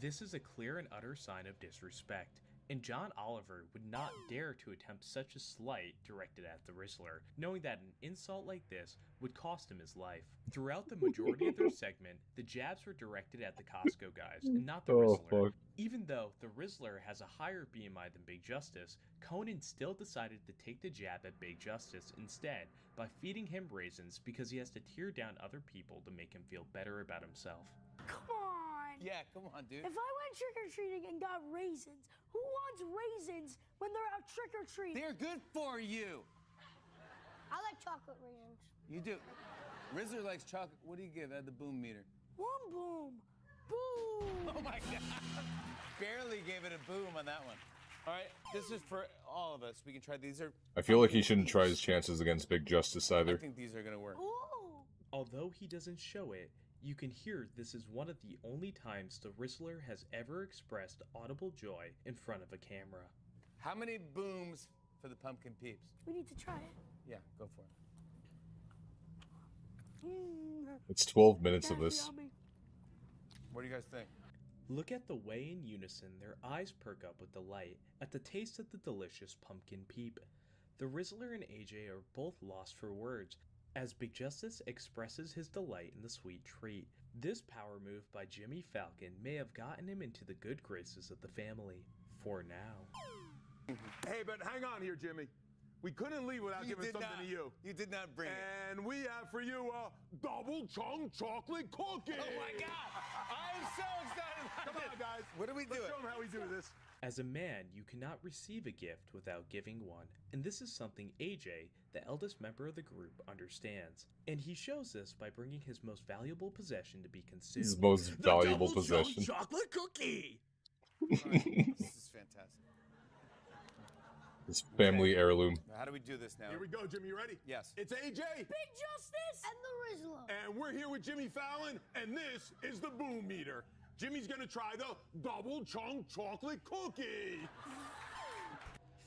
This is a clear and utter sign of disrespect. And John Oliver would not dare to attempt such a slight directed at the Rizzler, knowing that an insult like this would cost him his life. Throughout the majority of their segment, the jabs were directed at the Costco guys and not the Oh, Rizzler. fuck. Even though the Rizzler has a higher BMI than Big Justice, Conan still decided to take the jab at Big Justice instead by feeding him raisins because he has to tear down other people to make him feel better about himself. Come on. Yeah, come on, dude. If I went trick-or-treating and got raisins, who wants raisins when they're out trick-or-treating? They're good for you. I like chocolate raisins. You do. Rizzler likes chocolate. What do you give at the boom meter? 1 boom. Boom. Oh my God. Barely gave it a boom on that one. All right, this is for all of us. We can try these. Are I feel like he shouldn't try his chances against Big Justice I either. think these are gonna work. Ooh. Although he doesn't show it, you can hear this is one of the only times the Rizzler has ever expressed audible joy in front of a camera. How many booms for the pumpkin peeps? We need to try it. Yeah, go for it. It's 12 minutes of That's this. yummy. What do you guys think? Look at the way in unison their eyes perk up with delight at the taste of the delicious pumpkin peep. The Rizzler and AJ are both lost for words as Big Justice expresses his delight in the sweet treat. This power move by Jimmy Falcon may have gotten him into the good graces of the family. For now. Hey, but hang on here, Jimmy. We couldn't leave without giving something to you. You did not bring it. And we have for you a double chunk chocolate cookie. Oh my God! I'm so excited about Come on, this. guys. What do we do? Let's show them how we do this. As a man, you cannot receive a gift without giving one, and this is something AJ, the eldest member of the group, understands. And he shows this by bringing his most valuable possession to be consumed. His most valuable possession. Chocolate cookie! All right, this is fantastic. His family heirloom. Now, how do we do this now? Here we go, Jimmy. You ready? Yes. It's AJ. Big Justice. And the Rizzler. And we're here with Jimmy Fallon, and this is the boom meter. Jimmy's gonna try the double chunk chocolate cookie.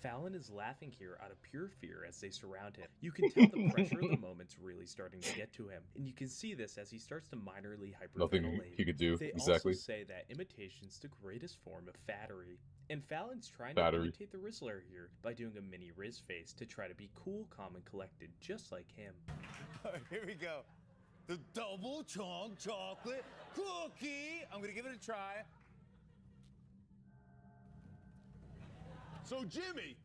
Fallon is laughing here out of pure fear as they surround him. You can tell the pressure of the moment's really starting to get to him, and you can see this as he starts to minorly Nothing hyperventilate. he could do, They exactly. also say that imitation's the greatest form of fattery. And Fallon's trying Battery. to imitate the Rizzler here by doing a mini Riz face to try to be cool, calm, and collected, just like him. All right, here we go. The double chunk chocolate cookie. I'm gonna give it a try. So, Jimmy,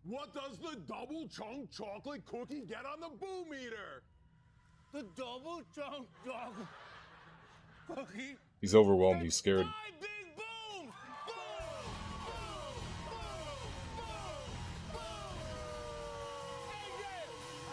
what does the double chunk chocolate cookie get on the boom meter? The double chunk chocolate cookie. He's overwhelmed. He's scared. 5 big booms. Boom! Boom! Boom! Boom! AJ,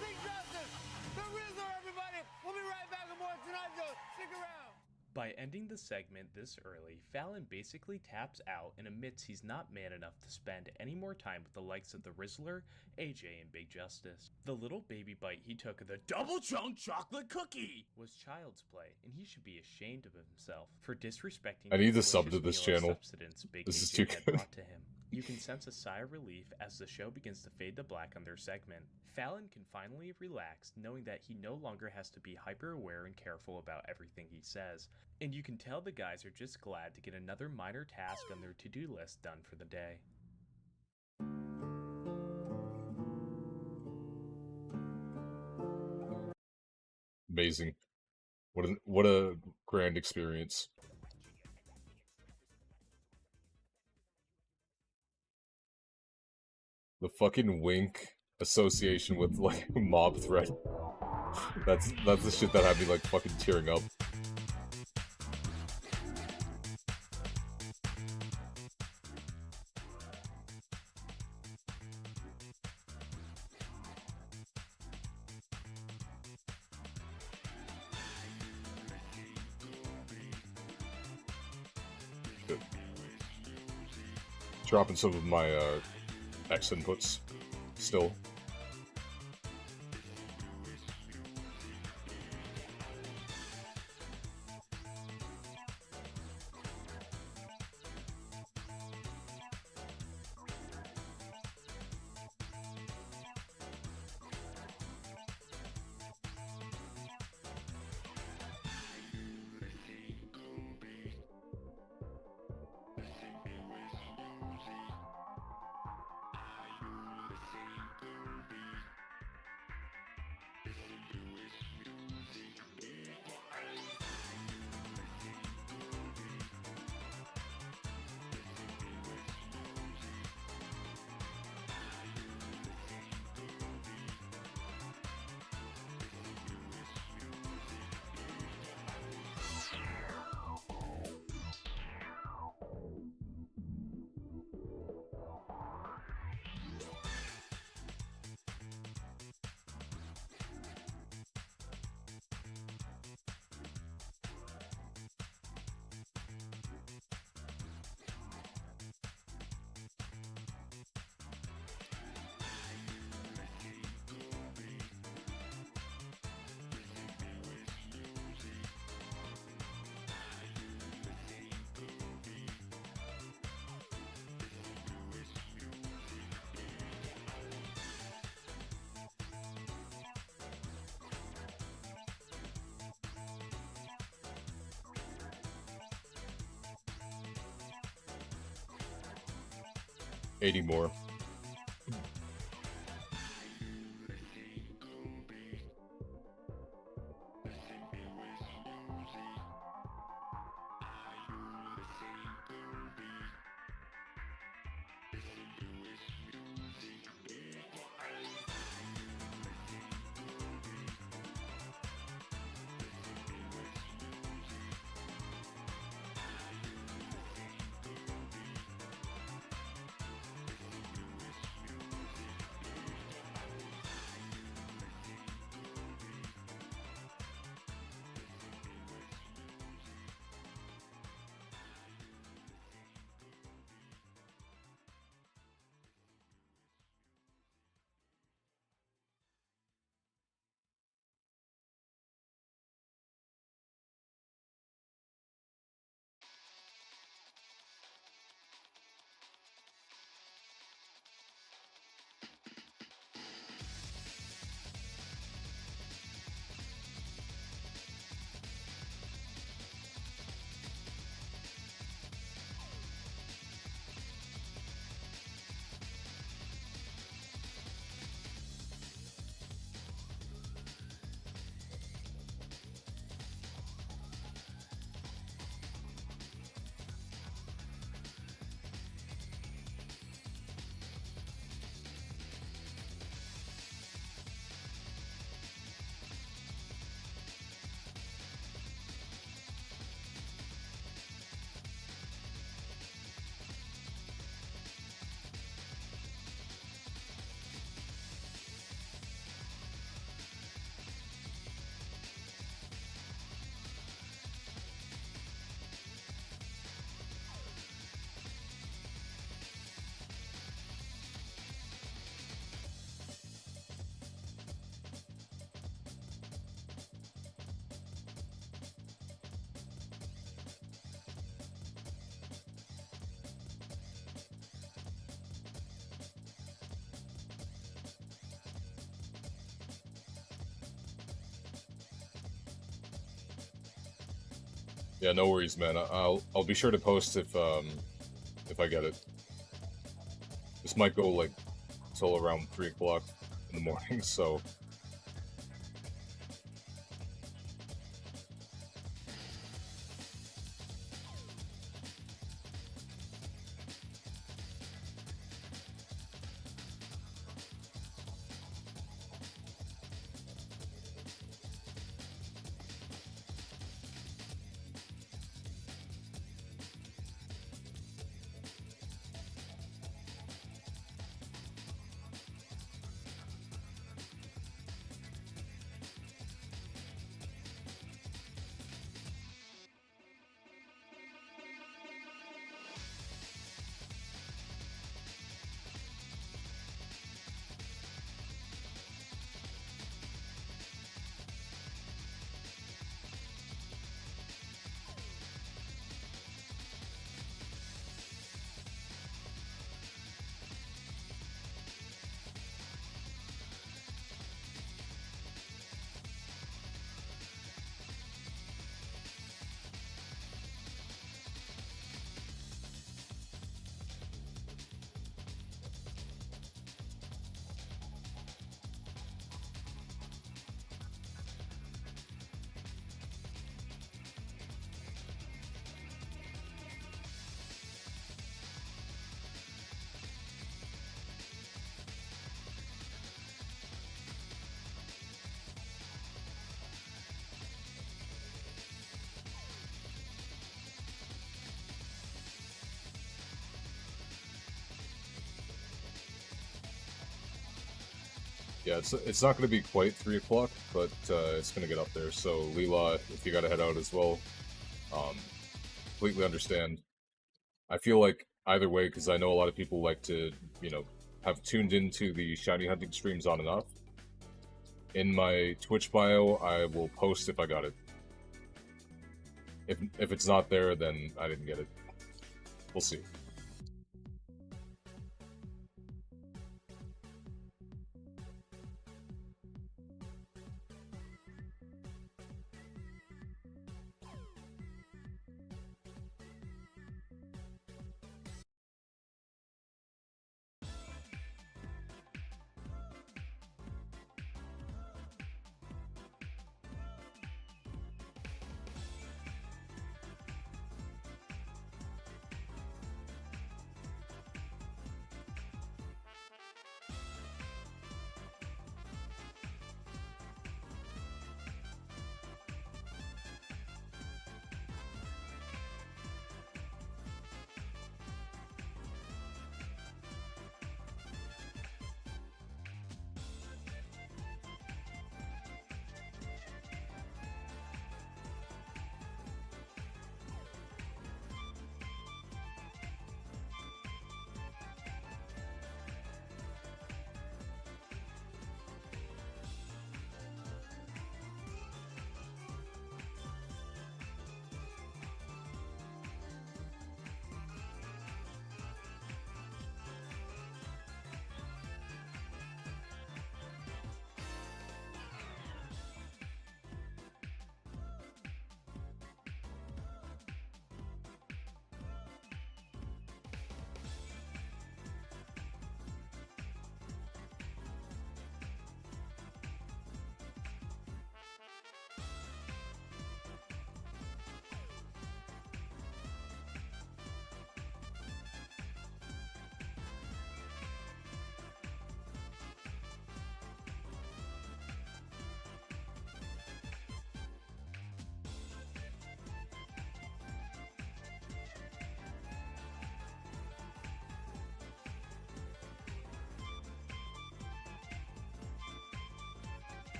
Big Justice, the Rizzler, everybody. We'll be right back with more Tonight Show. Stick around. By ending the segment this early, Fallon basically taps out and admits he's not man enough to spend any more time with the likes of the Rizzler, AJ, and Big Justice. The little baby bite he took of the double chunk chocolate cookie was child's play, and he should be ashamed of himself for disrespecting I need the to sub to delicious this meal of channel. substance Big This is AJ too had good. brought to him. You can sense a sigh of relief as the show begins to fade to black on their segment. Fallon can finally relax, knowing that he no longer has to be hyper aware and careful about everything he says. And you can tell the guys are just glad to get another minor task on their to-do list done for the day. Amazing. What a grand experience. The fucking wink association with like mob threat. That's the shit that had me like fucking tearing up. Good. Dropping some of my X inputs still. 80 more. Yeah, no worries, man. I'll be sure to post if I get it. This might go like till around 3 o'clock in the morning, so yeah, it's not going to be quite 3 o'clock, but it's going to get up there. So Leela, if you got to head out as well, um, completely understand. I feel like either way, because I know a lot of people like to, have tuned into the shiny hunting streams on and off. In my Twitch bio, I will post if I got it. If it's not there, then I didn't get it. We'll see.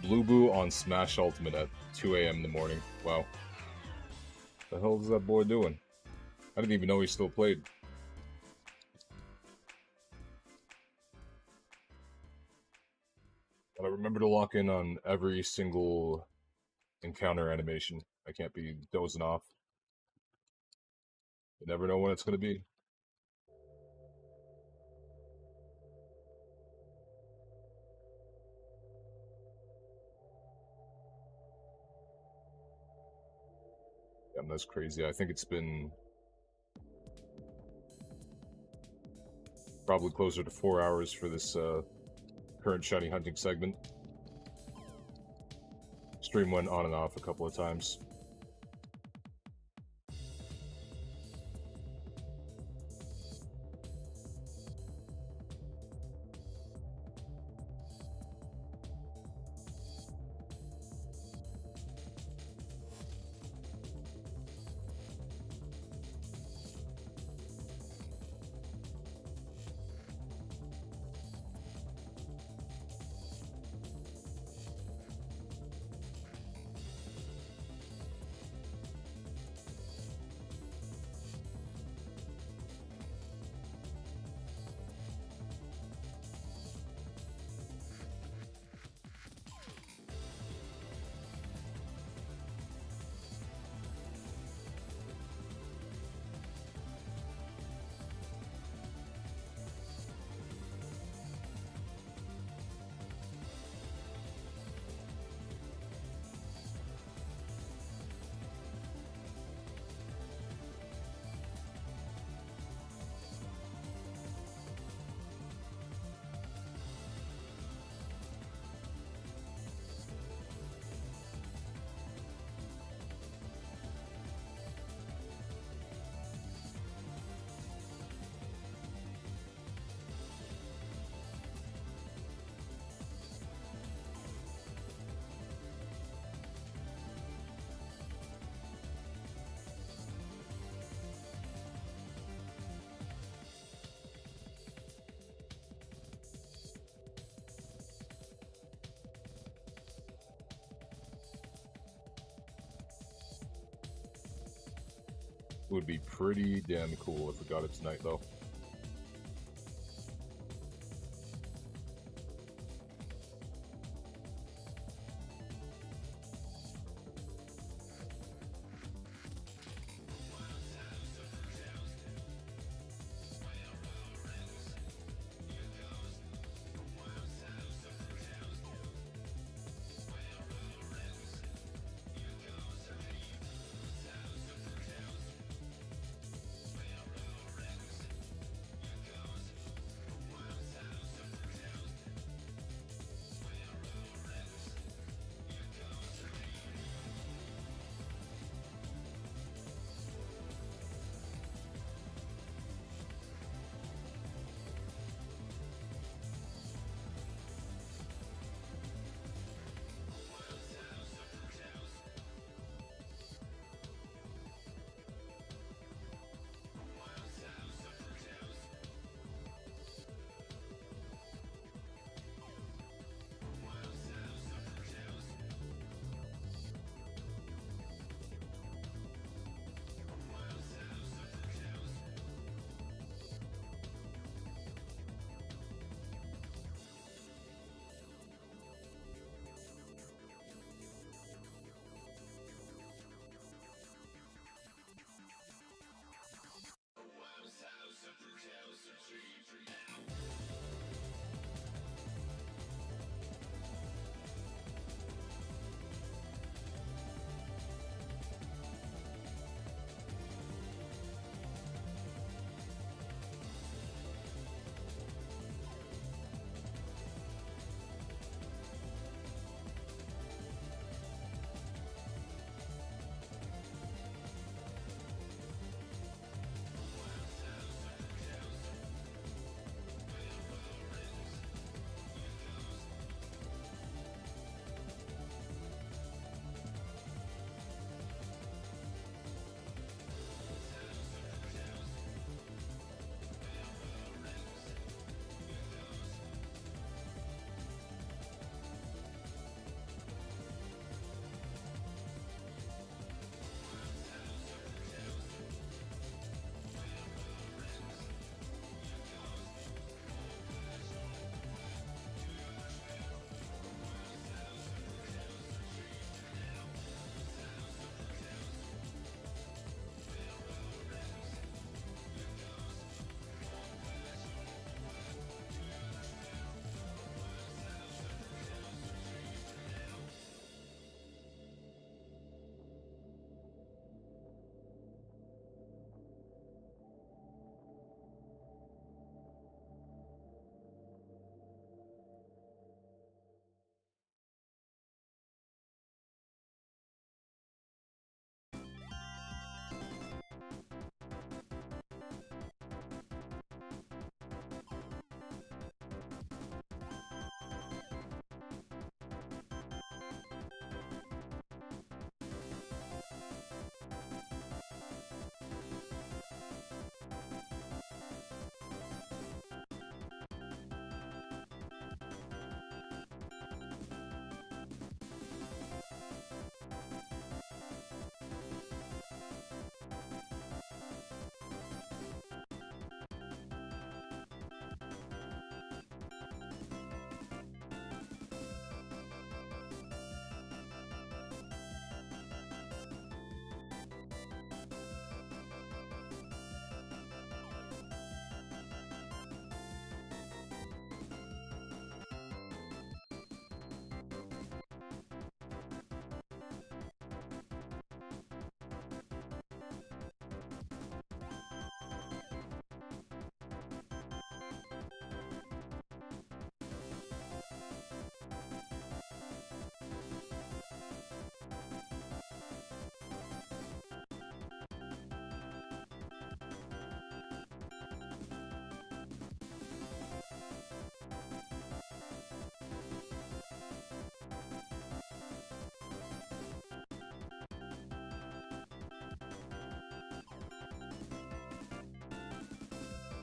Blue Boo on Smash Ultimate at 2 a.m. in the morning. Wow. The hell is that boy doing? I didn't even know he still played. But I remember to lock in on every single encounter animation. I can't be dozing off. You never know when it's going to be. Damn, that's crazy. I think it's been probably closer to 4 hours for this current shiny hunting segment. Stream went on and off a couple of times. Would be pretty damn cool if we got it tonight, though.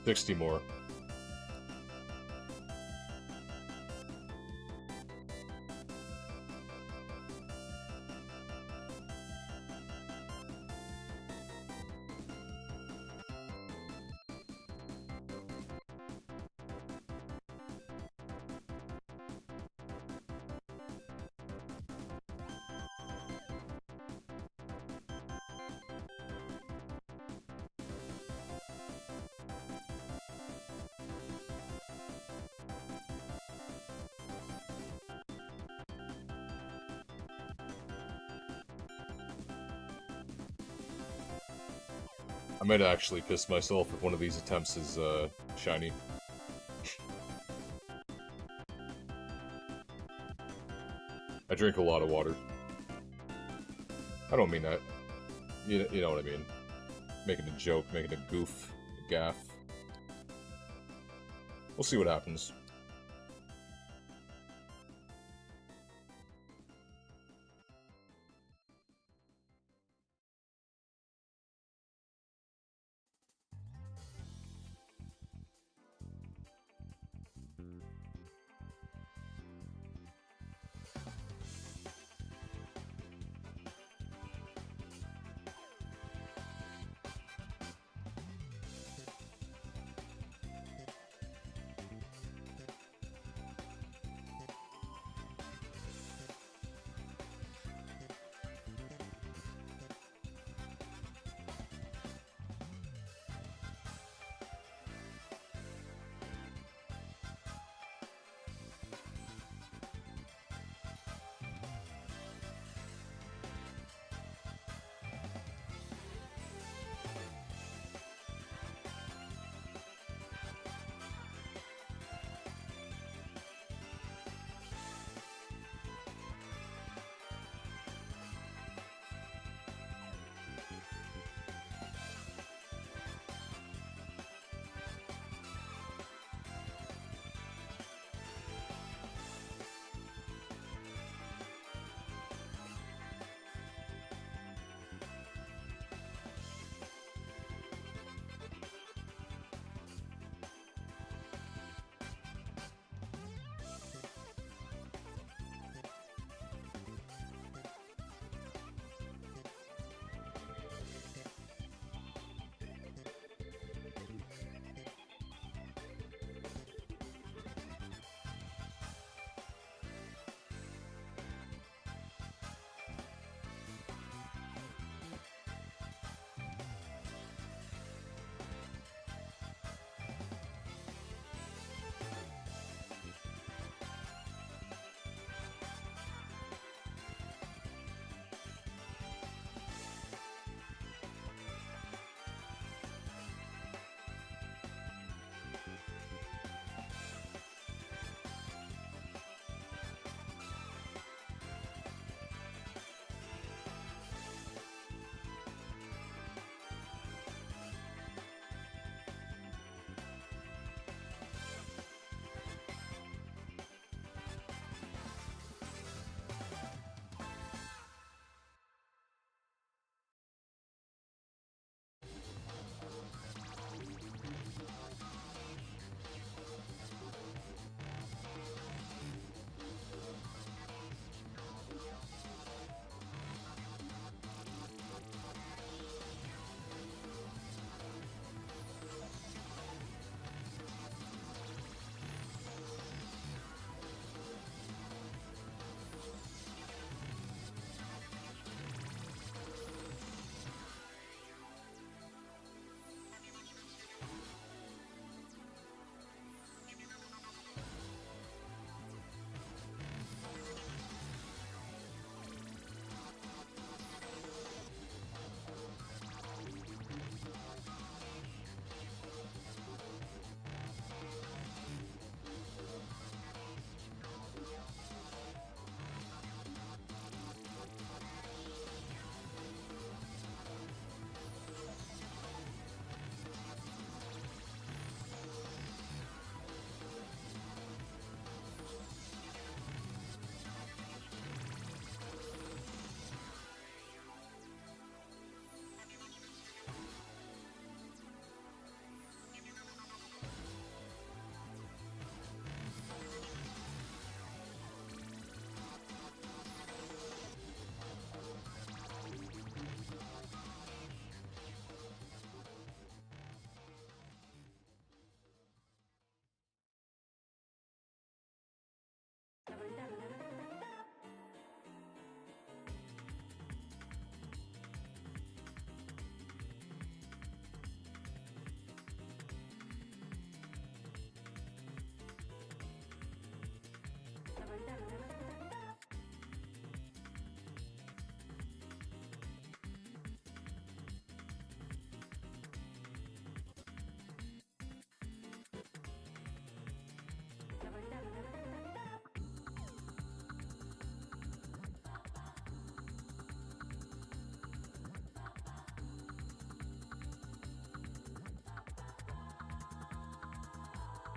60 more. I might actually piss myself if one of these attempts is shiny. I drink a lot of water. I don't mean that. You know what I mean. Making a joke, making a goof, a gaff. We'll see what happens.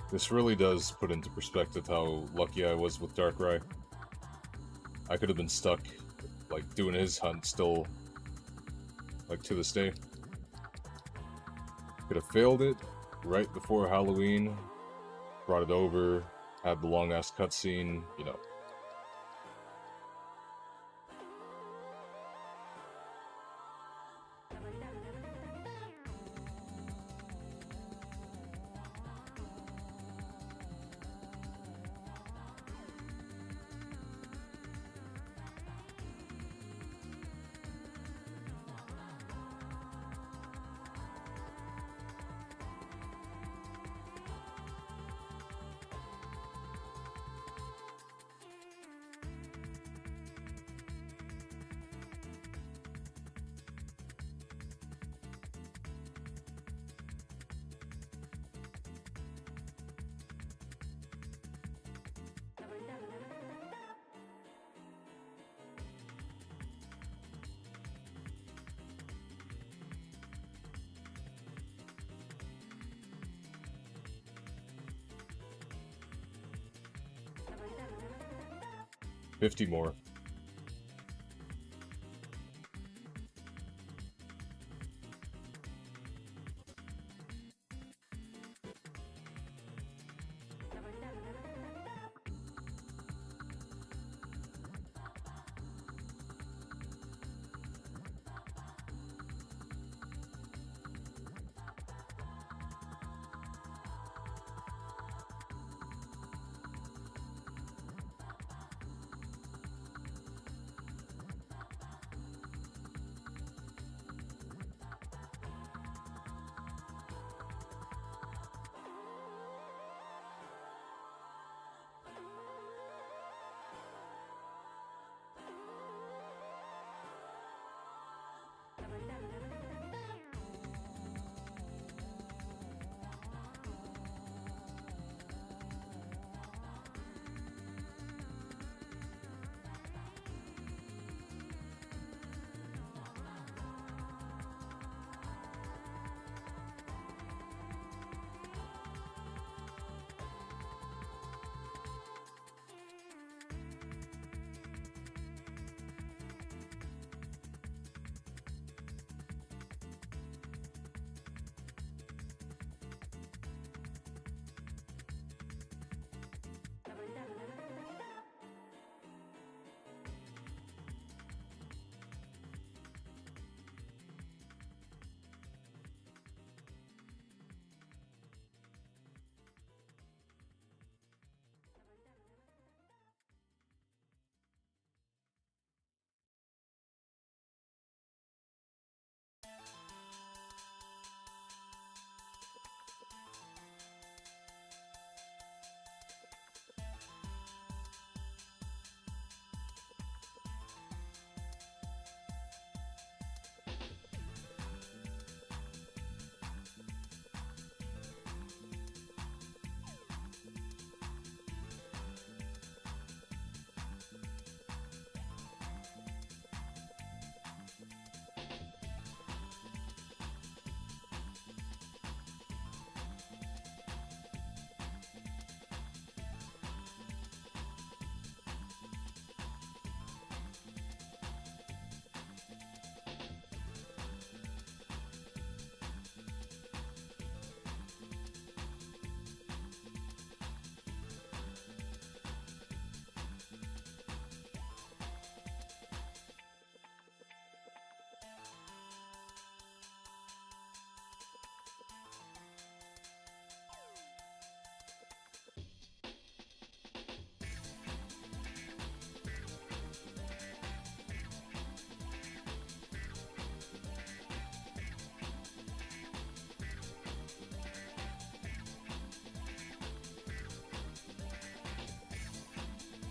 This really does put into perspective how lucky I was with Darkrai. I could have been stuck, like, doing his hunt still, like, to this day. Could have failed it right before Halloween, brought it over, had the long-ass cutscene, you know. $50 more.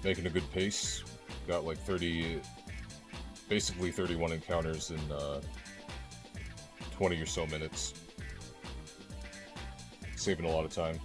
Making a good pace. Got like 30, basically 31 encounters in 20 or so minutes. Saving a lot of time.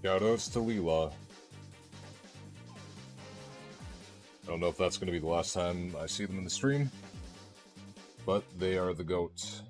Shoutouts to Leela. I don't know if that's going to be the last time I see them in the stream, but they are the GOAT.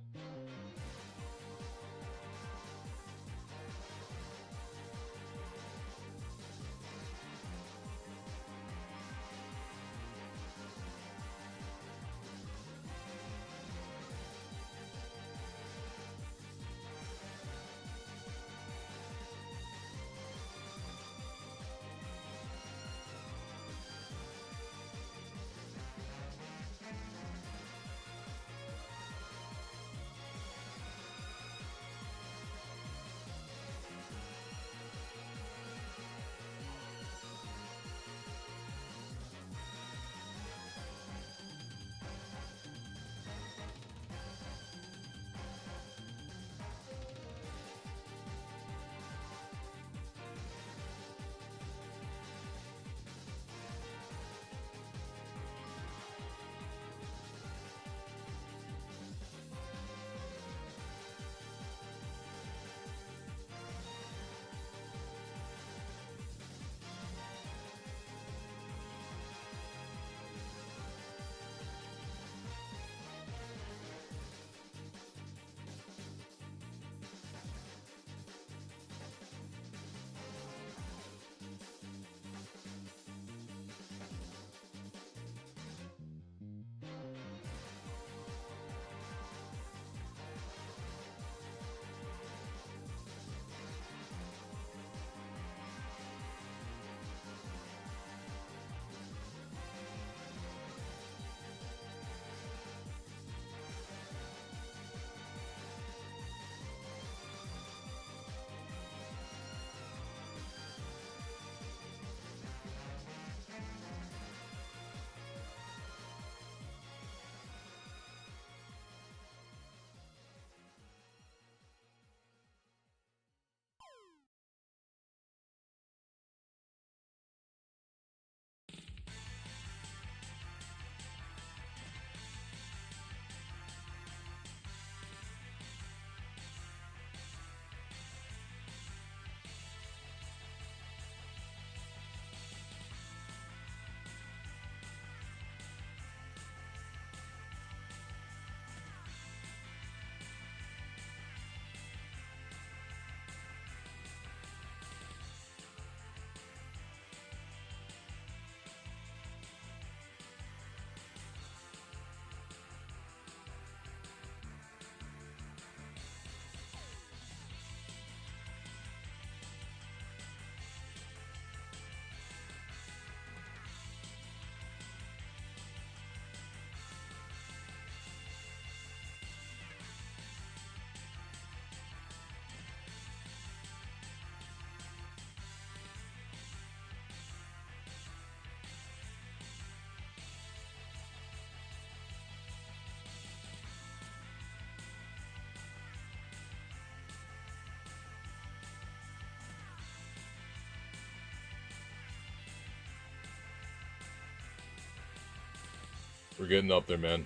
We're getting up there, man.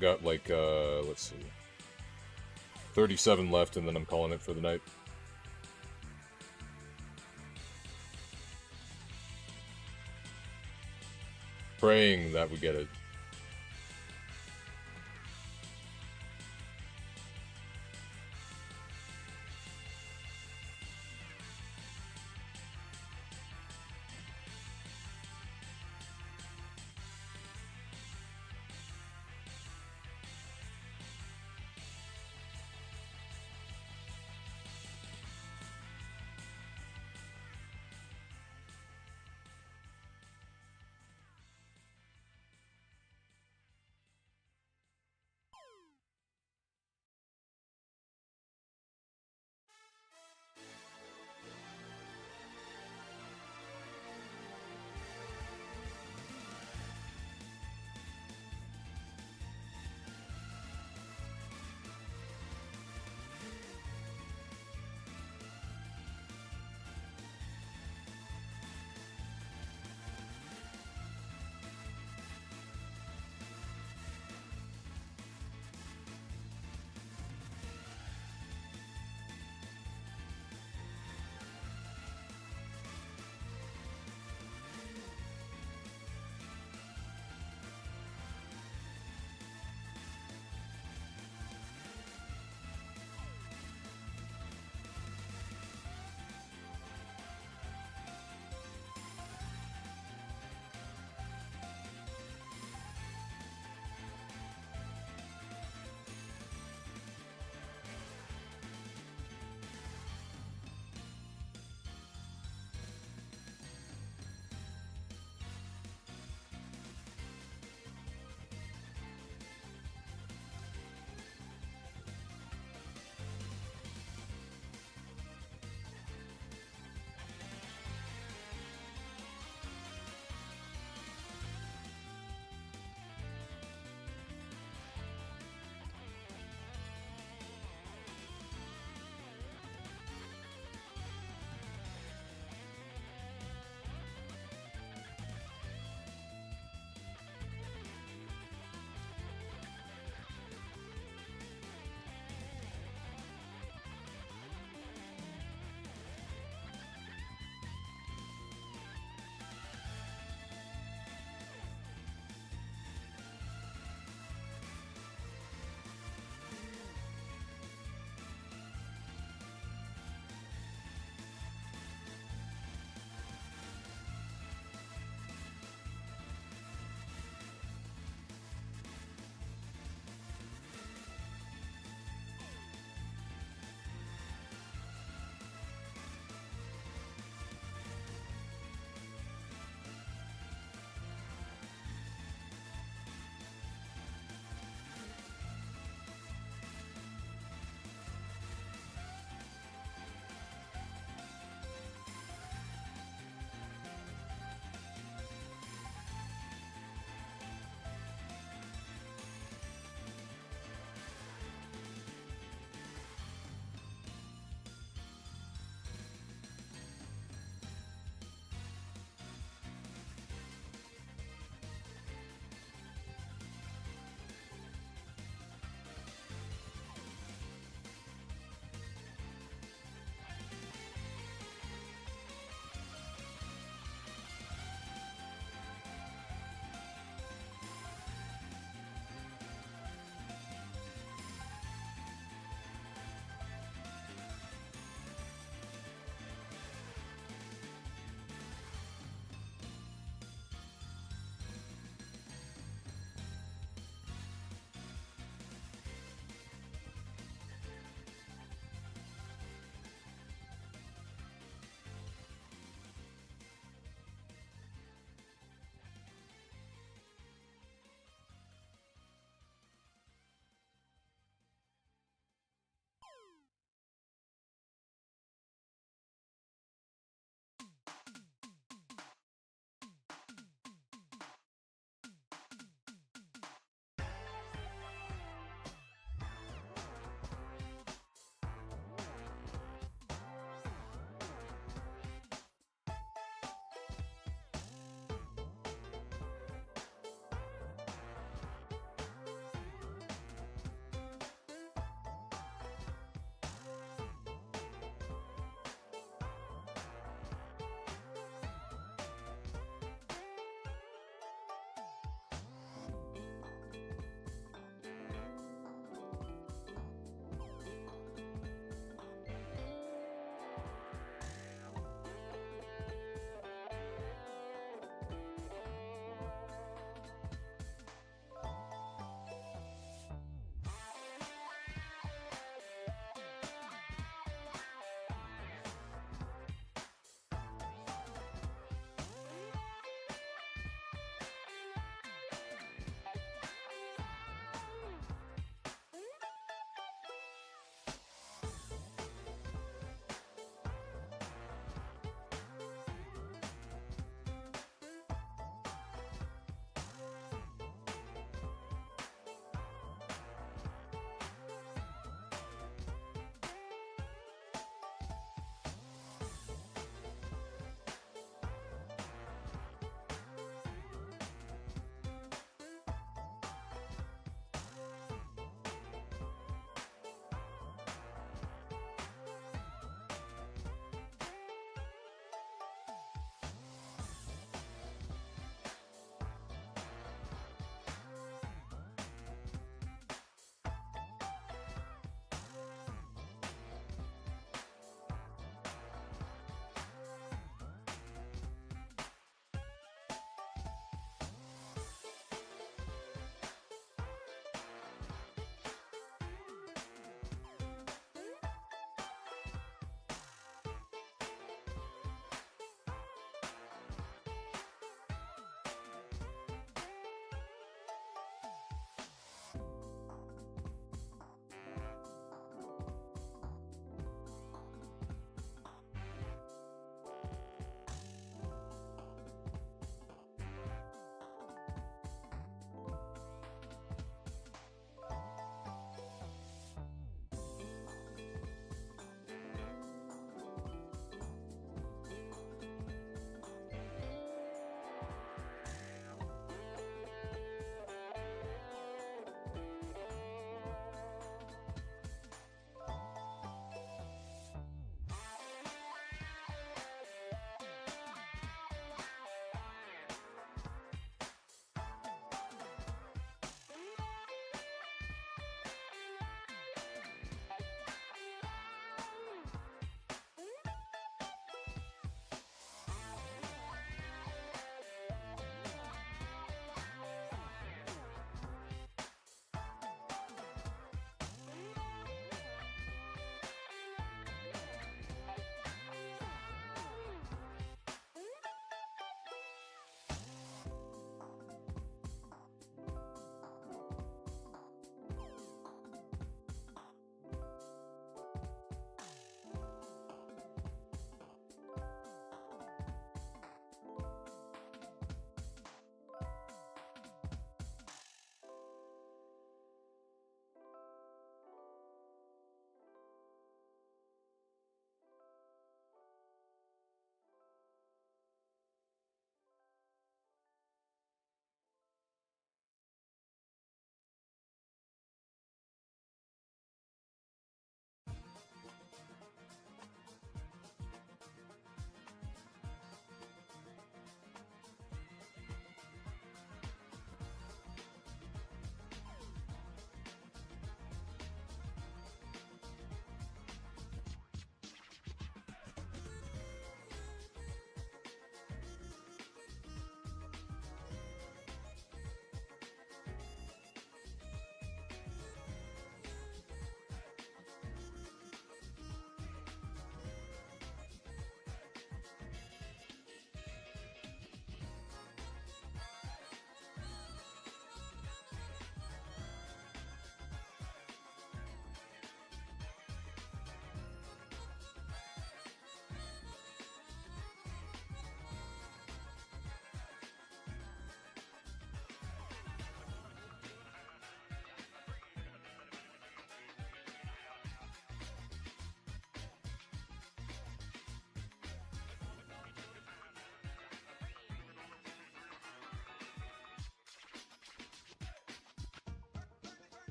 Got like, let's see, 37 left, and then I'm calling it for the night. Praying that we get it.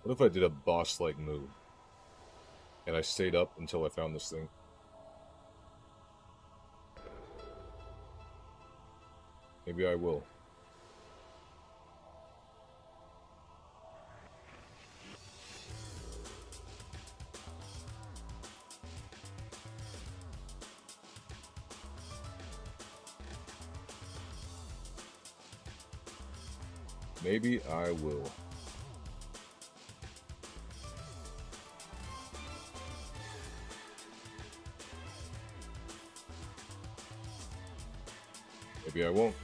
What if I did a boss-like move? And I stayed up until I found this thing? Maybe I will. Maybe I will. Maybe I won't.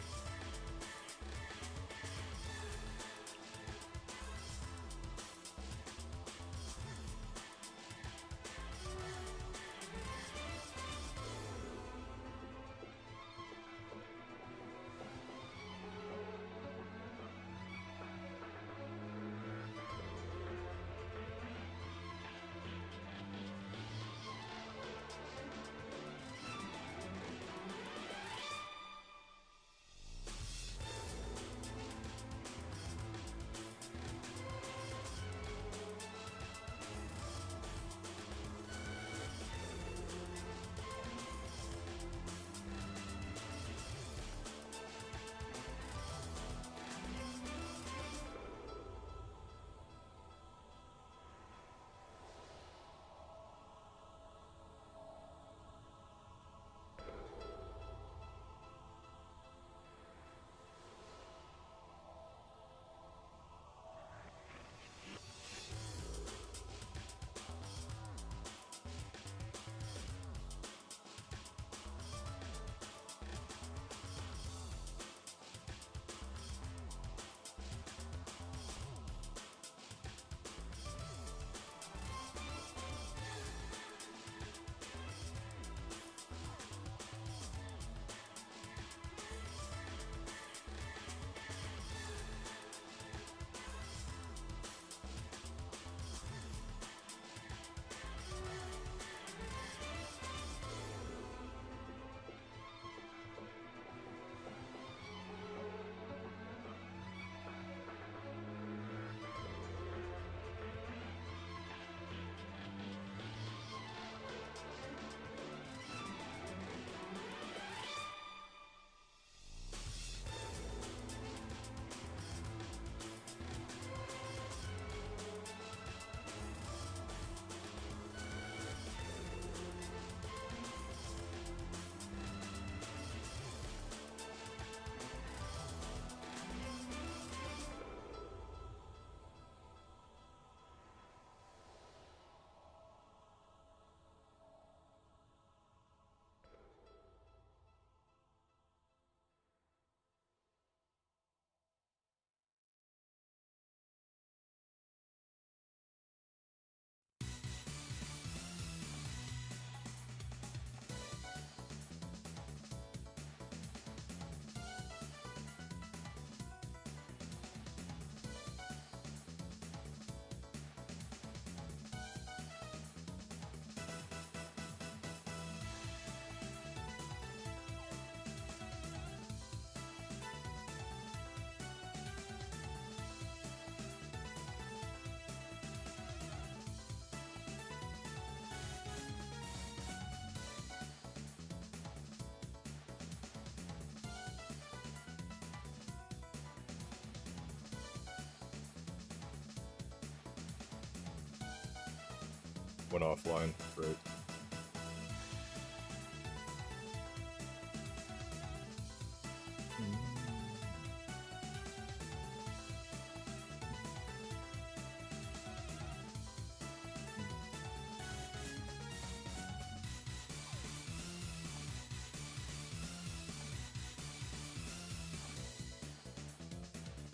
Went offline. Right.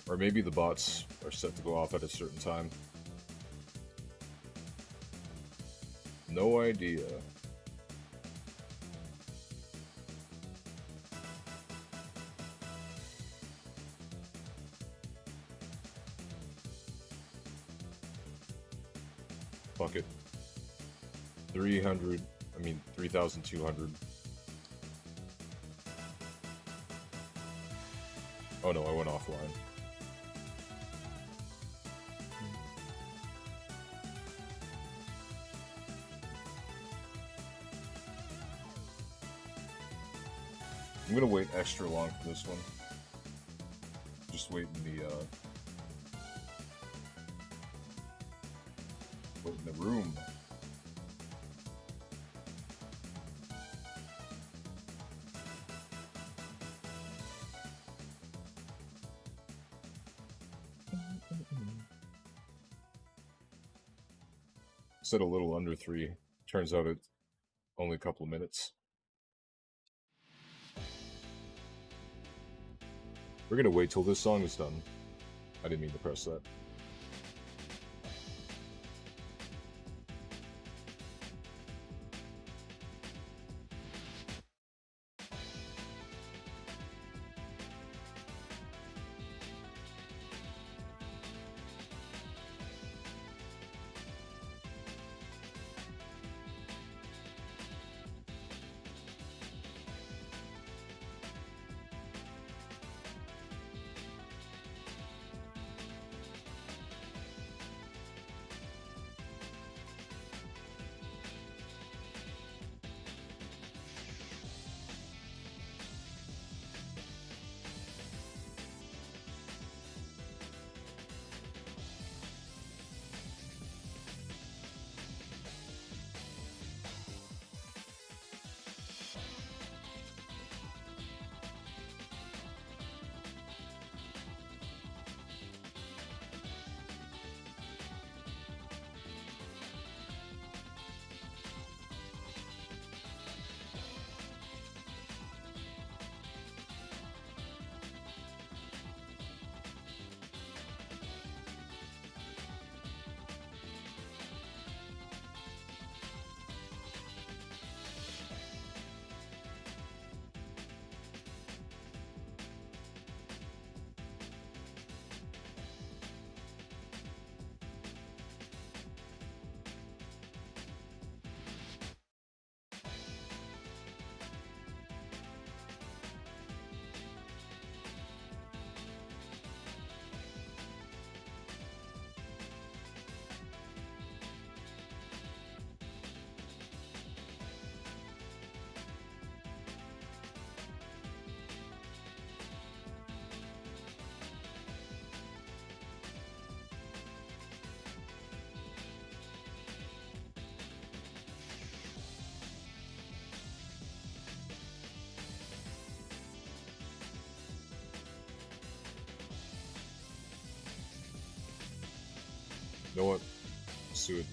Or maybe the bots are set to go off at a certain time. No idea. Fuck it. 3,200. Oh no, I went offline. I'm gonna wait extra long for this one. Just wait in the room. Said a little under 3. Turns out it's only a couple of minutes. We're gonna wait till this song is done. I didn't mean to press that. You know what? Let's do it.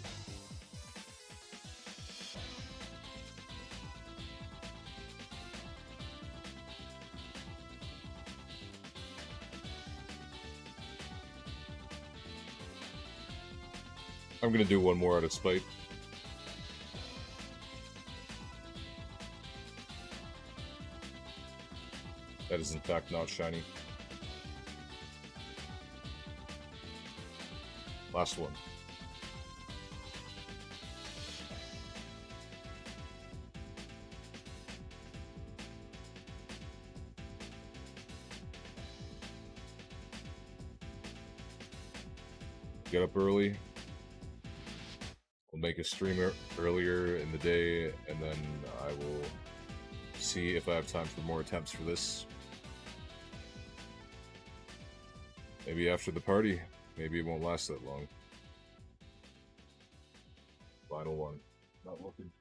I'm gonna do one more out of spite. That is in fact not shiny. Last one. Get up early. We'll make a stream earlier in the day, and then I will see if I have time for more attempts for this. Maybe after the party. Maybe it won't last that long. Final one. Not looking.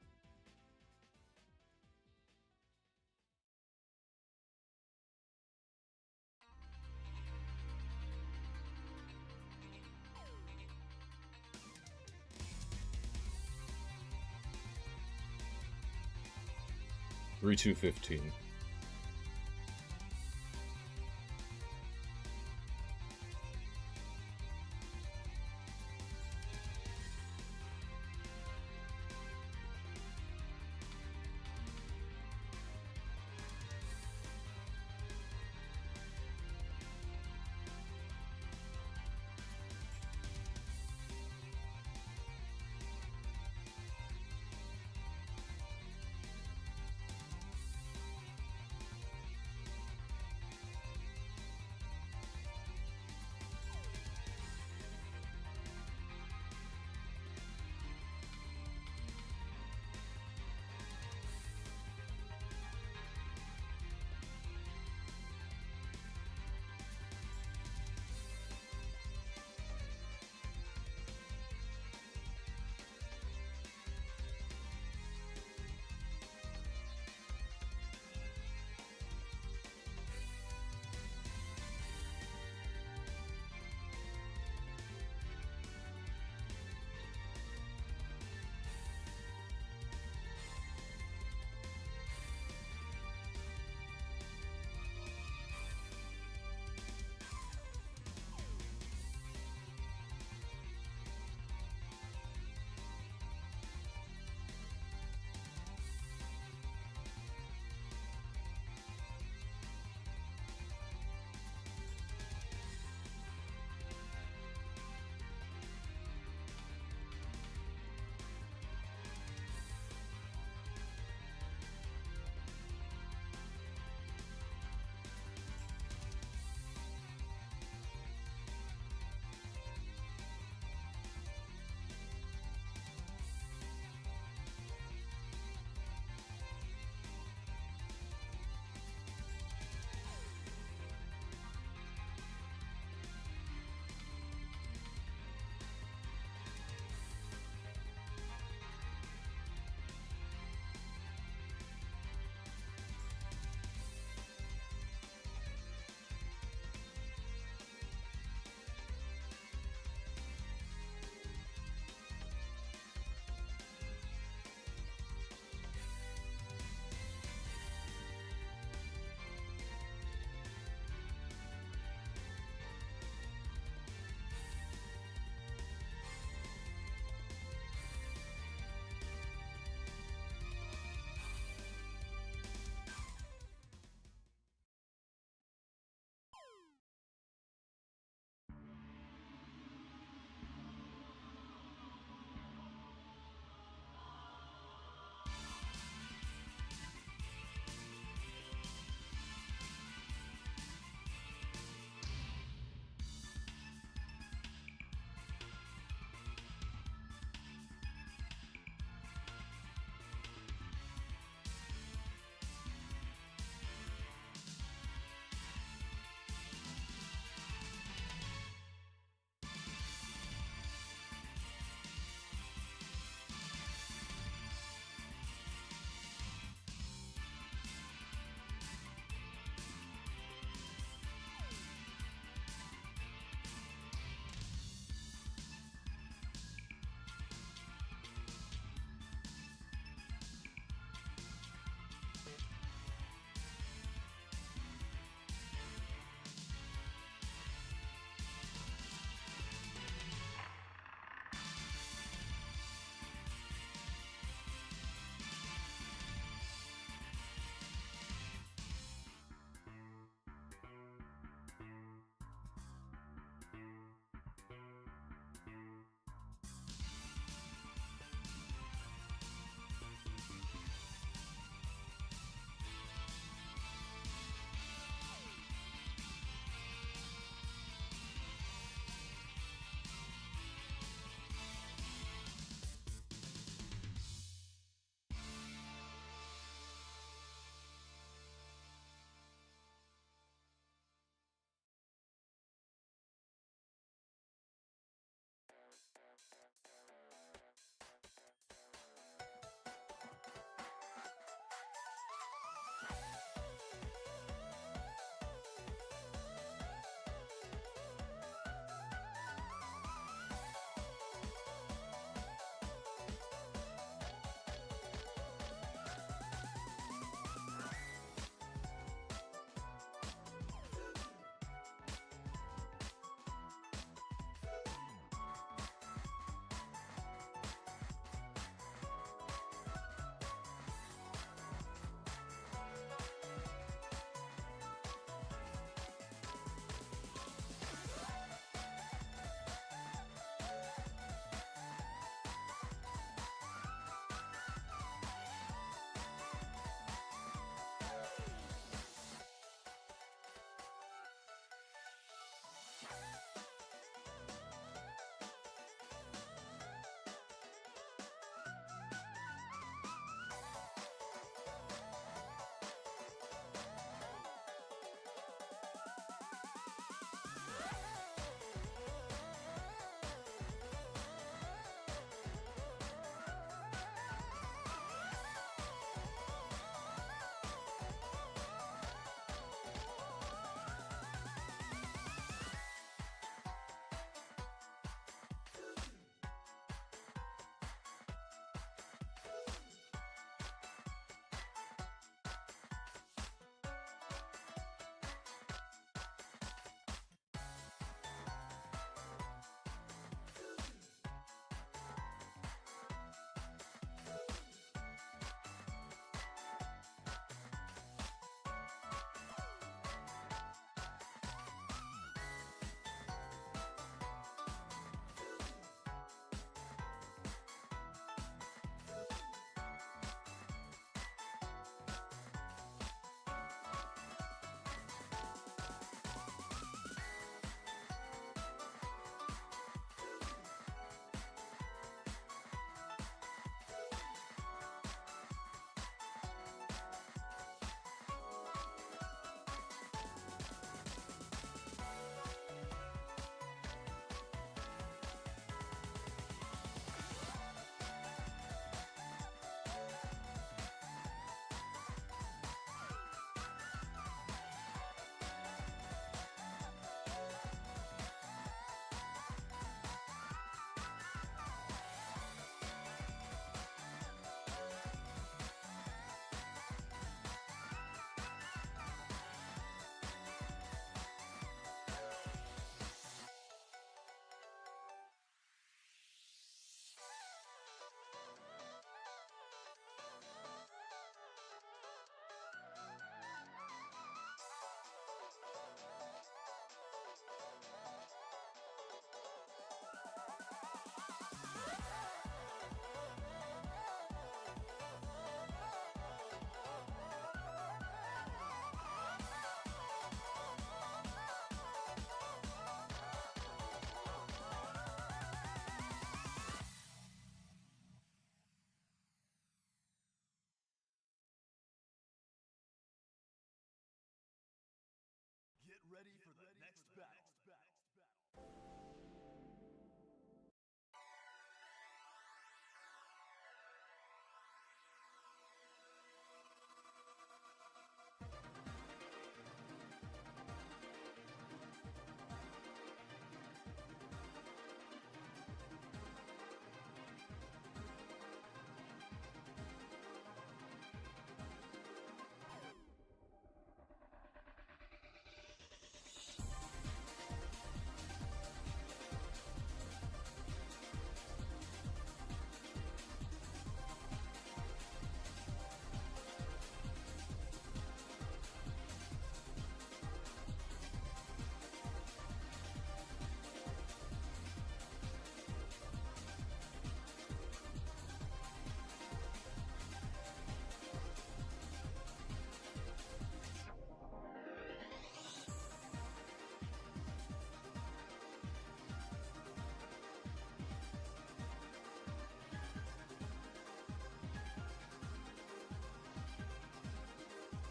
Three 215.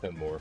10 more.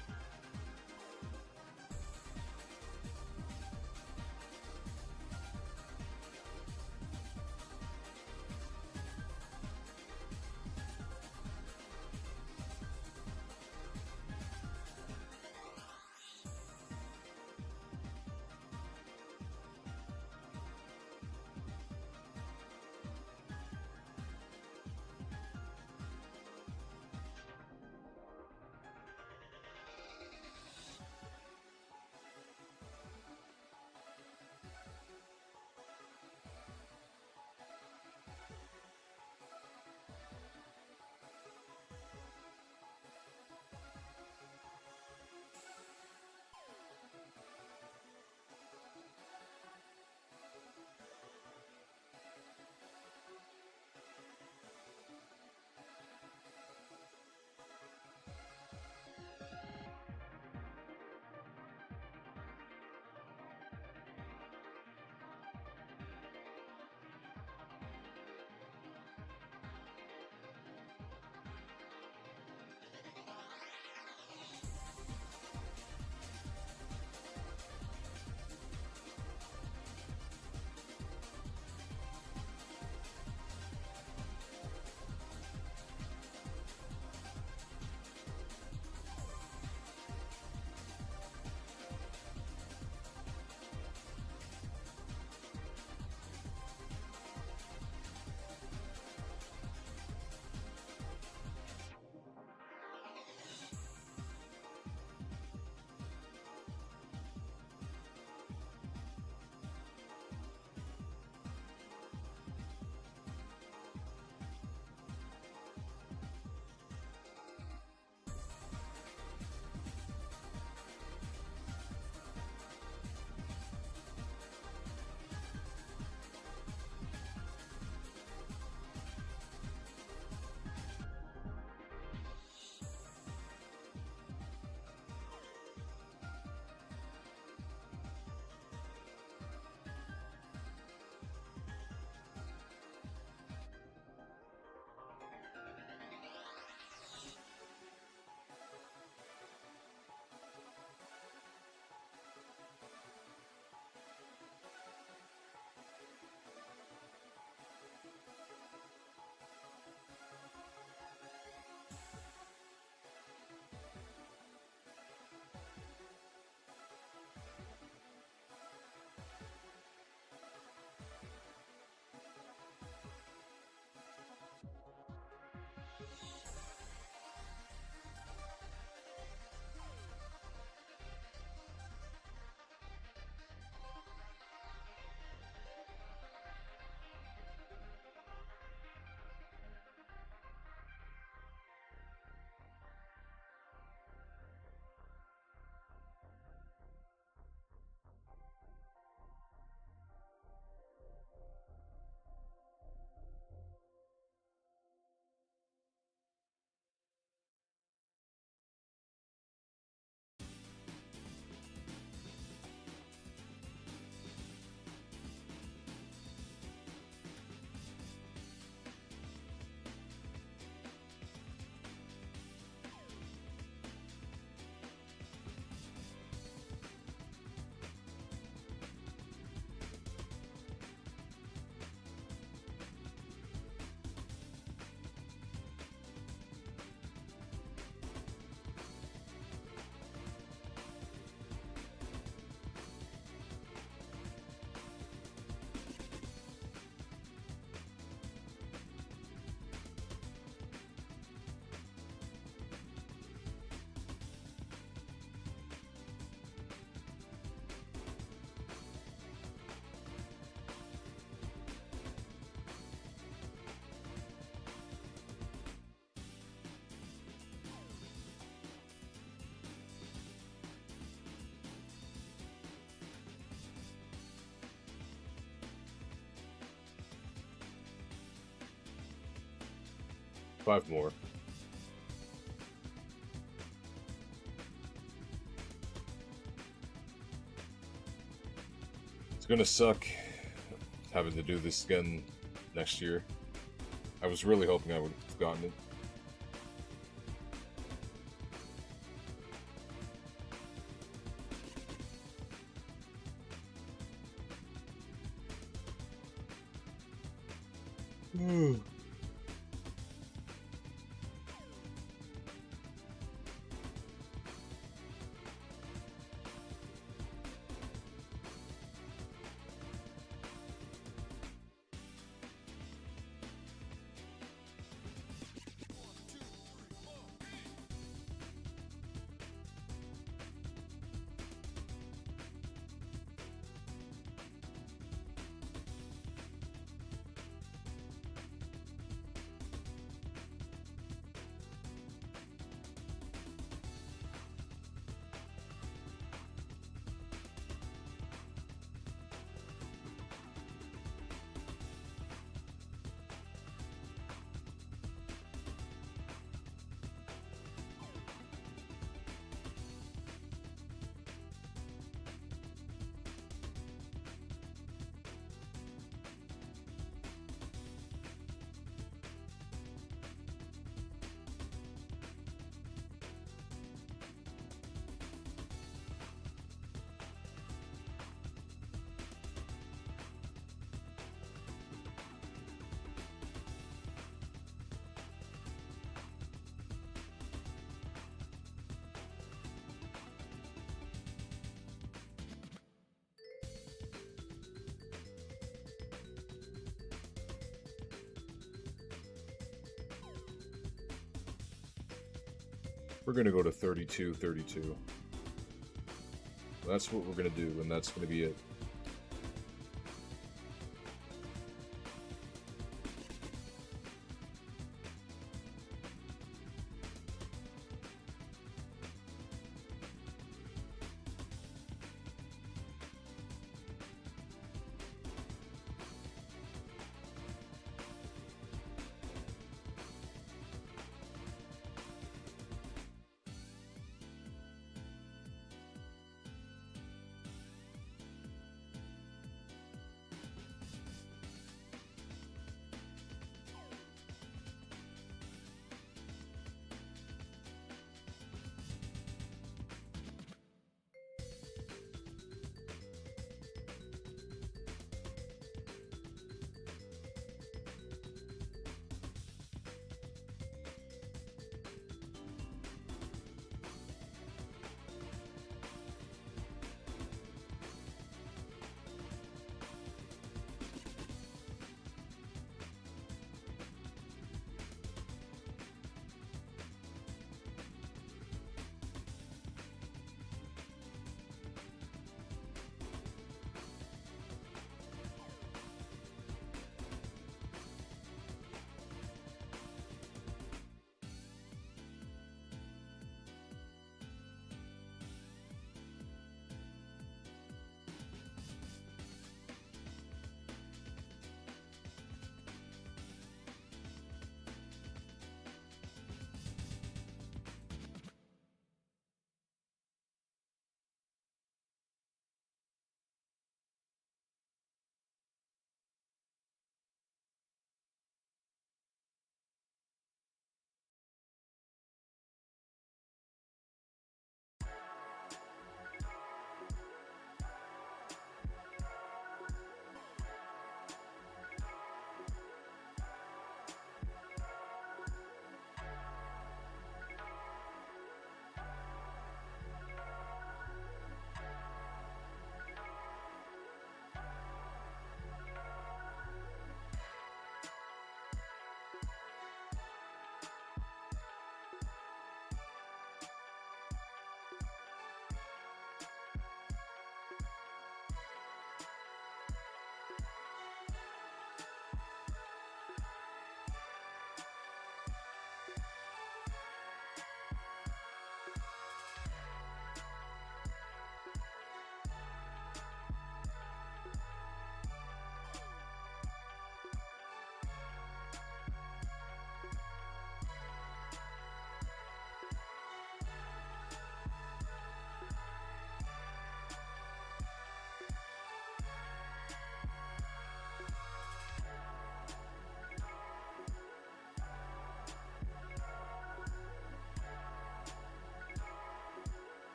Five more. It's gonna suck having to do this again next year. I was really hoping I would have gotten it. We're going to go to 32-32. That's what we're going to do, and that's going to be it.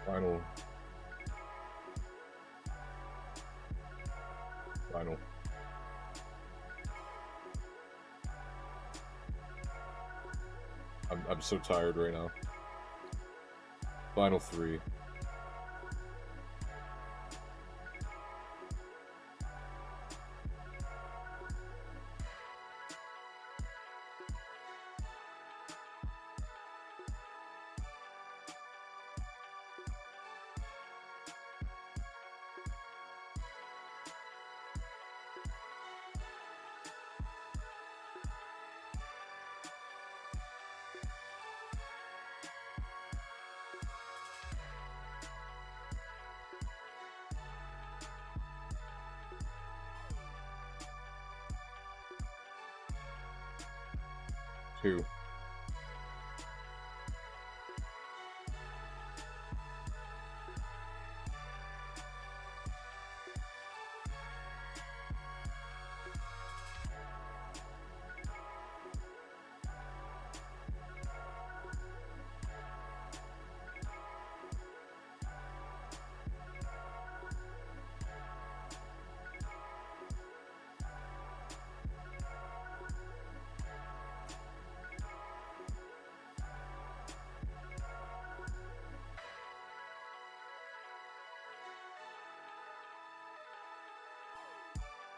Final. Final. I'm so tired right now. Final 3. Two.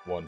One.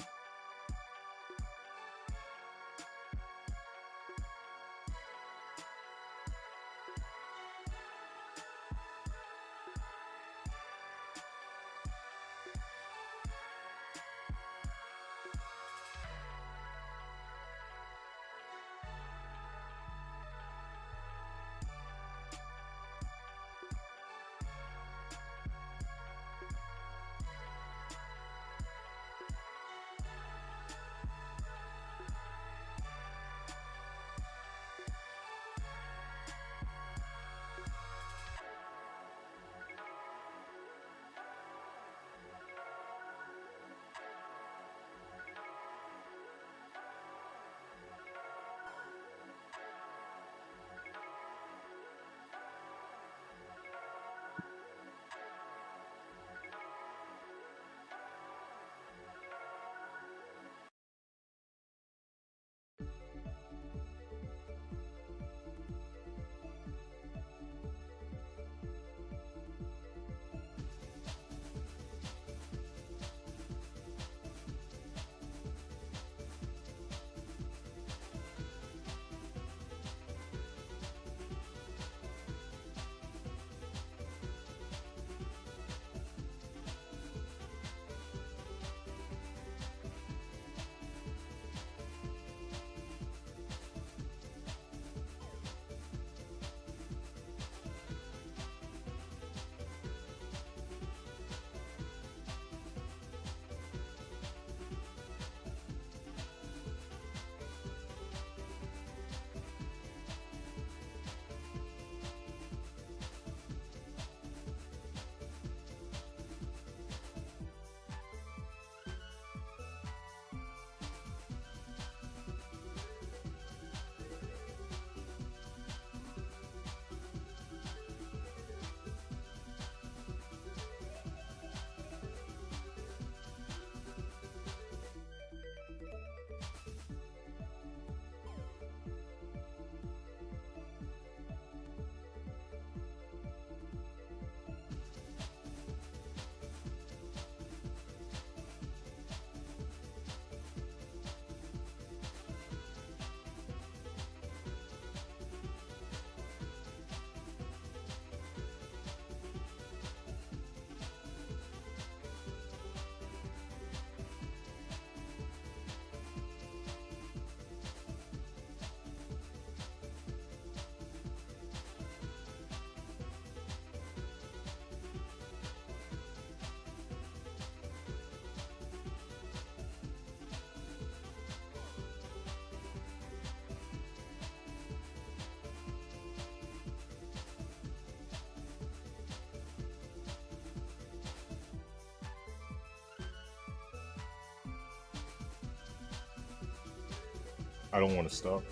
I don't want to stop.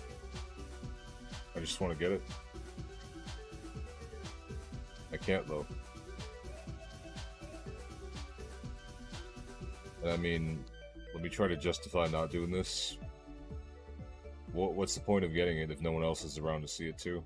I just want to get it. I can't though. And I mean, let me try to justify not doing this. What's the point of getting it if no one else is around to see it too?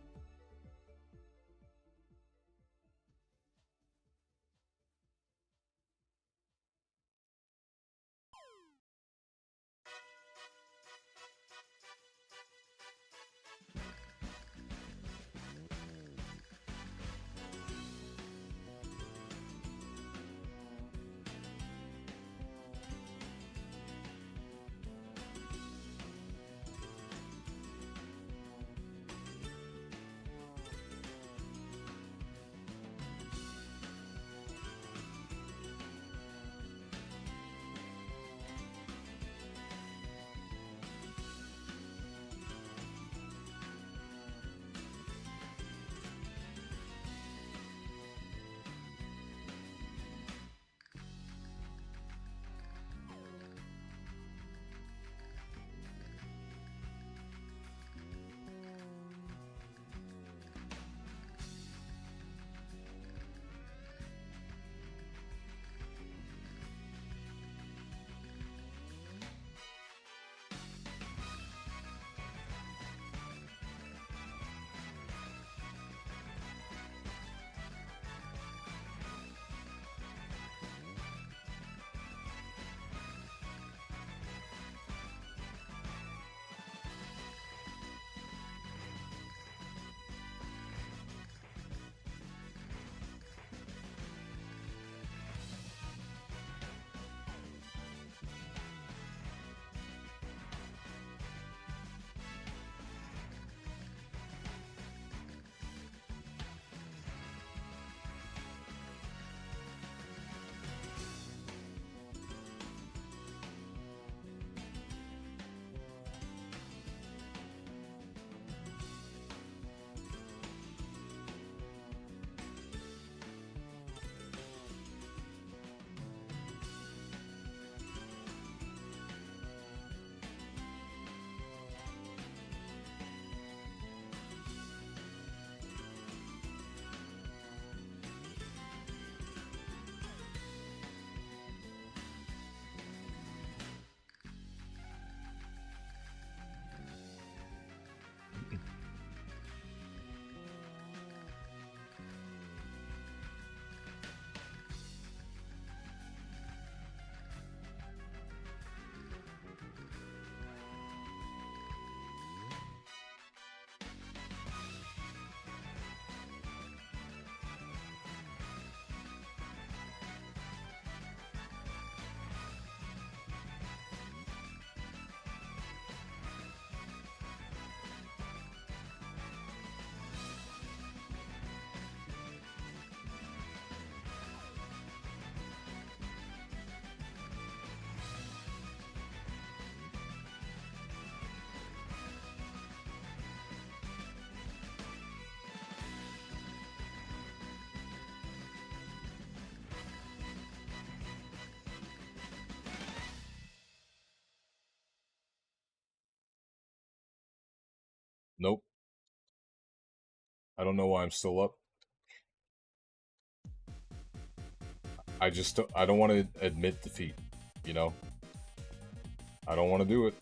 Nope. I don't know why I'm still up. I don't want to admit defeat, you know? I don't want to do it.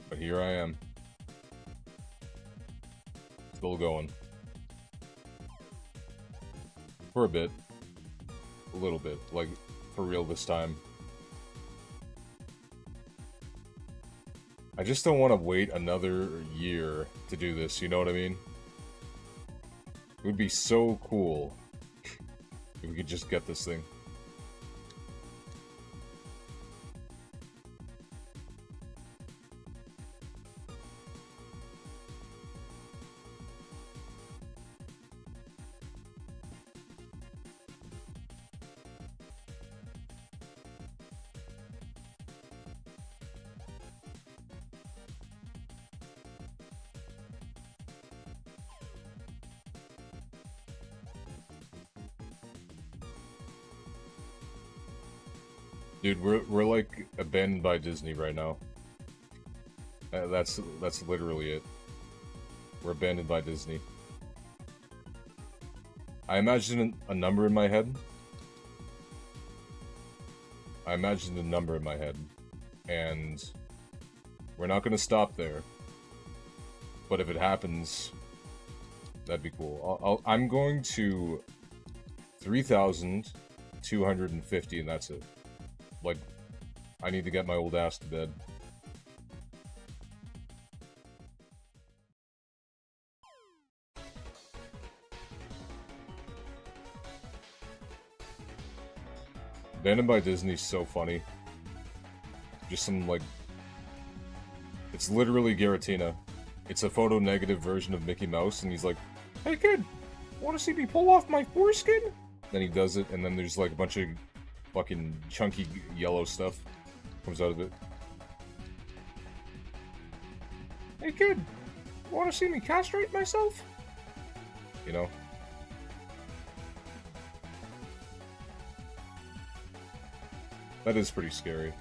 But here I am. Still going. For a bit. A little bit. Like, for real this time. I just don't want to wait another year to do this, you know what I mean? It would be so cool if we could just get this thing. Dude, we're like abandoned by Disney right now. That's literally it. We're abandoned by Disney. I imagine a number in my head. I imagined a number in my head, and we're not gonna stop there. But if it happens, that'd be cool. I'm going to 3,250, and that's it. Like, I need to get my old ass to bed. Abandoned by Disney's so funny. Just some, like... It's literally Giratina. It's a photo-negative version of Mickey Mouse, and he's like, "Hey kid, wanna see me pull off my foreskin?" Then he does it, and then there's like a bunch of fucking chunky yellow stuff comes out of it. "Hey kid, wanna see me castrate myself?" You know? That is pretty scary.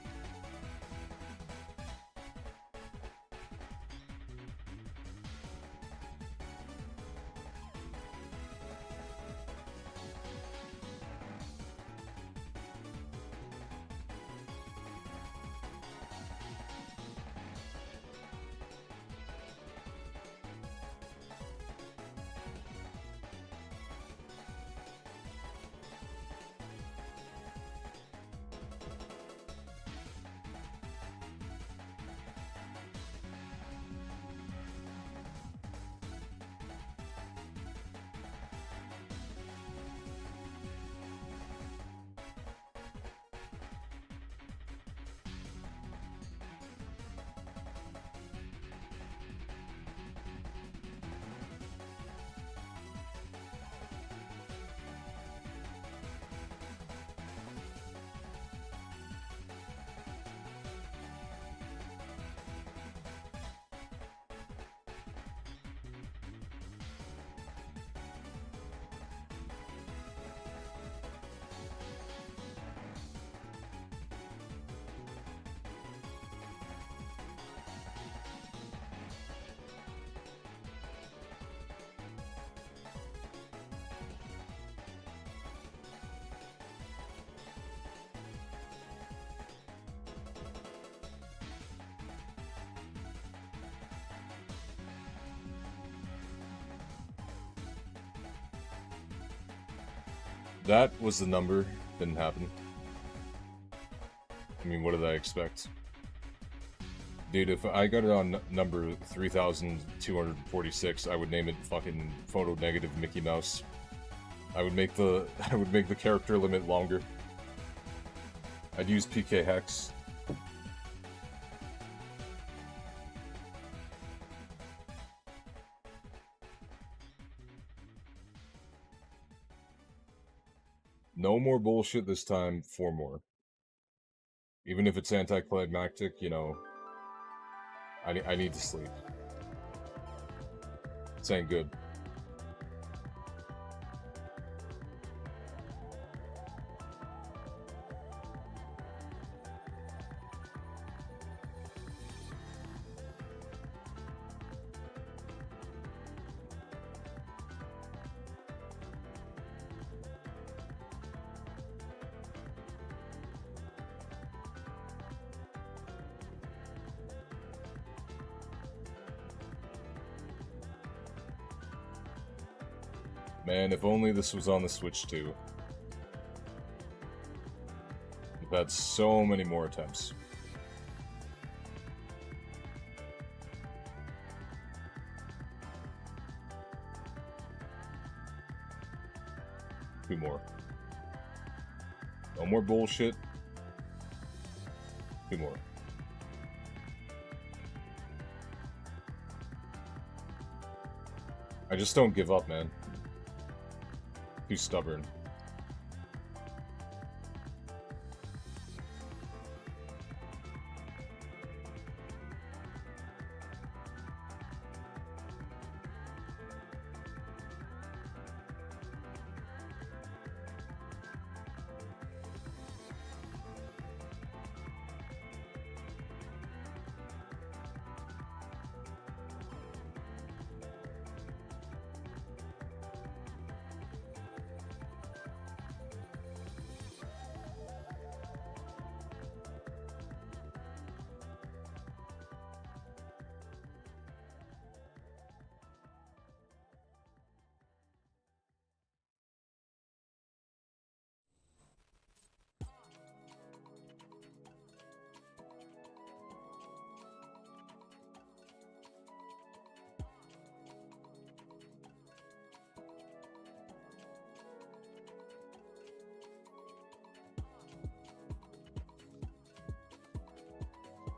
That was the number. Didn't happen. I mean, what did I expect? Dude, if I got it on number 3,246, I would name it fucking photo negative Mickey Mouse. I would make the character limit longer. I'd use PK Hex. No more bullshit this time, 4 more. Even if it's anticlimactic, you know, I need to sleep. This ain't good. Man, if only this was on the Switch too. We've had so many more attempts. Two more. No more bullshit. Two more. I just don't give up, man. Too stubborn.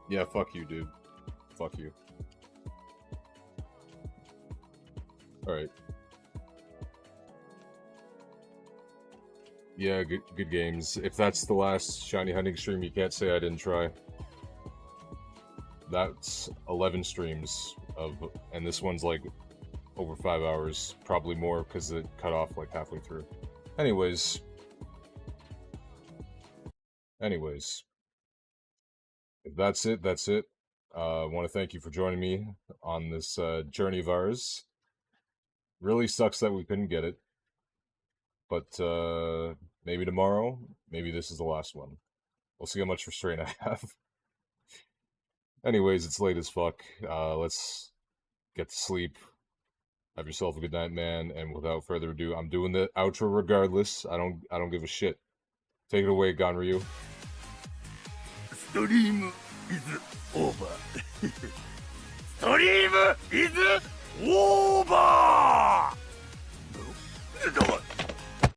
Yeah, fuck you, dude. Fuck you. Alright. Yeah, good games. If that's the last shiny hunting stream, you can't say I didn't try. That's 11 streams of, and this one's like over 5 hours, probably more because it cut off like halfway through. Anyways, if that's it, that's it. I want to thank you for joining me on this journey of ours. Really sucks that we couldn't get it, but maybe tomorrow, maybe this is the last one. We'll see how much restraint I have. Anyways, it's late as fuck. Let's get to sleep. Have yourself a good night, man. And without further ado, I'm doing the outro regardless. I don't give a shit. Take it away, Ganryu. Stream is over. Stream is over!